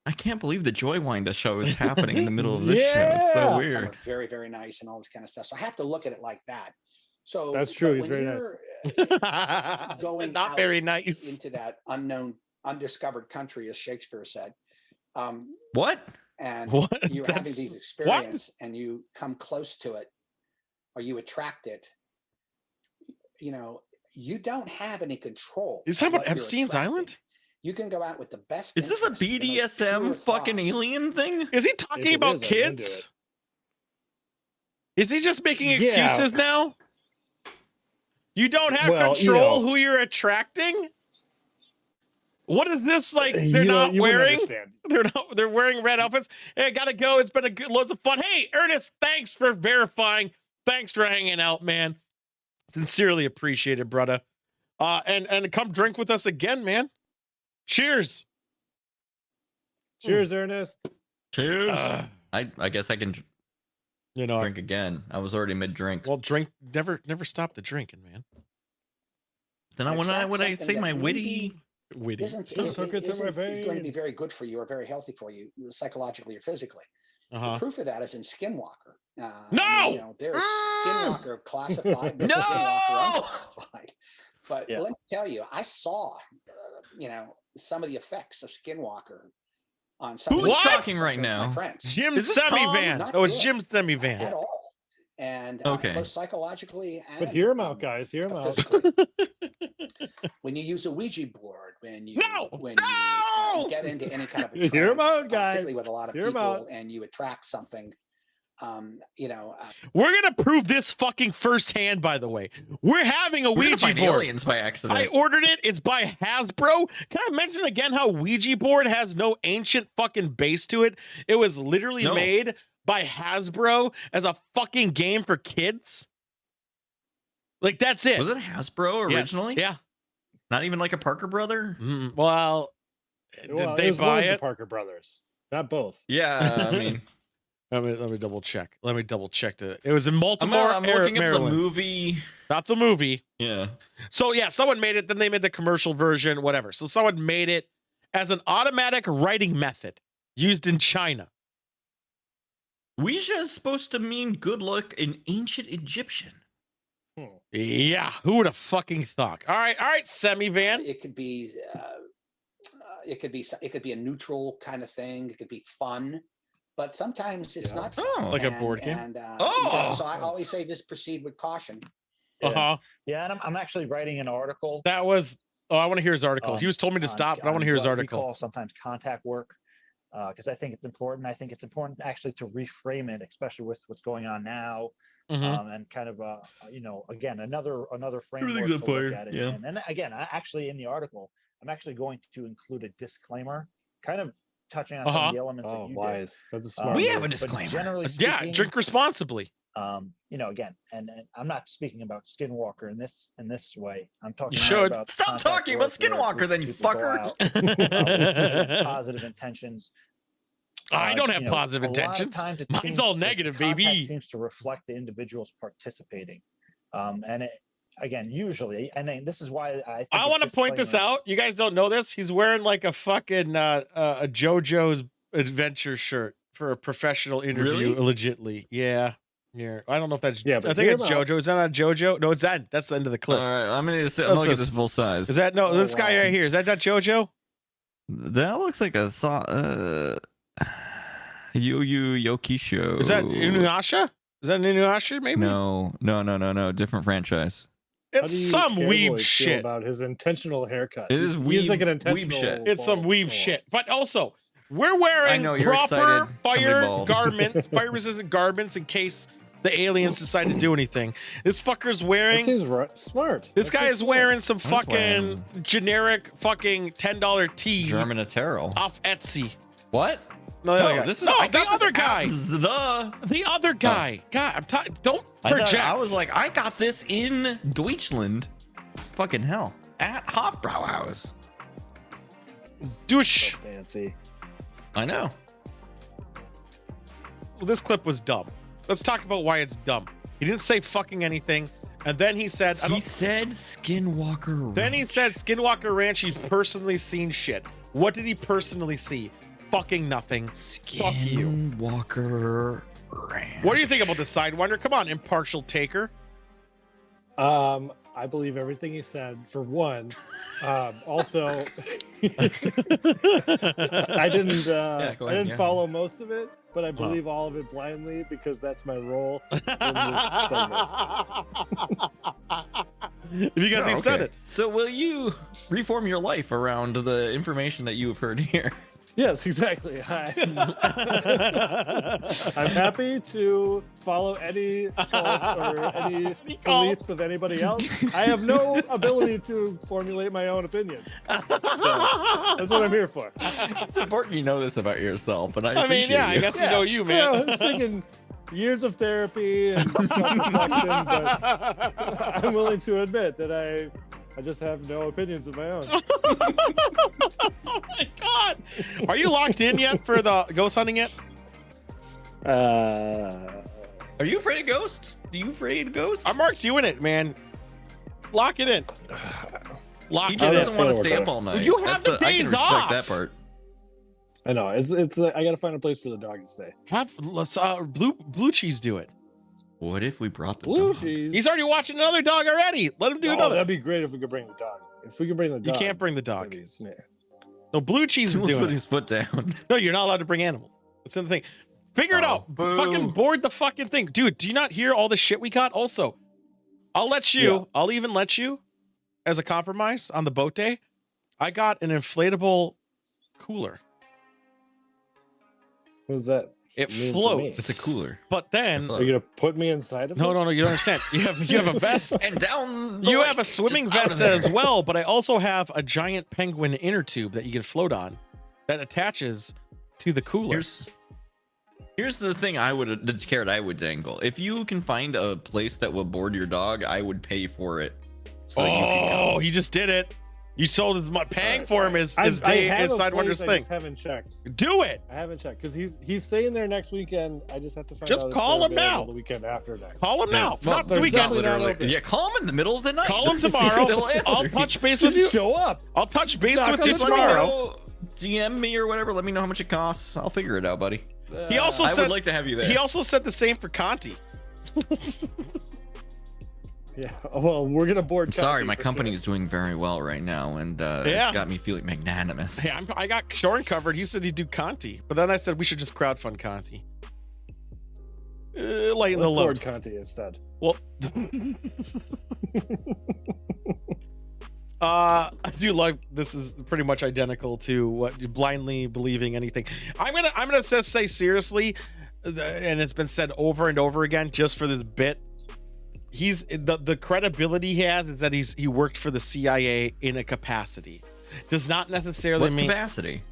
I can't believe the Joywinder show is happening in the middle of this show. It's so Some weird. are very, very nice and all this kind of stuff. So I have to look at it like that. So That's true. but He's when very you're, going Not out very nice. into that unknown, undiscovered country, as Shakespeare said. What? And What? you're having these experiences, and you come close to it, or you attract it. You know, you don't have any control. Is talking of about what you're Epstein's attracting. Island? You can go out with the best. Is this a interests, the most BDSM pure fucking thoughts. alien thing? Is he talking about kids? Is he just making excuses now? You don't have control who you're attracting? What is this like? They're not wearing. They're wearing red outfits. Hey, I gotta go. It's been a good, loads of fun. Hey, Ernest, thanks for verifying. Thanks for hanging out, man. Sincerely appreciated, brother. And come drink with us again, man. Cheers. Cheers, Ernest. Cheers. I guess I can drink again. I was already mid-drink. Well, drink. Never stop the drinking, man. Then when I say my witty Isn't going to be very good for you or very healthy for you psychologically or physically. The proof of that is in Skinwalker. There's Skinwalker classified, but Skinwalker unclassified. But let me tell you, I saw, some of the effects of Skinwalker on some. Who's talking right now? My friends. Jim Semivan. Oh, it's Jim Semivan. At all. And both psychologically and. But hear him out, guys. Hear him out. When you use a Ouija board, when you get into any kind of a trance, hear him out, guys. particularly with a lot of people, and you attract something. We're gonna prove this fucking firsthand. By the way, we're having a Ouija board. Aliens by accident. I ordered it. It's by Hasbro. Can I mention again how Ouija board has no ancient fucking base to it? It was literally made by Hasbro as a fucking game for kids. Like that's it. Was it Hasbro originally? Yes. Yeah. Not even like a Parker brother? Well, did they buy it? The Parker brothers, not both. Yeah, I mean. Let me double check. It was in Baltimore. I'm looking at Maryland. the movie. Not the movie. Yeah. So yeah, someone made it. Then they made the commercial version, whatever. So someone made it as an automatic writing method used in China. Ouija is supposed to mean good luck in ancient Egyptian. Yeah, who would have fucking thought? All right, Semivan. It could be, it could be a neutral kind of thing. It could be fun. But sometimes it's not fun. Like a board game. And, so I always say just proceed with caution. Yeah, and I'm actually writing an article. That was. Oh, I want to hear his article. He was told me to stop, but I want to hear his article. We call sometimes contact work because I think it's important. I think it's important actually to reframe it, especially with what's going on now, and kind of again another framework to look at it. Yeah. And again, in the article, I'm actually going to include a disclaimer, kind of touching on some of the elements that you wise. did. That's a smart. We have a disclaimer. Generally speaking, drink responsibly. Again, and I'm not speaking about Skinwalker in this way. I'm talking. You should about stop talking about Skinwalker, then, you fucker. With positive intentions. I don't have positive intentions. Mine's all negative, baby. Seems to reflect the individuals participating, and again, usually, and this is why I want to point this out. You guys don't know this. He's wearing like a fucking a JoJo's Adventure shirt for a professional interview. Really? Legitly, yeah. Here, I don't know if that's. Yeah, I think it's JoJo. Is that not JoJo? No, it's that. That's the end of the clip. All right, I'm gonna look at this full size. Is that this guy right here? Is that not JoJo? That looks like a Yokisho. Is that Inuyasha? Is that Inuyasha? Maybe. No. Different franchise. It's some weeb shit about his intentional haircut. It is weeb, He's like an intentional weeb shit. It's some weeb shit. But also, we're wearing proper fire garments, fire-resistant garments in case the aliens decide to do anything. This fucker's wearing. That seems smart. This guy is wearing some fucking generic fucking $10 tee. German apparel off Etsy. What? No, this is no, I the got this other guy. as The other guy. God, I'm talking. Don't I project. I was like, I got this in Deutschland. Fucking hell. At Hofbrauhaus. Douche. So fancy. I know. Well, this clip was dumb. Let's talk about why it's dumb. He didn't say fucking anything, and then he said Skinwalker Ranch. Then he said Skinwalker Ranch. He's personally seen shit. What did he personally see? Fucking nothing. Fuck you. Skinwalker Ranch. What do you think about the Sidewinder? Come on, impartial taker. I believe everything he said. For one, also, I didn't follow most of it, but I believe all of it blindly because that's my role in this segment. You got these said it. So will you reform your life around the information that you have heard here? Yes, exactly. I'm happy to follow any cult or any beliefs of anybody else. I have no ability to formulate my own opinions. So that's what I'm here for. It's important you know this about yourself, and I mean, appreciate yeah, you. I guess you know you, man. Yeah, it's taken years of therapy and self-reflection, but I'm willing to admit that I just have no opinions of my own. Oh my god! Are you locked in yet for the ghost hunting yet? Are you afraid of ghosts? Do you afraid of ghosts? I marked you in it, man. Lock it in. Lock He it just in. doesn't want to stay up all night. You have the I can days respect off. that part. I know. It's I gotta find a place for the dog to stay. Have blue cheese do it. What if we brought the Blue dog? cheese. He's already watching another dog already. Let him do another. That'd be great if we could bring the dog. If we could bring the You dog. can't bring the dog. that'd be snare. No, blue cheese is He'll doing put it. his foot down. No, you're not allowed to bring animals. That's the thing. Figure it out. boo. Fucking board the fucking thing. Dude, do you not hear all the shit we got? Also, I'll even let you, as a compromise on the boat day, I got an inflatable cooler. What does that It mean to me? floats. It's a cooler. But then Are you gonna put me inside of it? no, you don't understand. You have a vest. And down. You have a swimming vest as well, but I also have a giant penguin inner tube that you can float on that attaches to the cooler. Here's the thing the carrot I would dangle. If you can find a place that will board your dog, I would pay for it. So you can Oh, go. he just did it. You sold his paying Alright, for him fine. is I have a Sidewinder's place, I thing. just haven't checked. Do it. I haven't checked because he's staying there next weekend. I just have to find Just out if call they're him now. available the weekend after next. Call him now. Well, Not the there's weekend. definitely not Literally. open. Yeah, call him in the middle of the night. Call him See if tomorrow. they'll answer I'll you. touch base with you. Show up. I'll touch base Knock with on you the Just let me tomorrow. know. DM me or whatever. Let me know how much it costs. I'll figure it out, buddy. He also I said would like to have you there. He also said the same for Conti. Yeah. Well, we're gonna board. Sorry, Conti my for company sure. is doing very well right now, and Yeah. it's got me feeling magnanimous. Hey, I got Shorin covered. He said he'd do Conti, but then I said we should just crowdfund Conti. Lighten the Let's load. board Conti instead. Well, I do like this is pretty much identical to what blindly believing anything. I'm gonna say seriously, and it's been said over and over again just for this bit. He's the credibility he has is that he worked for the CIA in a capacity. Does not necessarily What mean capacity?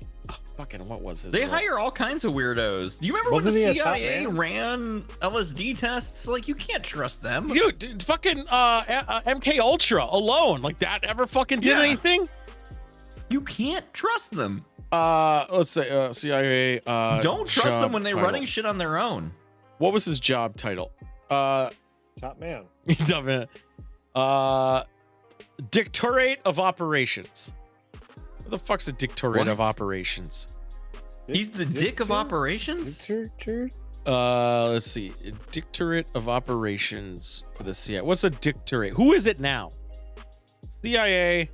fucking what was his They role? hire all kinds of weirdos. Do you remember Wasn't when he the a top CIA man? ran LSD tests? Like, you can't trust them. Dude, fucking MK Ultra alone, like that ever fucking did Yeah. anything? You can't trust them. Let's say CIA. Don't trust them job when they're title. running shit on their own. What was his job title? Top man. Top man. Dictorate of Operations. What the fuck's a Dictorate of What? Operations? He's the dick of operations? Let's see. Dictorate of Operations for the CIA. What's a dictorate? Who is it now? CIA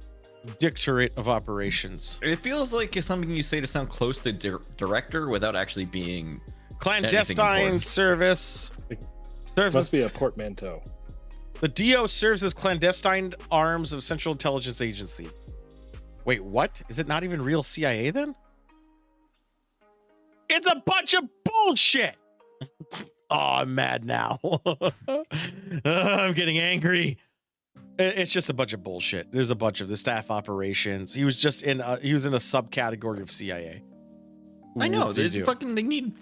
Dictorate of Operations. It feels like it's something you say to sound close to director without actually being Clandestine service. Must be a portmanteau. The DO serves as clandestine arms of Central Intelligence Agency. Wait, what? Is it not even real CIA then? It's a bunch of bullshit. Oh, I'm mad now. I'm getting angry. It's just a bunch of bullshit. There's a bunch of the staff operations. He was just in he was in a subcategory of CIA. I know. They need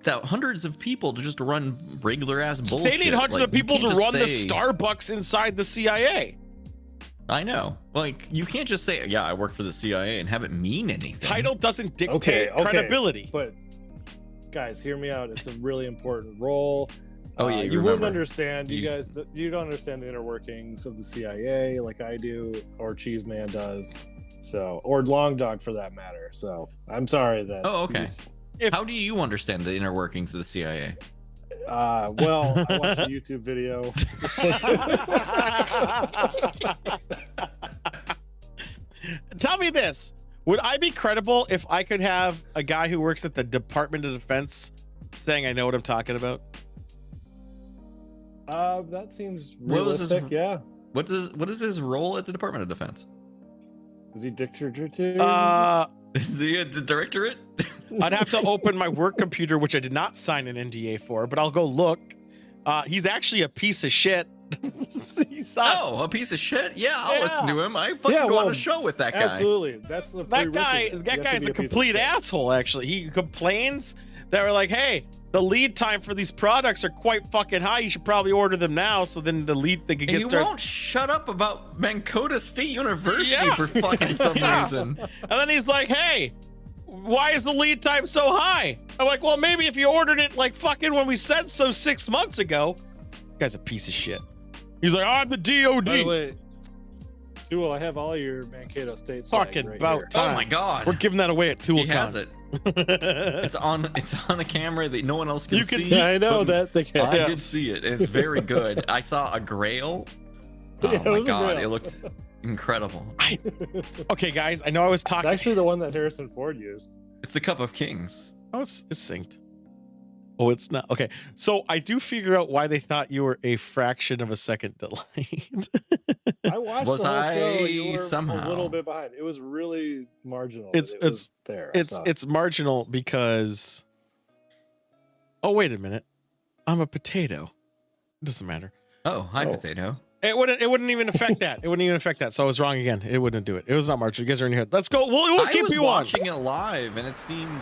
hundreds of people to just run regular ass bullshit. They need hundreds of people to run the Starbucks inside the CIA. I know. Like, you can't just say, yeah, I work for the CIA and have it mean anything. Title doesn't dictate credibility. But guys, hear me out. It's a really important role. Oh yeah, you wouldn't understand. You don't understand the inner workings of the CIA like I do, or Cheeseman does. So, or Long Dog for that matter. So, I'm sorry that. Oh, okay. How do you understand the inner workings of the CIA? Well, I watched a YouTube video. Tell me this. Would I be credible if I could have a guy who works at the Department of Defense saying I know what I'm talking about? That seems realistic. Yeah. What is his role at the Department of Defense? Is he dictator too? Is he at the directorate? I'd have to open my work computer, which I did not sign an NDA for, but I'll go look. He's actually a piece of shit. Oh, a piece of shit? Yeah, I'll listen to him. I fucking go on a show with that guy. Absolutely. That's the that guy's a complete asshole, actually. He complains that we're like, hey, the lead time for these products are quite fucking high. You should probably order them now, so then they can get started. You won't shut up about Mankota State University for fucking some reason. And then he's like, hey, why is the lead time so high? I'm like, well, maybe if you ordered it like fucking when we said so 6 months ago. Guy's a piece of shit. He's like, I'm the DOD. By the way, Tool, I have all your Mankato State swag fucking right about here. time. Oh my god. We're giving that away at ToolCon. He has it. It's on a camera that no one else can see. Yeah, I know that they can. I did see it. It's very good. I saw a grail. Oh Yeah, my god, it looked incredible. Okay, guys, I know I was talking. It's actually the one that Harrison Ford used. It's the Cup of Kings. Oh, it's synced. Oh, it's not. Okay, so I do figure out why they thought you were a fraction of a second delayed. I watched Was the whole show. I You were somehow? a little bit behind. It was really marginal. It's It was there. I saw it. It's marginal because. Oh, wait a minute. I'm a potato. It doesn't matter. Oh, hi, potato. It wouldn't even affect that. It wouldn't even affect that. So I was wrong again. It wouldn't do it. It was not marginal. You guys are in your head. Let's go. We'll keep you on. I was watching it live, and it seemed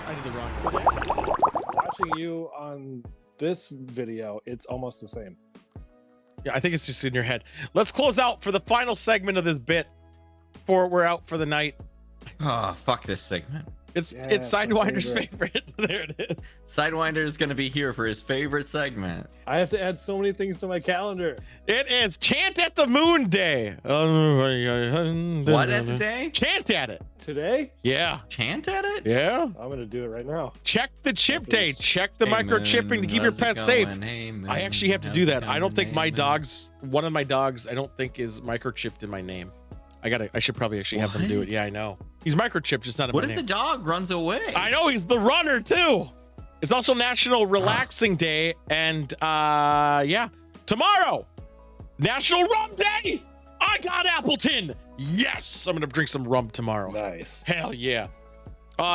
I did the wrong thing. Watching you on this video, it's almost the same. Yeah, I think it's just in your head. Let's close out for the final segment of this bit before we're out for the night. Oh, fuck this segment. It's Sidewinder's favorite. There it is. Sidewinder is going to be here for his favorite segment. I have to add so many things to my calendar. It is Chant at the Moon Day. What at the day? Chant at it. Today? Yeah. Chant at it? Yeah. I'm going to do it right now. Check the chip day. Check the microchipping to keep your pet safe. I actually have to do that. I don't think my dogs, one of my dogs, I don't think is microchipped in my name. I should probably actually have them do it. Yeah, I know. He's microchipped, just not in my name. What if the dog runs away? I know, he's the runner too. It's also National Relaxing Day, and yeah, tomorrow, National Rum Day. I got Appleton. Yes, I'm gonna drink some rum tomorrow. Nice. Hell yeah.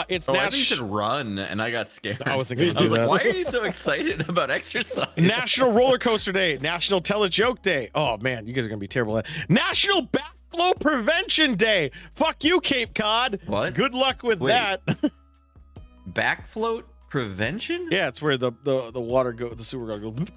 It's I think you should run, and I got scared. I wasn't gonna do like, that. why are you so excited about exercise? National Roller Coaster Day. National Tell a Joke Day. Oh man, you guys are gonna be terrible at it. National Backflow Prevention Day. Fuck you, Cape Cod. What? Good luck with that. Backfloat prevention? Yeah, it's where the water the sewer goes.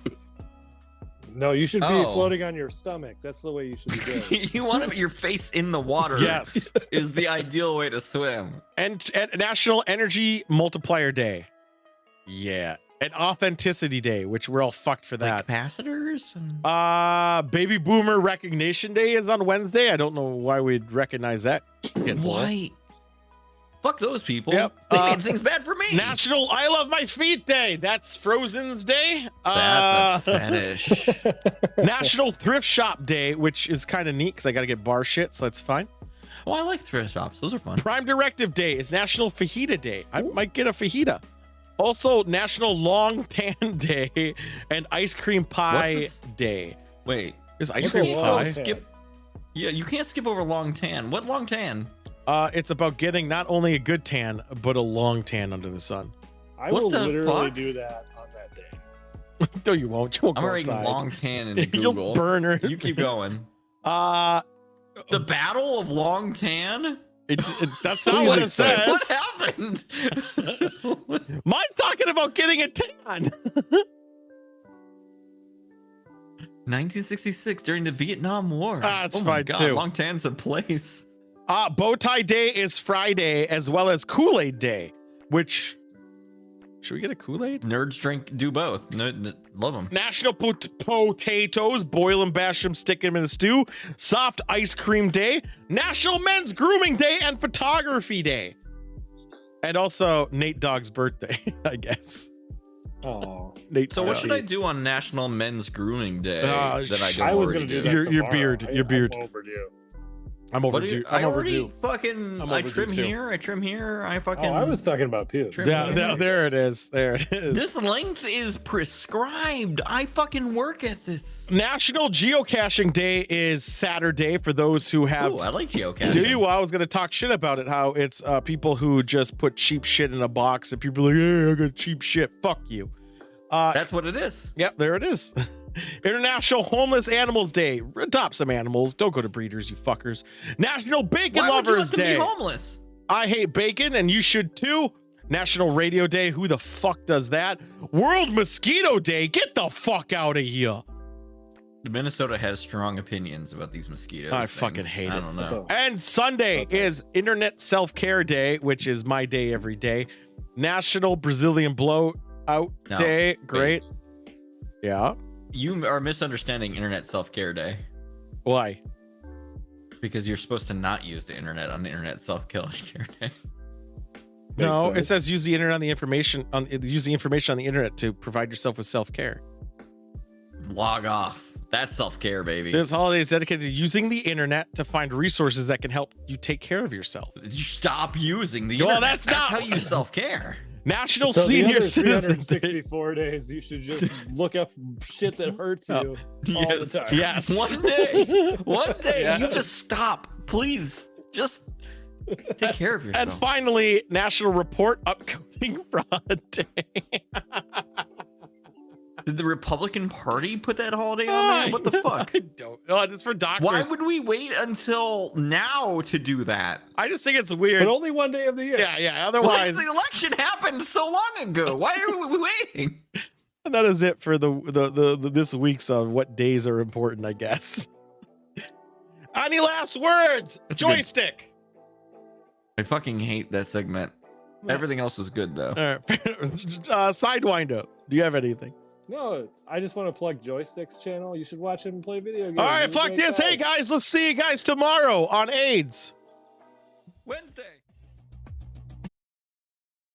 No, you should be floating on your stomach. That's the way you should be doing. You want to put your face in the water. Yes. Is the ideal way to swim. And National Energy Multiplier Day. Yeah. And Authenticity Day, which we're all fucked for that. Like capacitors? Baby Boomer Recognition Day is on Wednesday. I don't know why we'd recognize that. Why? Fuck those people. Yep. They made things bad for me. National I Love My Feet Day. That's Frozen's Day. That's a fetish. National Thrift Shop Day, which is kind of neat because I got to get bar shit, so that's fine. Oh, I like thrift shops. Those are fun. Prime Directive Day is National Fajita Day. I might get a fajita. Also, National Long Tan Day and Ice Cream Pie Day. Wait. Is ice cream pie? Yeah, you can't skip over long tan. What long tan? It's about getting not only a good tan, but a long tan under the sun. I will literally do that on that day. No, you won't. You won't I'm go writing outside. long tan into You'll Google. burn her. You keep going. The Battle of Long Tan? That's not what it says. What happened? Mine's talking about getting a tan. 1966 during the Vietnam War. That's oh my fine God, too. Long tans in place. Bow tie day is Friday, as well as Kool-Aid day. Which should we get a Kool-Aid? Nerds do both. Love them. National Potatoes, boil them, bash them, stick them in a stew. Soft ice cream day. National Men's Grooming Day and Photography Day. And also Nate Dogg's birthday, I guess. Oh, Nate. So what should I do on National Men's Grooming Day that I was going to do that your beard. Your beard. I'm overdue. I'm overdue. I I'm already overdue. fucking. I trim here. I trim here. I fucking. Oh, I was talking about pubes. Yeah, there it is. There it is. This length is prescribed. I fucking work at this. National Geocaching Day is Saturday for those who have. Ooh, I like geocaching. Do you? Well, I was gonna talk shit about it. How it's people who just put cheap shit in a box, and people are like, "Hey, I got cheap shit. Fuck you." That's what it is. Yep, there it is. International Homeless Animals Day. Adopt some animals. Don't go to breeders, you fuckers. National Bacon Lovers Day. Be homeless? I hate bacon, and you should too. National Radio Day. Who the fuck does that? World Mosquito Day. Get the fuck out of here. Minnesota has strong opinions about these mosquitoes. I fucking hate it. I don't know. And Sunday is Internet Self-Care Day, which is my day every day. National Brazilian Blowout Day. Great. Yeah. You are misunderstanding Internet Self-Care Day. Why? Because you're supposed to not use the internet on the Internet Self-Care Day. No, it says use the internet on the information on use the information on the internet to provide yourself with self-care. Log off. That's self-care, baby. This holiday is dedicated to using the internet to find resources that can help you take care of yourself. You stop using the Well, internet. that's not how you self-care. National So Senior the other Citizen Day. 364 days, you should just look up shit that hurts you all the time. Yes. One day, you just stop. Please, just take care of yourself. And finally, National Report Upcoming Fraud Day. Did the Republican Party put that holiday on there? What the fuck? I don't know. It's for doctors. Why would we wait until now to do that? I just think it's weird. But only one day of the year. Yeah. Otherwise, the election happened so long ago. Why are we waiting? And that is it for the this week's what days are important, I guess. Any last words? Joystick. I fucking hate that segment. Everything else was good though. All right. Sidewinder. Do you have anything? No, I just want to plug Joystick's channel. You should watch him play video games. All right, fuck this. Hey guys, let's see you guys tomorrow on AIDS. Wednesday.